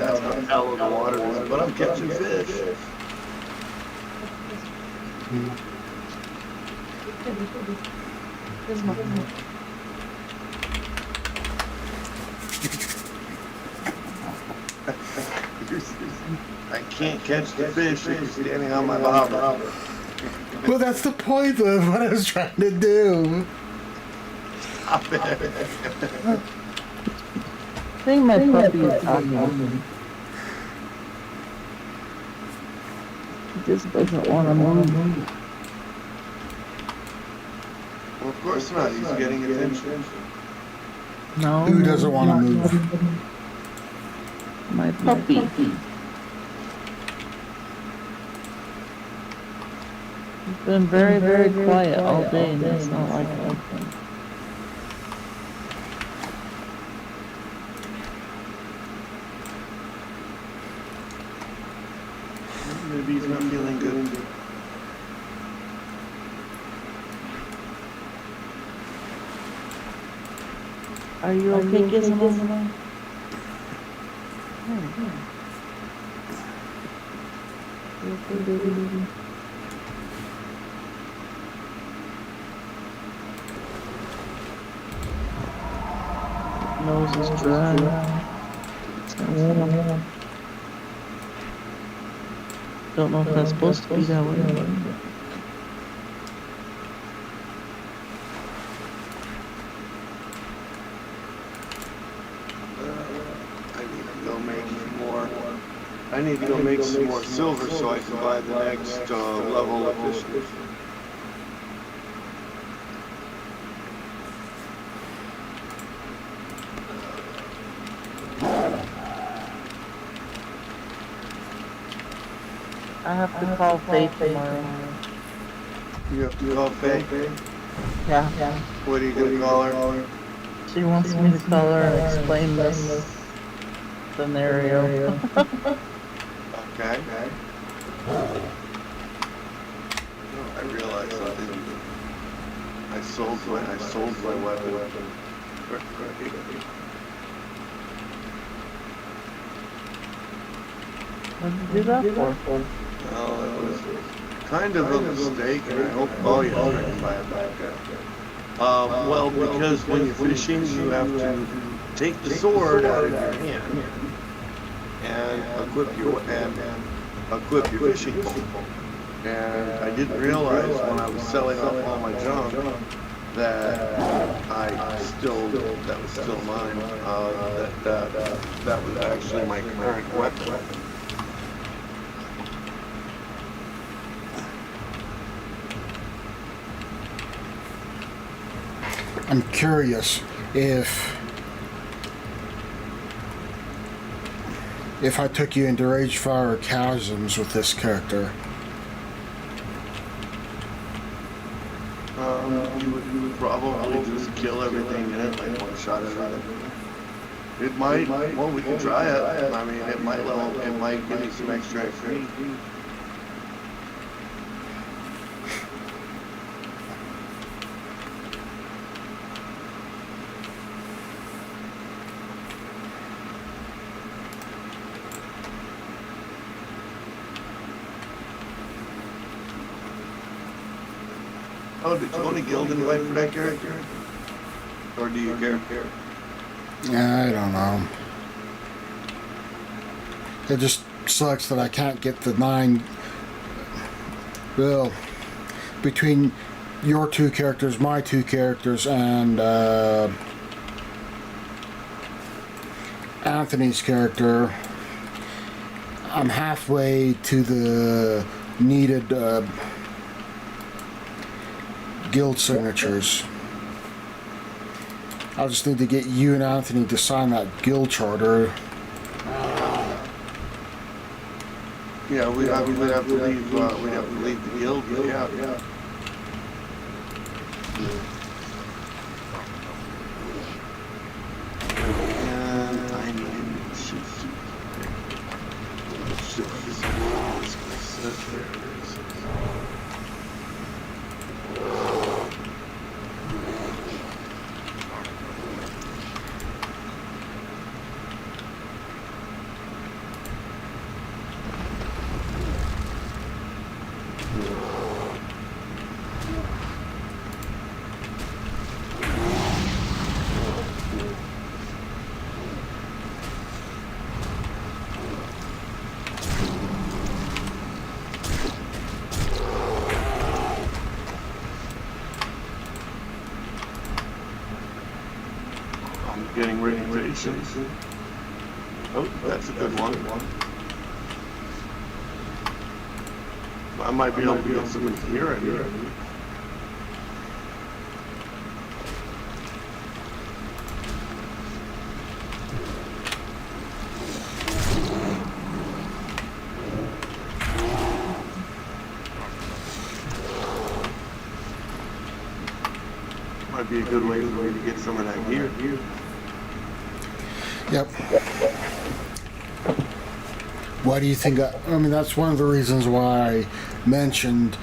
shallow the water is, but I'm catching fish. I can't catch the fish if you're standing on my bobber. Well, that's the point of what I was trying to do. Stop it. I think my puppy is talking. He just doesn't want to move. Well, of course not. He's getting attention. No. Who doesn't want to move? My puppy. He's been very, very quiet all day, and it's not like that. Maybe he's not feeling good. Are you okay, Gizmo? You okay, baby? Nose is dry. Don't know if that's supposed to be that way. I need to go make some more silver so I can buy the next level of fishing. I have to call Faye tomorrow. You have to call Faye? Yeah. What are you gonna call her? She wants me to call her and explain this scenario. Okay. Oh, I realized I didn't. I sold my weapon. What did you do that for? Well, it was kind of a mistake, and I hope. Oh yeah, I can buy it back. Well, because when you're fishing, you have to take the sword out of your hand and equip your fishing pole. And I didn't realize when I was selling off all my junk that that was still mine. That was actually my current weapon. I'm curious if I took you into Ragefire Chasms with this character. You would probably just kill everything in it, like one shot at it. It might. Well, we can try it. I mean, it might give you some extra XP. Oh, did you want a guild invite for that character? Or do you care? Yeah, I don't know. It just sucks that I can't get the 9. Well, between your 2 characters, my 2 characters, and Anthony's character, I'm halfway to the needed guild signatures. I just need to get you and Anthony to sign that guild charter. Yeah, we'd have to leave. We'd have to leave the guild. Yeah. And I need getting reputations. Oh, that's a good one. I might be able to get some in here. Might be a good way for me to get some of that gear. Yep. Why do you think I mean, that's one of the reasons why I mentioned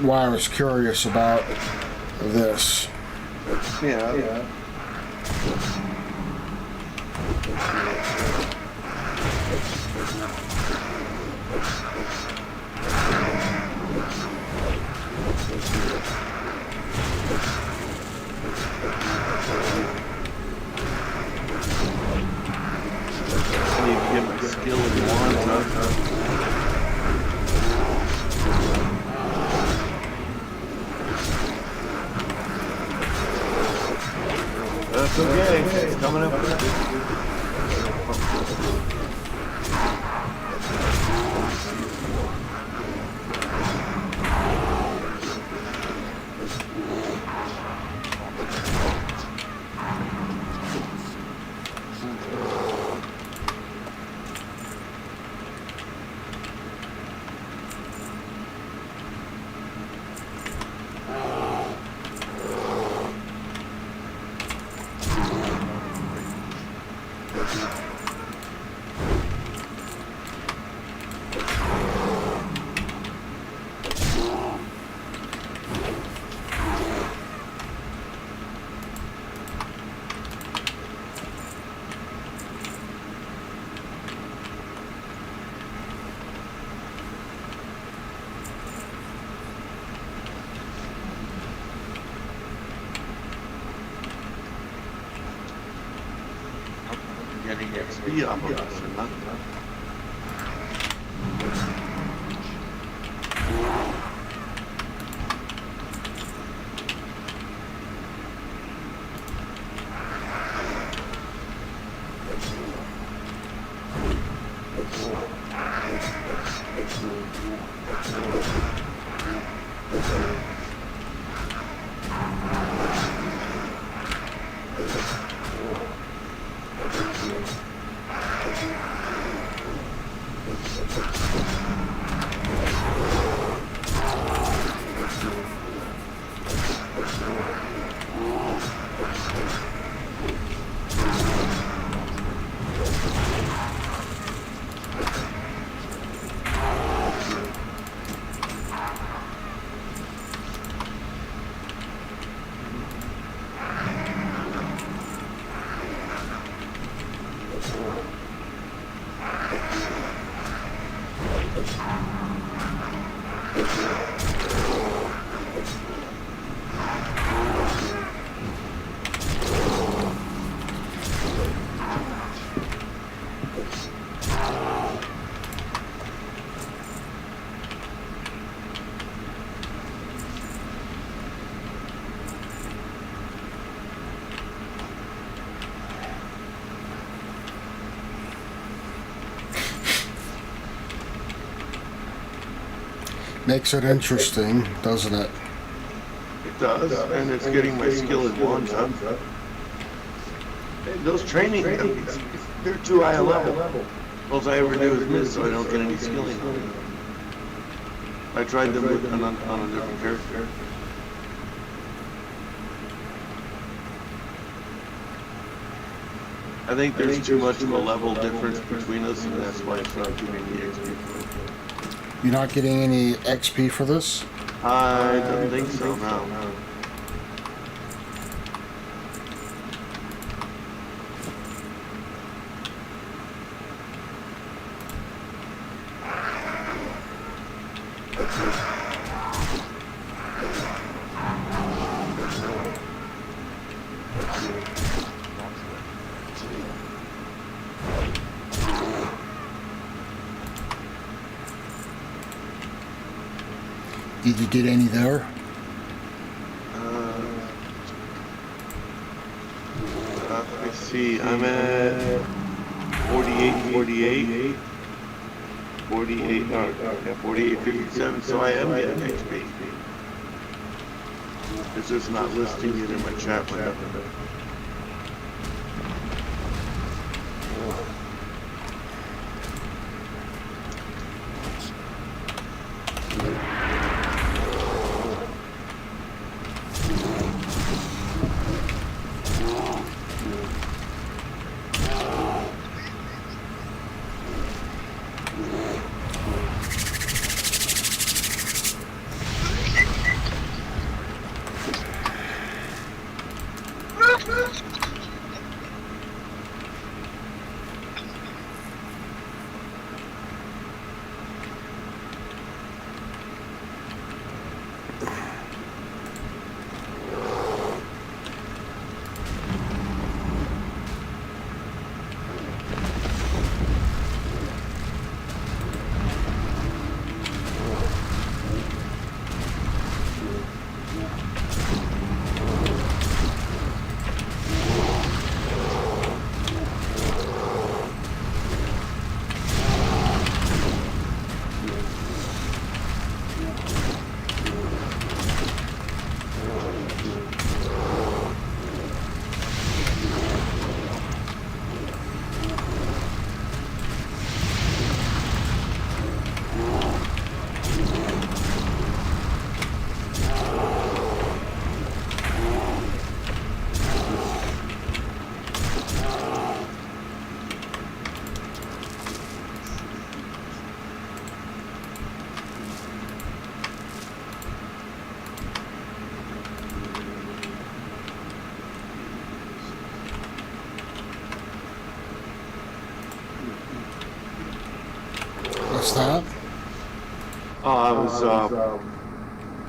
why I was curious about this. Yeah. I need to get my skill in wands up. That's okay. It's coming up. Getting XP off of us or nothing. Makes it interesting, doesn't it? It does, and it's getting my skill in ones up. Those training dummies, they're too high a level. All I ever do is miss, so I don't get any skilling on them. I tried them with, on a different character. I think there's too much of a level difference between us, and that's why it's not giving me XP for it. You're not getting any XP for this? I don't think so, no. Did you get any there? I see, I'm at 48, 57, so I am getting XP. It's just not listing it in my chat window. What's that? Oh, I was,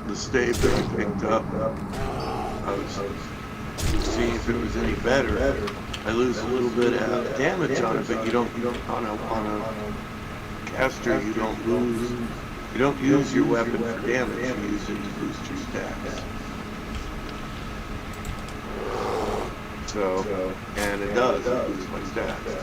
the stave that I picked up. I was seeing if it was any better. I lose a little bit of damage on it, but you don't on a caster, you don't use your weapon for damage, you use it to boost your stats. So, and it does, it boosts my stats.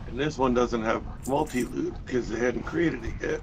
And this one doesn't have multi-loot because they hadn't created it yet.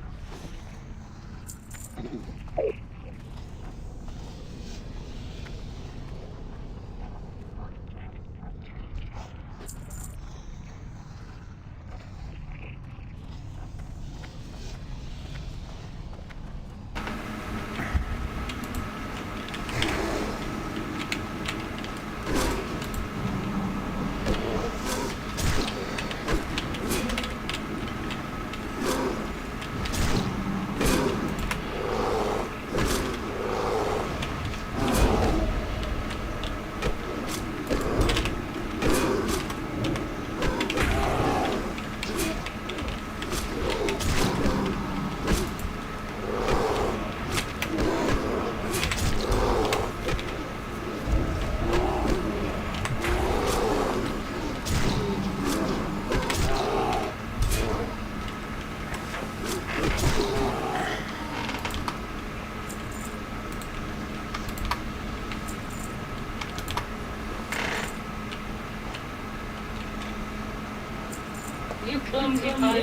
You come to my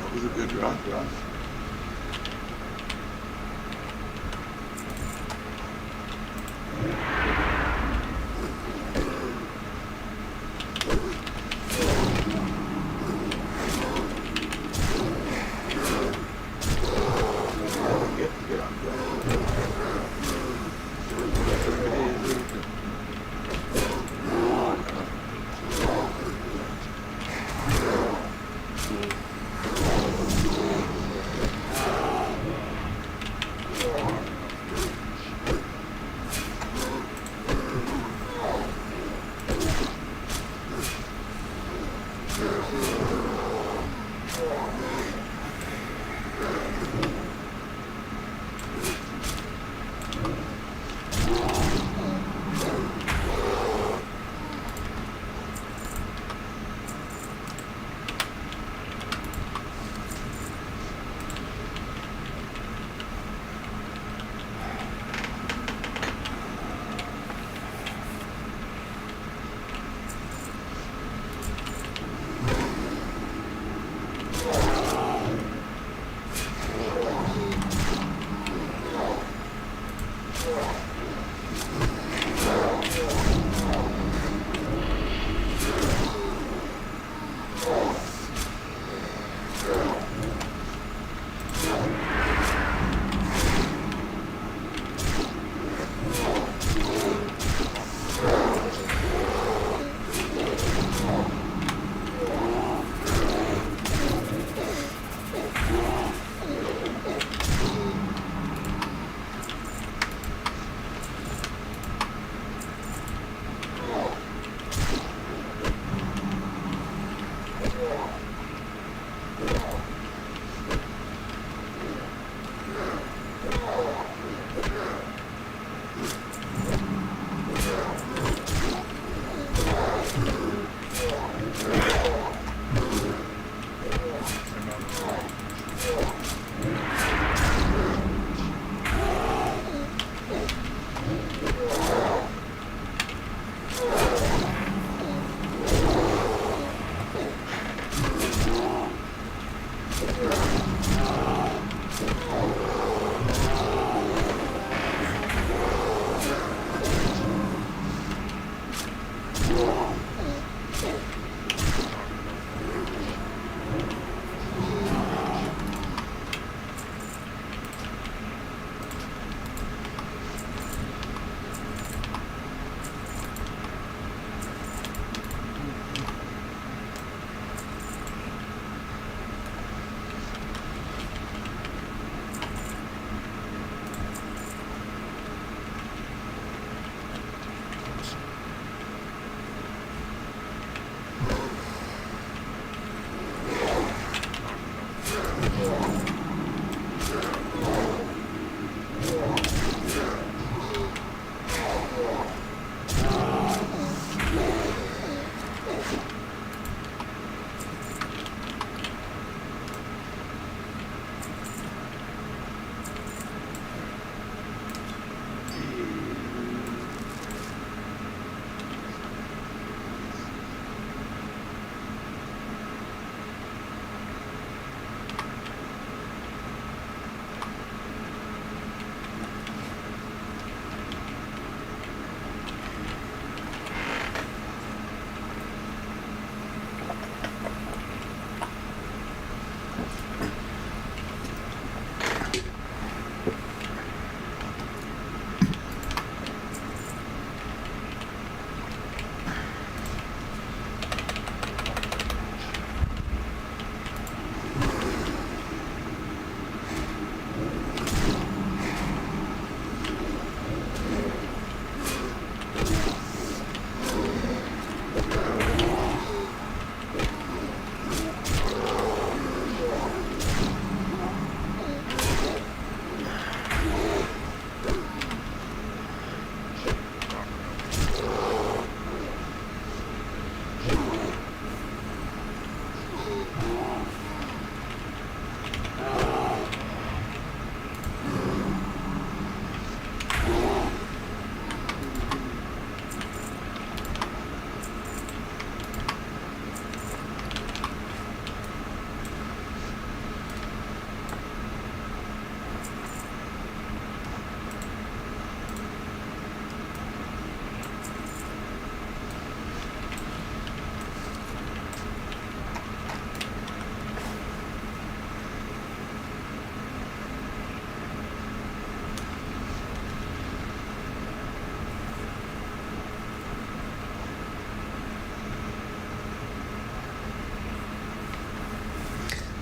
That was a good drop.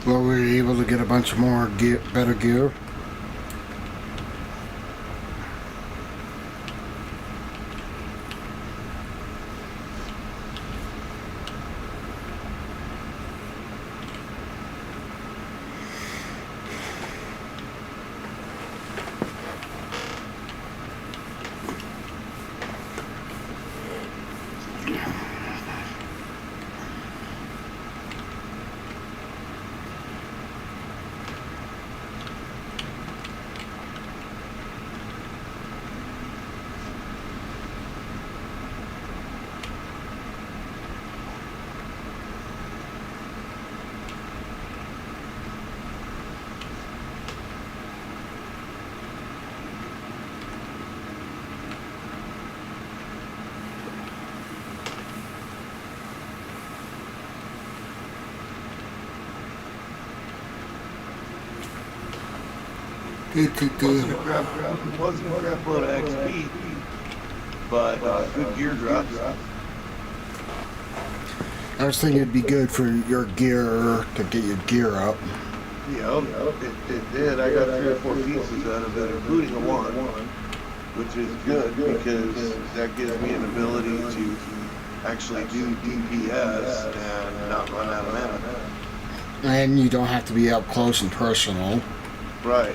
Well, we were able to get a bunch more gear, better gear. Wasn't a crap load of XP, but good gear drops. I was thinking it'd be good for your gear to get your gear up. Yeah, it did. I got 3 or 4 pieces out of it, including a one, which is good because that gives me an ability to actually do DPS and not run out of mana. And you don't have to be up close and personal. Right.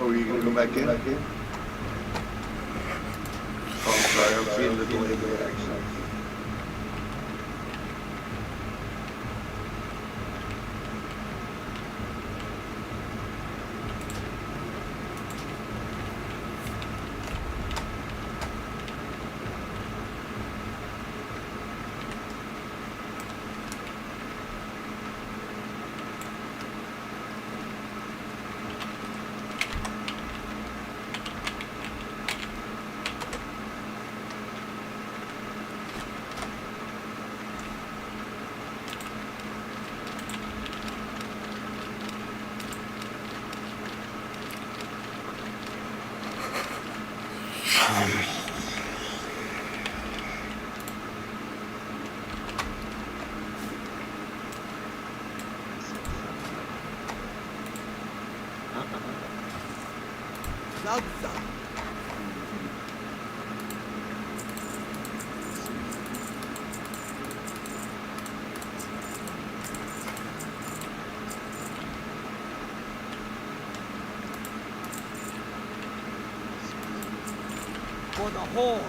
Oh, are you gonna go back in? Oh, I'm sorry, I'm seeing the delayed reaction. Salsa. For the horde.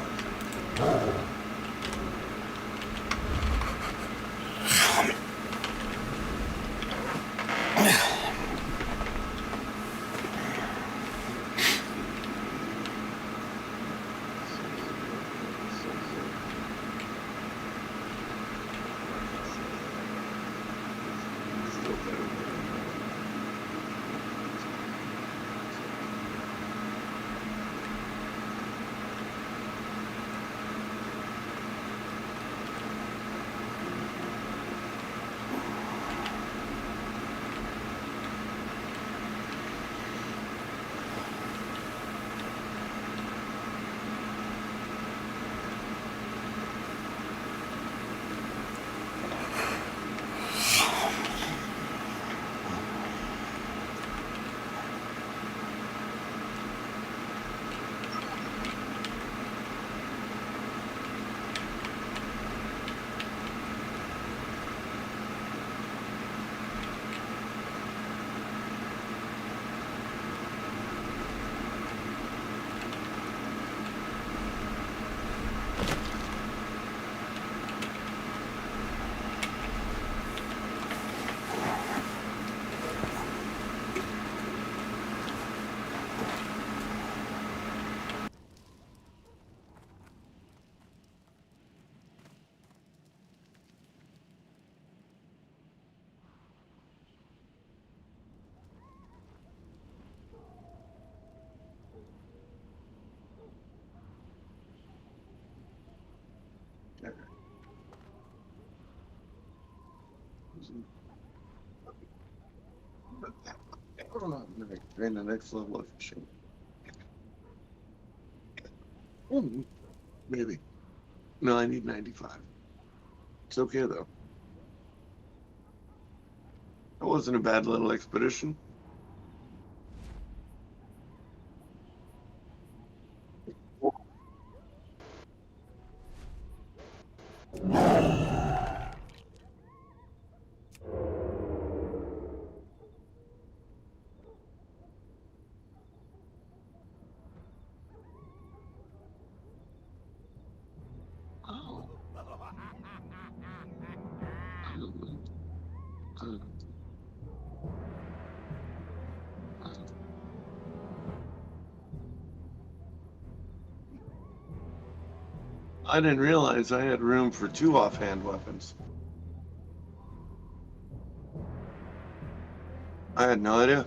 In the next level of fishing. Maybe. No, I need 95. It's okay though. That wasn't a bad little expedition. I didn't realize I had room for 2 offhand weapons. I had no idea.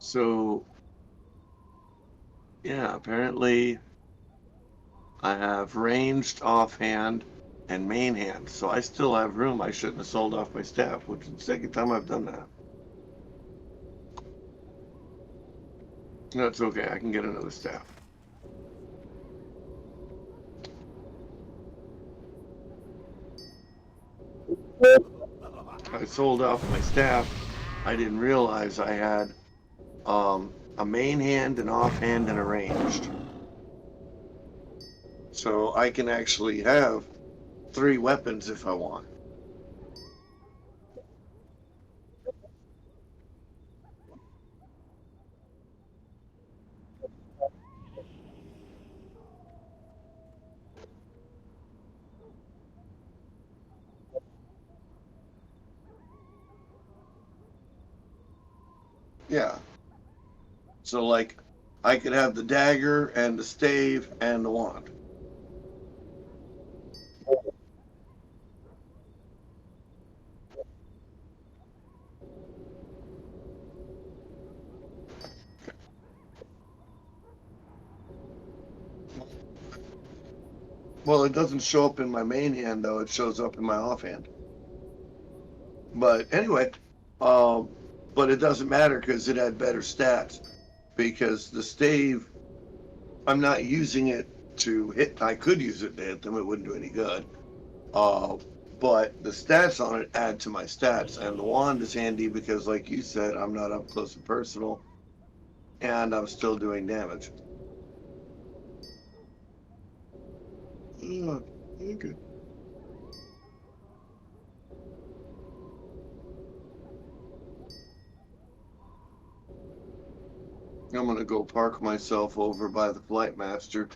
So, yeah, apparently I have ranged, offhand, and main hand. So I still have room. I shouldn't have sold off my staff, which is the second time I've done that. That's okay. I can get another staff. I sold off my staff. I didn't realize I had a main hand, an offhand, and a ranged. So I can actually have 3 weapons if I want. Yeah. So like I could have the dagger and the stave and the wand. Well, it doesn't show up in my main hand though, it shows up in my offhand. But anyway, but it doesn't matter because it had better stats. Because the stave, I'm not using it to hit. I could use it to hit them, it wouldn't do any good. But the stats on it add to my stats, and the wand is handy because, like you said, I'm not up close and personal, and I'm still doing damage. Okay. I'm gonna go park myself over by the Flight Master,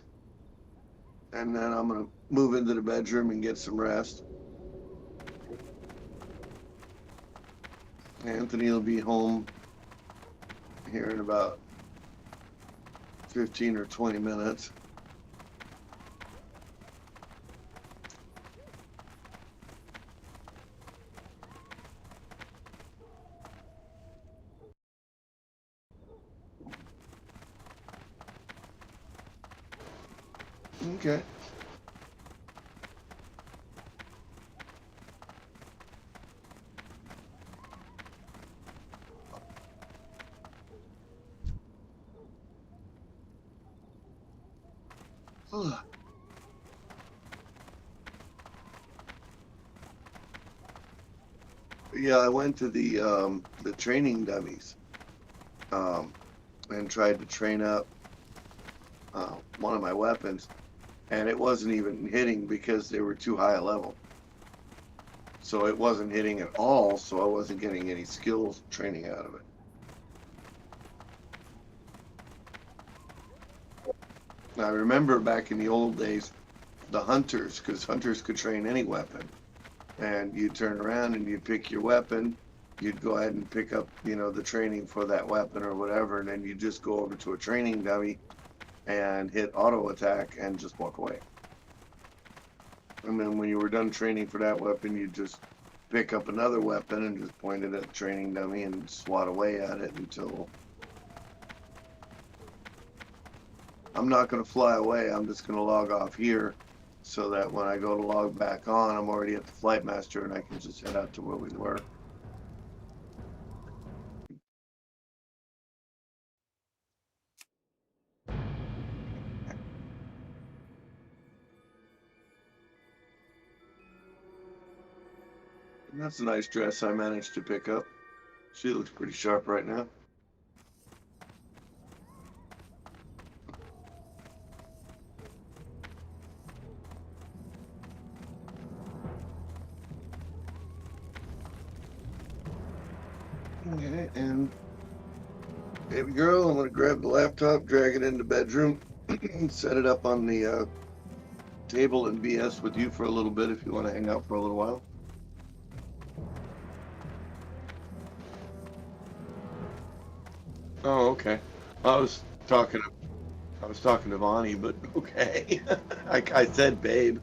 and then I'm gonna move into the bedroom and get some rest. Anthony will be home here in about 15 or 20 minutes. Okay. Yeah, I went to the training dummies and tried to train up one of my weapons, and it wasn't even hitting because they were too high a level. So it wasn't hitting at all, so I wasn't getting any skills training out of it. I remember back in the old days, the hunters, because hunters could train any weapon. And you'd turn around and you'd pick your weapon, you'd go ahead and pick up, you know, the training for that weapon or whatever, and then you just go over to a training dummy and hit auto attack and just walk away. And then when you were done training for that weapon, you'd just pick up another weapon and just point it at the training dummy and swat away at it until... I'm not going to fly away, I'm just going to log off here so that when I go to log back on, I'm already at the Flight Master and I can just head out to where we were. And that's a nice dress I managed to pick up. She looks pretty sharp right now. Okay, and baby girl, I'm gonna grab the laptop, drag it into the bedroom, set it up on the table and BS with you for a little bit if you want to hang out for a little while. Oh, okay. I was talking to Vonnie, but okay. I said babe.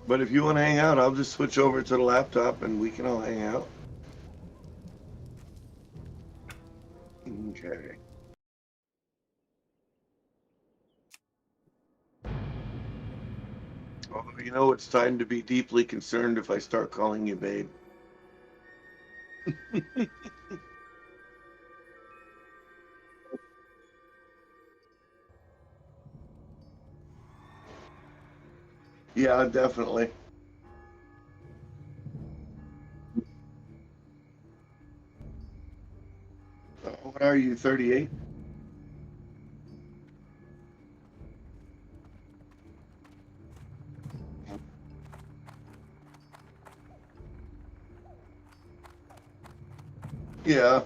But if you want to hang out, I'll just switch over to the laptop and we can all hang out. Okay. Oh, you know, it's time to be deeply concerned if I start calling you babe. Yeah, definitely. What are you, 38? Yeah.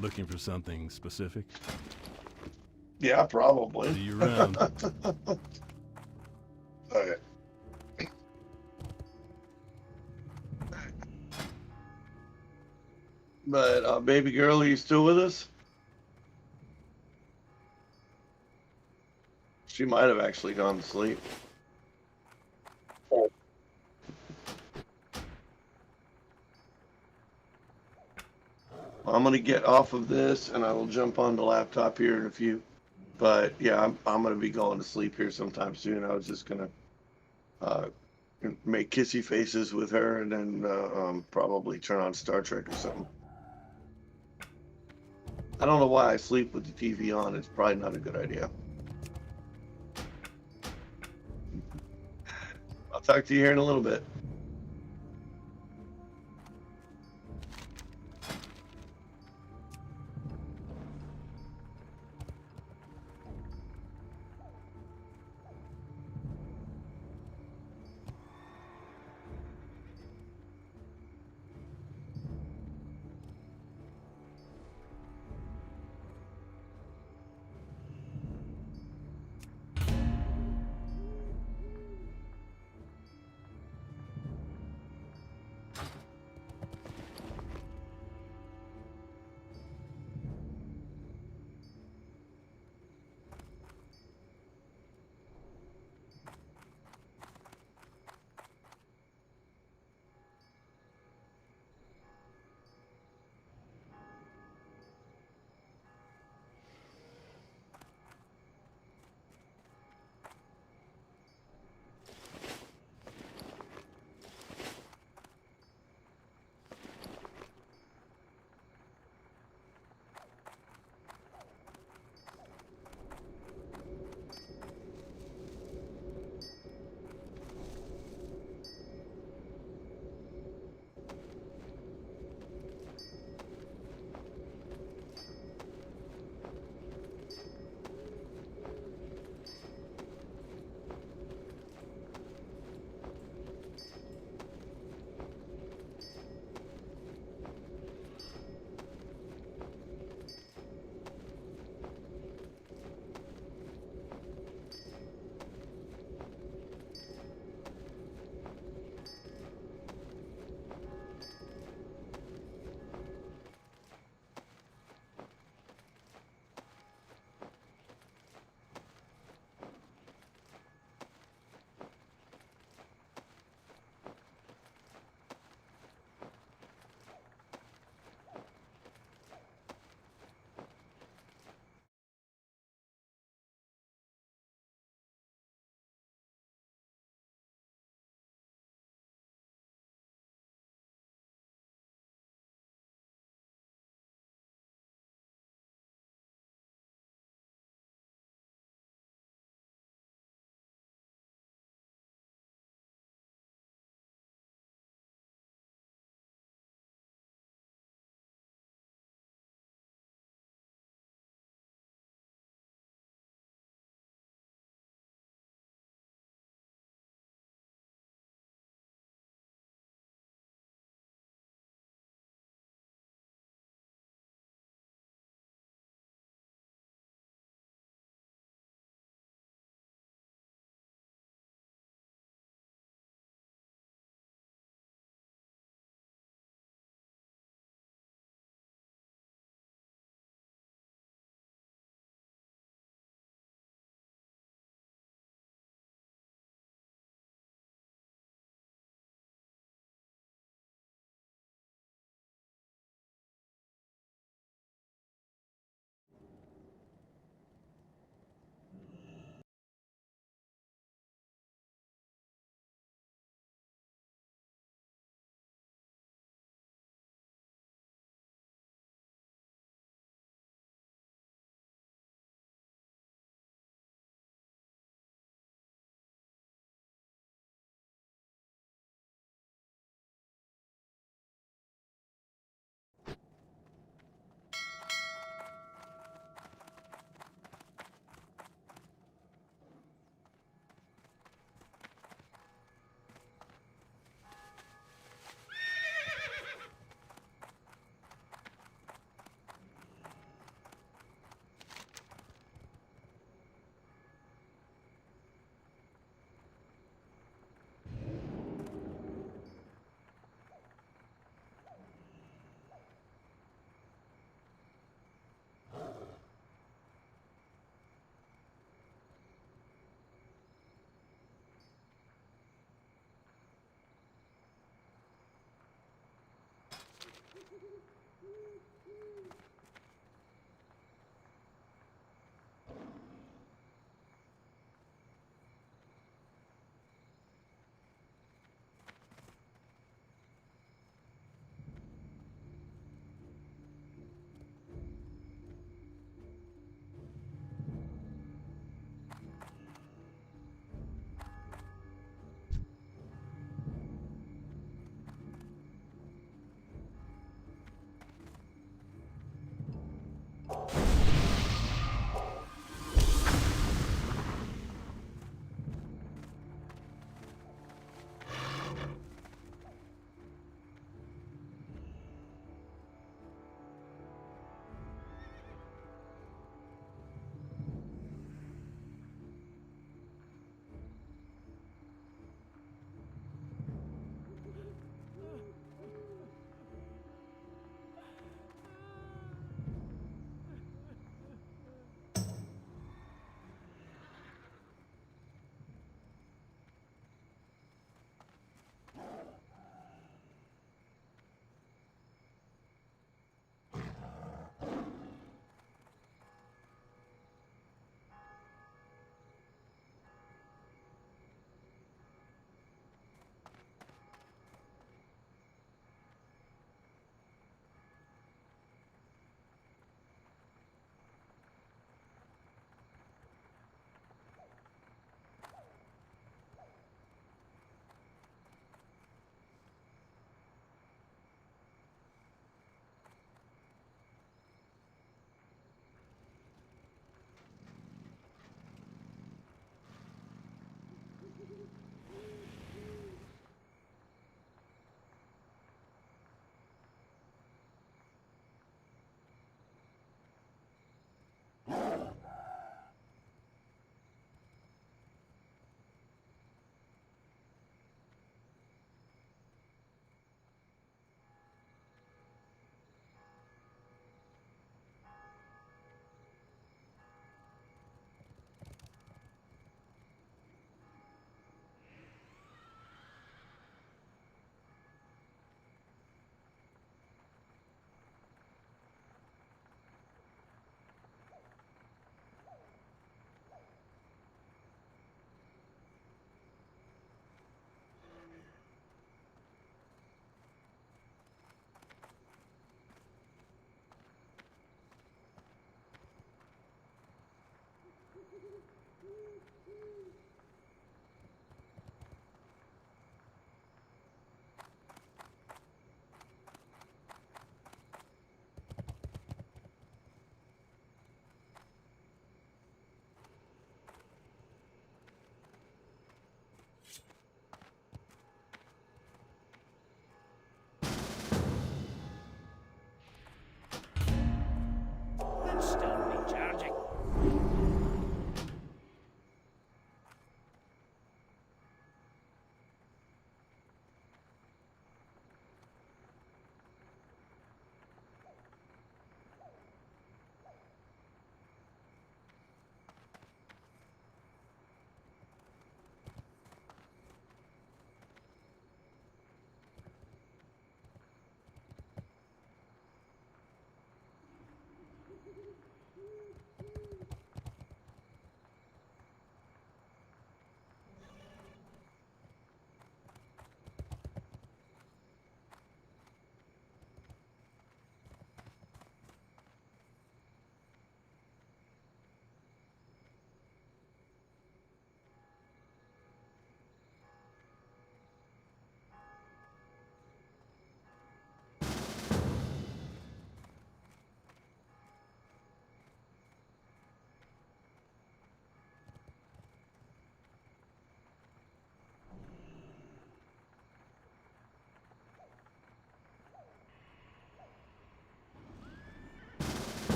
Looking for something specific? Yeah, probably. See you around. Okay. But, baby girl, are you still with us? She might have actually gone to sleep. I'm gonna get off of this, and I will jump on the laptop here in a few. But yeah, I'm gonna be going to sleep here sometime soon. I was just gonna make kissy faces with her, and then probably turn on Star Trek or something. I don't know why I sleep with the TV on. It's probably not a good idea. I'll talk to you here in a little bit.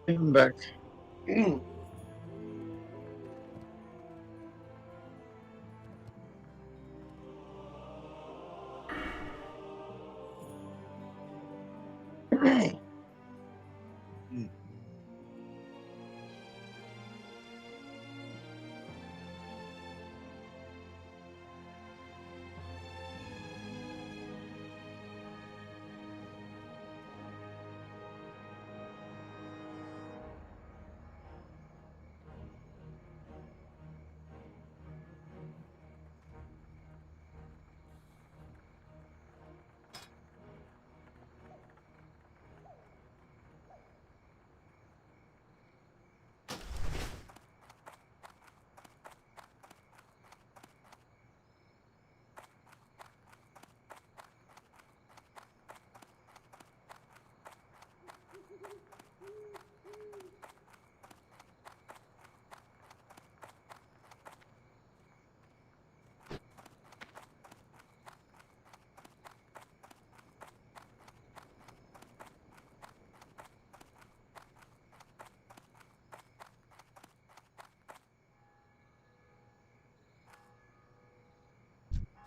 I'm back.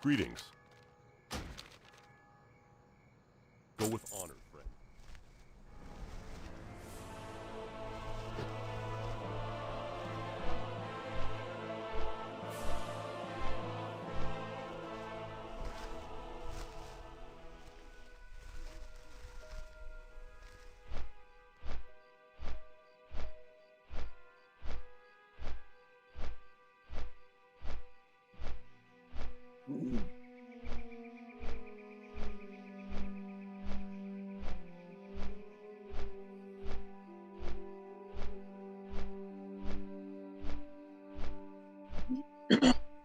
Greetings. Go with honor, friend.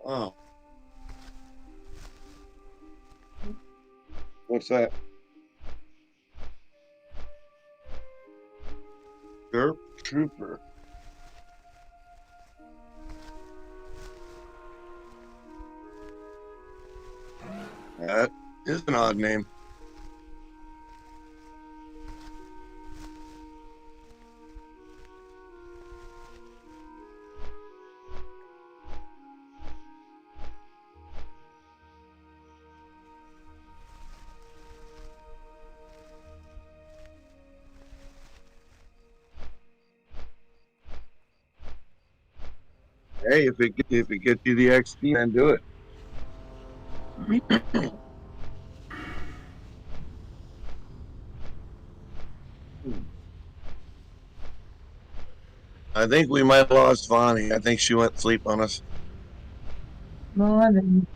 Oh. What's that? Derp Trooper. That is an odd name. Hey, if it gets you the XP, then do it. I think we might have lost Vonnie. I think she went to sleep on us. No, I didn't.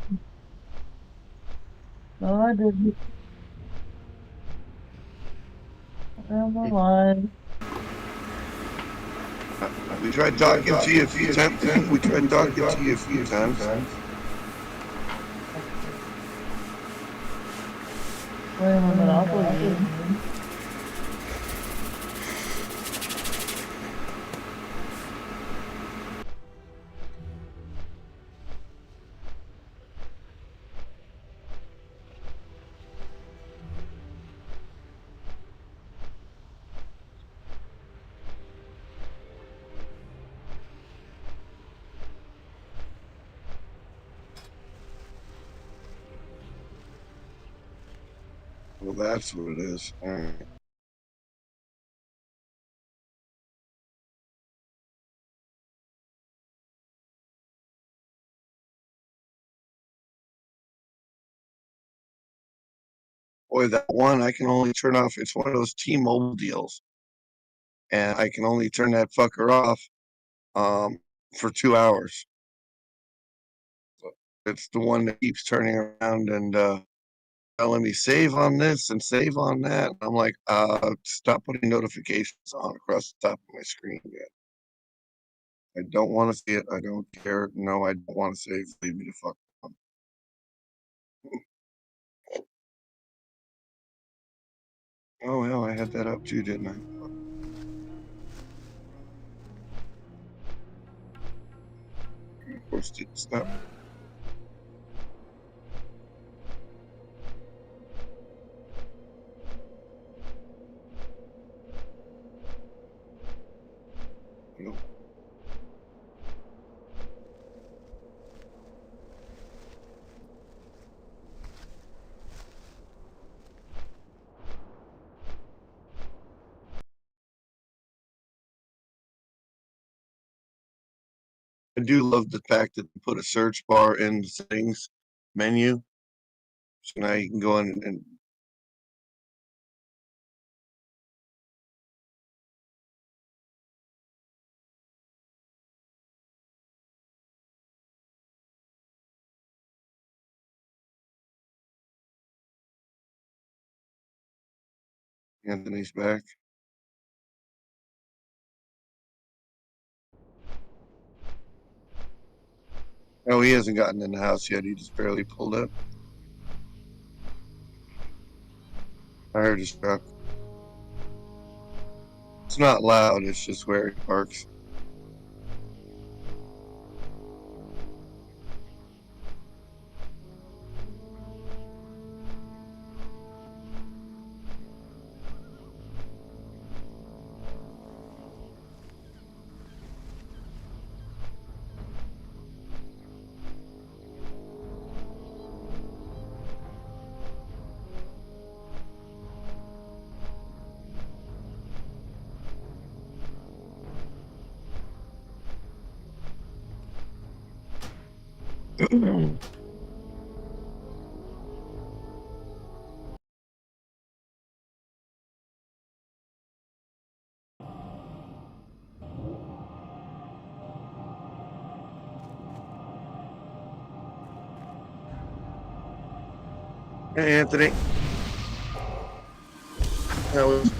No, I didn't. I'm alive. We tried talking to you a few times. We tried talking to you a few times. Playing a Monopoly game. Well, that's what it is. All right. Boy, that one I can only turn off. It's one of those T-Mobile deals, and I can only turn that fucker off for 2 hours. It's the one that keeps turning around and telling me save on this and save on that. I'm like, stop putting notifications on across the top of my screen yet. I don't want to see it. I don't care. No, I don't want to save. Leave me the fuck alone. Oh hell, I had that up too, didn't I? Of course, didn't stop. I do love the fact that they put a search bar in the settings menu. So now you can go in and Anthony's back. Oh, he hasn't gotten in the house yet. He just barely pulled up. I heard his truck. It's not loud. It's just where he parks. Hey, Anthony. How was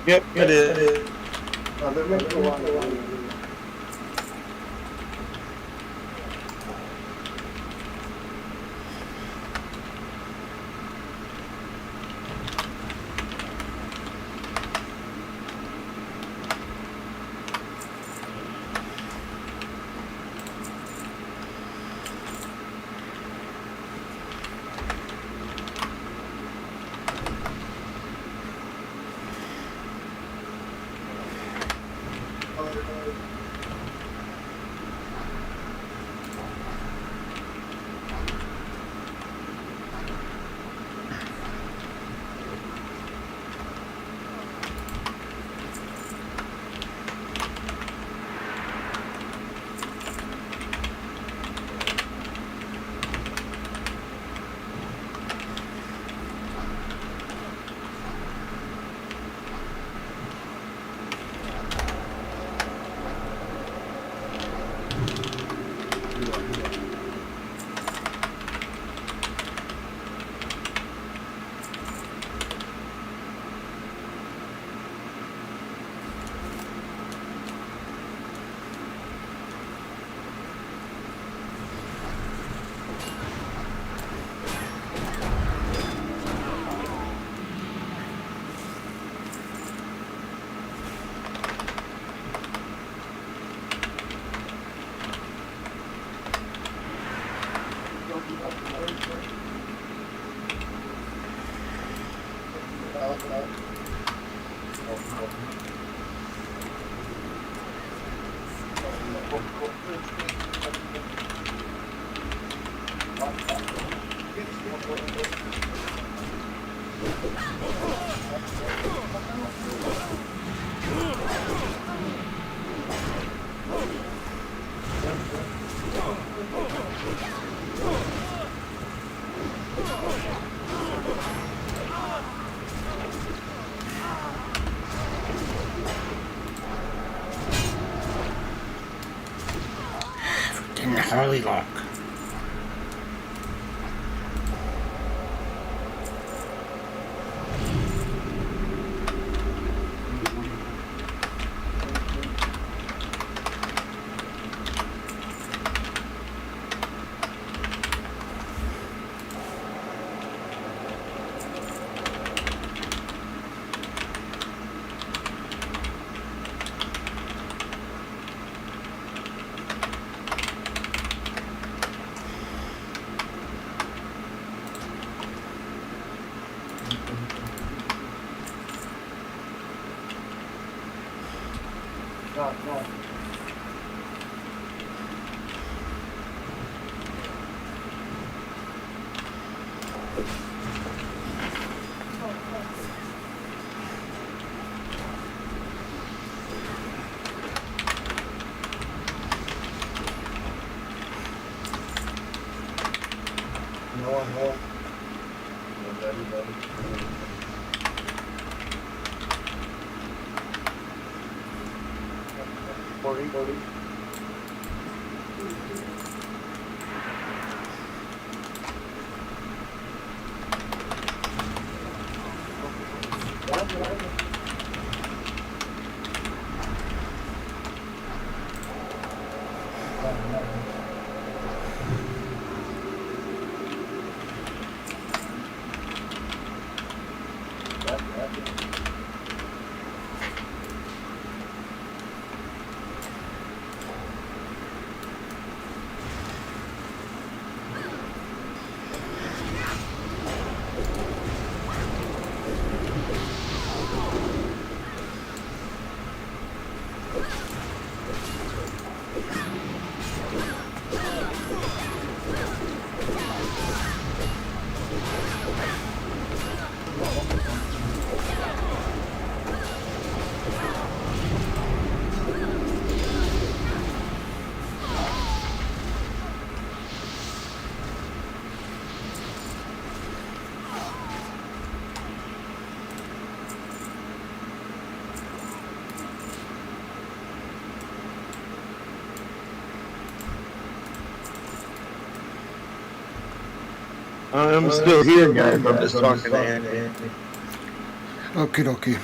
Yep, it is. In the Harley lock. I'm still here, guys. I'm just talking to Andy. Okie dokie.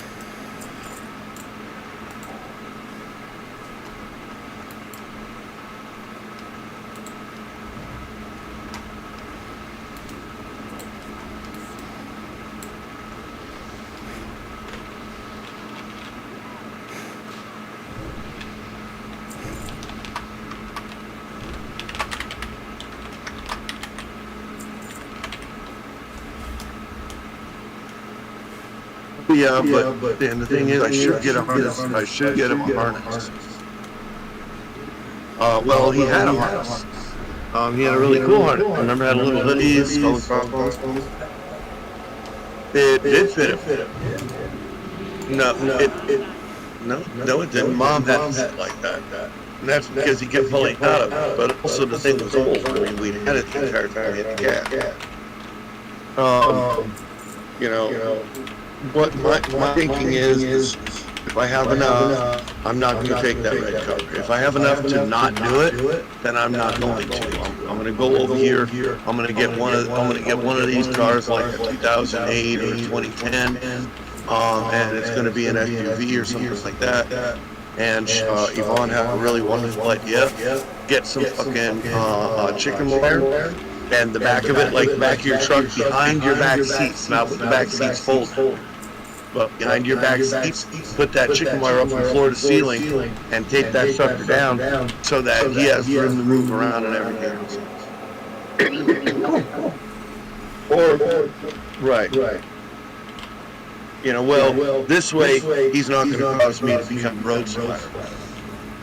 Yeah, but then the thing is, I should get a harness. I should get him a harness. Well, he had a harness. He had a really cool harness. I remember had a little hoodie, skull and crossbones. It did fit him. No, it didn't. Mom had it like that. And that's because he kept pulling out of it. But also the thing was old. I mean, we had it the entire time we had the gas. You know. What my thinking is if I have enough, I'm not going to take that red cover. If I have enough to not do it, then I'm not going to. I'm going to go over here. I'm going to get one of these cars, like a 2008 or 2010, and it's going to be an SUV or something like that. And Yvonne had a really wonderful idea. Get some fucking chicken wire. And the back of it, like the back of your truck, behind your back seats, not with the back seats folded, but behind your back seats, put that chicken wire up from floor to ceiling and tape that sucker down so that he has room to move around and everything. Or, right. You know, well, this way, he's not going to cause me to become road spider.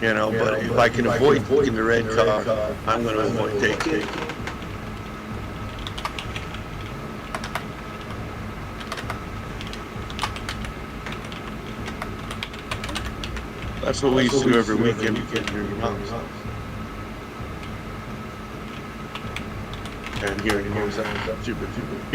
You know, but if I can avoid taking the red car, I'm going to avoid taking it. That's what we used to do every weekend. And here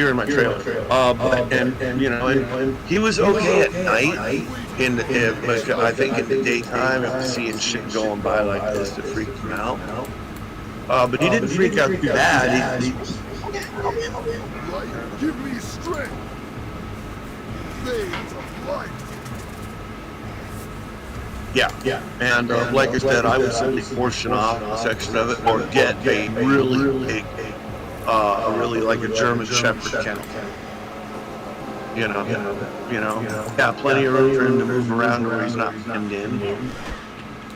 in my trailer. But you know, and he was okay at night. But I think in the daytime, I was seeing shit going by like this that freaked him out. But he didn't freak out too bad. He Light, give me strength. Veins of light. Yeah. And like I said, I would simply portion off a section of it, or get a really big, really like a German Shepherd kennel. You know, yeah, plenty of room for him to move around where he's not pinned in.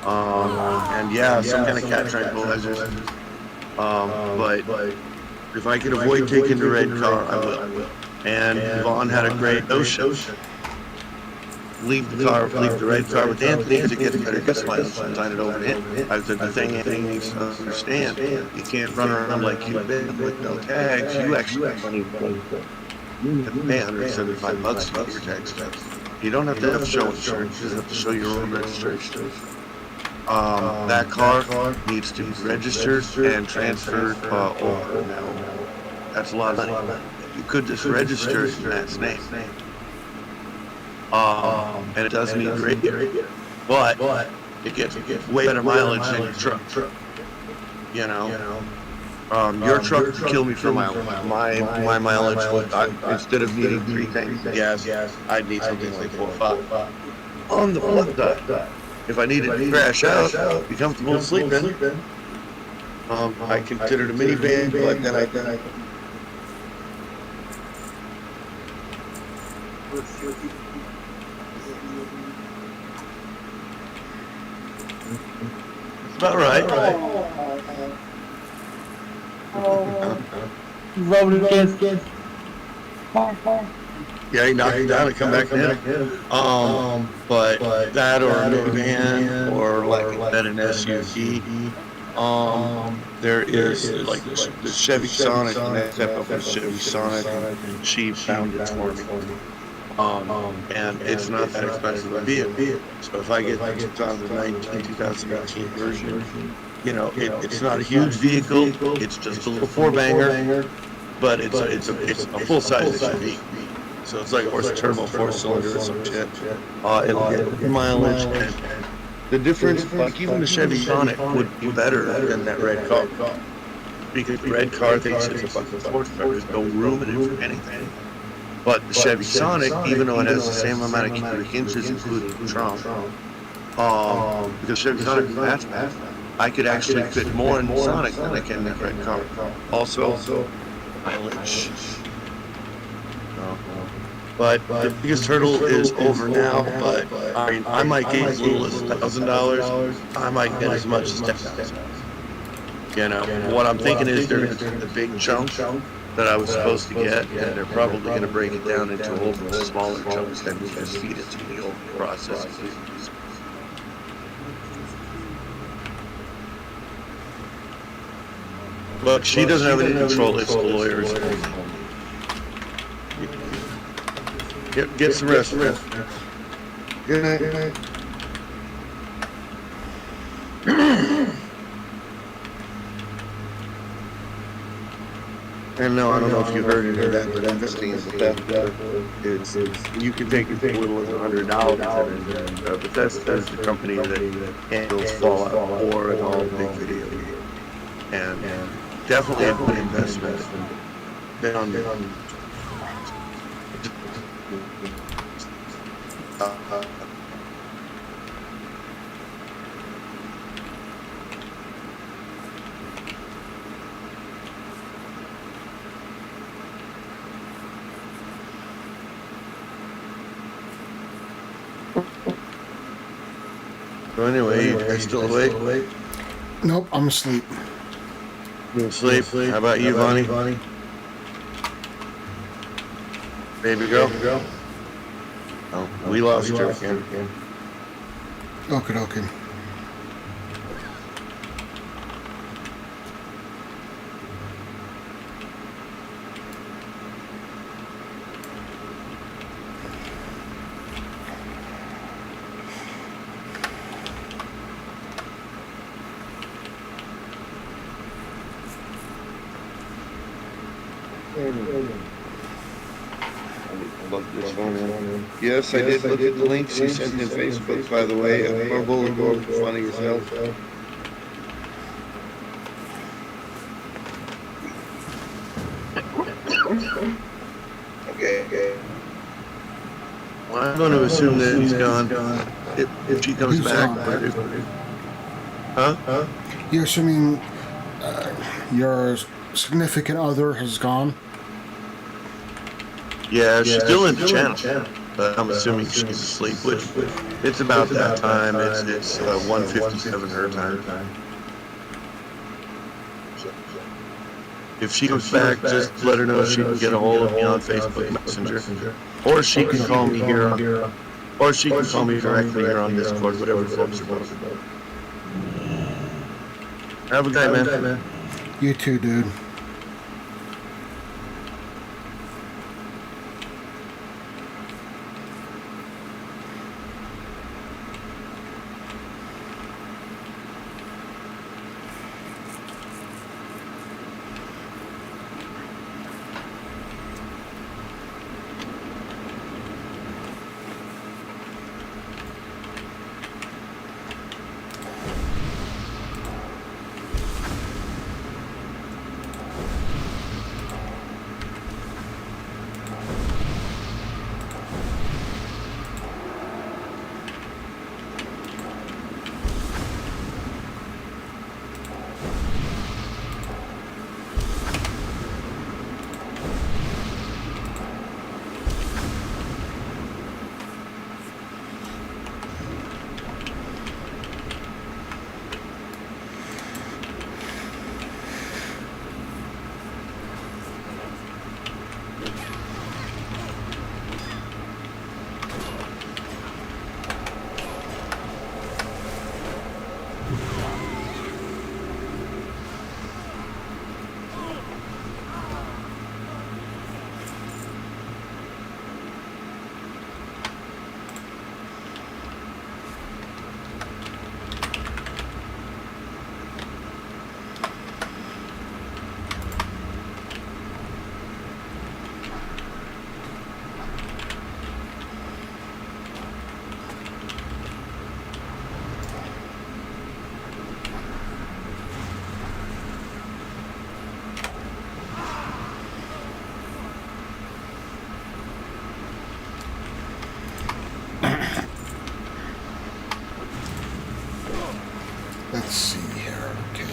And yeah, some kind of cat tranquilizers. But if I could avoid taking the red car, I will. And Vaughn had a great notion. Leave the red car with Anthony because it gets better gas mileage and sign it over to him. I said the thing Anthony needs to understand, you can't run around like you've been with no tags. You actually have money. You have to pay $175 to get your tags done. You don't have to have show insurance, you just have to show your own registration. That car needs to be registered and transferred over now. That's a lot of money. You could just register it in Matt's name. And it does need radio, but it gets way better mileage than your truck. You know, your truck would kill me for mileage. My mileage would, instead of needing 3 tanks of gas, I'd need something like 4 or 5. On the flip side, if I needed to crash out, be comfortable and sleep in, I considered a minivan, but then I about right. Yeah, he knocked it down and come back in. But that or a minivan or like an SUV. There is like the Chevy Sonic, and I step up with Chevy Sonic, and she found it for me. And it's not that expensive a vehicle. So if I get the 2019, 2018 version, you know, it's not a huge vehicle. It's just a little 4-banger, but it's a full-size SUV. So it's like a horse turbo 4-cylinder or some shit. It'll get good mileage, and the difference, like even the Chevy Sonic would be better than that red car, because the red car thinks it's a fucking sports car. There's no room in it for anything. But the Chevy Sonic, even though it has the same amount of cubic inches, including the trunk, because Chevy Sonic is hatchback, I could actually fit more in the Sonic than I can in the red car. Also, mileage. But the biggest hurdle is over now. But I mean, I might get as little as $1,000. I might get as much as $10,000. You know, what I'm thinking is they're going to take the big chunk that I was supposed to get, and they're probably going to break it down into a whole bunch of smaller chunks and just feed it to the old process. But she doesn't have any control, it's the lawyers. Get some rest. Good night. And no, I don't know if you heard it or that, but investing in Bethesda, it's you can take as little as $100, and Bethesda is the company that handles Fallout 4 and all the big video games, and definitely a good investment. So anyway, you guys still awake? Nope, I'm asleep. You asleep? How about you, Bonnie? Baby girl? Oh, we lost her again. Okay. this phone in. Yes, I did look at the links you sent in Facebook, by the way. Marble and Gore was funny as hell. Okay. Well, I'm going to assume that he's gone. If she comes He's back. gone. Huh? You're assuming your significant other has gone? Yeah, she's still in the channel. But I'm assuming she's asleep, which it's about that time. It's 1:57 her time. If she comes back, just let her know she can get a hold of me on Facebook Messenger. Or she can call me here. Or she can call me directly here on Discord, whatever floats her boat. Have a good night, man. You too, dude. Let's see here. Okay.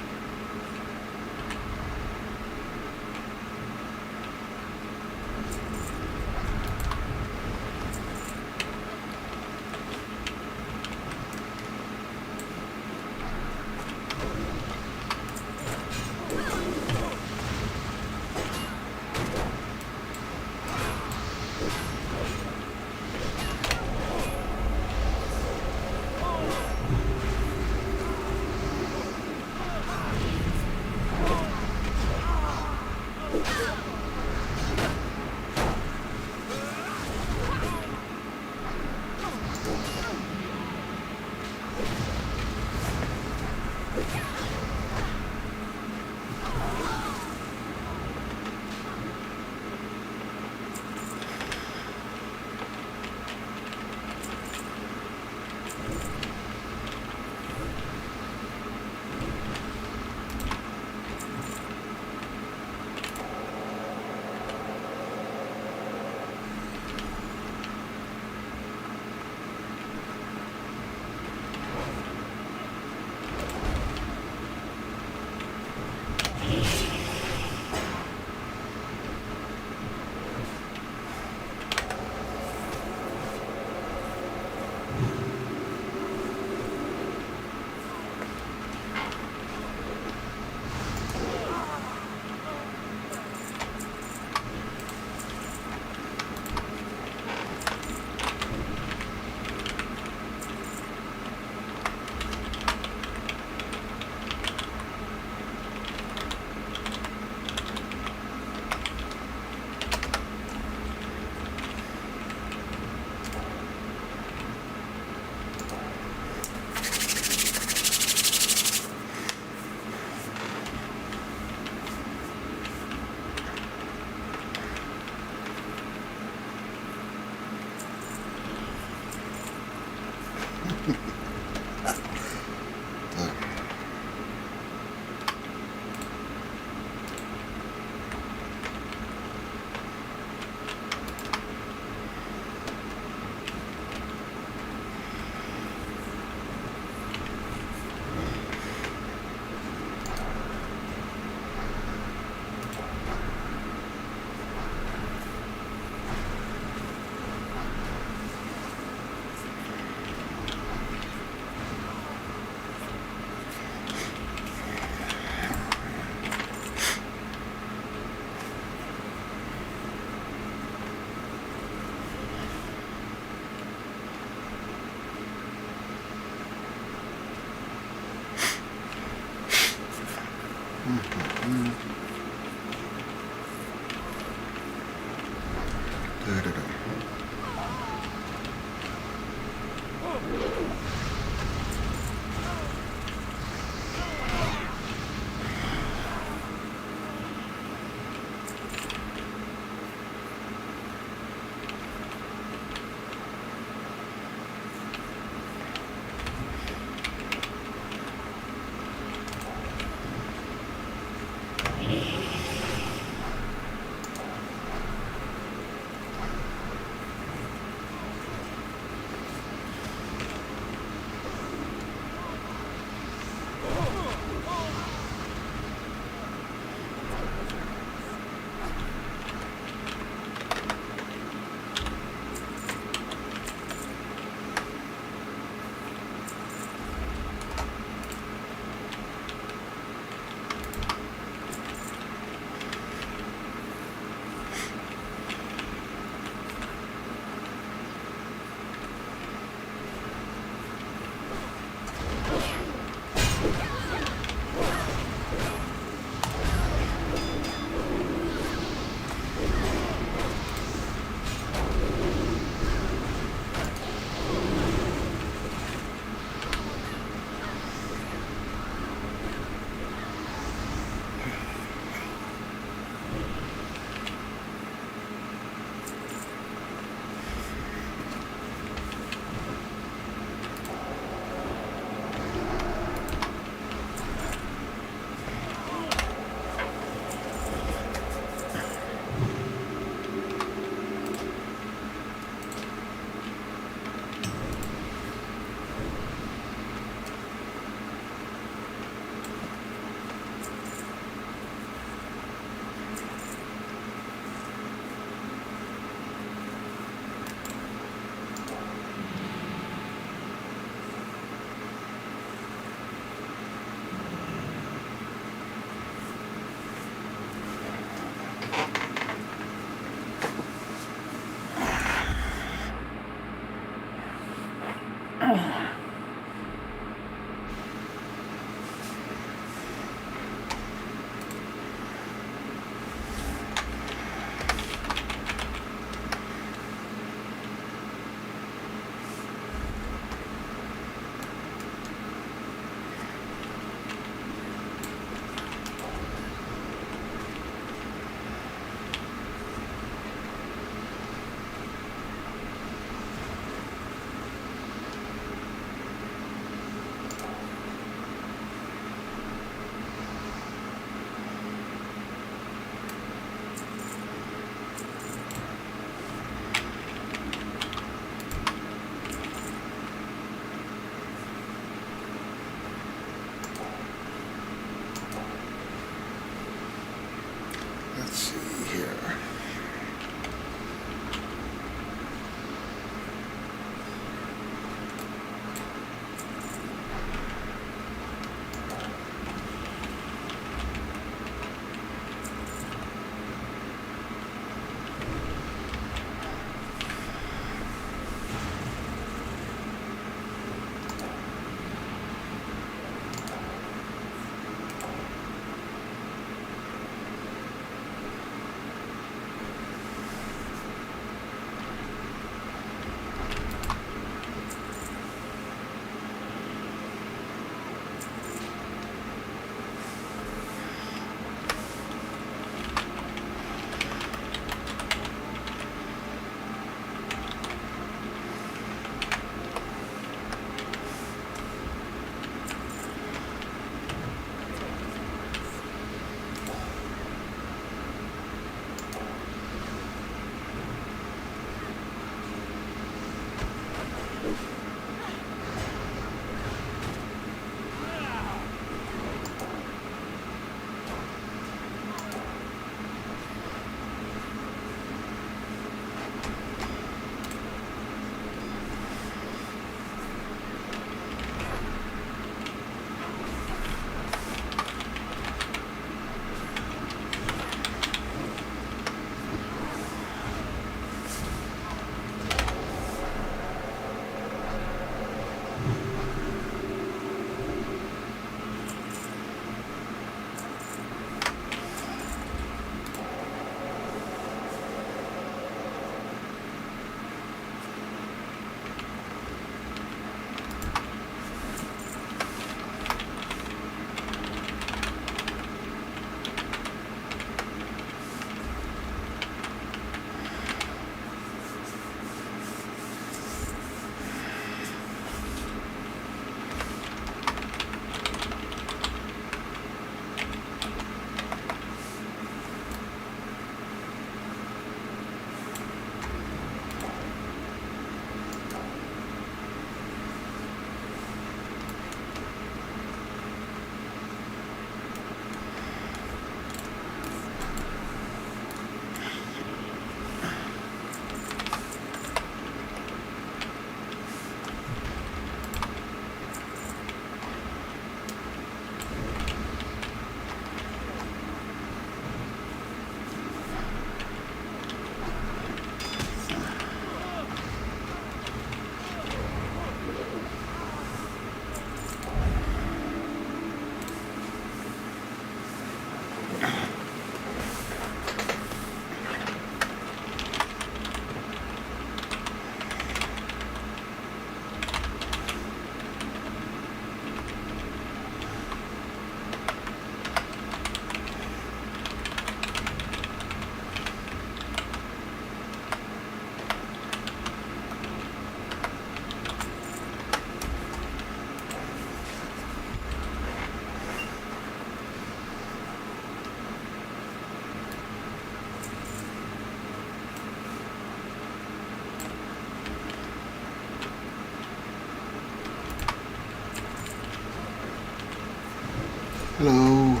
Hello.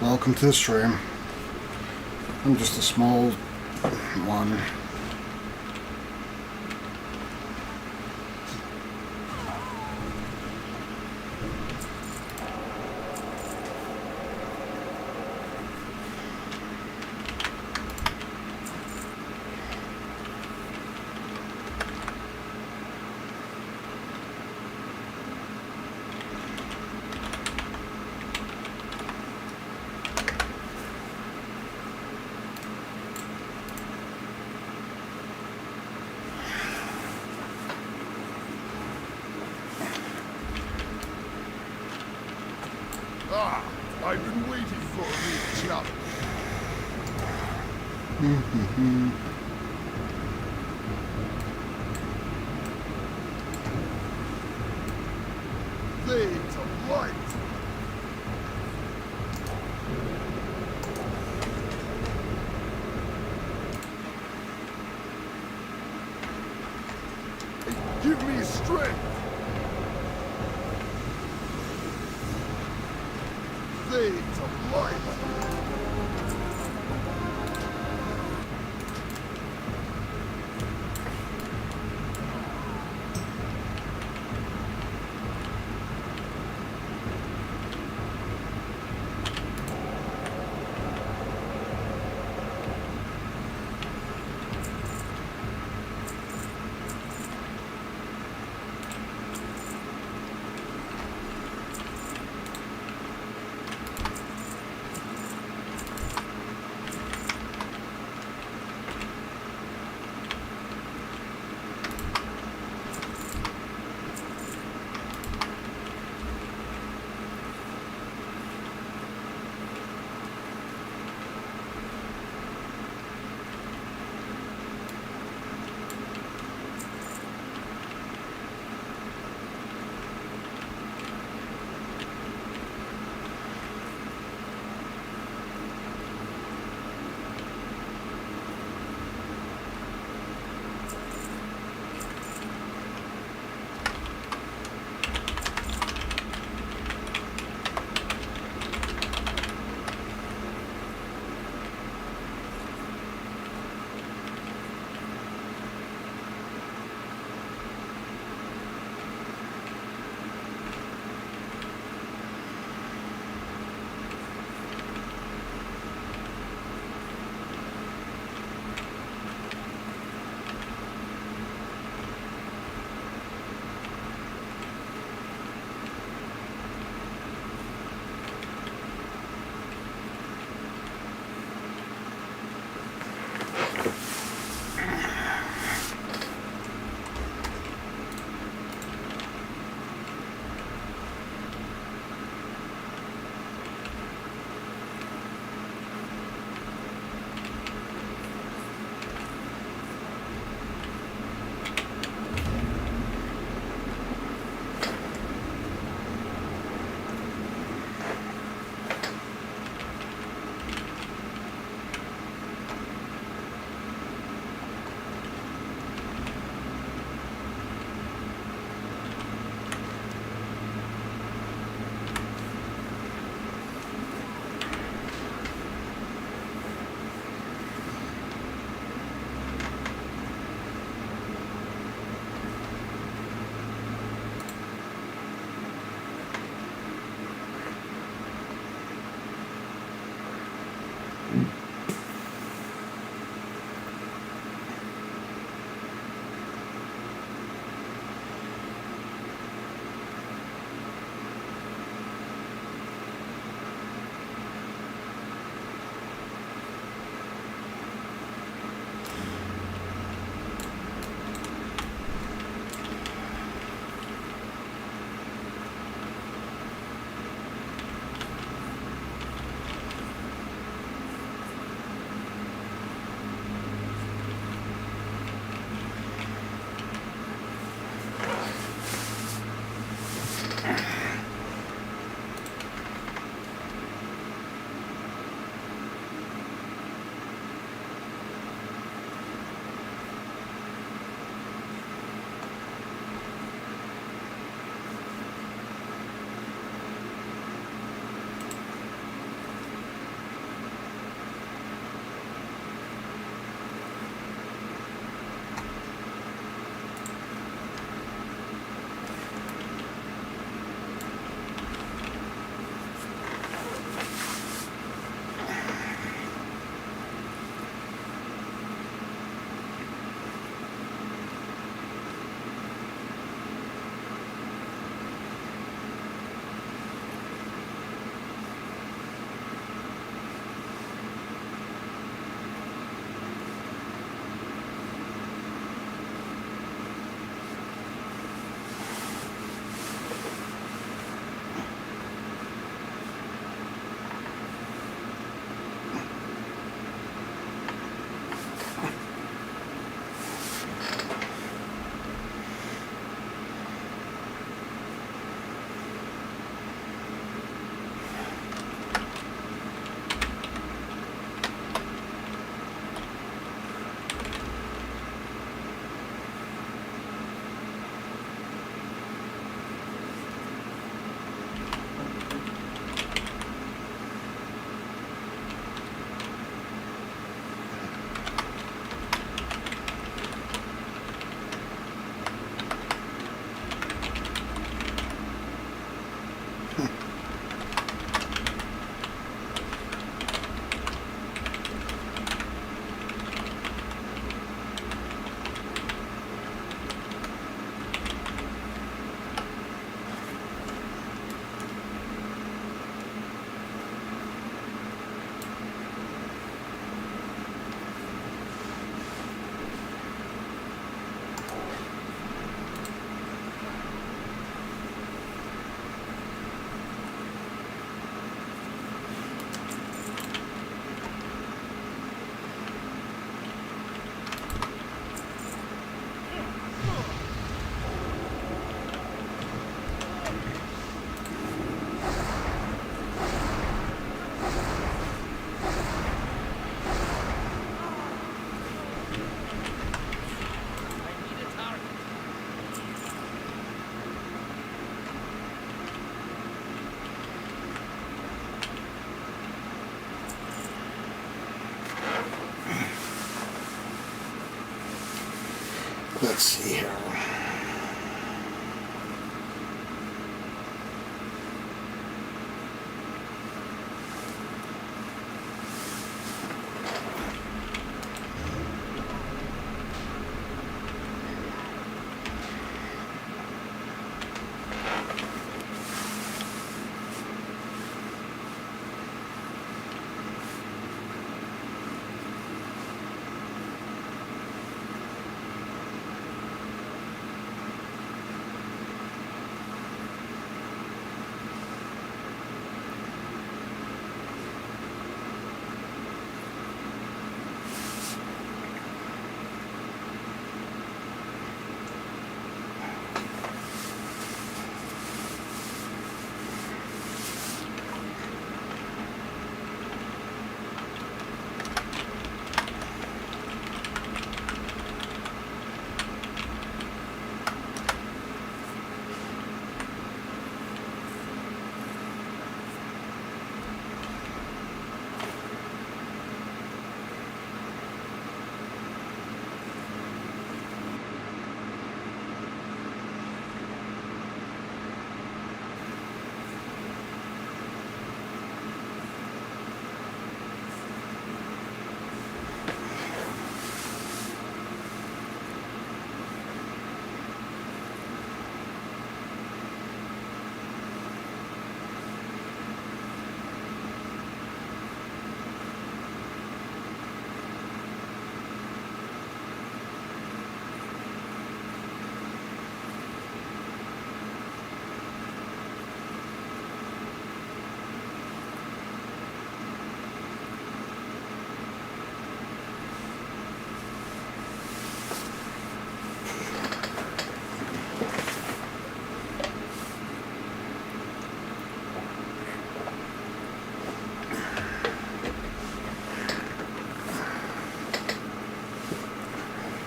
Welcome to the stream. I'm just a small one. Ah, I've been waiting for a real challenge. Blades of light. Give me strength. Blades of light. Let's see here.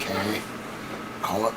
Okay. Call it.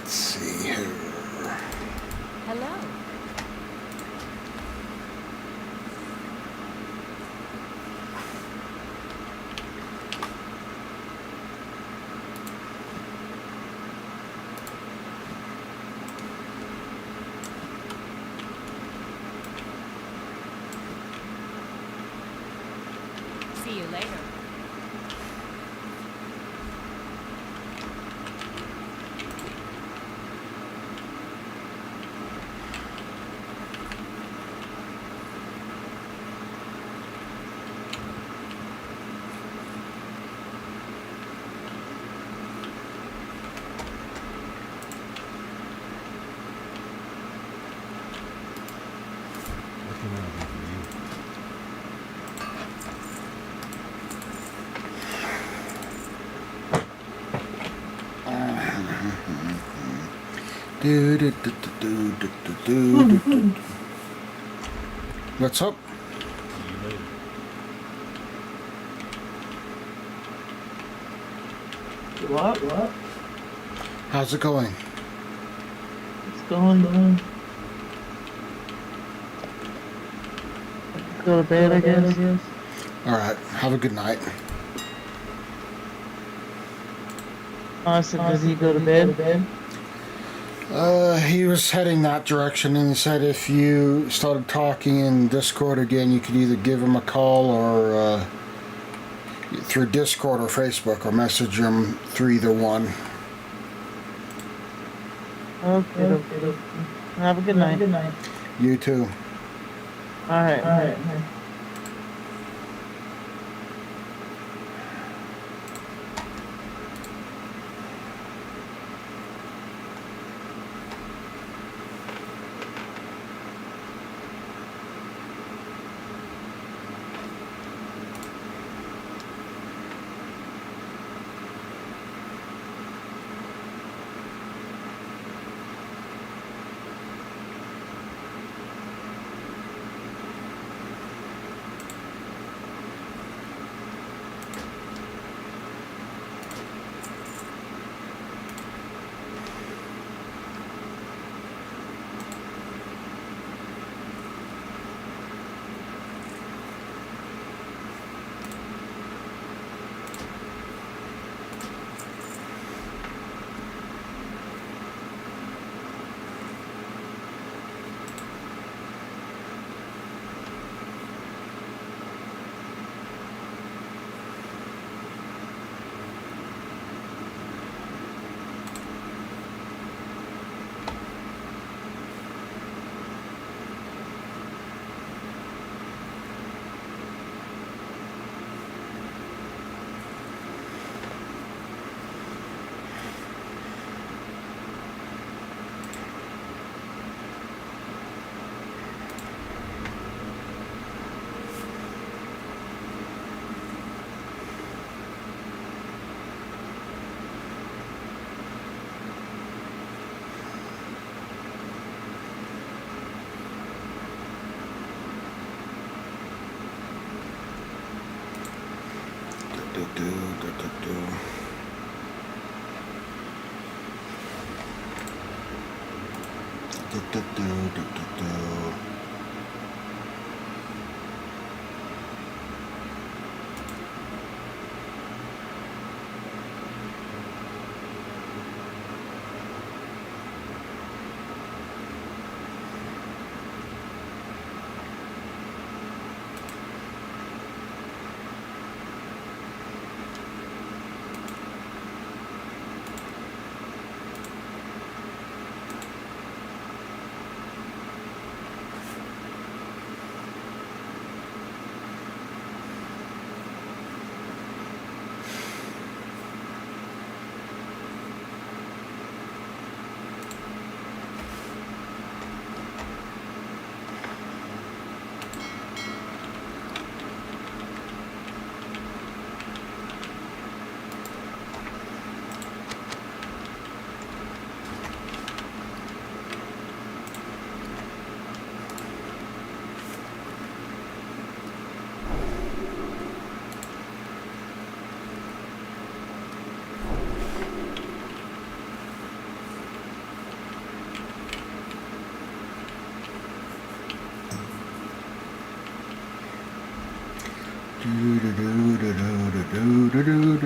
let's see here. Hello. See you later. What can I do for you? Do, do, do, do, do, do, do, do, do. What's up? See you later. What? How's it going? It's going. Go to bed, I guess. All right. Have a good night. I said, does he go to bed? He was heading that direction, and he said if you started talking in Discord again, you could either give him a call or through Discord or Facebook, or message him through either one. Okay. Have a good night. You too. All right.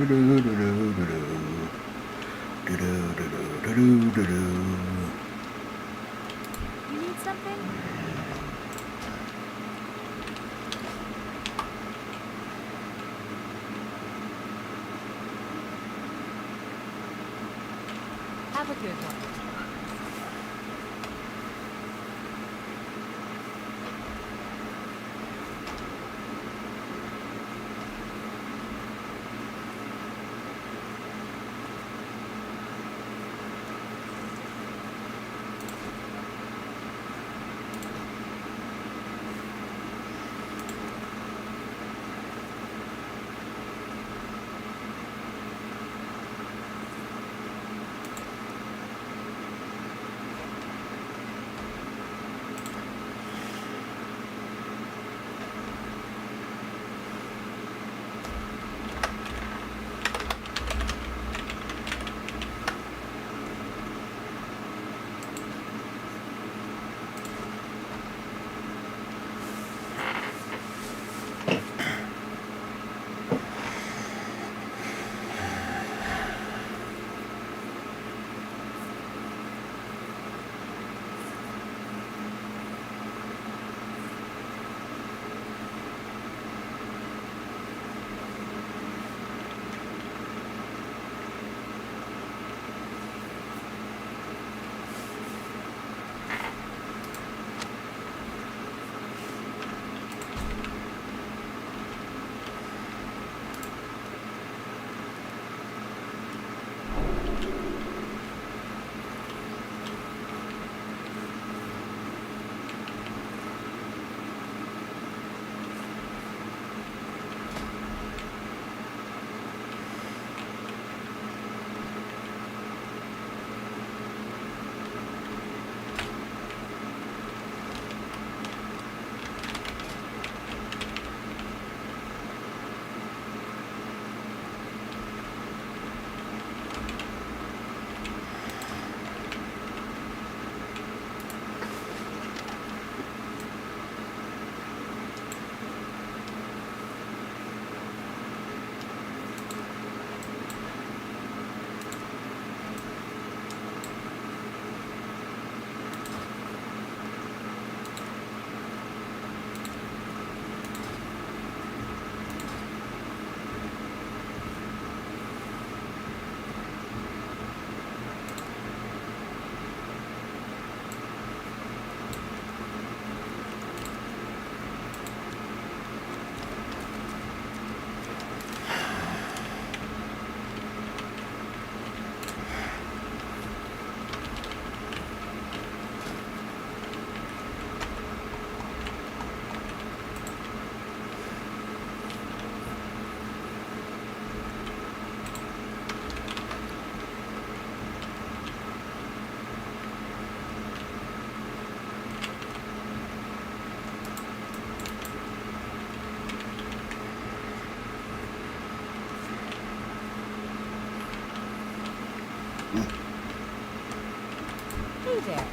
You need something? Have a good one. Hey there.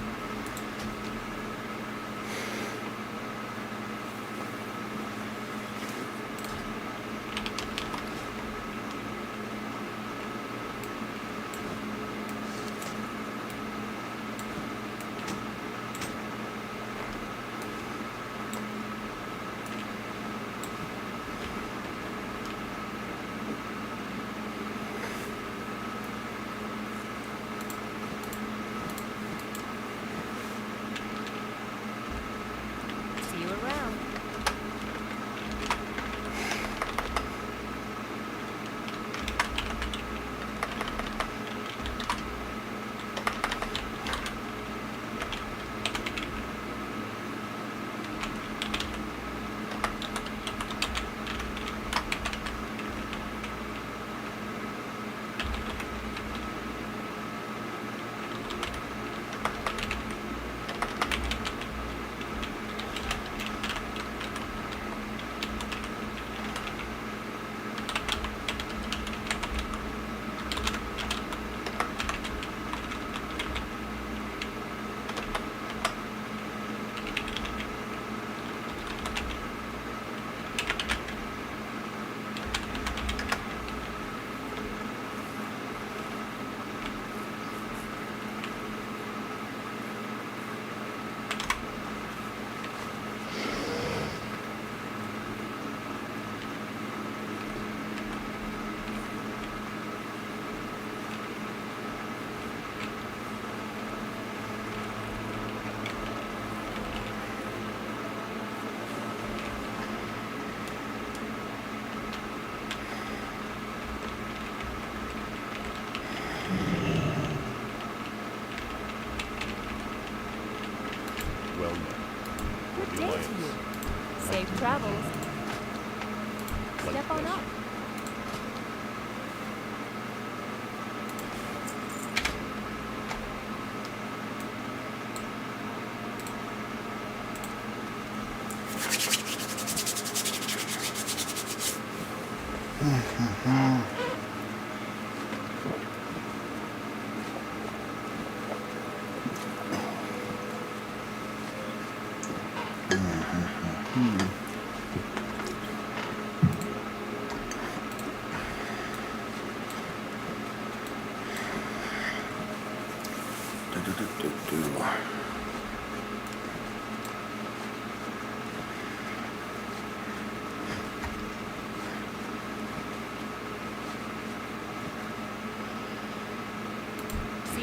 See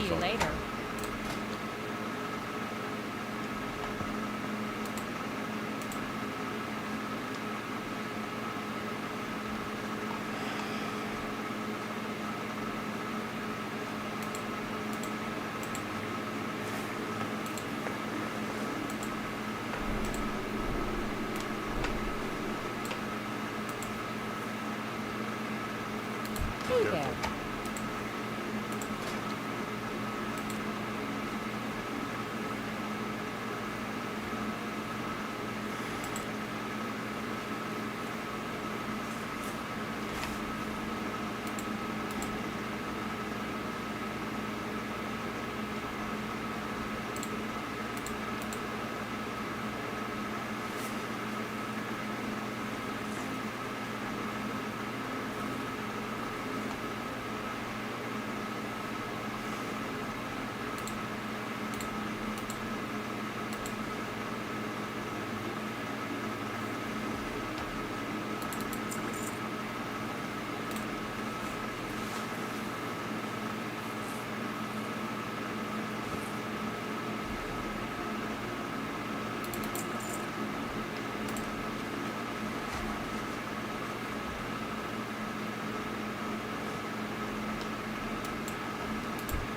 you later. Hey there.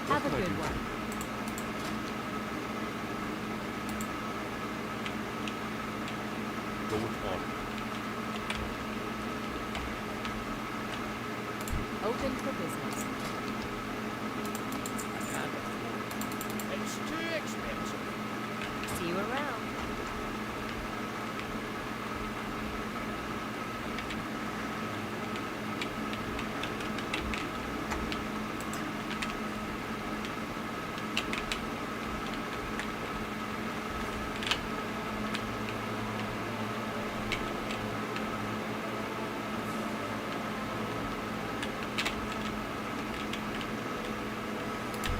Have a good one. Go with honor. Open for business. It's too expensive. See you around.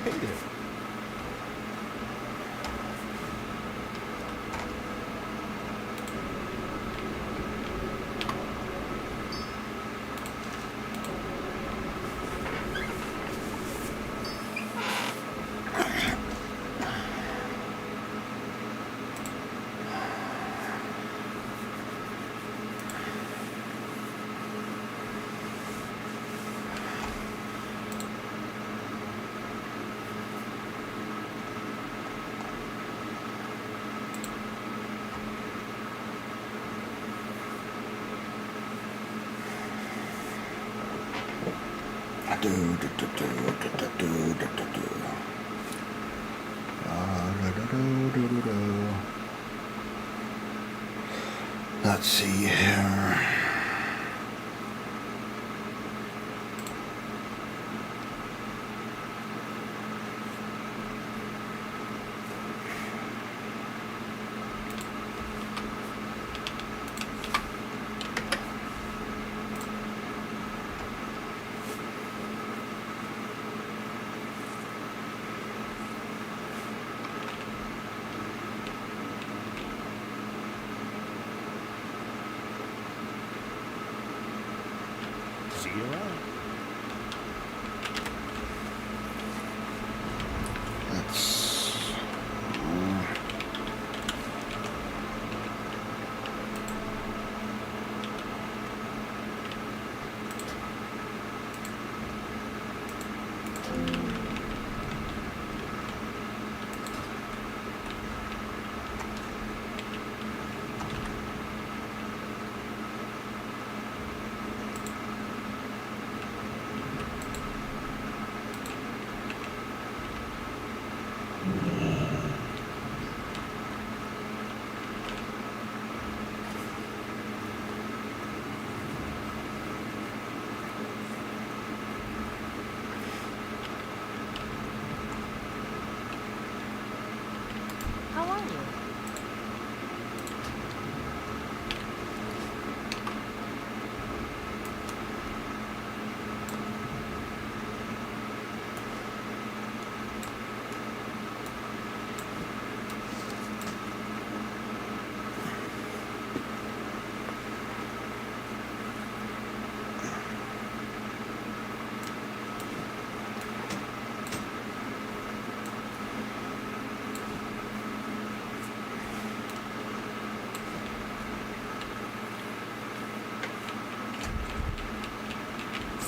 Hey there. Let's see here.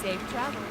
Safe travels.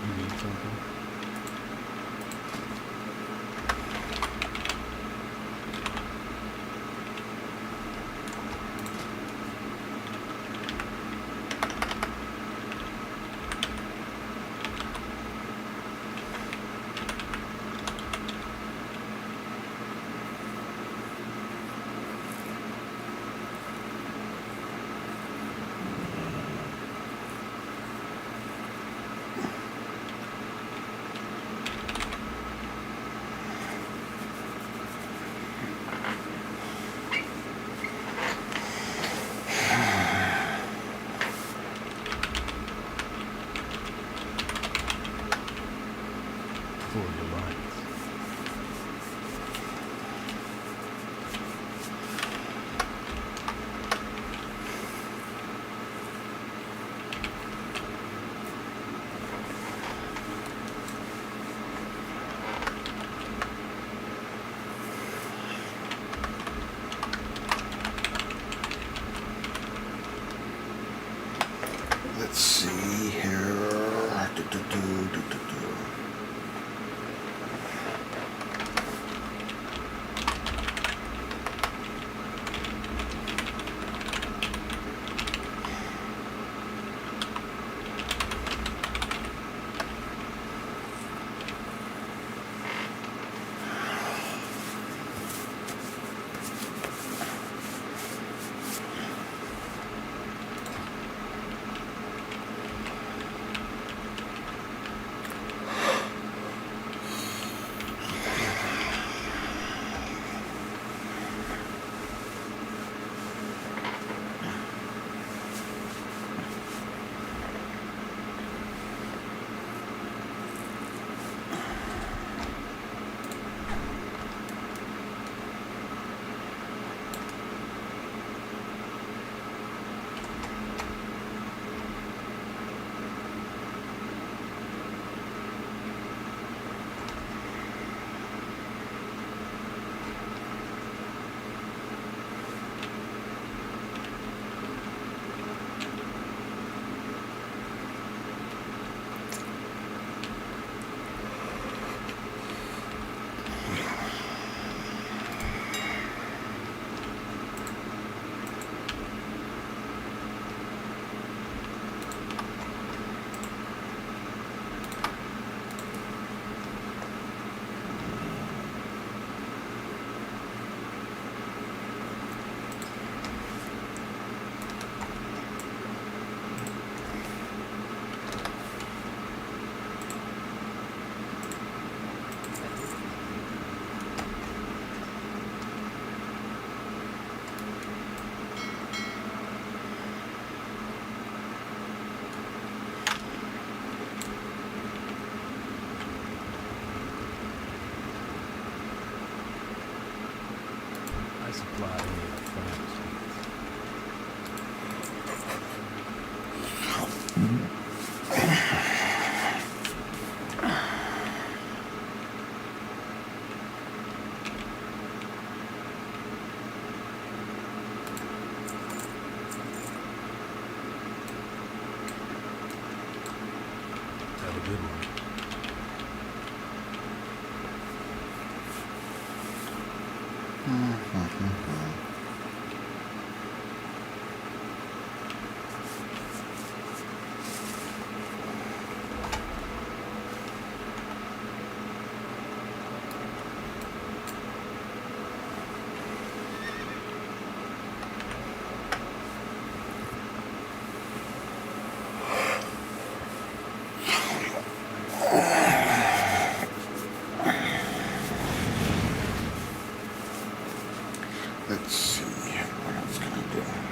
You need something? Florida Lions. Let's see here. I supply any of the finest Have a good one. Let's see. What else can I do?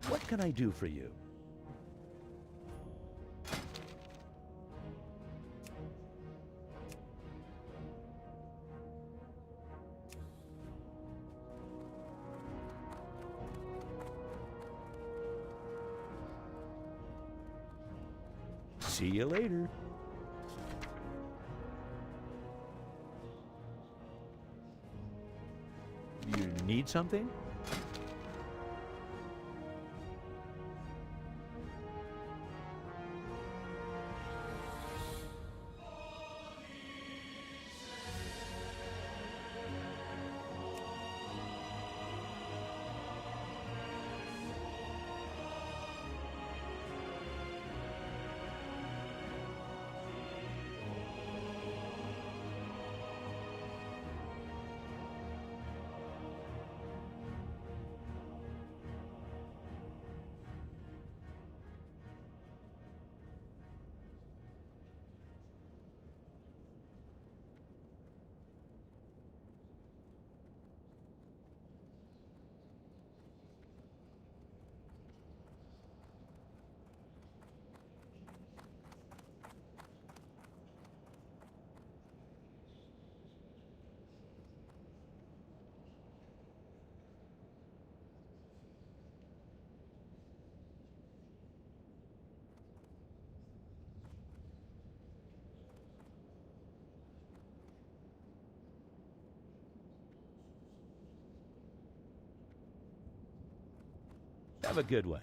What can I do for you? See you later. You need something? Have a good one.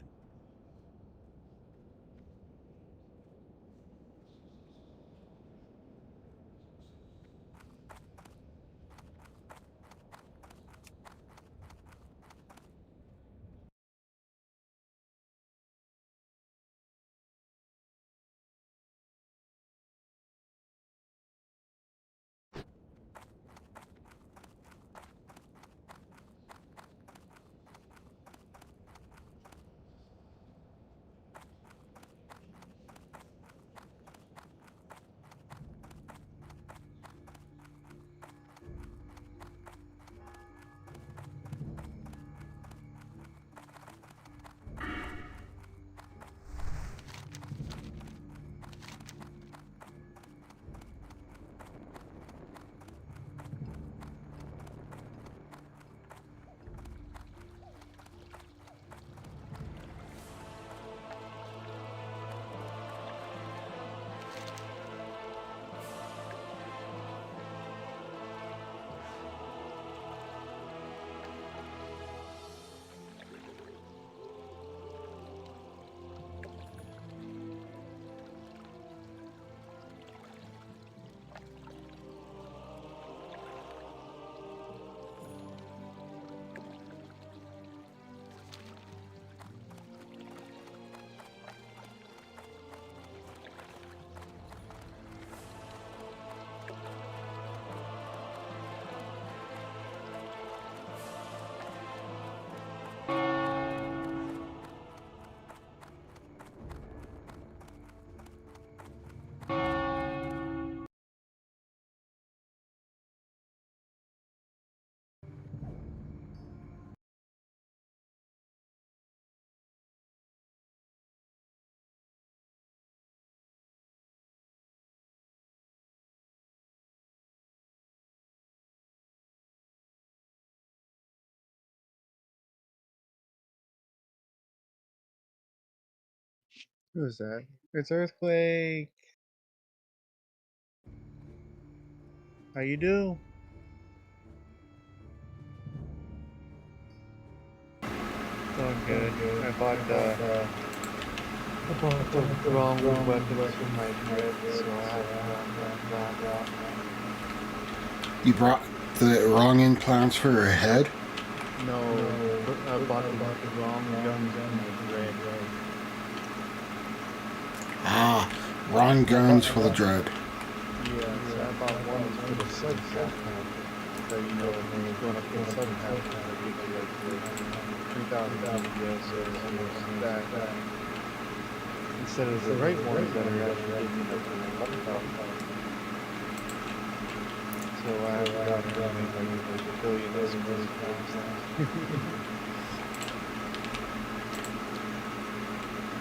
Who's that? It's Earthquake. How you do? Doing good. I bought the wrong weapons for my dread, so I have that. You brought the wrong implants for your head? No, I bought the wrong guns for my dread. Ah, wrong guns for the dread. Yeah, so I bought one for the subcap. So you know when you're going up to the subcap, it gives you like 3,000 FPS or something like that. Instead of the right ones that are actually giving you like 11,000. So I have got running like a billion of those pounds now.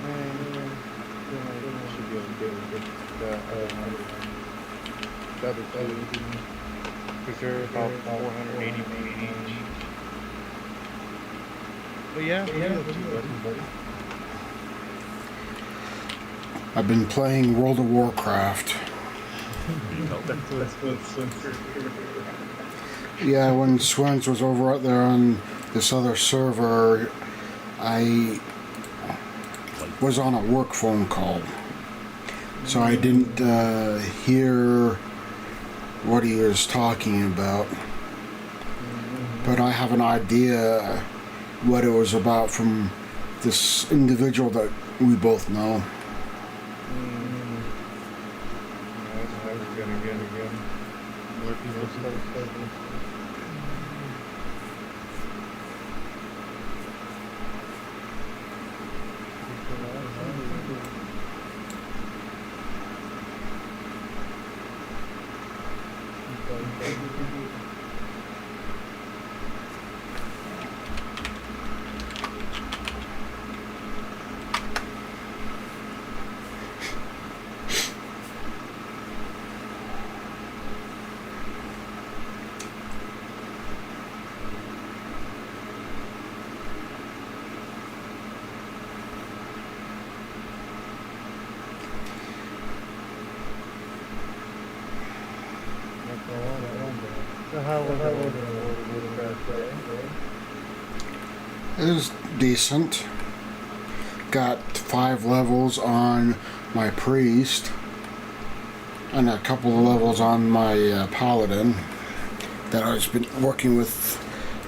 Man, I should be able to get the other two. Because they're about 480 each. But yeah, what are you up to, buddy? I've been playing World of Warcraft. Yeah, when Swens was over out there on this other server, I was on a work phone call. So I didn't hear what he was talking about. But I have an idea what it was about from this individual that we both know. It was decent. got 5 levels on my priest and a couple of levels on my paladin that I've been working with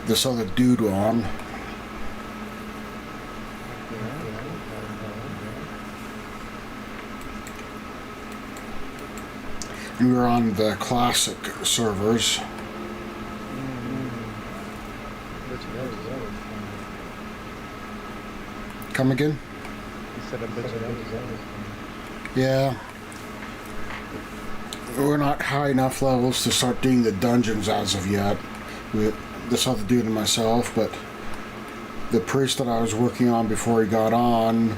this other dude on. We were on the classic servers. Come again? You said a bitch of Yeah. We're not high enough levels to start doing the dungeons as of yet. With this other dude and myself, but the priest that I was working on before he got on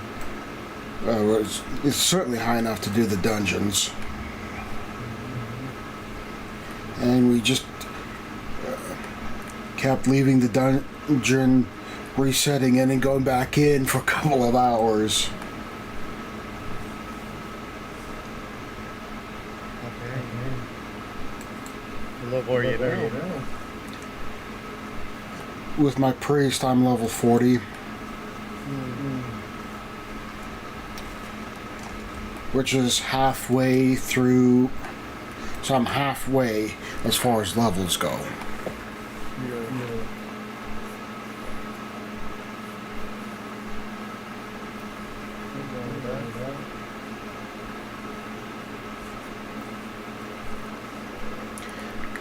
is certainly high enough to do the dungeons. And we just kept leaving the dungeon, resetting it, and going back in for a couple of hours. Okay. A little more you know. With my priest, I'm level 40. Which is halfway through. So I'm halfway as far as levels go.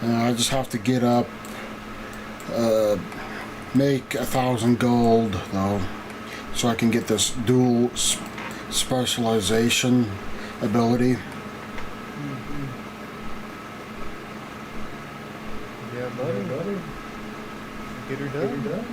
I just have to get up, make 1,000 gold though, so I can get this dual specialization ability. Yeah, buddy. Get her done.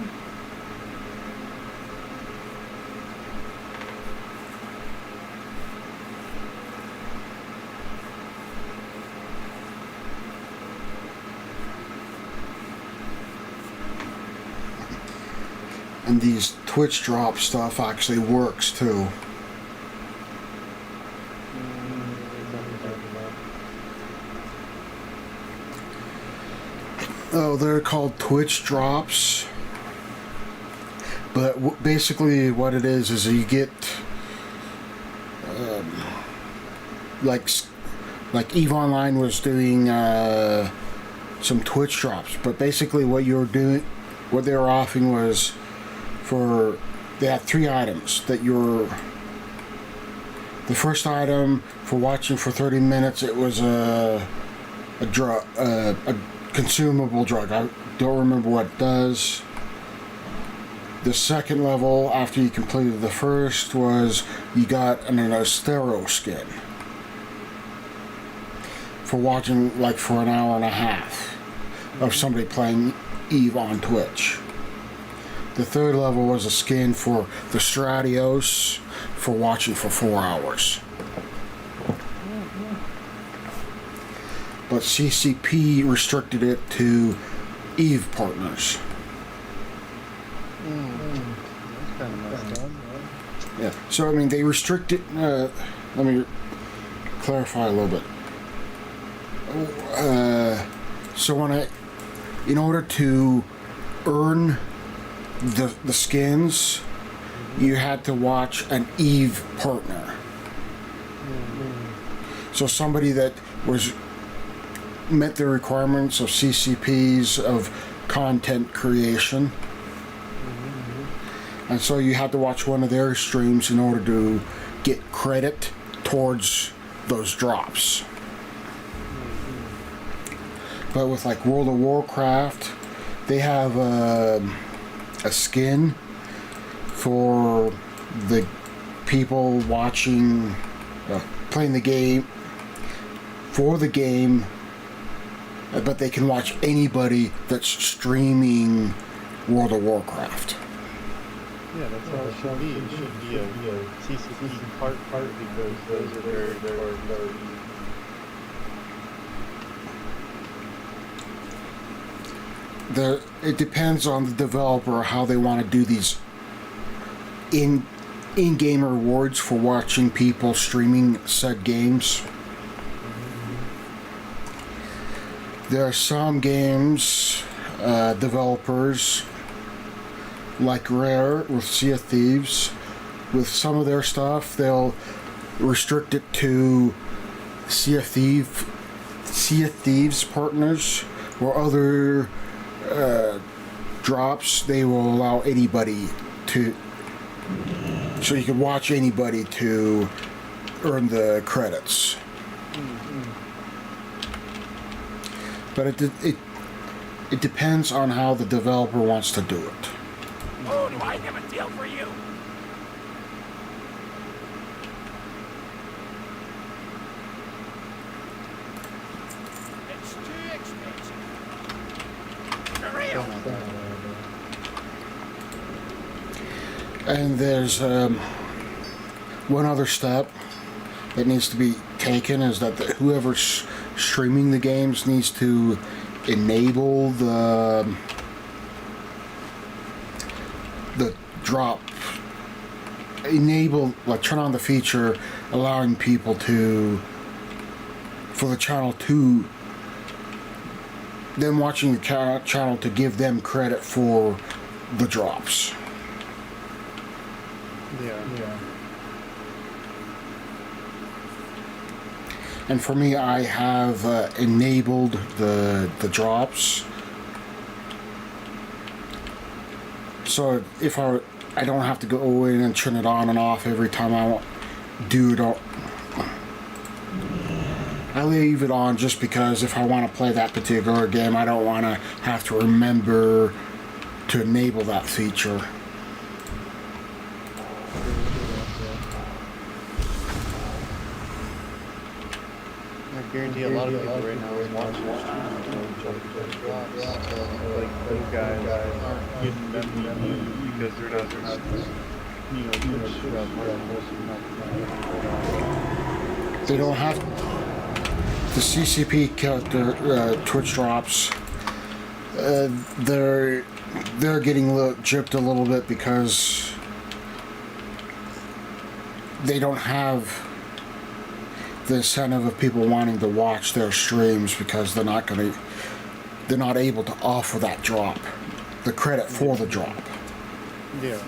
And these Twitch drop stuff actually works too. Oh, they're called Twitch drops. But basically what it is you get like EVE Online was doing some Twitch drops, but basically what they were offering was they had 3 items that the first item for watching for 30 minutes, it was a consumable drug. I don't remember what it does. The second level, after you completed the first, was you got an Astero skin for watching like for an hour and a half of somebody playing EVE on Twitch. The third level was a skin for the Stratios for watching for 4 hours. But CCP restricted it to EVE partners. That's kind of messed up. Yeah, so I mean they restricted. Let me clarify a little bit. So in order to earn the skins, you had to watch an EVE partner. So somebody that met the requirements of CCPs of content creation. And so you had to watch one of their streams in order to get credit towards those drops. But with like World of Warcraft, they have a skin for the people watching, playing the game, for the game, but they can watch anybody that's streaming World of Warcraft. Yeah, that's how it should be. It should be a CCP part because those are very, very, very It depends on the developer how they want to do these in-game rewards for watching people streaming said games. There are some games developers like Rare with Sea of Thieves with some of their stuff, they'll restrict it to Sea of Thieves partners, or other drops. They will allow anybody to, so you can watch anybody to earn the credits. But it depends on how the developer wants to do it. Oh, do I have a deal for you? It's too expensive. For real. And there's one other step that needs to be taken, is that whoever's streaming the games needs to enable the drop, turn on the feature allowing people for the channel to, them watching the channel, to give them credit for the drops. Yeah. And for me, I have enabled the drops. So if I don't have to go in and turn it on and off every time I do it. I leave it on just because if I want to play that particular game, I don't want to have to remember to enable that feature. I guarantee a lot of people right now is watching this drops. Like those guys aren't getting them because they're not, They don't have the CCP character Twitch drops. They're getting gypped a little bit because they don't have the incentive of people wanting to watch their streams, because they're not able to offer that drop, the credit for the drop. Yeah.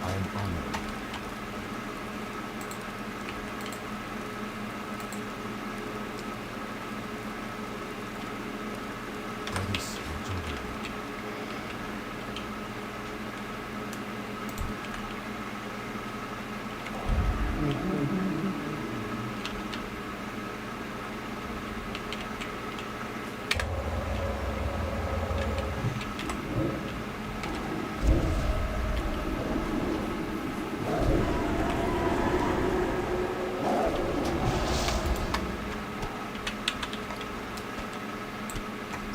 I am honored. Let us watch over you.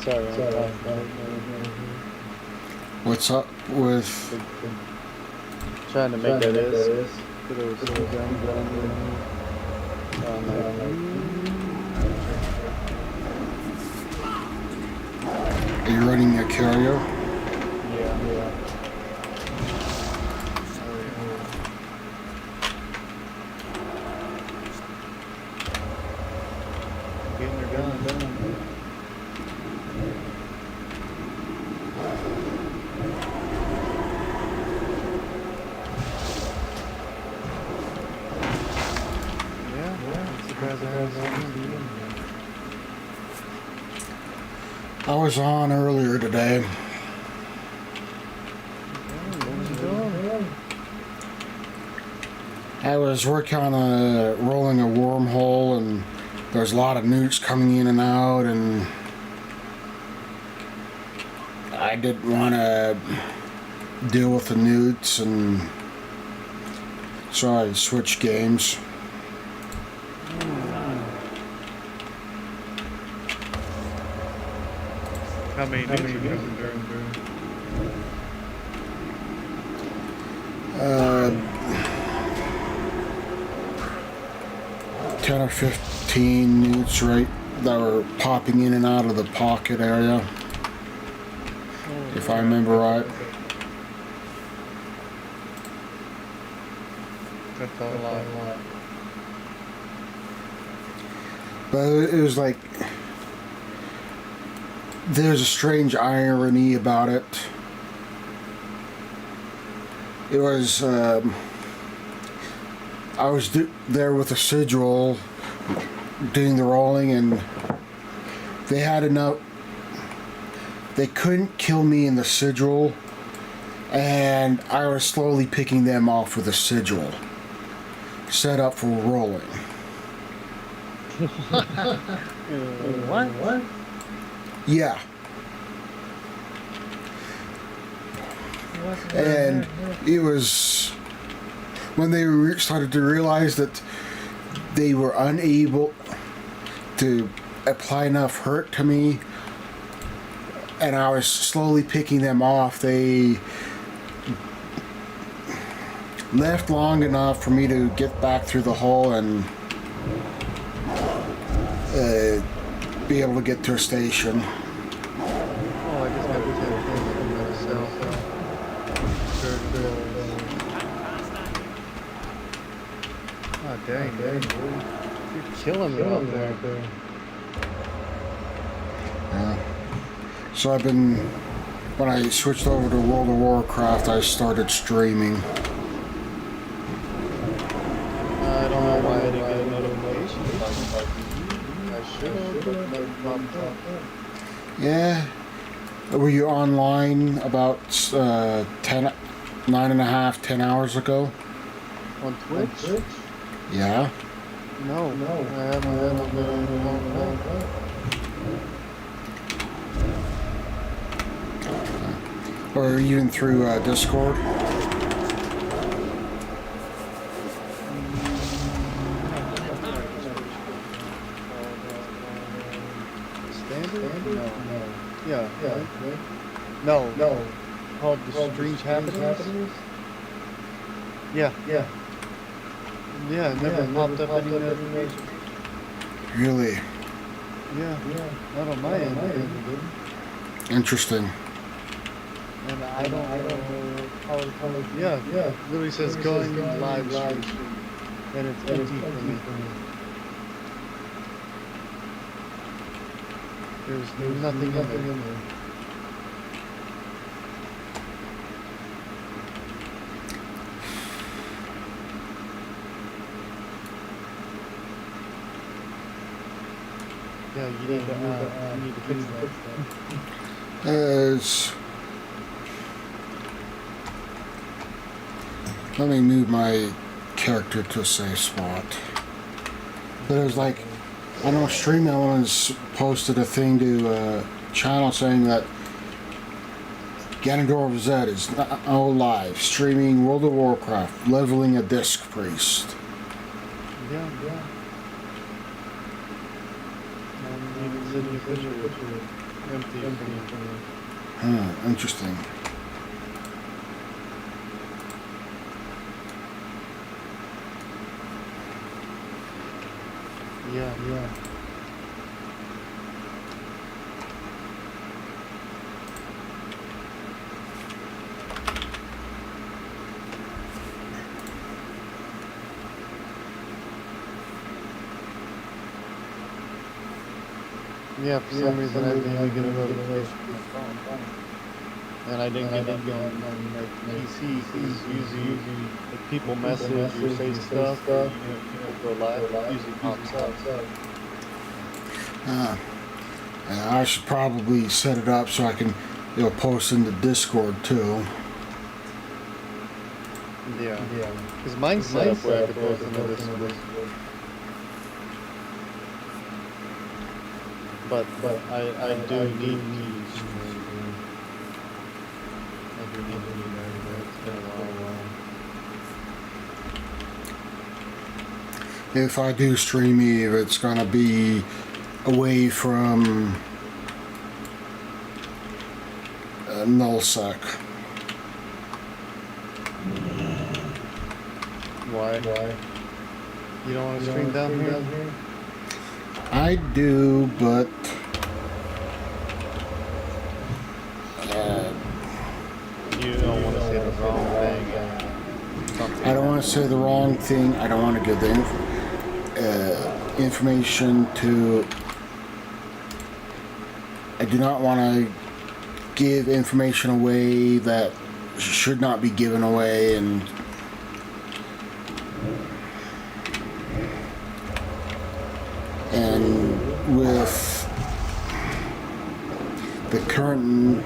Sorry. What's up with Trying to make that is. Are you running a carrier? Yeah. Getting her done. I was on earlier today. I was working on rolling a wormhole, and there's a lot of nukes coming in and out, and I didn't want to deal with the nukes, and so I switched games. How many nukes are coming through? uh, 10 or 15 newts right that were popping in and out of the pocket area, if I remember right. That's a lot. But it was like, there's a strange irony about it. It was, I was there with a sigil doing the rolling, and they had enough, they couldn't kill me in the sigil, and I was slowly picking them off with a sigil set up for rolling. What? Yeah. And it was when they started to realize that they were unable to apply enough hurt to me, and I was slowly picking them off. They left long enough for me to get back through the hole and be able to get to a station. Oh, I just got to take myself. Oh, dang, you're killing me out there. Yeah. So I've been, when I switched over to World of Warcraft, I started streaming. I don't know why I didn't get a notification. I should have, but never popped up. Yeah. Were you online about 10 hours ago? On Twitch? Yeah. No, I haven't been on a long time. Or even through Discord? Standard? No. Yeah. No. Called the Strange Happenings? Yeah. Yeah, it never popped up any notification. Really? Yeah. Not on my end. Interesting. And I don't know how yeah. Literally says going live stream. And it's empty for me. There's nothing in there. Yeah, you need to fix that. Let me move my character to a safe spot. But it was like, I know Stream Elements posted a thing to channel saying that Ganondorf Z is now live, streaming World of Warcraft, leveling a Disc Priest. Yeah. Interesting. Yeah. Yeah, for some reason I didn't even get a notification from my phone. And I didn't get it on my PC because usually if people message or say stuff, people go live, it usually pops up. I should probably set it up so I can, post into Discord too. Yeah. Because mine's set up where I could post into Discord. But I do need to. If I do stream Eve, it's gonna be away from nullsec. Why? You don't want to stream down here? I do, but You don't want to say the wrong thing. I don't want to say the wrong thing. I don't want to give the information to. I do not want to give information away that should not be given away, and with the current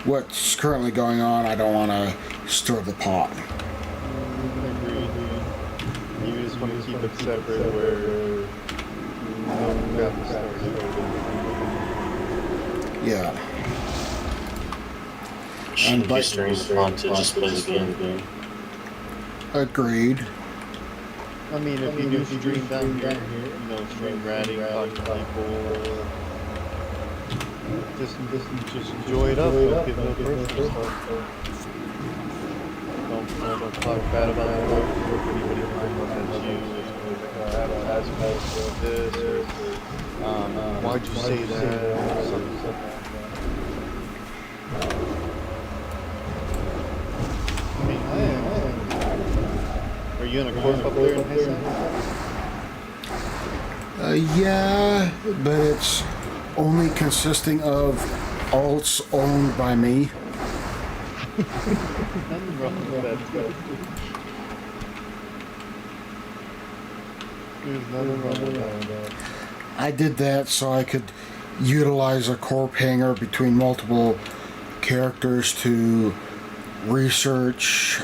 what's currently going on, I don't want to stir the pot. Agreed. You just want to keep it separate where no got the story. Yeah. Shouldn't be streaming on to just play the game. Agreed. I mean, if you do stream down here, you know, stream ratting, talk to people, just enjoy it up. Don't give no personal stuff. Don't talk bad about it. Anybody might look at you as this, or why'd you say that, or something. I mean, are you in a corp up there in Hesa? Yeah, but it's only consisting of alts owned by me. Nothing wrong with that. There's nothing wrong with that. I did that so I could utilize a corp hangar between multiple characters to research,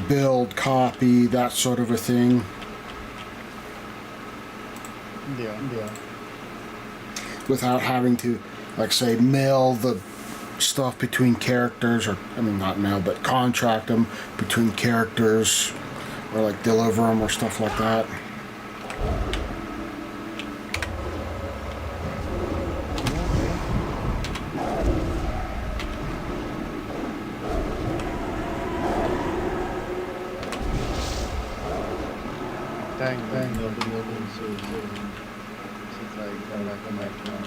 build, copy, that sort of a thing. Yeah. Without having to, like, say, mail the stuff between characters, or, I mean, not mail, but contract them between characters, or, like, deliver them or stuff like that. Dang, since I come back on my account.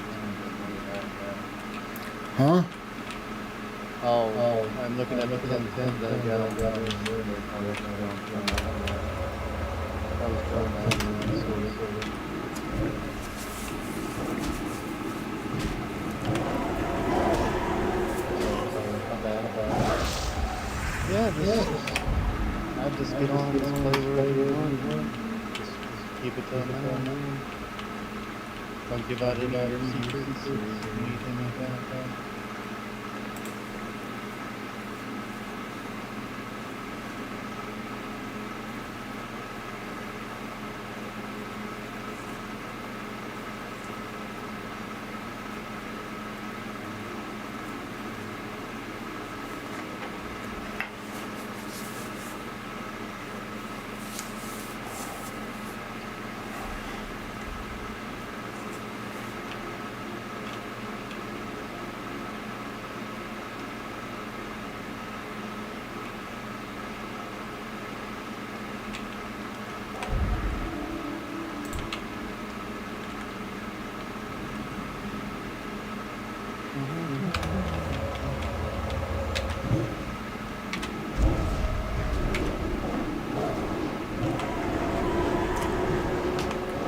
Huh? Oh, I'm looking at the 10 that I got on the I just get on and just play wherever you want. Just keep it to a minimum. Don't give out any of your secrets or anything like that.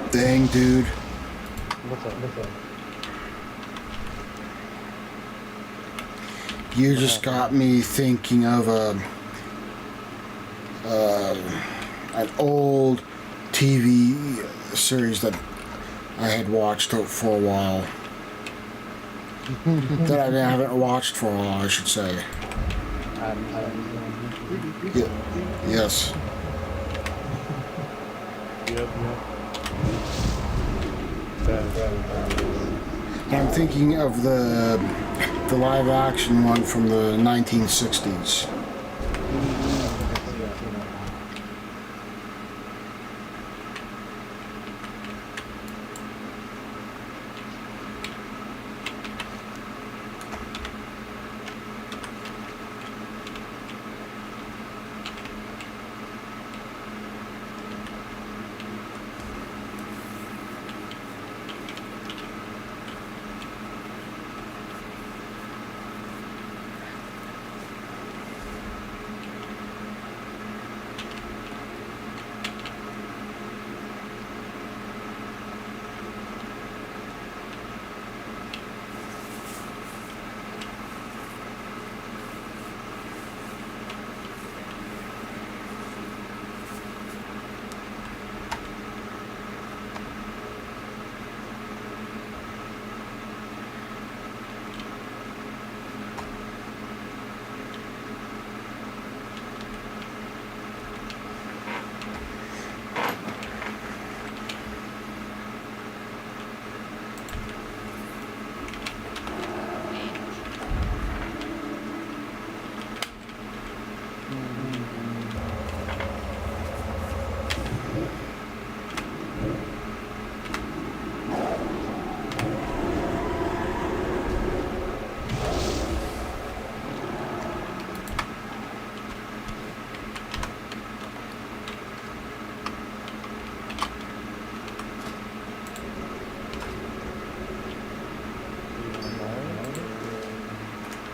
Dang, dude. What's up? You just got me thinking of an old TV series that I had watched for a while. That I haven't watched for a while, I should say. Yes. Yep. I'm thinking of the live action one from the 1960s.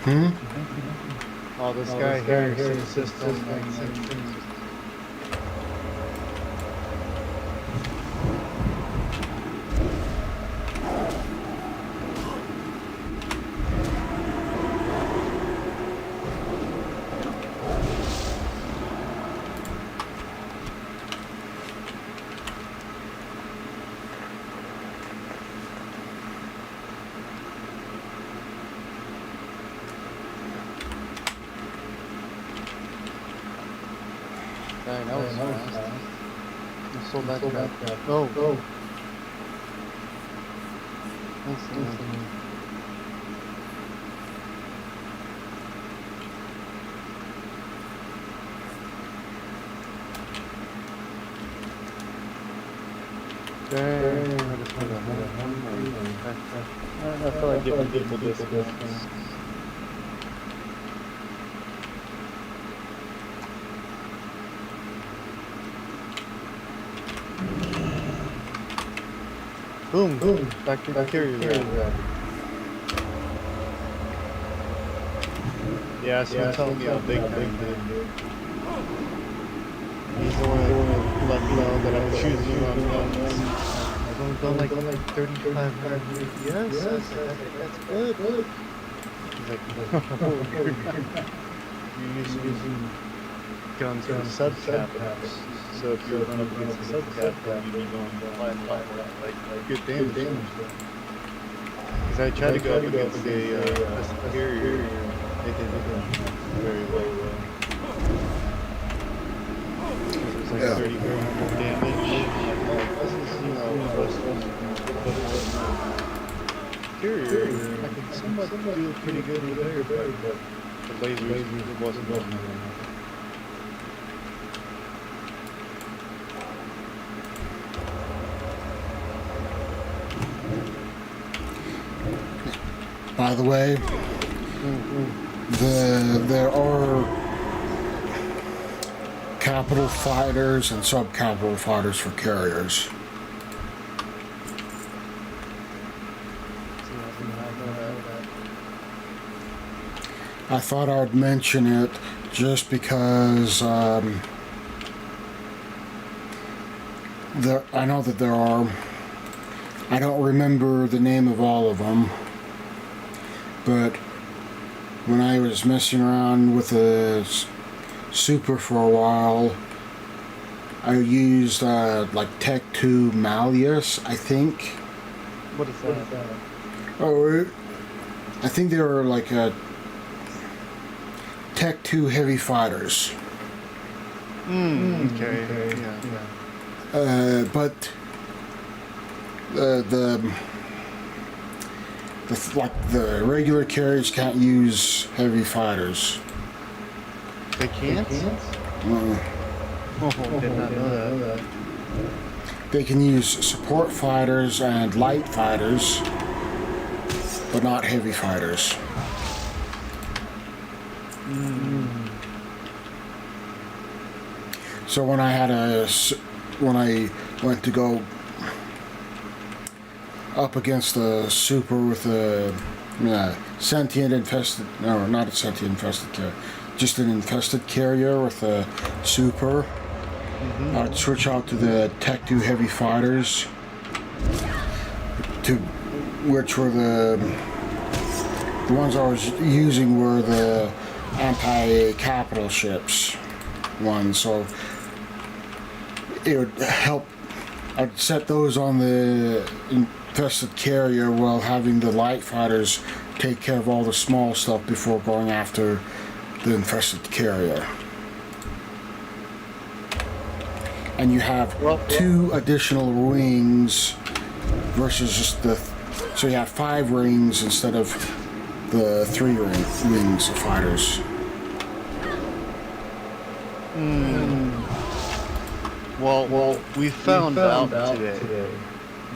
Oh, this guy here is the system. Dang, that was fast. I sold that crap. Go. Instantly. Dang, I just put a I feel like giving people discounts. Boom, back to the carrier. Yeah, someone telling me how big thing did. He's the one that let me know that I was choosing the wrong guns. I've only done like 3,500 FPS. That's good. He's like, you're using guns for subcaps. So if you're running up against the subcap, then you'd be going like good damage. Because I tried to go up against a carrier, it didn't very well. It was like 30 damage. This is, carrier. I could somewhat do pretty good with there, but the lasers wasn't going on. By the way, there are capital fighters and sub-capital fighters for carriers. I thought I'd mention it just because I know that there are. I don't remember the name of all of them. But when I was messing around with a Super for a while, I used like Tech 2 Malleus, I think. What is that? Oh, I think they were like Tech 2 heavy fighters. Okay. Yeah. But the regular carriers can't use heavy fighters. They can't? Oh, did not know that. They can use support fighters and light fighters, but not heavy fighters. So when I went to go up against a Super with a sentient infested, no, not a sentient infested carrier, just an infested carrier with a Super, I'd switch out to the Tech 2 heavy fighters, which were the ones I was using were the anti-capital ships ones, so it would help. I'd set those on the infested carrier while having the light fighters take care of all the small stuff before going after the infested carrier. And you have 2 additional rings versus just so you have 5 rings instead of the 3 rings of fighters. Well, we found out today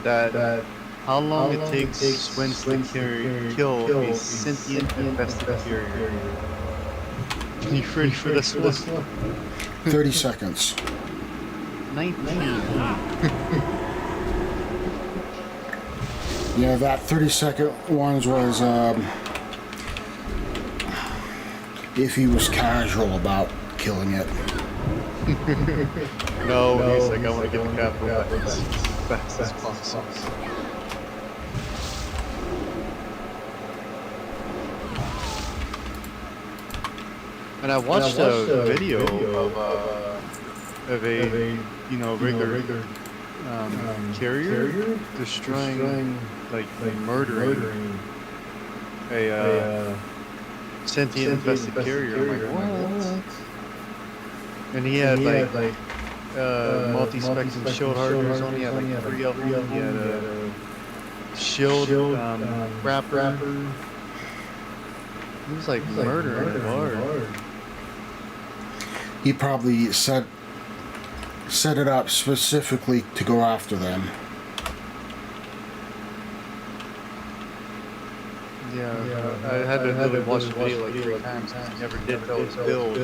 that how long it takes Swints to kill a sentient infested carrier. Are you ready for this one? 30 seconds. 19. Yeah, that 30-second ones was if he was casual about killing it. No, he's like, I want to get the capital back as fast as possible. And I watched a video of a regular carrier destroying, like murdering a sentient infested carrier. I'm like, what? And he had like multi-spectrum shield hardeners on. He had like 3 of them. He had a shield wrapper. He was like murdering hard. He probably set it up specifically to go after them. Yeah, I had to literally watch the video like 3 times. He never did know his build.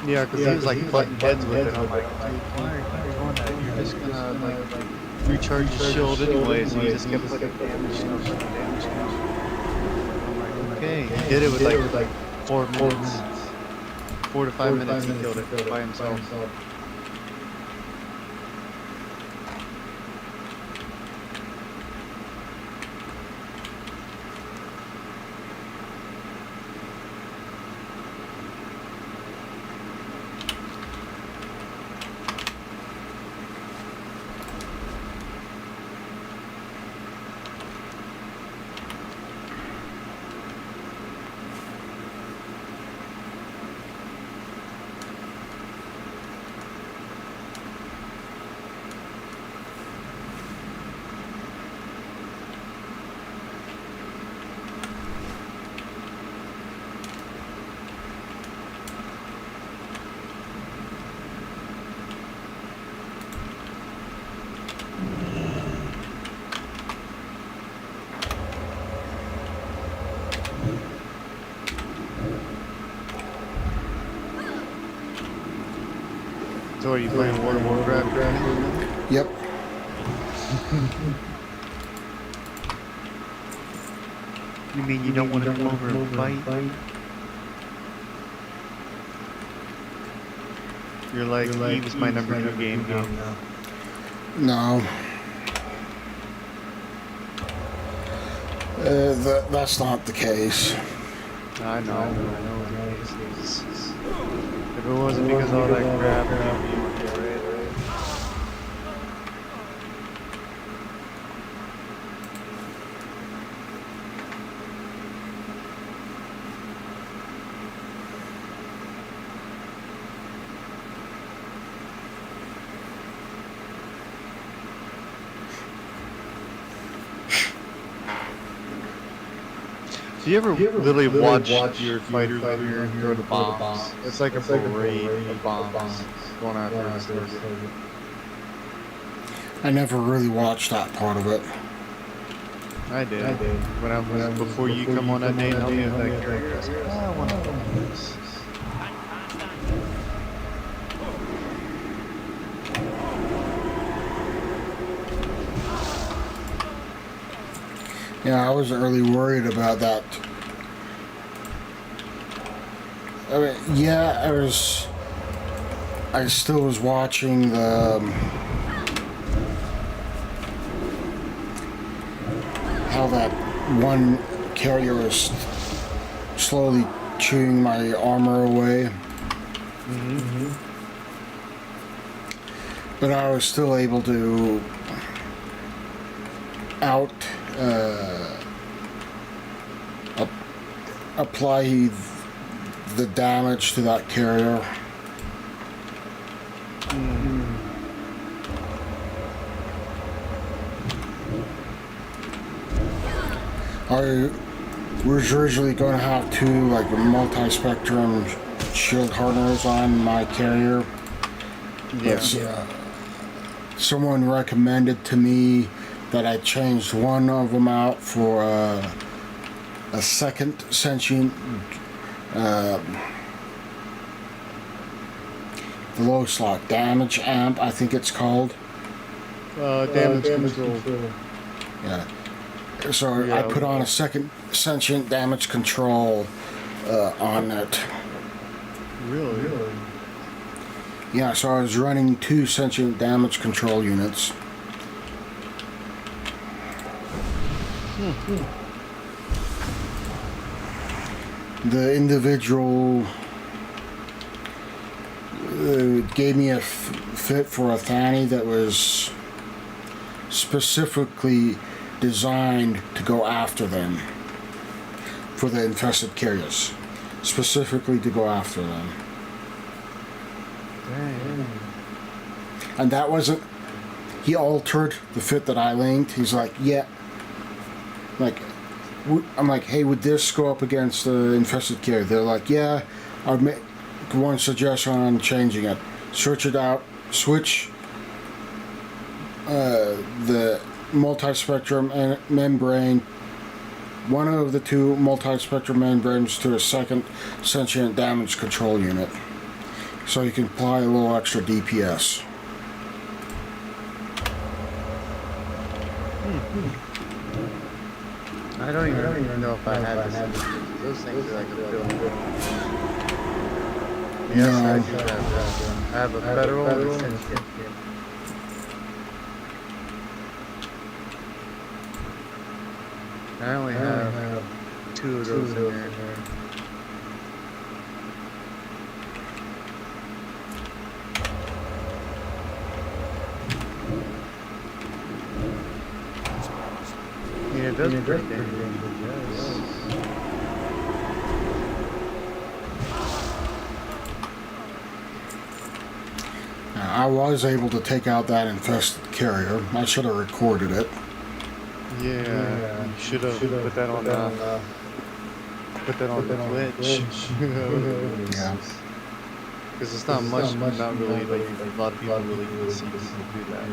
Yeah, because he was like butting heads with it. I'm like, dude, why are you doing that? You're just gonna like recharge your shield anyways. And he just kept putting damage, damage. I'm like, okay. He did it with like 4 minutes. 4 to 5 minutes he killed it by himself. So are you playing World of Warcraft right now? Yep. You mean you don't want to come over and fight? You're like, Eve's my number 2 game now. No. That's not the case. I know. If it wasn't because of all that crap, you would be right. Do you ever literally watch your fighters over here and throw the bombs? It's like a parade of bombs going after us. I never really watched that part of it. I did. When I was before you come on that day and help me with that carrier, I was like, I want to do this. Yeah, I wasn't really worried about that. I mean, yeah, I still was watching the how that one carrier was slowly chewing my armor away. But I was still able to apply the damage to that carrier. I was originally going to have 2 like multi-spectrum shield hardeners on my carrier. Yeah. Someone recommended to me that I changed one of them out for a second sentient the low slot damage amp, I think it's called. Damage control. Yeah. So Yeah, I put on a second sentient damage control on it. Really? Yeah, so I was running 2 sentient damage control units. The individual gave me a fit for a Thani that was specifically designed to go after them, for the infested carriers, specifically to go after them. Dang. And that wasn't, he altered the fit that I linked. He's like, yeah, like, I'm like, hey, would this go up against the infested carrier? They're like, yeah, I'd make one suggestion on changing it. Switch it out, switch the multispectrum membrane, one of the 2 multispectrum membranes to a second sentient damage control unit, so you can apply a little extra DPS. I don't even know if I had this. Those things are like a bill. Yes, No. I do have that. I have a federal extension. I only have 2 of those in there. Yeah, it does break damage, yes. I was able to take out that infested carrier. I should have recorded it. Yeah, you should have put that on the Twitch. Yeah. Because it's not much, not really, like a lot of people really can see people do that.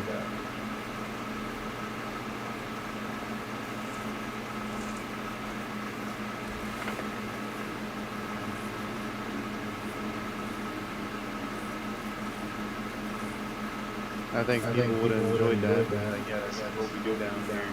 I think people would have enjoyed that, I guess, what we do down there.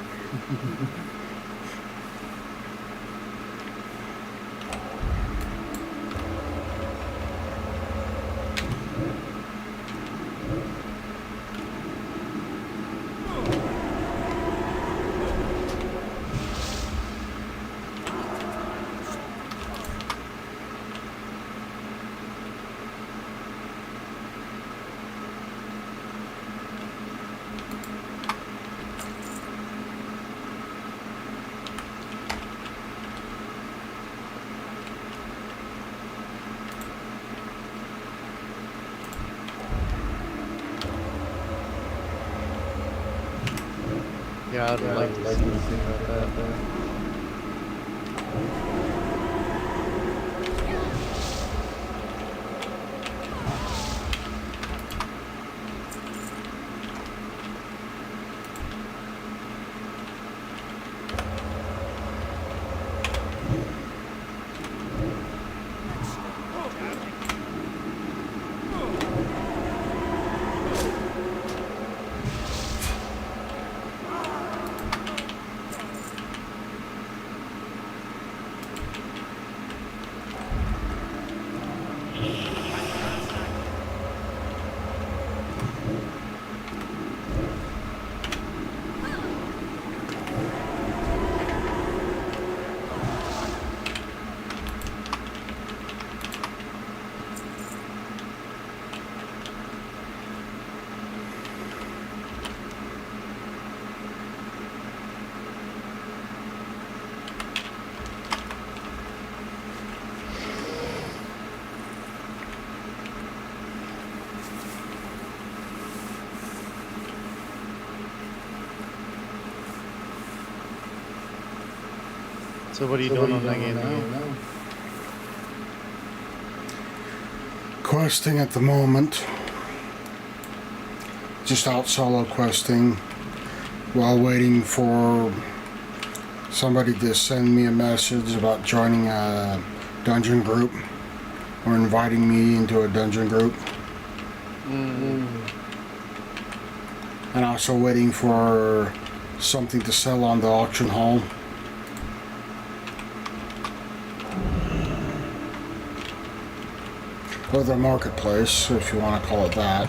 Yeah, I'd like to see anything about that. So what are you doing on that game now? Questing at the moment. Just out solo questing. while waiting for somebody to send me a message about joining a dungeon group or inviting me into a dungeon group. And also waiting for something to sell on the auction hall. Or the marketplace, if you want to call it that.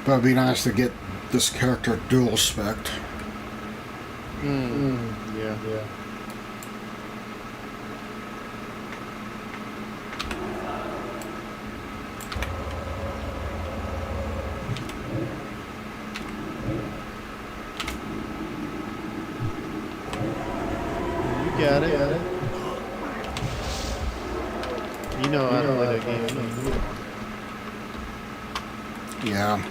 But it'd be nice to get this character dual spec'd. Yeah. You got it. You know how to play that game. Yeah.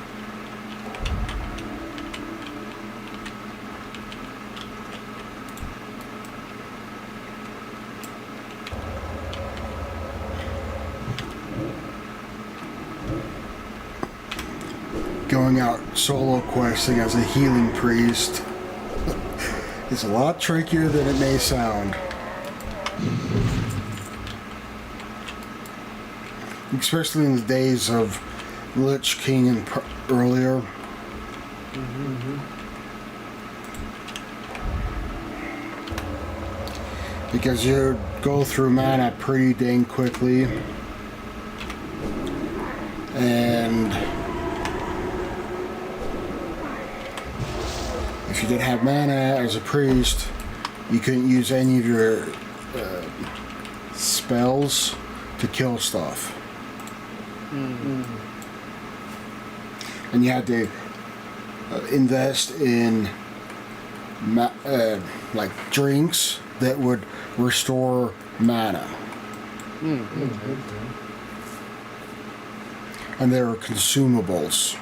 Going out solo questing as a healing priest is a lot trickier than it may sound. Especially in the days of Lich King and earlier. Because you go through mana pretty dang quickly. And if you didn't have mana as a priest, you couldn't use any of your spells to kill stuff. And you had to invest in like drinks that would restore mana. And they were consumables.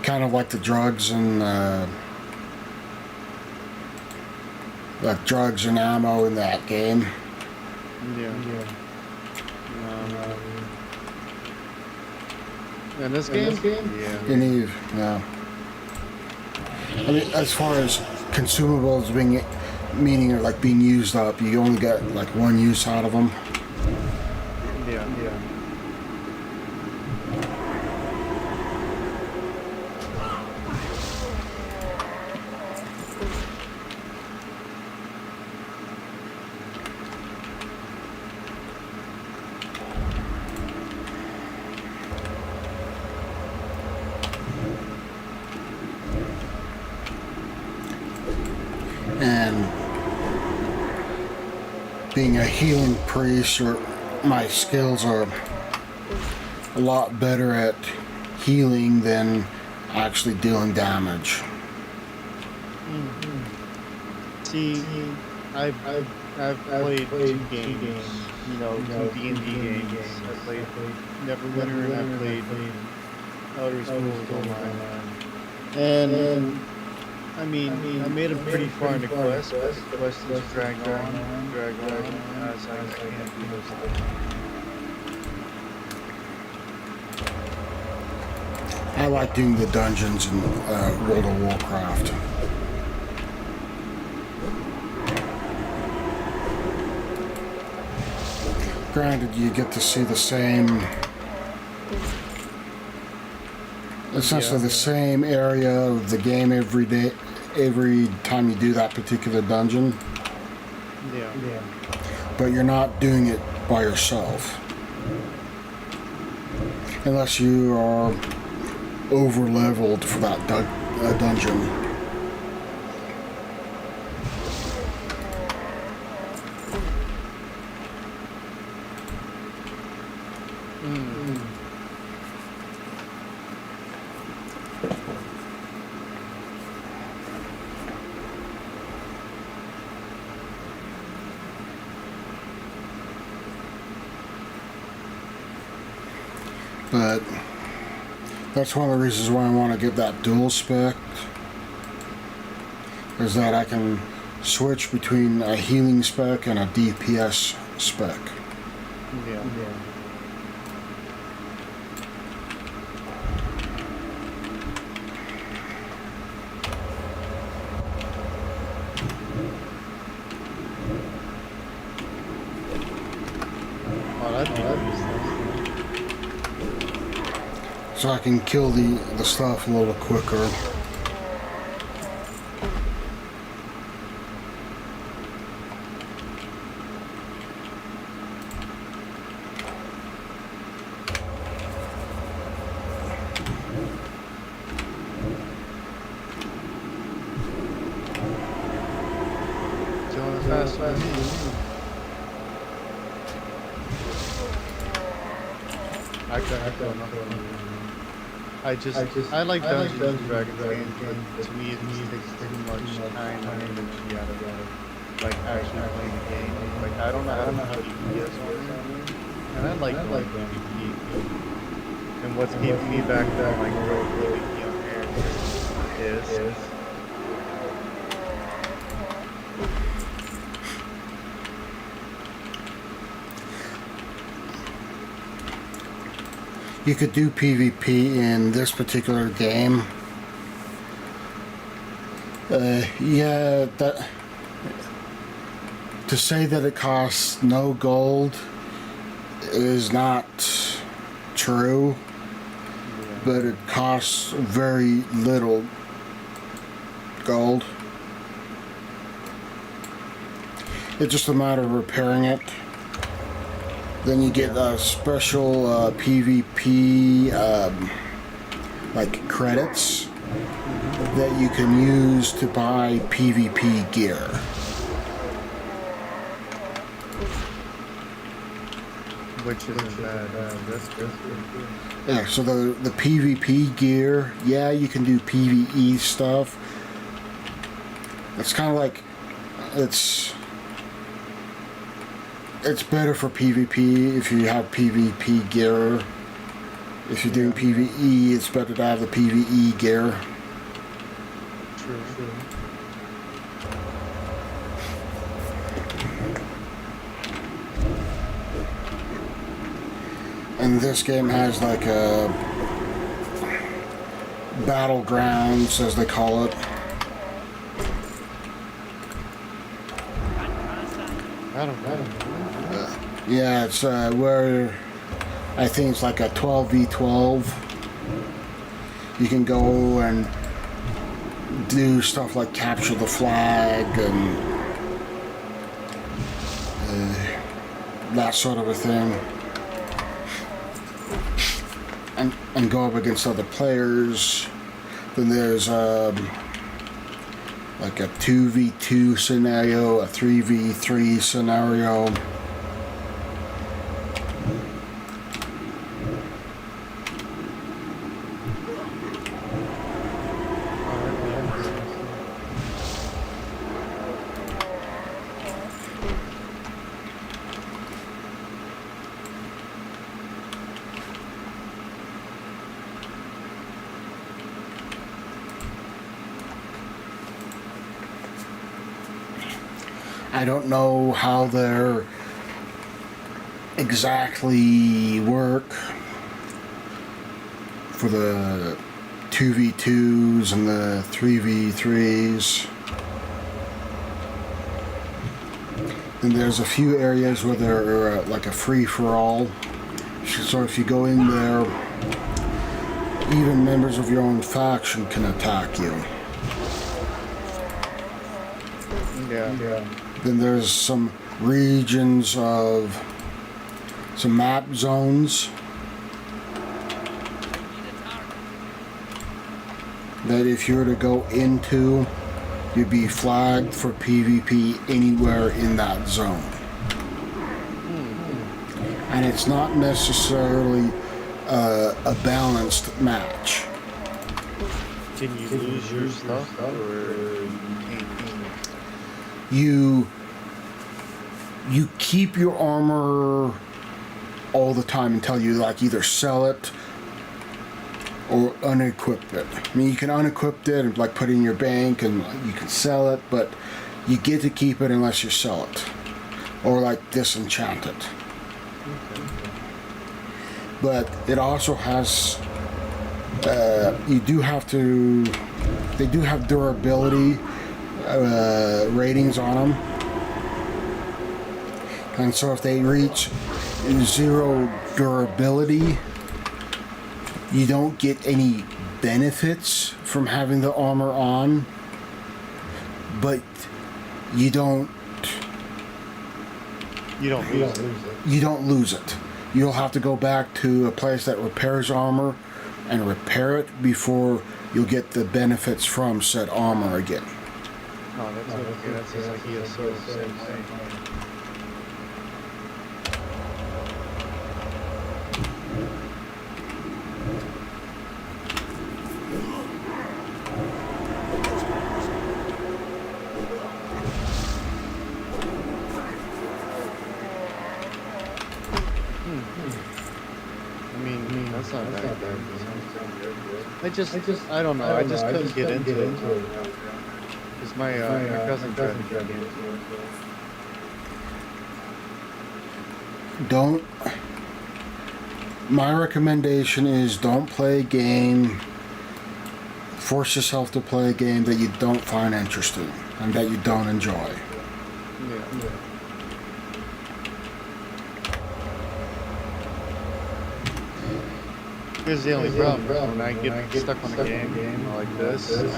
Kind of like the drugs and like drugs and ammo in that game. In this game? Yeah. I mean, as far as consumables being, meaning like being used up, you only get like one use out of them. Yeah. And being a healing priest, my skills are a lot better at healing than actually dealing damage. See, I've played two games, you know, two D&D games. I played Neverwinter and I played Elder Scrolls Online. And I mean, I made it pretty far in the quest, but the quest is drag on, and I was like, I can't do this thing. I like doing the dungeons in World of Warcraft. Granted, you get to see the same, essentially the same area of the game every day, every time you do that particular dungeon. Yeah. But you're not doing it by yourself. Unless you are over leveled for that dungeon. But that's one of the reasons why I want to get that dual spec, is that I can switch between a healing spec and a DPS spec. Yeah. Oh, that'd be nice. So I can kill the stuff a little quicker. Doing fast, fast. I like Dungeons and Dragons games, but to me it takes too much time and energy out of it. Like actually playing the game. Like I don't know how to FPS works, and I like PvP. And what's keeping me back from like real PvP on here is You could do PvP in this particular game. Yeah, that to say that it costs no gold is not true, but it costs very little gold. It's just a matter of repairing it. Then you get a special PvP like credits that you can use to buy PvP gear. which isn't bad. That's good. Yeah, so the PvP gear, yeah, you can do PvE stuff. It's kind of like it's better for PvP if you have PvP gear. If you're doing PvE, it's better to have the PvE gear. True. And this game has like a battlegrounds, as they call it. Yeah, it's where I think it's like a 12v12. You can go and do stuff like capture the flag and that sort of a thing. And go up against other players. Then there's like a 2v2 scenario, a 3v3 scenario. I don't know how they're exactly work for the 2v2s and the 3v3s. And there's a few areas where they're like a free-for-all. So if you go in there, even members of your own faction can attack you. Yeah. Then there's some regions of some map zones that if you were to go into, you'd be flagged for PvP anywhere in that zone. And it's not necessarily a balanced match. Can you lose your stuff or You keep your armor all the time until you like either sell it or unequip it. I mean, you can unequip it and like put it in your bank and you can sell it, but you get to keep it unless you sell it or like disenchant it. But it also has, you do have to, they do have durability ratings on them. And so if they reach 0 durability, you don't get any benefits from having the armor on, but you don't lose it. You don't lose it. You'll have to go back to a place that repairs armor and repair it before you'll get the benefits from said armor again. Oh, that's okay. That's just like ESO, same thing. I mean, that's not bad. I don't know. I just couldn't get into it. Because my cousin tried to get into it. Don't. My recommendation is don't play a game. Force yourself to play a game that you don't find interesting and that you don't enjoy. Yeah. Here's the only problem. When I get stuck on a game like this, I'm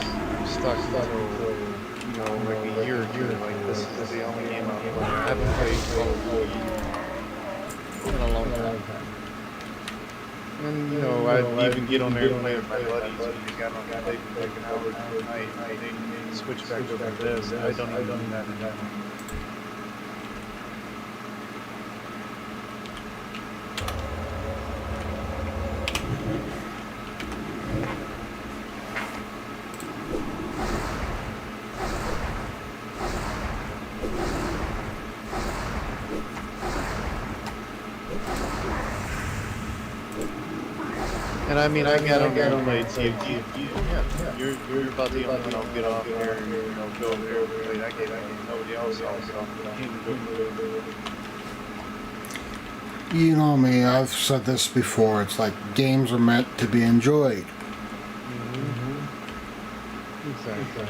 stuck until, you know, like a year or two. Like, this is the only game I'm playing. I haven't played Call of Duty in a long time. And, you know, I'd even get on there and play with my buddies. We got on there, they'd be like an hour a night, and they switch back over to this. I don't even do that anymore. And I mean, I got on there and played TFT. Yeah, you're about the only one I'll get off here and, you know, go over there and play that game. Nobody else You know me, I've said this before. It's like games are meant to be enjoyed. Exactly.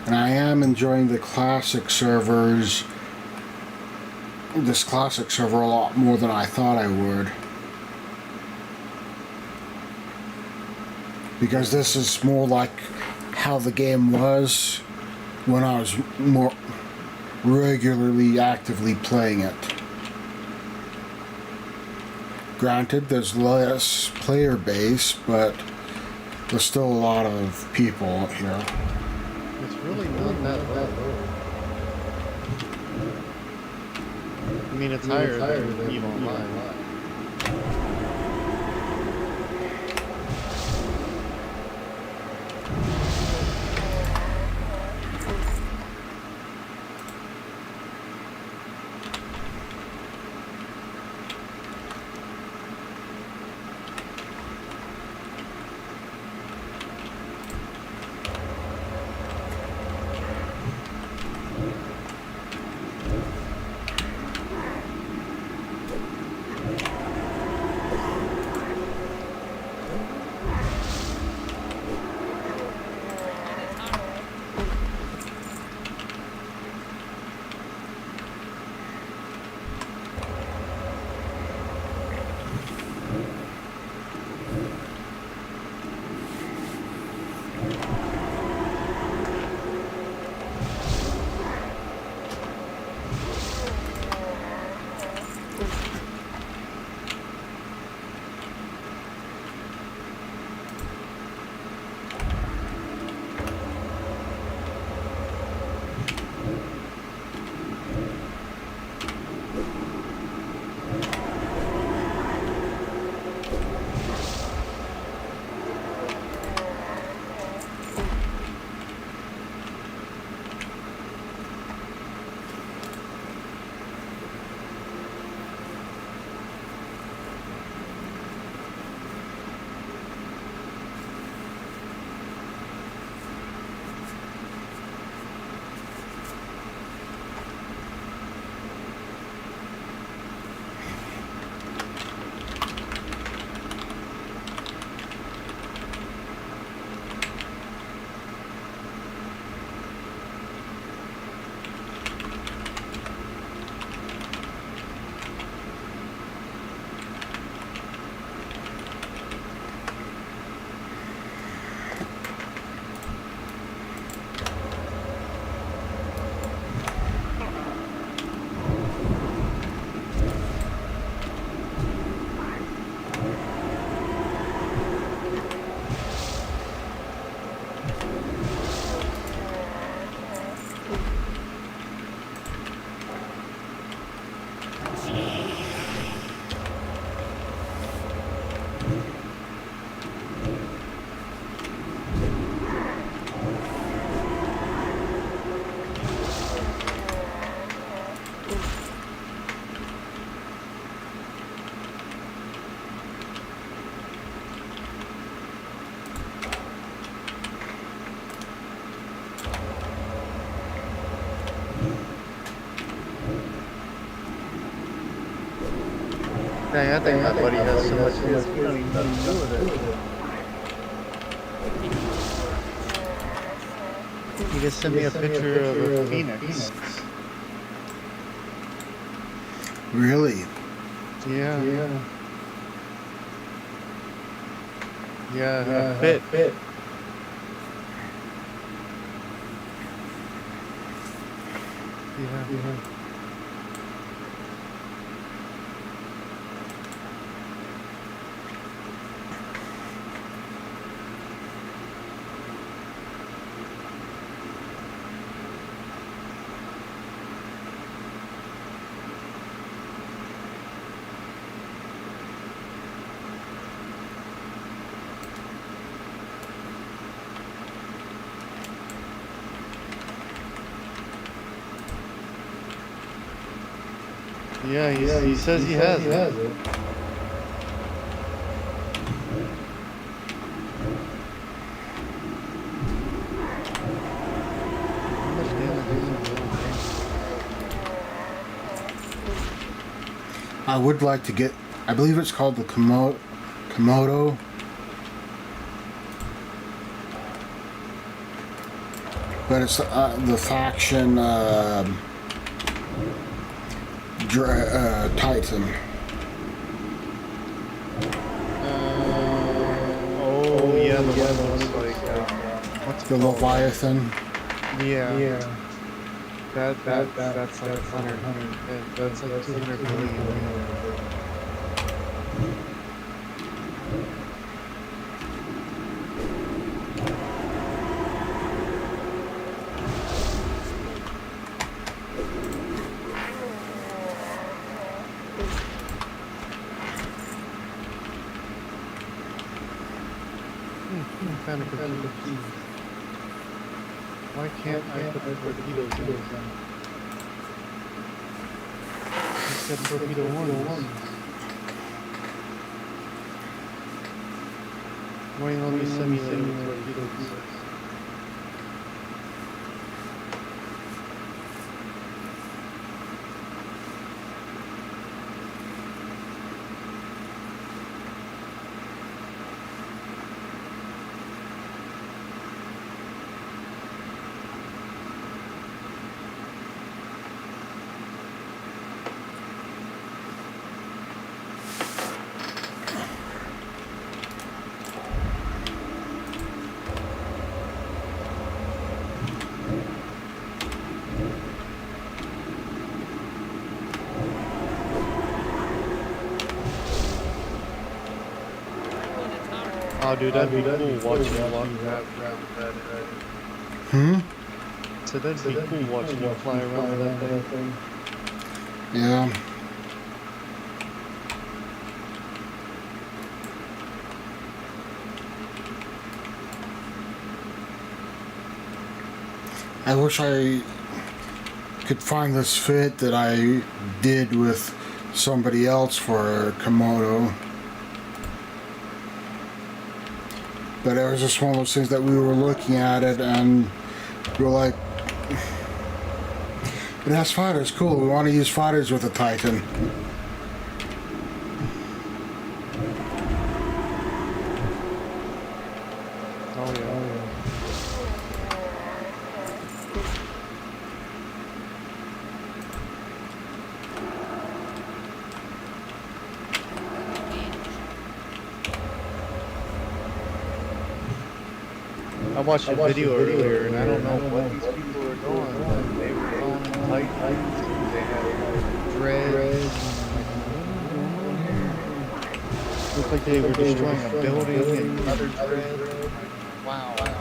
And I am enjoying the classic servers, this classic server a lot more than I thought I would. Because this is more like how the game was when I was more regularly, actively playing it. Granted, there's less player base, but there's still a lot of people out here. It's really not that bad. I mean, it's higher than EVE Online. Dang, I think my buddy has so much skills, he don't even know what to do with it. He just sent me a picture of a phoenix. Really? Yeah. Yeah, fit. Yeah. Yeah, he says he has it. I would like to get, I believe it's called the Komodo. But it's the faction Titan. Oh yeah, the one looks like what's The Leviathan. Yeah. That's like 100. That's like 200 million. Kind of confused. Why can't I put the torpedoes in? It said torpedo 1. Why don't you let me simulate with torpedoes? Oh, dude, that'd be cool watching you walk around that. So that'd be cool watching you fly around with that thing. Yeah. I wish I could find this fit that I did with somebody else for Komodo. But it was just one of those things that we were looking at it and we were like, it has fighters, cool, we want to use fighters with the Titan. Oh yeah. I watched a video earlier, and I don't know what these people are doing, but they were going light lights, and they had dreads. Looked like they were destroying a building and other dreads. Wow, like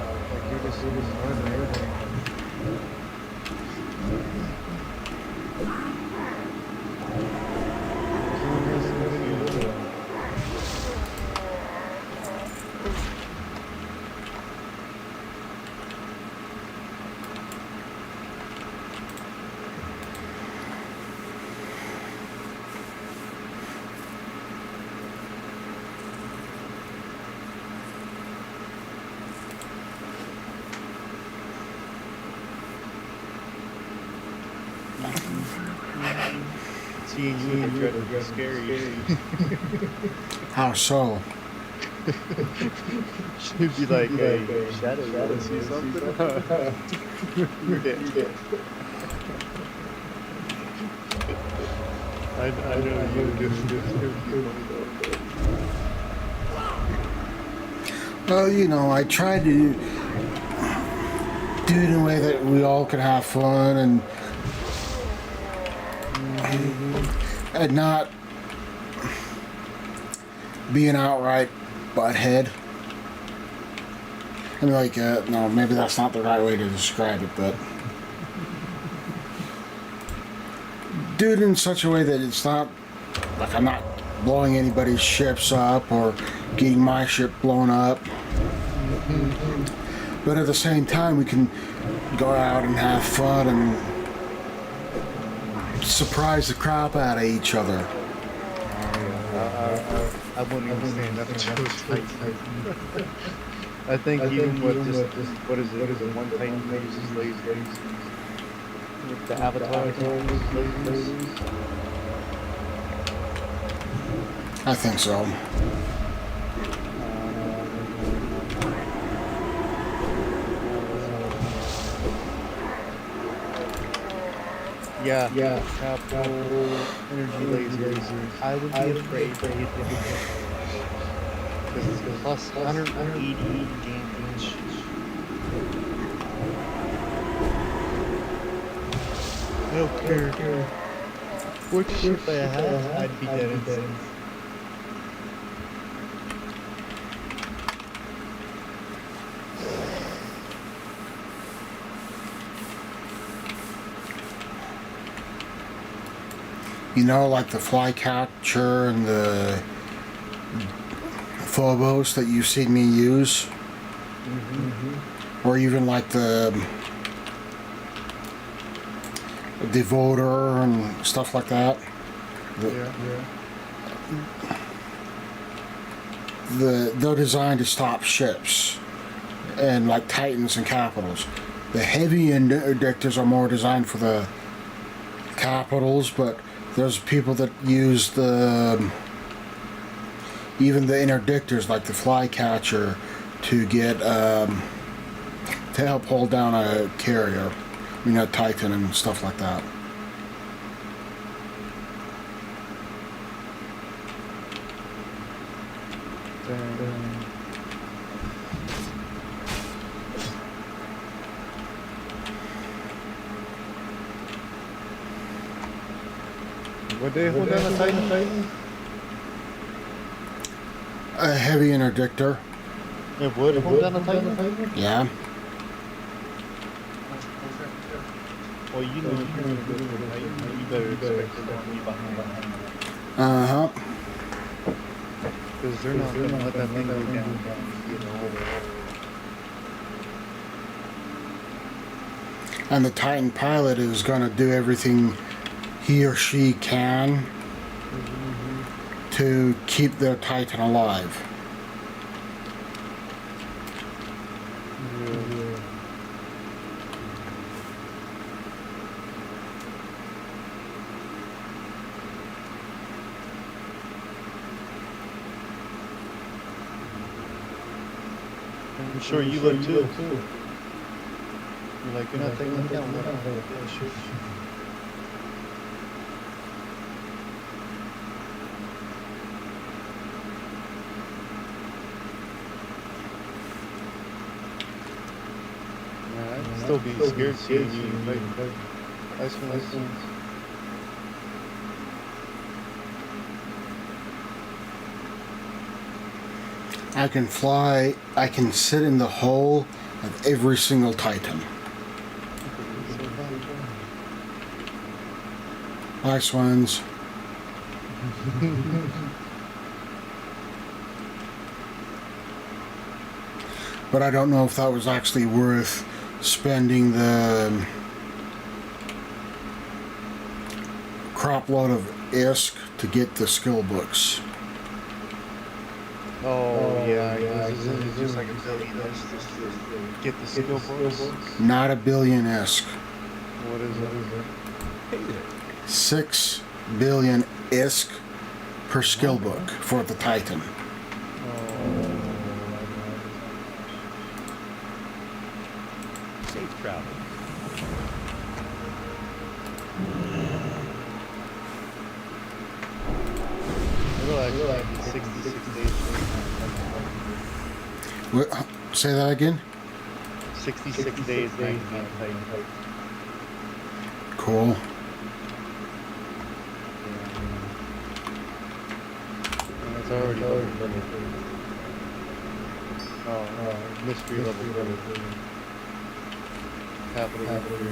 you're just murdering everything. seeing you in the dread is scary. How so? She'd be like, hey, Shadow, you wanna see something? You're dead. I know you do. Well, you know, I tried to do it in a way that we all could have fun and not be an outright butthead. I mean, like, no, maybe that's not the right way to describe it, but do it in such a way that it's not like I'm not blowing anybody's ships up or getting my ship blown up. But at the same time, we can go out and have fun and surprise the crap out of each other. I wouldn't even say nothing to Titan. I think even with just what is it? One Titan uses lasers. With the Avatar uses lasers. I think so. Yeah. Capital energy lasers. I would be afraid to hit them because it's plus 180 damage. I don't care what ship I had, I'd be dead inside. You know, like the Flycatcher and the Phobos that you've seen me use? Or even like the Devoter and stuff like that. They're designed to stop ships, and like Titans and Capitals. The heavy interdictors are more designed for the Capitals, but there's people that use even the interdictors like the Flycatcher to get to help hold down a carrier, you know, Titan and stuff like that. Would they hold down a Titan? A heavy interdictor. It would hold down a Titan? Yeah. Well, you know you're gonna go for the Titan. You better expect to be behind. Uh-huh. Because they're not gonna let that thing go down. You know. And the Titan pilot is going to do everything he or she can to keep their Titan alive. I'm sure you would too. You're like, you're not taking them down. Yeah, sure. I'd still be scared seeing you fight. Iceman. I can fly, I can sit in the hull of every single Titan. Nice ones. But I don't know if that was actually worth spending the crop load of ISK to get the skill books. Oh, yeah. It's just like a billion ISK just to get the skill books. Not a billion ISK. What is it? Six billion ISK per skill book for the Titan. Safe travel. It'll actually be 66 days. What, say that again? 66 days, 99 Titan. Cool. And it's already level 3. Oh, mystery level 3. Capital level 3.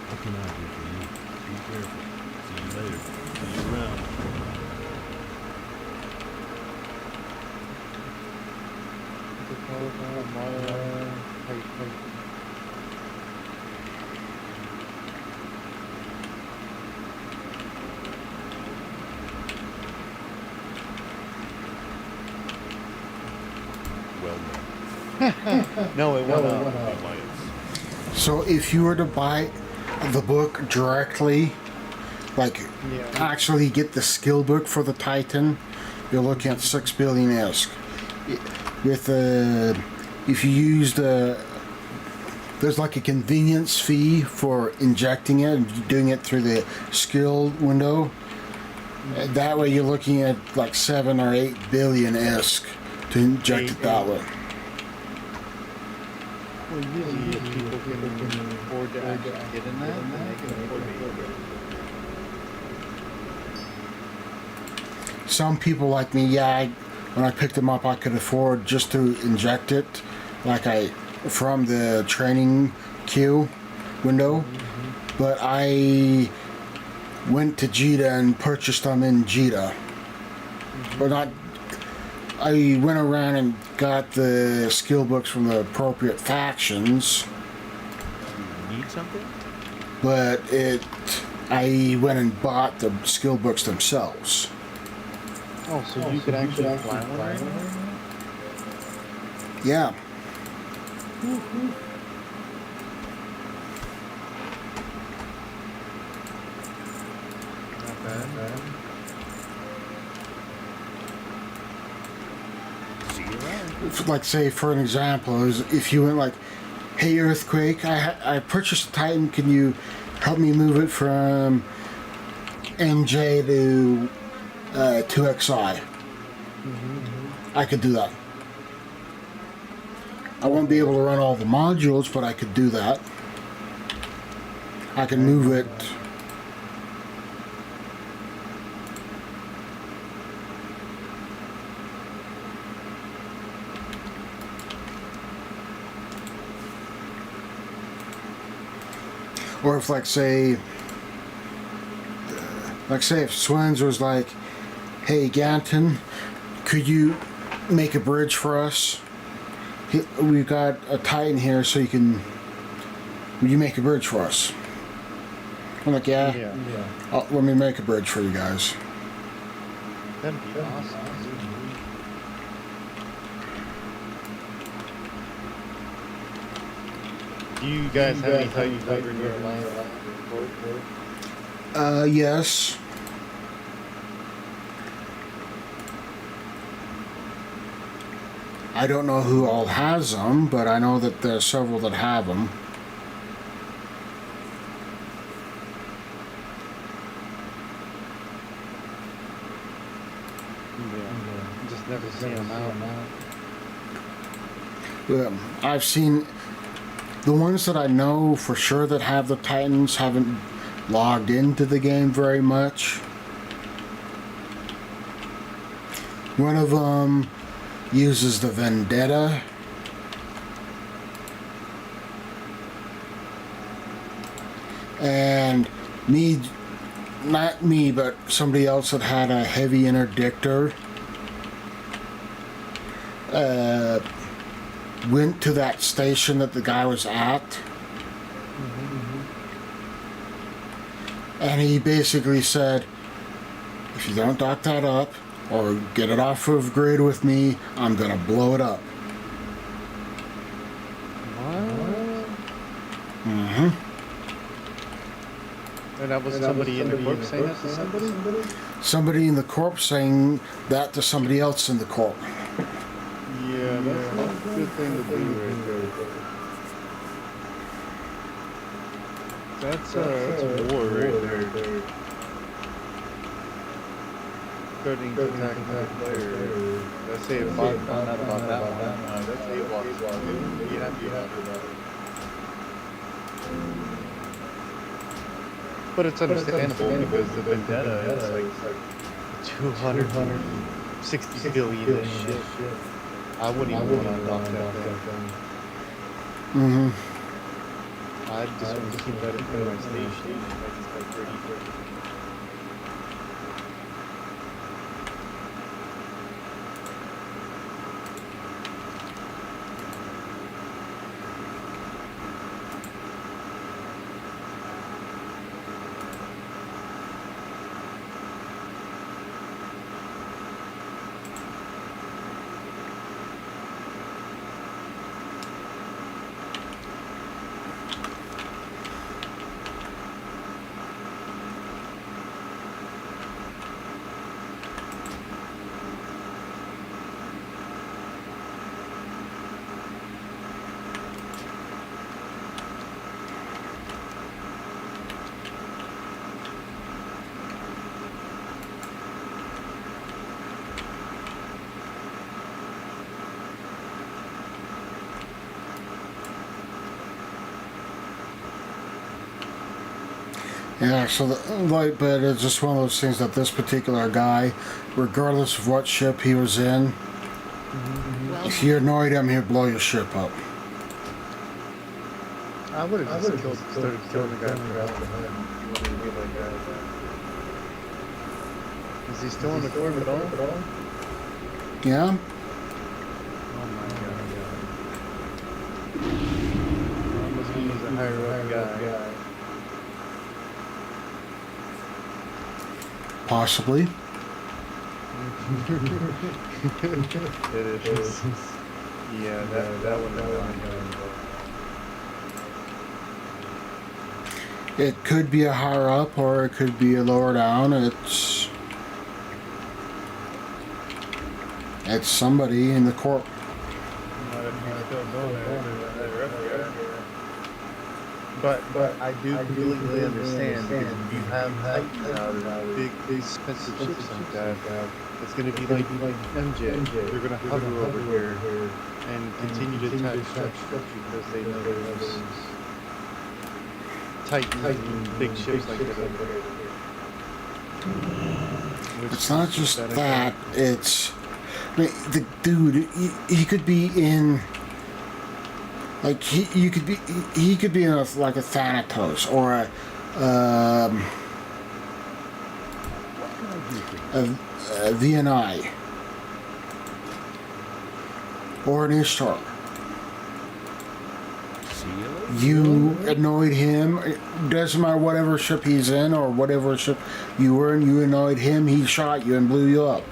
What can I do for you? Be careful. See you later. See you around. Well met. No, it went up. Alliance. So if you were to buy the book directly, like actually get the skill book for the Titan, you're looking at 6 billion ISK. With if you use there's like a convenience fee for injecting it and doing it through the skill window. That way you're looking at like 7 or 8 billion ISK to inject it that way. Well, usually if people can afford to actually get in that, then they can afford to get it. Some people like me, when I picked them up, I could afford just to inject it, from the training queue window. But I went to Jita and purchased them in Jita. But I went around and got the skill books from the appropriate factions. You need something? But I went and bought the skill books themselves. Oh, so you could actually fly one right now? Yeah. Not bad. See you around. Like, say, for an example, is if you went like, hey, Earthquake, I purchased a Titan, can you help me move it from MJ to 2XI? I could do that. I won't be able to run all the modules, but I could do that. I can move it. Or if, like, say if Swens was like, hey, Ganton, could you make a bridge for us? We've got a Titan here, so will you make a bridge for us? I'm like, yeah. Let me make a bridge for you guys. That'd be awesome. Do you guys have any Titans over in your alliance? Yes. I don't know who all has them, but I know that there's several that have them. Yeah. Just never seen them out. I've seen the ones that I know for sure that have the Titans haven't logged into the game very much. One of them uses the Vendetta. And not me, but somebody else that had a heavy interdictor went to that station that the guy was at. And he basically said, if you don't dock that up or get it off of grid with me, I'm gonna blow it up. And that was somebody in the corp saying that to somebody? Somebody in the corp saying that to somebody else in the corp. Yeah, that's not a good thing to do right there. That's war right there. Starting to attack that player. Let's say if I found out about that one, that's AWOC. Be happy about it. But it's understandable because the vendetta is like 260 billion and shit. I wouldn't even want to unlock that thing. Mm-hmm. I just want to keep that in my station. Like 30. Yeah, so but it's just one of those things that this particular guy, regardless of what ship he was in, if you annoyed him, he'd blow your ship up. I would have just started killing the guy from out behind. You want to be like that. Is he still on the corp at all? Yeah? Oh my god. That must mean he's a higher up guy. Possibly. It is. Yeah, that one. It could be a higher up or it could be a lower down. It's somebody in the corp. But I do completely understand because if you have Titans out of big expensive ships like that, it's going to be like MJ. They're going to hover over here and continue to attack structure because they know there's Titans and big ships like that. It's not just that. It's, I mean, the dude. He could be in. Like he could be in like a Thanatos or a VNI or an Ishtar. You annoyed him. It doesn't matter whatever ship he's in or whatever ship you were in. You annoyed him. He shot you and blew you up.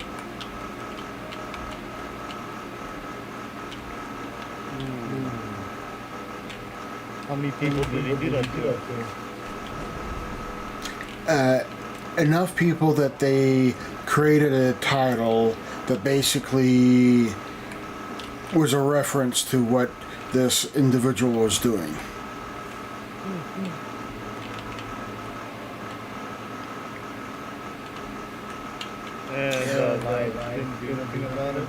How many people did he do that to? Enough people that they created a title that basically was a reference to what this individual was doing. And like, didn't do anything about it?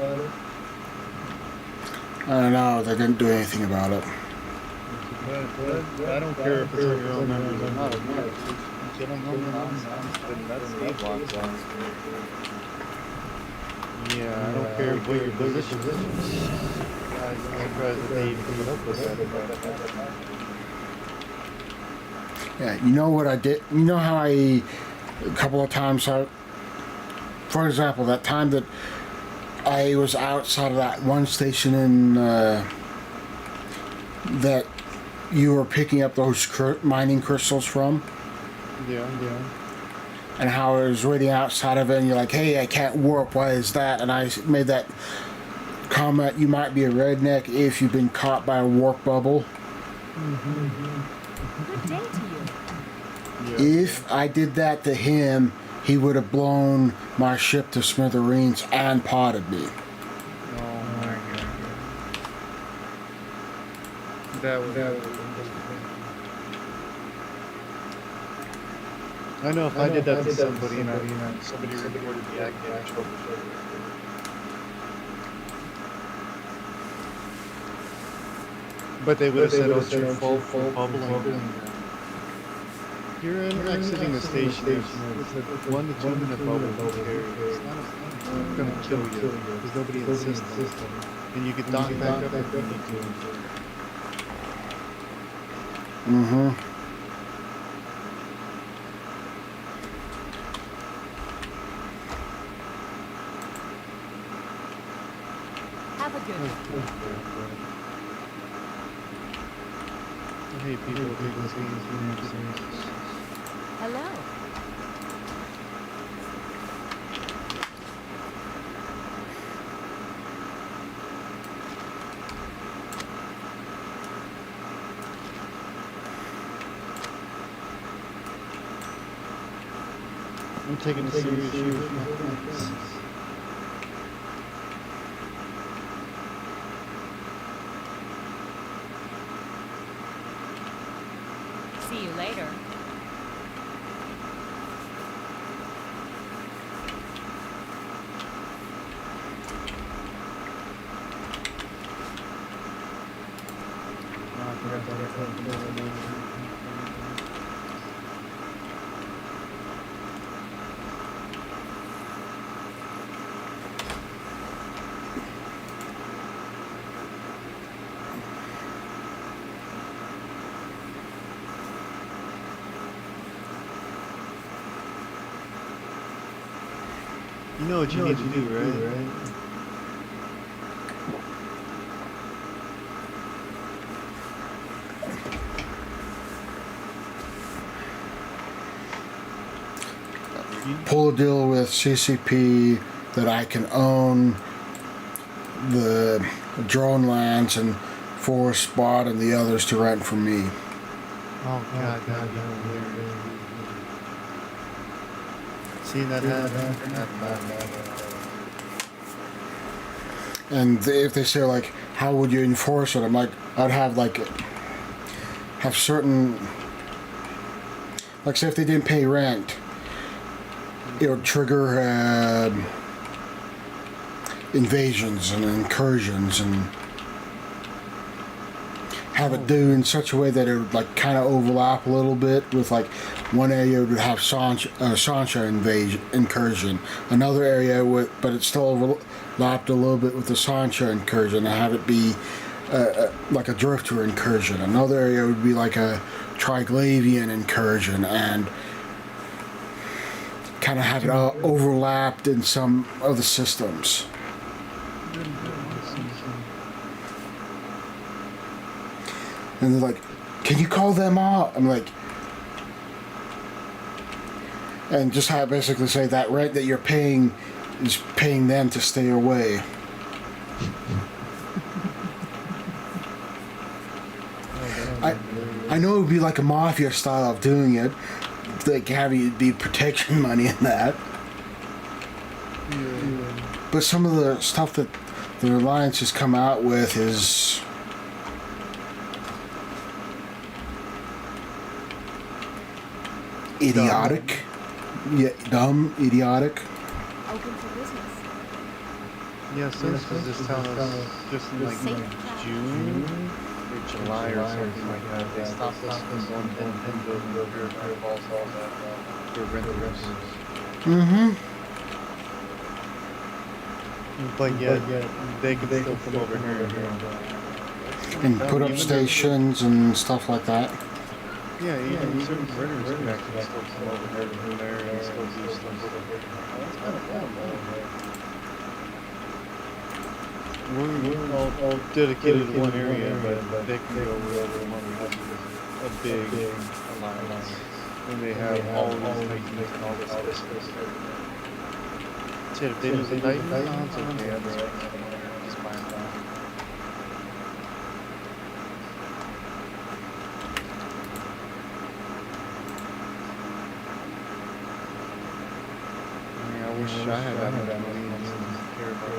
I don't know, they didn't do anything about it. But I don't care if it's on your own members or not. Killing them that's AWOC. Yeah, I don't care what your position is. I'm surprised that they even put up with that. Yeah, you know what I did? You know how a couple of times, for example, that time that I was outside of that one station in that you were picking up those mining crystals from? Yeah. And how I was waiting outside of it and you're like, hey, I can't warp, why is that? And I made that comment, you might be a redneck if you've been caught by a warp bubble. Good day to you. If I did that to him, he would have blown my ship to smithereens and potted me. Oh my god. That would. I know if I did that to somebody and somebody reported me, I'd get in trouble. But they would have said, oh, it's your fault for bubbling. You're exiting the station. It's a 1 to 2 minute bubble. It's not going to kill you. There's nobody in the system. And you can dock back up if you need to. Mm-hmm. Have a good one. I hate people taking things seriously. Hello. I'm taking it seriously. See you later. You know what you need to do, right? Pull a deal with CCP that I can own the drone lands and Forest Spot and the others to rent from me. Oh god, seen that happen? And if they say like, how would you enforce it? I'm like, I'd have certain, like say if they didn't pay rent, it would trigger invasions and incursions, and have it do in such a way that it would like kind of overlap a little bit with like one area would have Sancha incursion, another area would, but it still overlapped a little bit with the Sancha incursion, and have it be like a Drifter incursion. Another area would be like a Triglavian incursion, and kind of have it overlapped in some of the systems. And they're like, can you call them out? I'm like, and just have basically say that rent that you're paying is paying them to stay away. I know it would be like a mafia style of doing it, like having it be protection money and that. But some of the stuff that the Alliance has come out with is idiotic. Yeah, dumb, idiotic. Open for business. Yeah, Sims was just telling us just in like June or July or something like that. They stopped us from going to Nintendo and Purifier Falls all that for renters. Mm-hmm. But yeah, they can still come over here And put up stations and stuff like that. Yeah, even certain renters can actually still come over here from there and still do stuff. That's kind of fun, though. We're all dedicated to one area, but they can go wherever one has a big alliance. And they have all these things and all this stuff. Shit, if they do the night, it's okay. I'm just fine. wish I had that much money and didn't care about this.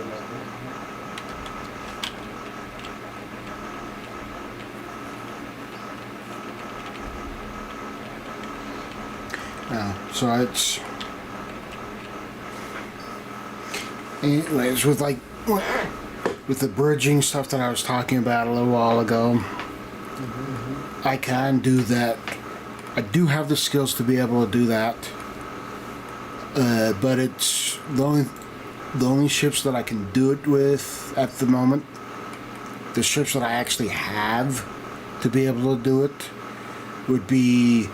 So it's, anyways, with like with the bridging stuff that I was talking about a little while ago, I can do that. I do have the skills to be able to do that, but it's the only ships that I can do it with at the moment. The ships that I actually have to be able to do it would be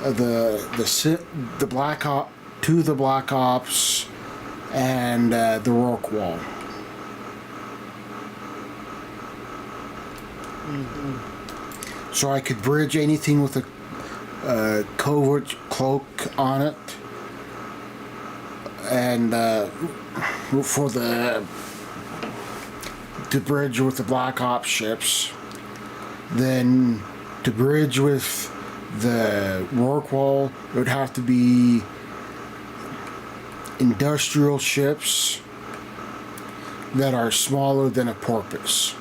the Black Ops, two of the Black Ops, and the Rorqual. So I could bridge anything with a covert cloak on it, and to bridge with the Black Ops ships, then to bridge with the Rorqual, it would have to be industrial ships that are smaller than a porpoise.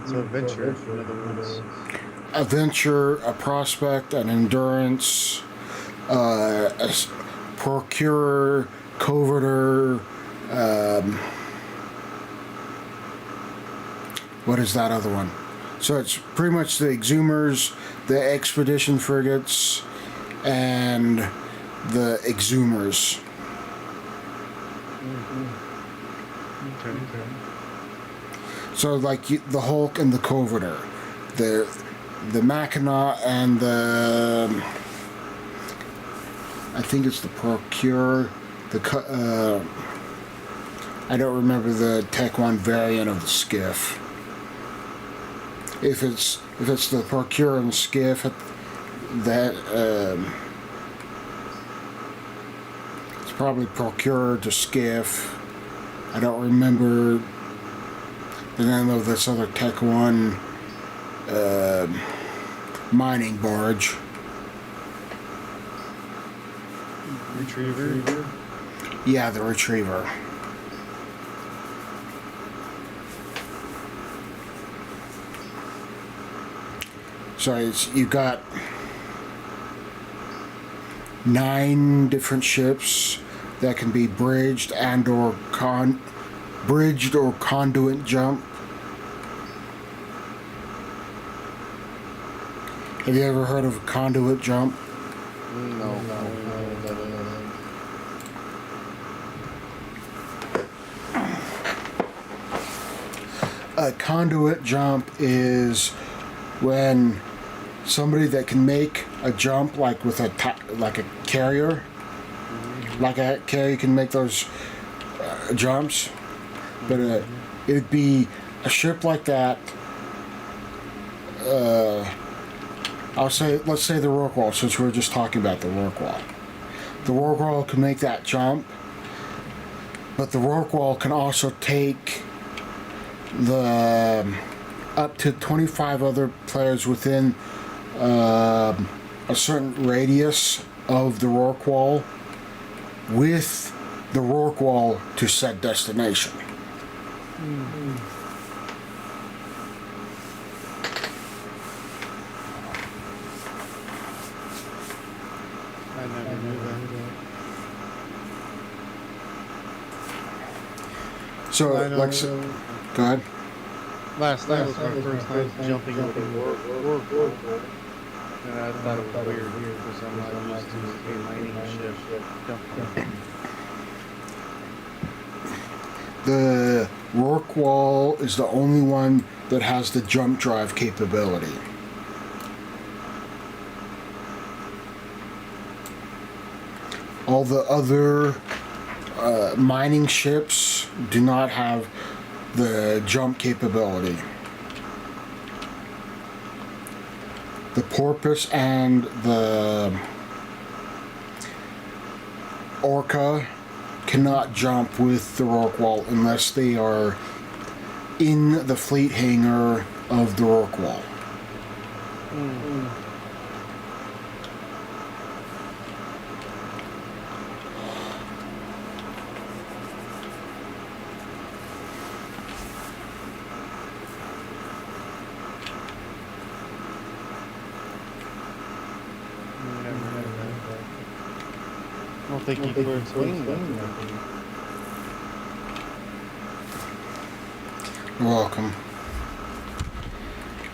So adventure, in other words. A venture, a prospect, an endurance, a procurer, coverter, what is that other one? So it's pretty much the exhumers, the expedition frigates, and the exhumers. Okay. So like the Hulk and the coverter, the Mackinac and the I think it's the procurer, I don't remember the Tech 1 variant of the skiff. If it's the procurer and skiff, that it's probably procurer to skiff. I don't remember the name of this other Tech 1 mining barge. Retriever? Yeah, the Retriever. So you've got 9 different ships that can be bridged and or conduit jump. Have you ever heard of a conduit jump? No. A conduit jump is when somebody that can make a jump, like with like a carrier, like a carrier can make those jumps, but it would be a ship like that. Let's say the Rorqual, since we were just talking about the Rorqual. The Rorqual can make that jump, but the Rorqual can also take the up to 25 other players within a certain radius of the Rorqual with the Rorqual to said destination. I never knew that. So, like, go ahead. Last night was my first time jumping over Rorqual, and I thought it was weird because I'm not used to a mining ship jumping. The Rorqual is the only one that has the jump drive capability. All the other mining ships do not have the jump capability. The Porpoise and the Orca cannot jump with the Rorqual unless they are in the fleet hangar of the Rorqual. Well, thank you for explaining that to me. You're welcome.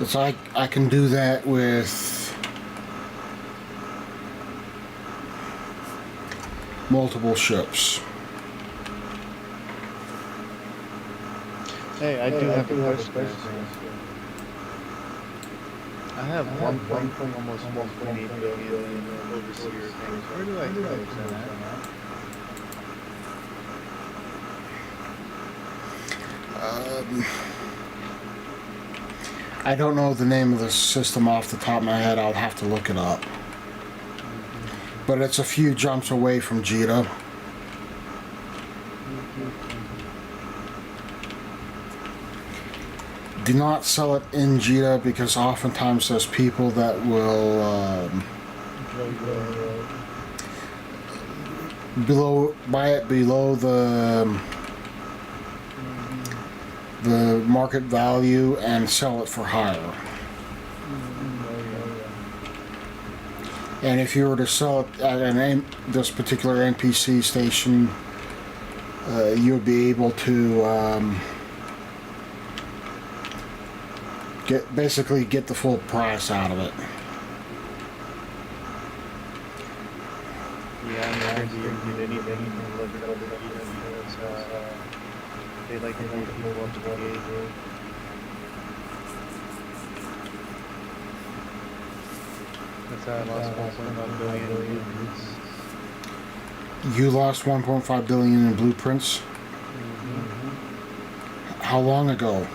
It's like I can do that with multiple ships. Hey, I do have a question. I have almost 1.8 billion in overseer things. Where do I place that? I don't know the name of the system off the top of my head. I'll have to look it up. But it's a few jumps away from Jita. Do not sell it in Jita because oftentimes there's people that will buy it below the market value and sell it for higher. And if you were to sell it at this particular NPC station, you would be able to basically get the full price out of it. Yeah, I'm not going to get anything from Liberty because they like to hold people up to the gate. That's how I lost 1.5 billion in blueprints. You lost 1.5 billion in blueprints? How long ago?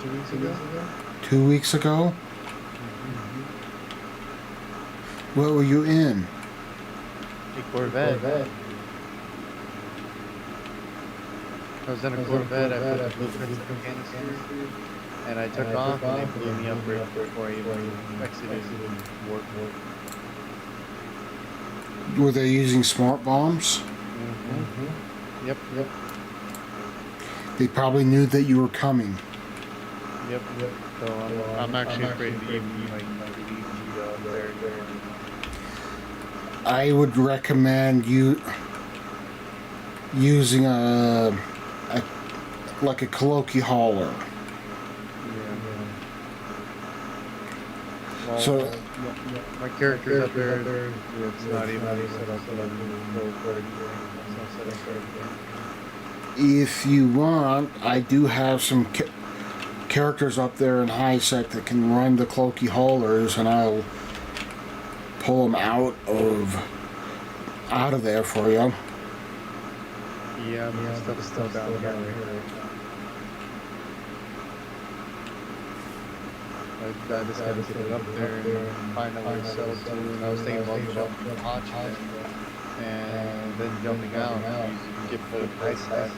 2 weeks ago? 2 weeks ago? What were you in? A Corvette. I was in a Corvette, I put the blueprints in the canister, and I took off and they blew me up right before I even exited warp. Were they using smart bombs? Yep. They probably knew that you were coming. Yep. So I'm actually afraid to even leave Jita up there. I would recommend you using like a Coloki hauler. Well, So my character's up there. It's not even set up for the full card. It's not set up for everything. if you want, I do have some characters up there in high sec that can run the Cloaky haulers, and I'll pull them out of there for you. Yeah, my stuff is still down here. I just had to get it up there and find out where to sell it to, and I was thinking about jumping and then jumping out. You get the price tag.